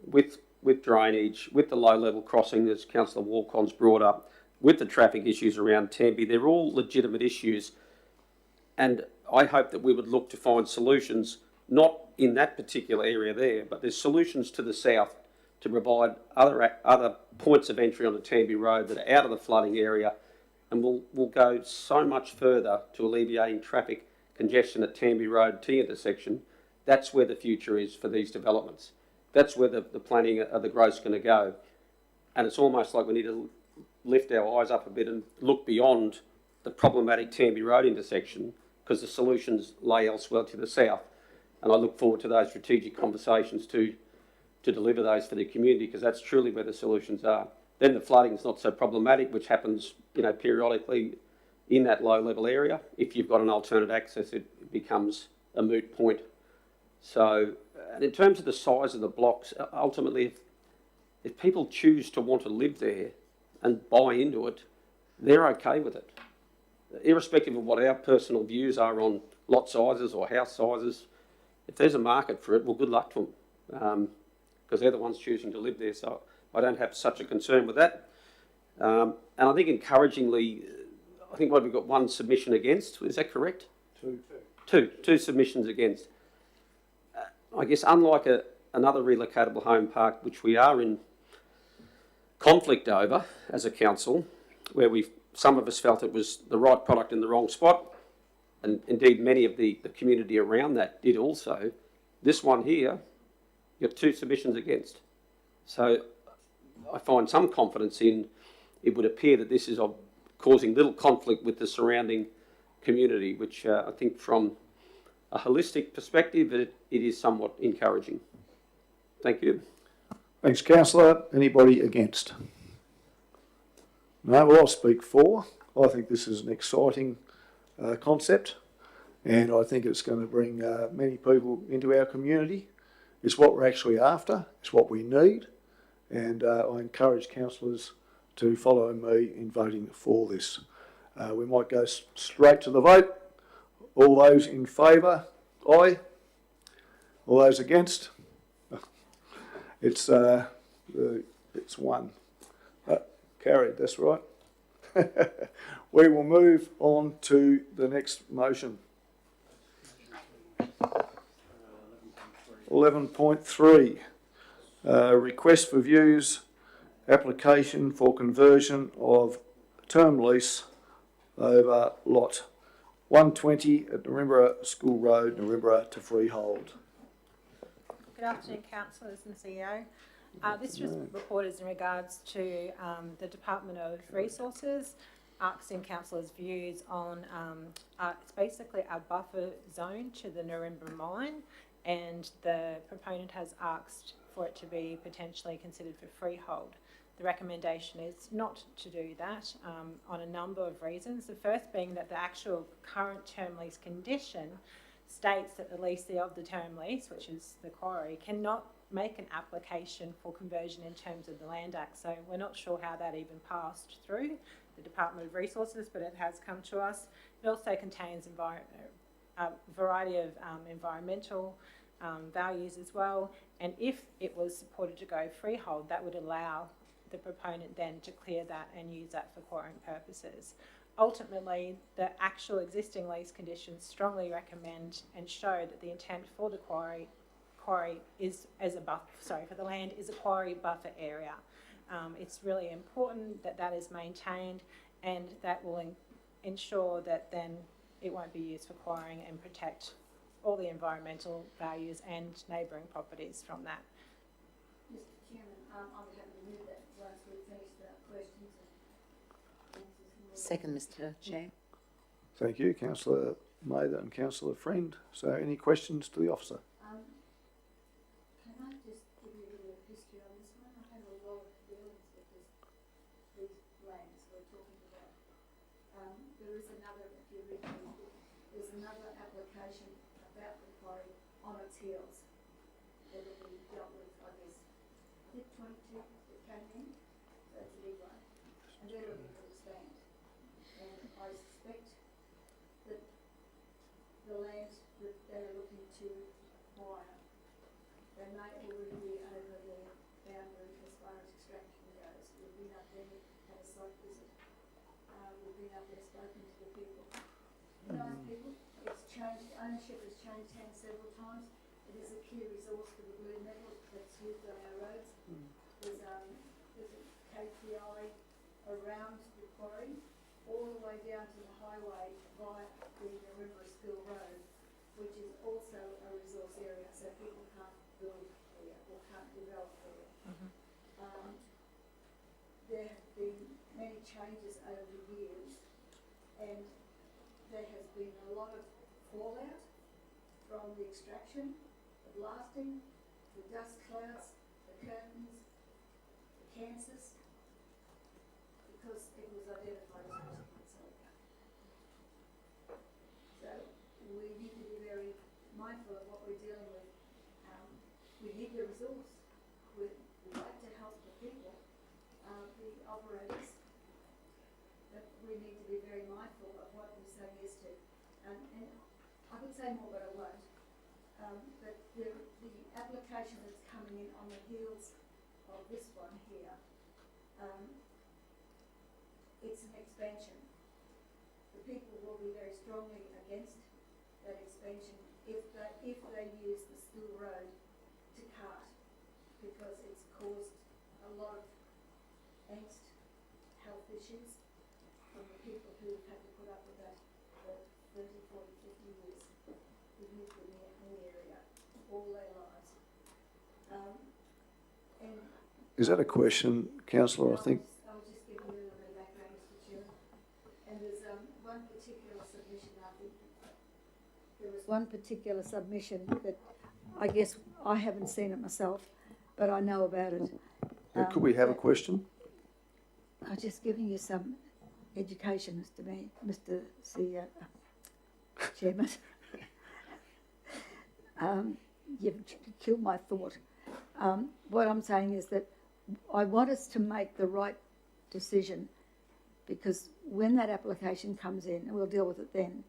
Speaker 8: with drainage, with the low-level crossing, as Councillor Walcon's brought up, with the traffic issues around Tamby, they're all legitimate issues. And I hope that we would look to find solutions, not in that particular area there, but there's solutions to the south to provide other points of entry onto Tamby Road that are out of the flooding area, and will go so much further to alleviating traffic congestion at Tamby Road T intersection. That's where the future is for these developments. That's where the planning of the growth's going to go. And it's almost like we need to lift our eyes up a bit and look beyond the problematic Tamby Road intersection, because the solutions lay elsewhere to the south. And I look forward to those strategic conversations to deliver those for the community, because that's truly where the solutions are. Then the flooding is not so problematic, which happens, periodically in that low level area. If you've got an alternate access, it becomes a moot point. So, and in terms of the size of the blocks, ultimately, if people choose to want to live there and buy into it, they're okay with it. Irrespective of what our personal views are on lot sizes or house sizes, if there's a market for it, well, good luck to them, because they're the ones choosing to live there. So I don't have such a concern with that. And I think encouragingly, I think we've got one submission against. Is that correct? Two submissions against. I guess unlike another relocatable home park, which we are in conflict over as a council, where some of us felt it was the right product in the wrong spot, and indeed many of the community around that did also. This one here, you have two submissions against. So I find some confidence in it would appear that this is causing little conflict with the surrounding community, which I think from a holistic perspective, it is somewhat encouraging. Thank you.
Speaker 11: Thanks, Councillor. Anybody against? No, well, I'll speak for. I think this is an exciting concept, and I think it's going to bring many people into our community. It's what we're actually after. It's what we need, and I encourage councillors to follow me in voting for this. We might go straight to the vote. All those in favour, aye. All those against? It's one. Carried, that's right. We will move on to the next motion. 11.3, request for views, application for conversion of term lease over lot 120 at Nirimba School Road, Nirimba to freehold.
Speaker 18: Good afternoon, councillors and CEO. This report is in regards to the Department of Resources asking councillors' views on it's basically a buffer zone to the Nirimba mine, and the proponent has asked for it to be potentially considered for freehold. The recommendation is not to do that on a number of reasons. The first being that the actual current term lease condition states that the lessee of the term lease, which is the quarry, cannot make an application for conversion in terms of the Land Act. So we're not sure how that even passed through the Department of Resources, but it has come to us. It also contains a variety of environmental values as well. And if it was supported to go freehold, that would allow the proponent then to clear that and use that for quarrying purposes. Ultimately, the actual existing lease conditions strongly recommend and show that the intent for the quarry is for the land is a quarry buffer area. It's really important that that is maintained, and that will ensure that then it won't be used for quarrying and protect all the environmental values and neighbouring properties from that.
Speaker 3: Mr. Chairman, I'm going to move that once we've finished the questions and answers.
Speaker 6: Second, Mr. Chair.
Speaker 11: Thank you, Councillor Mather and Councillor Friend. So any questions to the officer?
Speaker 3: Can I just give you a little history on this one? I've had a lot of dealings with these lands we're talking about. There is another, if you read the book, there's another application about the quarry on its heels that will be dealt with, I guess. I think 22 that came in, so it's a big one. And they're looking for the stand. And I suspect that the land that they're looking to acquire been up there spoken to the people. Nice people. It's changed, ownership has changed hands several times. It is a key resource for the blue metal that's used on our roads. There's a KPI around the quarry, all the way down to the highway via the River School Road, which is also a resource area, so people can't build there or can't develop there. There have been many changes over the years, and there has been a lot of fallout from the extraction, the blasting, the dust clouds, the curtains, the cancers, because it was identified as cancer. So we need to be very mindful of what we're dealing with. We need the resource. We'd like to help the people, the operators, but we need to be very mindful of what we say yes to. And I could say more, but I won't. But the application that's coming in on the heels of this one here, it's an expansion. The people will be very strongly against that expansion if they use the school road to cart, because it's caused a lot of angst, health issues from the people who have had to put up with that for 30, 40, 50 years. Who've lived in the area all their lives.
Speaker 11: Is that a question, councillor? I think.
Speaker 3: I'll just give you a little bit of background, Mr. Chairman. And there's one particular submission, I think. There was one particular submission that I guess I haven't seen it myself, but I know about it.
Speaker 11: Could we have a question?
Speaker 3: I'm just giving you some education, Mr. Chairman. You've killed my thought. What I'm saying is that I want us to make the right decision, because when that application comes in, and we'll deal with it then,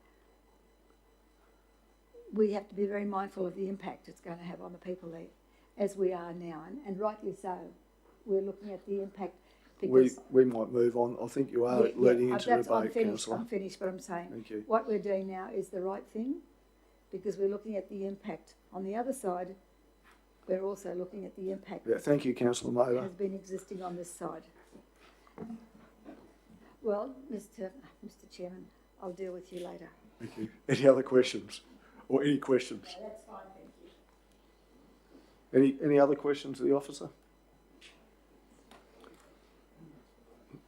Speaker 3: we have to be very mindful of the impact it's going to have on the people there, as we are now, and rightly so. We're looking at the impact. Because
Speaker 11: We might move on. I think you are leading into the debate, councillor.
Speaker 3: I'm finished, but I'm saying
Speaker 11: Thank you.
Speaker 3: what we're doing now is the right thing, because we're looking at the impact. On the other side, we're also looking at the impact
Speaker 11: Thank you, councillor
Speaker 3: that
Speaker 11: Mather.
Speaker 3: has been existing on this side. Well, Mr. Chairman, I'll deal with you later.
Speaker 11: Thank you. Any other questions? Or any questions?
Speaker 3: No, that's fine, thank you.
Speaker 11: Any other questions to the officer?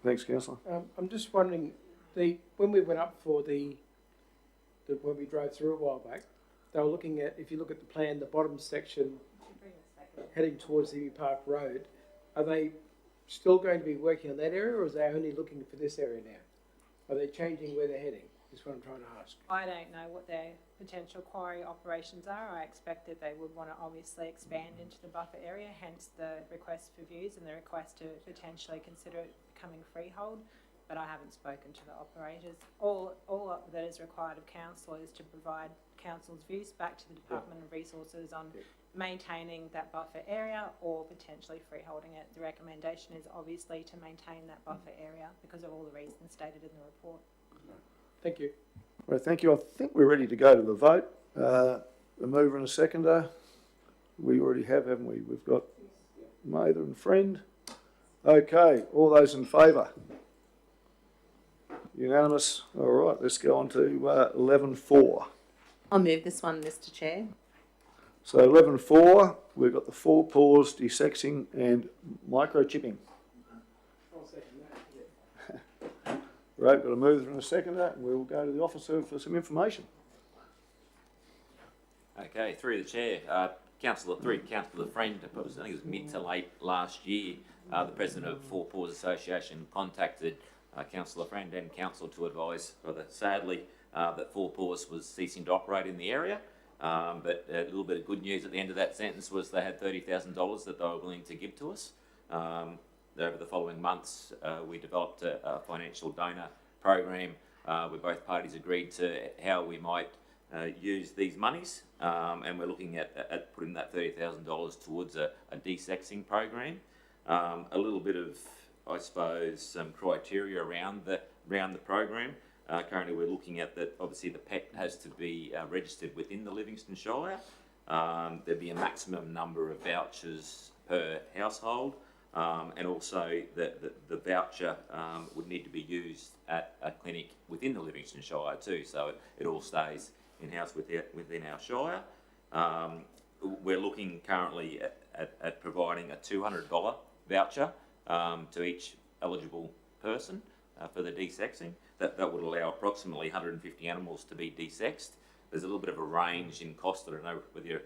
Speaker 11: Thanks, councillor.
Speaker 1: I'm just wondering, when we went up for when we drove through a while back, they were looking at, if you look at the plan, the bottom section heading towards the Park Road, are they still going to be working on that area, or is they only looking for this area now? Are they changing where they're heading? Is what I'm trying to ask.
Speaker 18: I don't know what their potential quarry operations are. I expect that they would want to obviously expand into the buffer area, hence the request for views and the request to potentially consider it becoming freehold. But I haven't spoken to the operators. All that is required of council is to provide council's views back to the Department of Resources on maintaining that buffer area or potentially freeholding it. The recommendation is obviously to maintain that buffer area because of all the reasons stated in the report.
Speaker 1: Thank you.
Speaker 11: Right, thank you. I think we're ready to go to the vote. A mover and a seconder. We already have, haven't we? We've got Mather and Friend. Okay, all those in favour? Unanimous. All right, let's go on to 11.4.
Speaker 6: I'll move this one, Mr. Chair.
Speaker 11: So 11.4, we've got the 4 pores, desexing and microchipping.
Speaker 1: I'll second that.
Speaker 11: Right, got a mover and a seconder, and we'll go to the officer for some information.
Speaker 21: Okay, through the chair, Councillor Friend, I think it was mid to late last year, the president of Four Paws Association contacted Councillor Friend and council to advise, rather sadly, that Four Paws was ceasing to operate in the area. But a little bit of good news at the end of that sentence was they had $30,000 that they were willing to give to us. Over the following months, we developed a financial donor program where both parties agreed to how we might use these monies, and we're looking at putting that $30,000 towards a desexing program. A little bit of, I suppose, some criteria around around the program. Currently, we're looking at that. Obviously, the pet has to be registered within the Livingstone Shire. There'd be a maximum number of vouchers per household, and also the voucher would need to be used at a clinic within the Livingstone Shire too. So it all stays in-house within our Shire. We're looking currently at providing a $200 voucher to each eligible person for the desexing. That would allow approximately 150 animals to be desexed. There's a little bit of a range in cost. I don't know whether you're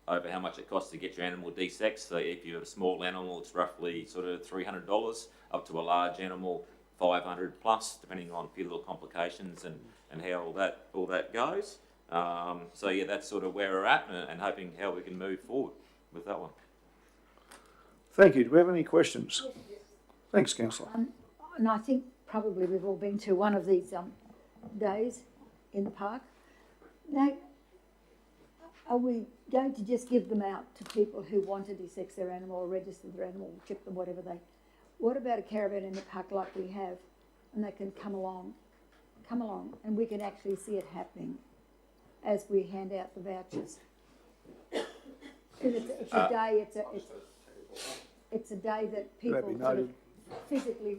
Speaker 21: over how much it costs to get your animal desexed. So if you have a small animal, it's roughly sort of $300, up to a large animal, 500 plus, depending on fetal complications and how all that goes. So yeah, that's sort of where we're at, and hoping how we can move forward with that one.
Speaker 11: Thank you. Do we have any questions? Thanks, Councillor.
Speaker 3: And I think probably we've all been to one of these days in the park. Now, are we going to just give them out to people who want to desex their animal or register their animal, chip them, whatever they... What about a caravan in the park like we have, and they can come along, and we can actually see it happening as we hand out the vouchers? Because it's a day, it's a day that people sort of physically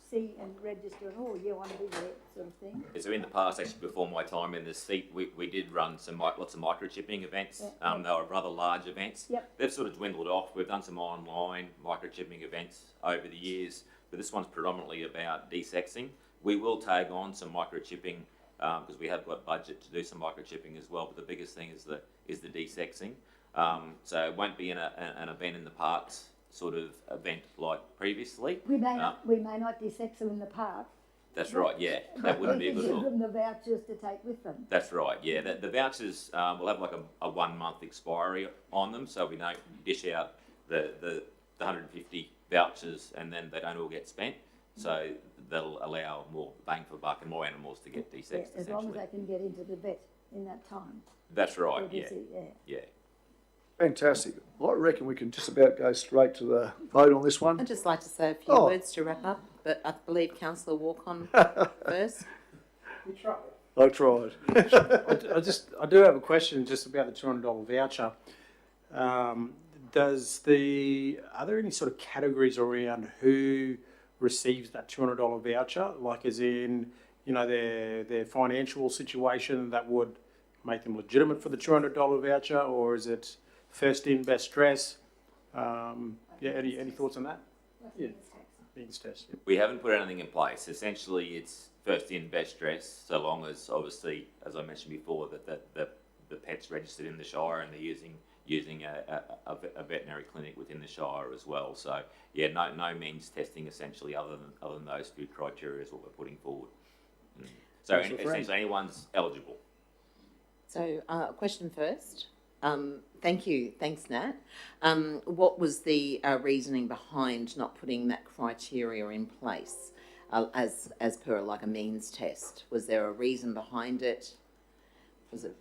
Speaker 3: see and register and, oh, yeah, I want to be there, sort of thing.
Speaker 21: So in the past, actually before my time in the seat, we did run lots of microchipping events.
Speaker 3: Yeah.
Speaker 21: They were rather large events.
Speaker 3: Yep.
Speaker 21: They've sort of dwindled off. We've done some online microchipping events over the years, but this one's predominantly about desexing. We will tag on some microchipping because we have got budget to do some microchipping as well, but the biggest thing is the desexing. So it won't be an event in the parks sort of event like previously.
Speaker 3: We may not desex them in the park.
Speaker 21: That's right, yeah. That wouldn't be a good
Speaker 3: give
Speaker 21: look.
Speaker 3: them the vouchers to take with them.
Speaker 21: That's right, yeah. The vouchers will have like a 1 month expiry on them, so we don't dish out the 150 vouchers and then they don't all get spent. So that'll allow more bang for buck and more animals to get desexed.
Speaker 3: Yeah, as long as they can get into the vet in that time.
Speaker 21: That's right, yeah.
Speaker 3: Yeah.
Speaker 11: Fantastic. I reckon we can just about go straight to the vote on this one.
Speaker 6: I'd just like to say a few words to wrap up, but I believe Councillor Walcon first.
Speaker 4: You tried.
Speaker 11: I tried.
Speaker 4: I do have a question just about the $200 voucher. Are there any sort of categories around who receives that $200 voucher? Like as in, their financial situation that would make them legitimate for the $200 voucher, or is it first in, best dress? Any thoughts on that? Yeah, means test. Yeah.
Speaker 21: We haven't put anything in place. Essentially, it's first in, best dress, so long as obviously, as I mentioned before, that the pet's registered in the Shire and they're using a veterinary clinic within the Shire as well. So yeah, no means testing essentially other than those few criteria is what we're putting forward. So essentially anyone's eligible.
Speaker 6: So question first. Thank you. Thanks, Nat. What was the reasoning behind not putting that criteria in place as per like a means test? Was there a reason behind it? Was it?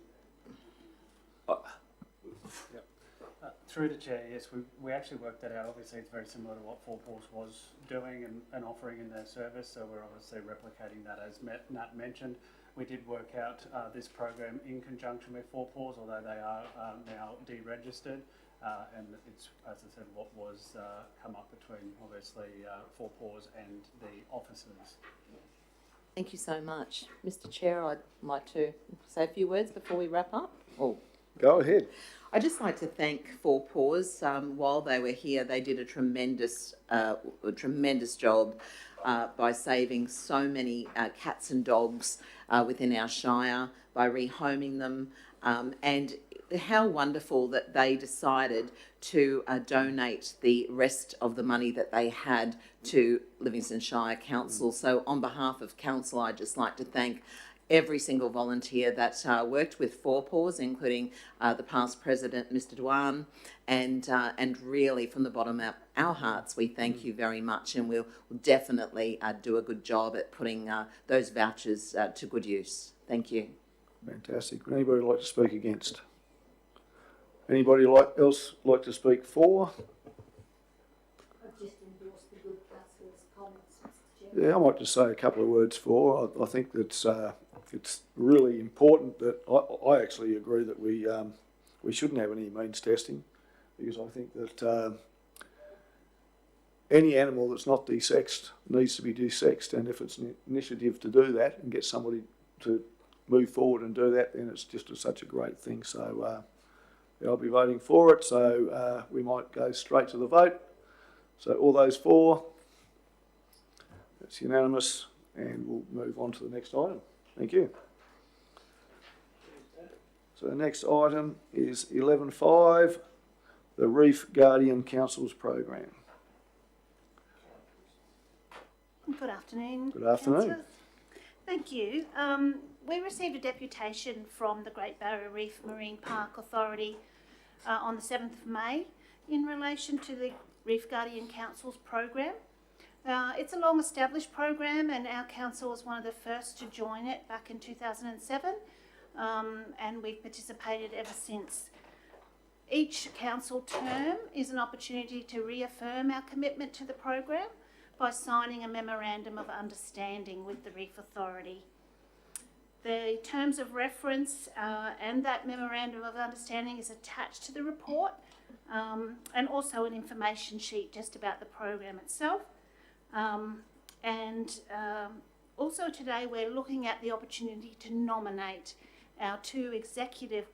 Speaker 14: Through the chair, yes, we actually worked that out. Obviously, it's very similar to what Four Paws was doing and offering in their service, so we're obviously replicating that as Nat mentioned. We did work out this program in conjunction with Four Paws, although they are now deregistered, and it's, as I said, what was come up between obviously Four Paws and the officers.
Speaker 6: Thank you so much. Mr. Chair, I'd like to say a few words before we wrap up. Oh.
Speaker 11: Go ahead.
Speaker 6: I'd just like to thank Four Paws. While they were here, they did a tremendous job by saving so many cats and dogs within our Shire, by rehoming them, and how wonderful that they decided to donate the rest of the money that they had to Livingstone Shire Council. So on behalf of Council, I'd just like to thank every single volunteer that worked with Four Paws, including the past president, Mr. Dwan, and really from the bottom of our hearts, we thank you very much, and we'll definitely do a good job at putting those vouchers to good use. Thank you.
Speaker 11: Fantastic. Would anybody like to speak against? Anybody else like to speak for?
Speaker 3: I've just endorsed the good councillor's comments, Mr. Chair.
Speaker 11: Yeah, I might just say a couple of words for. I think that's it's really important that I actually agree that we shouldn't have any means testing, because I think that any animal that's not desexed needs to be desexed, and if it's an initiative to do that and get somebody to move forward and do that, then it's just such a great thing. So yeah, I'll be voting for it. So we might go straight to the vote. So all those for, that's unanimous, and we'll move on to the next item. Thank you. So the next item is 11.5, the Reef Guardian Councils Program.
Speaker 5: Good afternoon.
Speaker 11: Good afternoon.
Speaker 5: Councillors. Thank you. We received a deputation from the Great Barrier Reef Marine Park Authority on the 7th of May in relation to the Reef Guardian Councils program. It's a long established program, and our council was one of the first to join it back in 2007, and we've participated ever since. Each council term is an opportunity to reaffirm our commitment to the program by signing a memorandum of understanding with the Reef Authority. The terms of reference and that memorandum of understanding is attached to the report, and also an information sheet just about the program itself. Also today we're looking at the opportunity to nominate our 2 executive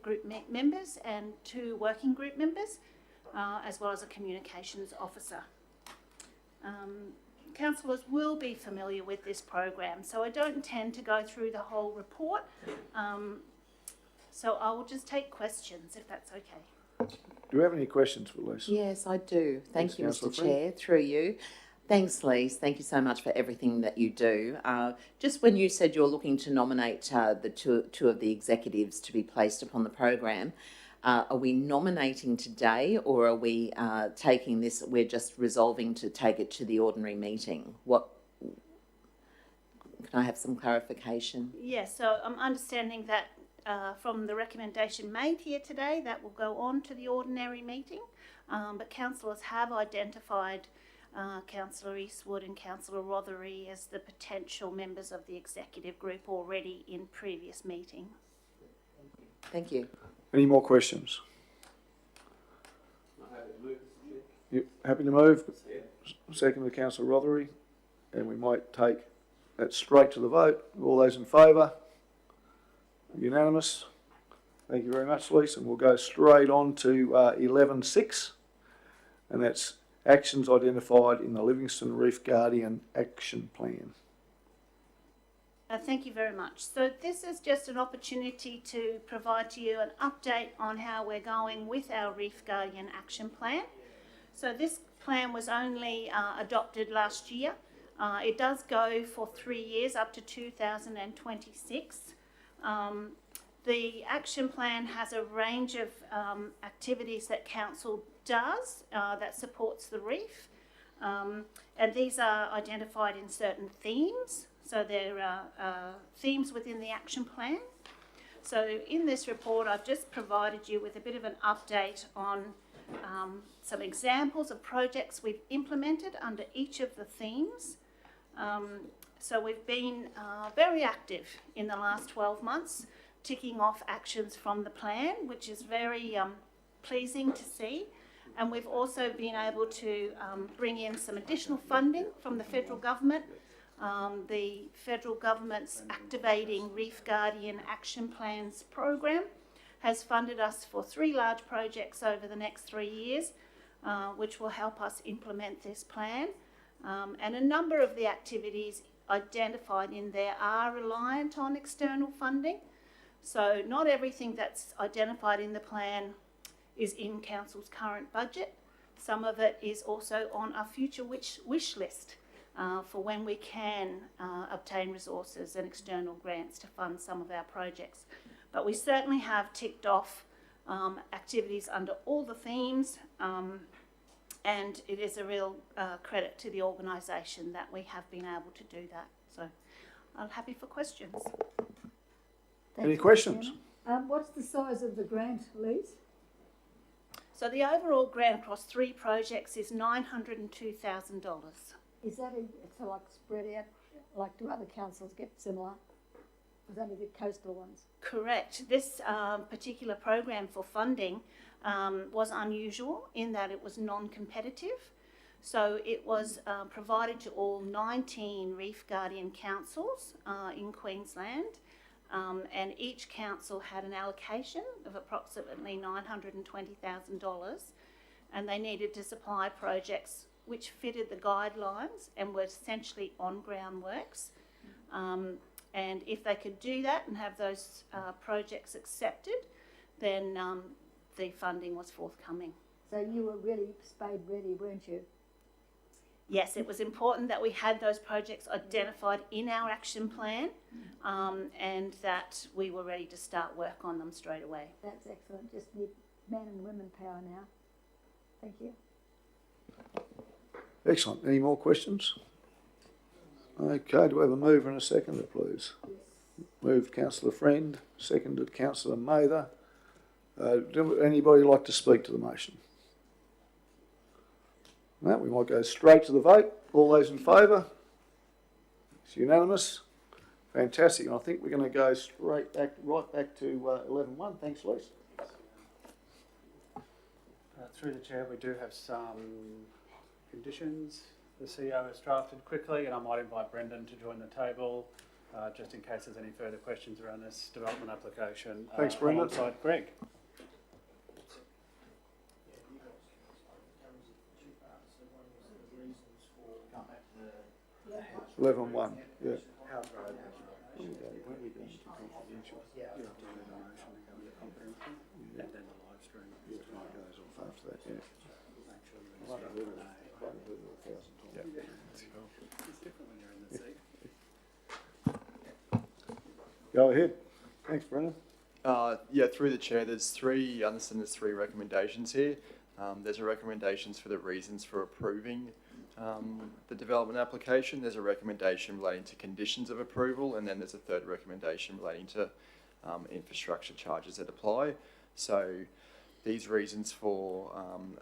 Speaker 5: group members and 2 working group members, as well as a communications officer. Councillors will be familiar with this program, so I don't intend to go through the whole report. So I will just take questions, if that's okay.
Speaker 11: Do you have any questions for Lisa?
Speaker 6: Yes, I do. Thank you,
Speaker 11: Councillor
Speaker 6: Mr.
Speaker 11: Friend.
Speaker 6: Chair, through you. Thanks, Lise. Thank you so much for everything that you do. Just when you said you're looking to nominate the two of the executives to be placed upon the program, are we nominating today, or are we taking this, we're just resolving to take it to the ordinary meeting? What, can I have some clarification?
Speaker 5: Yes, so I'm understanding that from the recommendation made here today, that will go on to the ordinary meeting, but councillors have identified Councillor Eastwood and Councillor Rothery as the potential members of the executive group already in previous meetings.
Speaker 6: Thank you.
Speaker 11: Any more questions? You happy to move? Second to Councillor Rothery, and we might take that straight to the vote. All those in favour? Unanimous. Thank you very much, Lisa. And we'll go straight on to 11.6, and that's actions identified in the Livingstone Reef Guardian Action Plan.
Speaker 5: Thank you very much. So this is just an opportunity to provide to you an update on how we're going with our Reef Guardian Action Plan. So this plan was only adopted last year. It does go for 3 years up to 2026. The action plan has a range of activities that council does that supports the reef, and these are identified in certain themes. So there are themes within the action plan. So in this report, I've just provided you with a bit of an update on some examples of projects we've implemented under each of the themes. So we've been very active in the last 12 months, ticking off actions from the plan, which is very pleasing to see. And we've also been able to bring in some additional funding from the federal government. The federal government's Activating Reef Guardian Action Plans program has funded us for 3 large projects over the next 3 years, which will help us implement this plan. And a number of the activities identified in there are reliant on external funding. So not everything that's identified in the plan is in Council's current budget. Some of it is also on our future wish list for when we can obtain resources and external grants to fund some of our projects. But we certainly have ticked off activities under all the themes, and it is a real credit to the organisation that we have been able to do that. So I'm happy for questions.
Speaker 11: Any questions?
Speaker 3: What's the size of the grant, Lise?
Speaker 5: So the overall grant across 3 projects is $902,000.
Speaker 3: Is that it's like spread out, like do other councils get similar? Is only the coastal ones?
Speaker 5: Correct. This particular program for funding was unusual in that it was non-competitive. So it was provided to all 19 Reef Guardian councils in Queensland, and each council had an allocation of approximately $920,000, and they needed to supply projects which fitted the guidelines and were essentially on-ground works. And if they could do that and have those projects accepted, then the funding was forthcoming.
Speaker 3: So you were really spade ready, weren't you?
Speaker 5: Yes, it was important that we had those projects identified in our action plan, and that we were ready to start work on them straight away.
Speaker 3: That's excellent. Just need man and women power now. Thank you.
Speaker 11: Excellent. Any more questions? Okay, do we have a mover and a seconder, please? Moved Councillor Friend, seconded Councillor Mather. Anybody like to speak to the motion? No, we might go straight to the vote. All those in favour? It's unanimous. Fantastic. And I think we're going to go straight back, right back to 11.1. Thanks, Lisa.
Speaker 14: Through the chair, we do have some conditions the CEO has drafted quickly, and I might invite Brendan to join the table just in case there's any further questions around this development application.
Speaker 11: Thanks, Brendan.
Speaker 14: Alongside Greg.
Speaker 11: 11.1, yeah. Go ahead. Thanks, Brendan.
Speaker 13: Yeah, through the chair, I understand there's three recommendations here. There's a recommendations for the reasons for approving the development application. There's a recommendation relating to conditions of approval, and then there's a third recommendation relating to infrastructure charges that apply. So these reasons for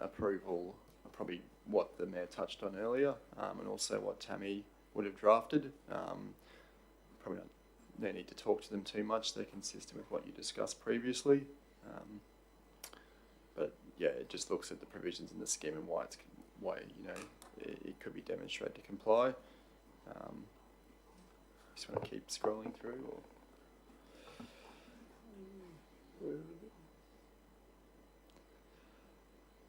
Speaker 13: approval are probably what the Mayor touched on earlier, and also what Tammy would have drafted. Probably no need to talk to them too much. They're consistent with what you discussed previously. But yeah, it just looks at the provisions in the scheme and why it could be demonstrated to comply. Just want to keep scrolling through, or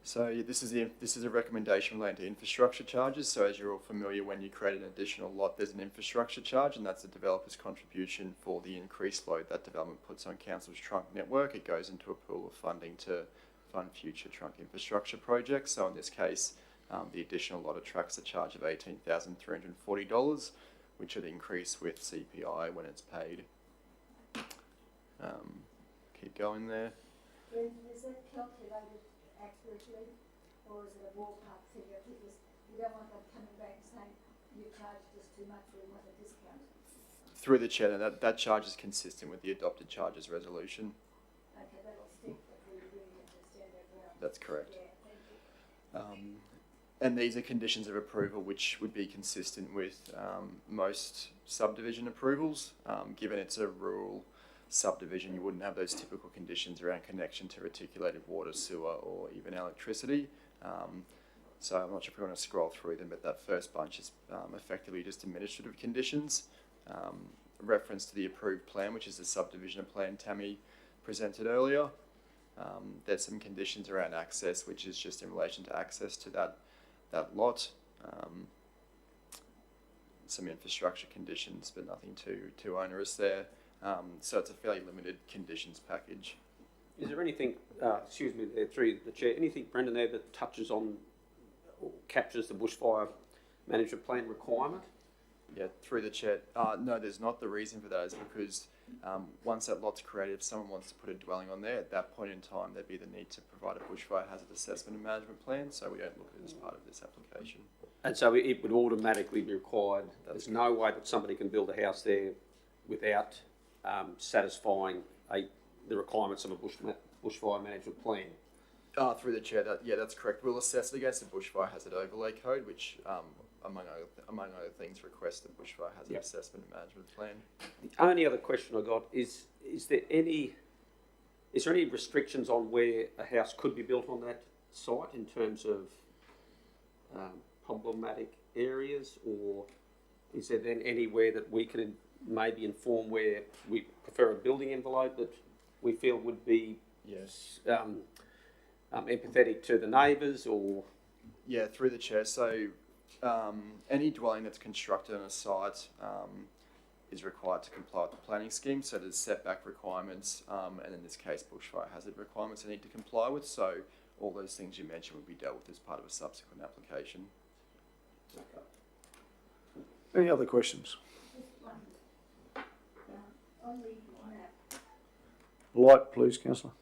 Speaker 13: so this is a recommendation relating to infrastructure charges. So as you're all familiar, when you create an additional lot, there's an infrastructure charge, and that's the developer's contribution for the increased load that development puts on council's trunk network. It goes into a pool of funding to fund future trunk infrastructure projects. So in this case, the additional lot attracts a charge of $18,340, which would increase with CPI when it's paid. Keep going there.
Speaker 3: Is that calculated accurately, or is it a ballpark figure? Because you don't want them coming back and saying you charged us too much, we want a discount.
Speaker 13: Through the chair, that charge is consistent with the adopted charges resolution.
Speaker 3: Okay, that'll stick if we really understand that well.
Speaker 13: That's correct.
Speaker 3: Yeah, thank you.
Speaker 13: And these are conditions of approval which would be consistent with most subdivision approvals. Given it's a rural subdivision, you wouldn't have those typical conditions around connection to reticulated water, sewer, or even electricity. So I'm not sure if we want to scroll through them, but that first bunch is effectively just administrative conditions. Reference to the approved plan, which is the subdivision plan Tammy presented earlier. There's some conditions around access, which is just in relation to access to that lot. Some infrastructure conditions, but nothing too onerous there. So it's a fairly limited conditions package.
Speaker 8: Is there anything, excuse me, there through the chair, anything, Brendan, there that touches on or captures the bushfire management plan requirement?
Speaker 13: Yeah, through the chair. No, there's not. The reason for that is because once that lot's created, if someone wants to put a dwelling on there, at that point in time, there'd be the need to provide a bushfire hazard assessment and management plan, so we don't look at it as part of this application.
Speaker 8: And so it would automatically be required. There's no way that somebody can build a house there without satisfying the requirements of a bushfire management plan.
Speaker 13: Through the chair, that's correct. We'll assess it against the bushfire hazard overlay code, which among other things, request a bushfire hazard
Speaker 8: Yep.
Speaker 13: assessment and management plan.
Speaker 8: The only other question I got is there any restrictions on where a house could be built on that site in terms of problematic areas, or is there then anywhere that we can maybe inform where we prefer a building envelope that we feel would be
Speaker 13: Yes.
Speaker 8: empathetic to the neighbours, or?
Speaker 13: Yeah, through the chair. So any dwelling that's constructed on a site is required to comply with the planning scheme. So there's setback requirements, and in this case, bushfire hazard requirements they need to comply with. So all those things you mentioned would be dealt with as part of a subsequent application.
Speaker 11: Any other questions?
Speaker 3: On the map,
Speaker 11: Light, please, councillor.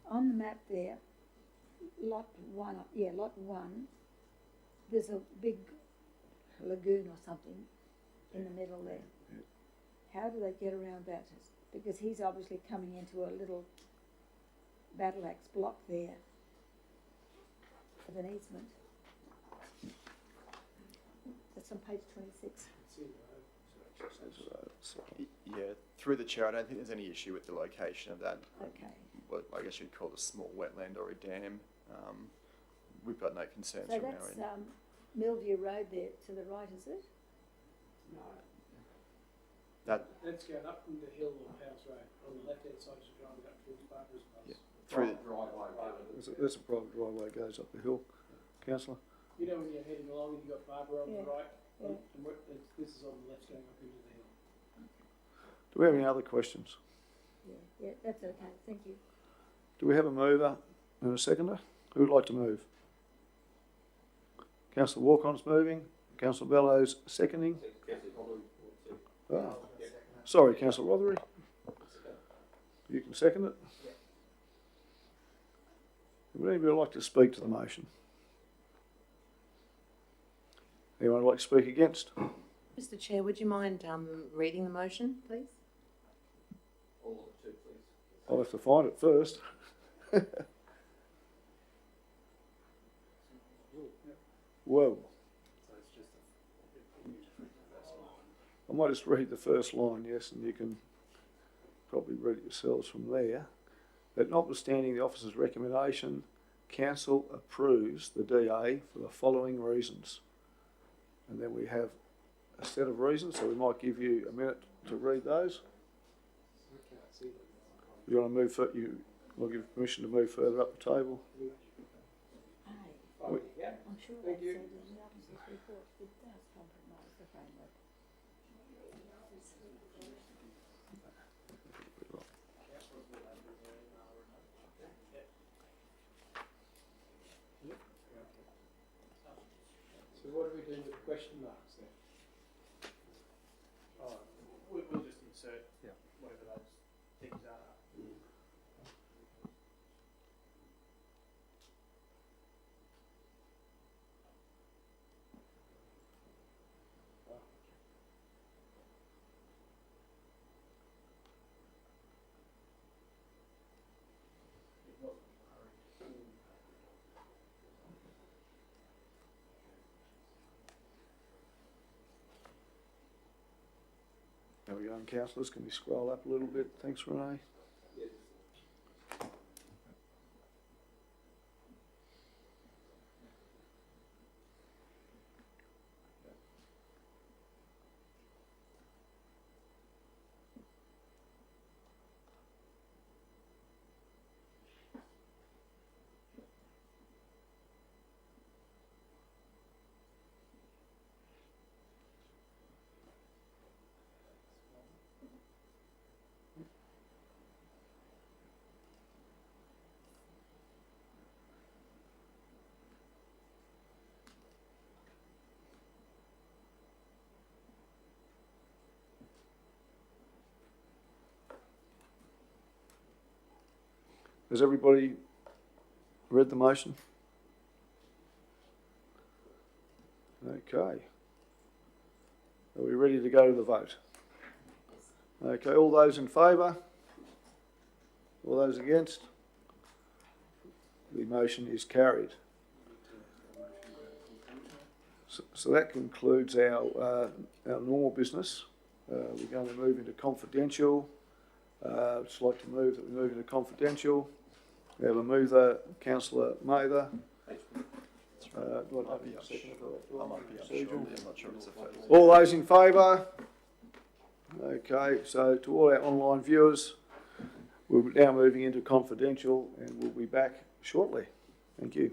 Speaker 3: on the map there, lot one, there's a big lagoon or something in the middle there. How do they get around that? Because he's obviously coming into a little battle axe block there of an easement. That's on page 26.
Speaker 13: Yeah, through the chair, I don't think there's any issue with the location of that.
Speaker 3: Okay.
Speaker 13: What I guess you'd call a small wetland or a dam. We've got no concerns
Speaker 3: So
Speaker 13: from our
Speaker 3: that's
Speaker 13: end.
Speaker 3: Millview Road there to the right, is it?
Speaker 1: No.
Speaker 13: That
Speaker 1: That's going up from the hill of House Road. On the left-hand side, you're driving up towards Barbara's Place.
Speaker 13: through the,
Speaker 11: There's a private driveway goes up the hill, councillor.
Speaker 1: You know when you're heading along and you've got Barbara on the right?
Speaker 3: Yeah.
Speaker 1: This is on the left going up into the hill.
Speaker 11: Do we have any other questions?
Speaker 3: Yeah, that's okay, thank you.
Speaker 11: Do we have a mover and a seconder? Who would like to move? Councillor Walcon's moving, Councillor Bellows seconding. Oh, sorry, Councillor Rothery. You can second it. Would anybody like to speak to the motion? Anyone like to speak against?
Speaker 6: Mr Chair, would you mind reading the motion, please?
Speaker 11: I'll have to find it first. Whoa. I might just read the first line, yes, and you can probably read it yourselves from there. That notwithstanding the officer's recommendation, council approves the DA for the following reasons. And then we have a set of reasons, so we might give you a minute to read those. You want to move? We'll give permission to move further up the table.
Speaker 3: I'm sure they said in the officer's report it does compromise the framework.
Speaker 1: So what do we do with the question marks then?
Speaker 2: Oh, we'll just insert whatever those things are.
Speaker 11: There we go, councillors, can we scroll up a little bit? Thanks, Renee. Has everybody read the motion? Okay. Are we ready to go to the vote? Okay, all those in favour? All those against? The motion is carried. So that concludes our normal business. We're going to move into confidential. I'd just like to move that we move into confidential. We have a mover, Councillor Mather. All those in favour? Okay, so to all our online viewers, we're now moving into confidential and we'll be back shortly. Thank you.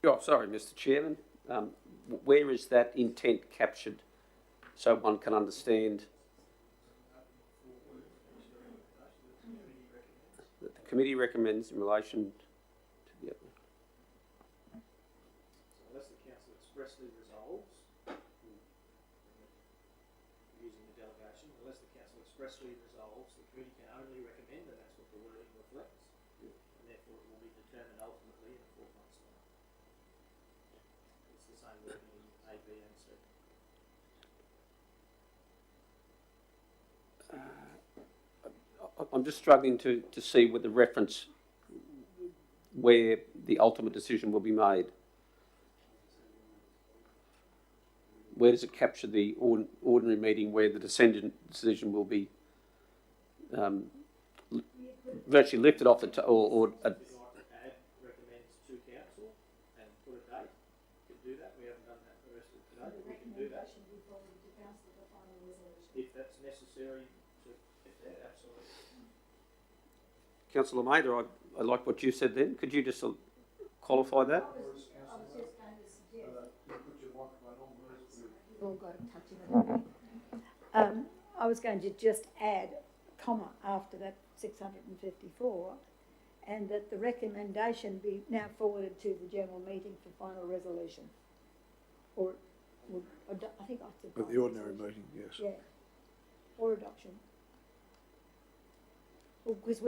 Speaker 8: Oh, sorry, Mr. Chairman. Where is that intent captured so one can understand that the committee recommends in relation to the other?
Speaker 2: So unless the council expressly resolves, using the delegation, unless the council expressly resolves, the committee can only recommend, and that's what the wording reflects, and therefore it will be determined ultimately in 4 months' time. It's the same wording in A, B and C.
Speaker 8: I'm just struggling to see with the reference where the ultimate decision will be made. Where does it capture the ordinary meeting where the decision will be virtually lifted off the or
Speaker 2: Recommends to council and put a date. We can do that. We haven't done that the rest of today, but we can do that. If that's necessary to get that, absolutely.
Speaker 8: Councillor Maida, I like what you said then. Could you just qualify that?
Speaker 3: I was going to just add a comma after that 654, and that the recommendation be now forwarded to the general meeting for final resolution. Or, I think I said.
Speaker 11: At the ordinary meeting, yes.
Speaker 3: Yeah, or adoption. Well, because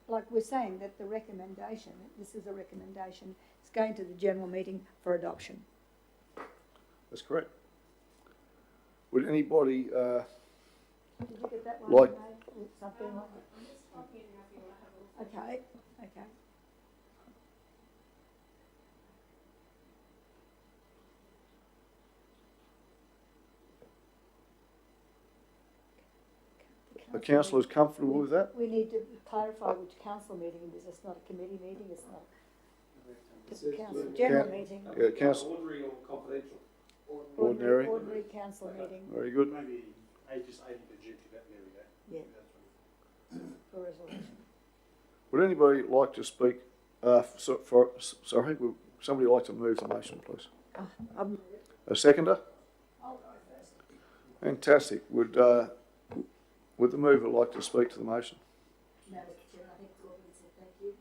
Speaker 3: like we're saying that the recommendation, this is a recommendation, it's going to the general meeting for adoption.
Speaker 11: That's correct. Would anybody
Speaker 3: Did you get that one?
Speaker 11: like?
Speaker 3: Mate? Something like that. Okay, okay.
Speaker 11: The council is comfortable with that?
Speaker 3: We need to clarify which council meeting it is. It's not a committee meeting, it's not. It's a council, general meeting.
Speaker 11: Yeah, council.
Speaker 8: Ordinary or confidential?
Speaker 11: Ordinary.
Speaker 3: Ordinary council meeting.
Speaker 11: Very good.
Speaker 4: Maybe just adding the duty that there we go.
Speaker 3: Yeah. For resolution.
Speaker 11: Would anybody like to speak? Sorry, would somebody like to move the motion, please? A seconder?
Speaker 3: I'll go first.
Speaker 11: Fantastic. Would the mover like to speak to the motion?
Speaker 3: No, Mr. Chair, I think it's all been said. Thank you.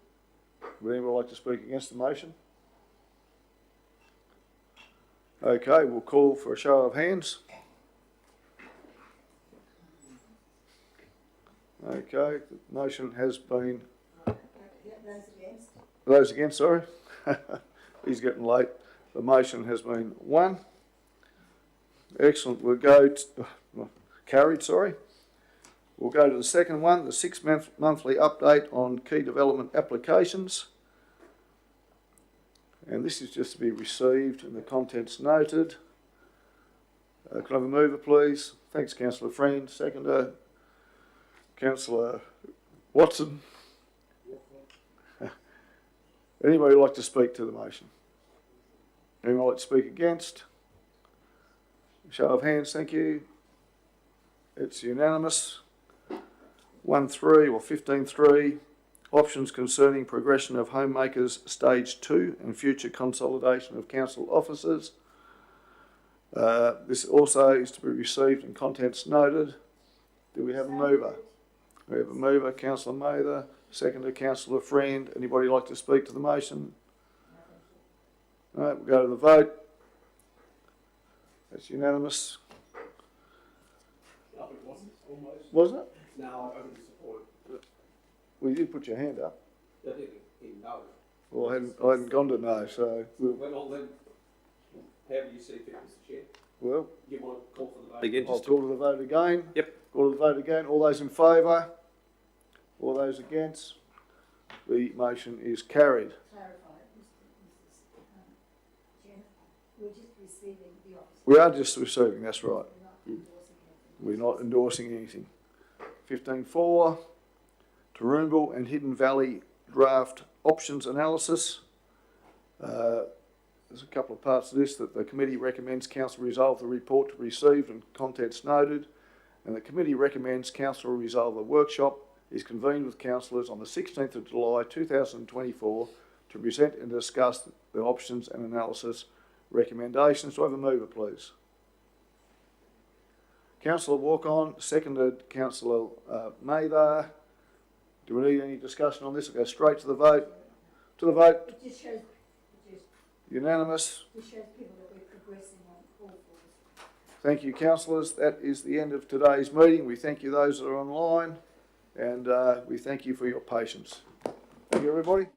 Speaker 11: Would anybody like to speak against the motion? Okay, we'll call for a show of hands. Okay, the motion has been...
Speaker 3: Those against?
Speaker 11: Those against, sorry. He's getting late. The motion has been won. Excellent. We'll go to... carried, sorry. We'll go to the second one, the 6 monthly update on key development applications. And this is just to be received and the contents noted. Can I have a mover, please? Thanks, Councillor Friend. Seconder, Councillor Watson. Anybody like to speak to the motion? Anyone like to speak against? Show of hands, thank you. It's unanimous. 1.3 or 15.3, options concerning progression of homemakers stage 2 and future consolidation of council offices. This also is to be received and contents noted. Do we have a mover? We have a mover, Councillor Mather. Seconder, Councillor Friend. Anybody like to speak to the motion? All right, we'll go to the vote. That's unanimous. Wasn't it?
Speaker 8: No, I didn't support it.
Speaker 11: Well, you did put your hand up.
Speaker 8: I didn't know.
Speaker 11: Well, I hadn't gone to no, so...
Speaker 8: Well, then, how do you see fit, Mr. Chair?
Speaker 11: Well...
Speaker 8: You want to call for the vote again?
Speaker 11: I'll call to the vote again.
Speaker 8: Yep.
Speaker 11: Call to the vote again. All those in favour? All those against? The motion is carried.
Speaker 3: Clarify, Mr. Chair, we're just receiving the office.
Speaker 11: We are just receiving, that's right. We're not endorsing anything. 15.4, Toowoomba and Hidden Valley draft options analysis. There's a couple of parts of this that the committee recommends council resolve the report to receive and contents noted, and the committee recommends council resolve the workshop is convened with councillors on the 16th of July 2024 to present and discuss the options and analysis recommendations. Do I have a mover, please? Councillor Walk-on, seconded Councillor Mather. Do we need any discussion on this? We'll go straight to the vote. To the vote.
Speaker 3: It just shows,
Speaker 11: Unanimous.
Speaker 3: it just shows people that we're progressing on all fours.
Speaker 11: Thank you, councillors. That is the end of today's meeting. We thank you those that are online, and we thank you for your patience. Thank you, everybody.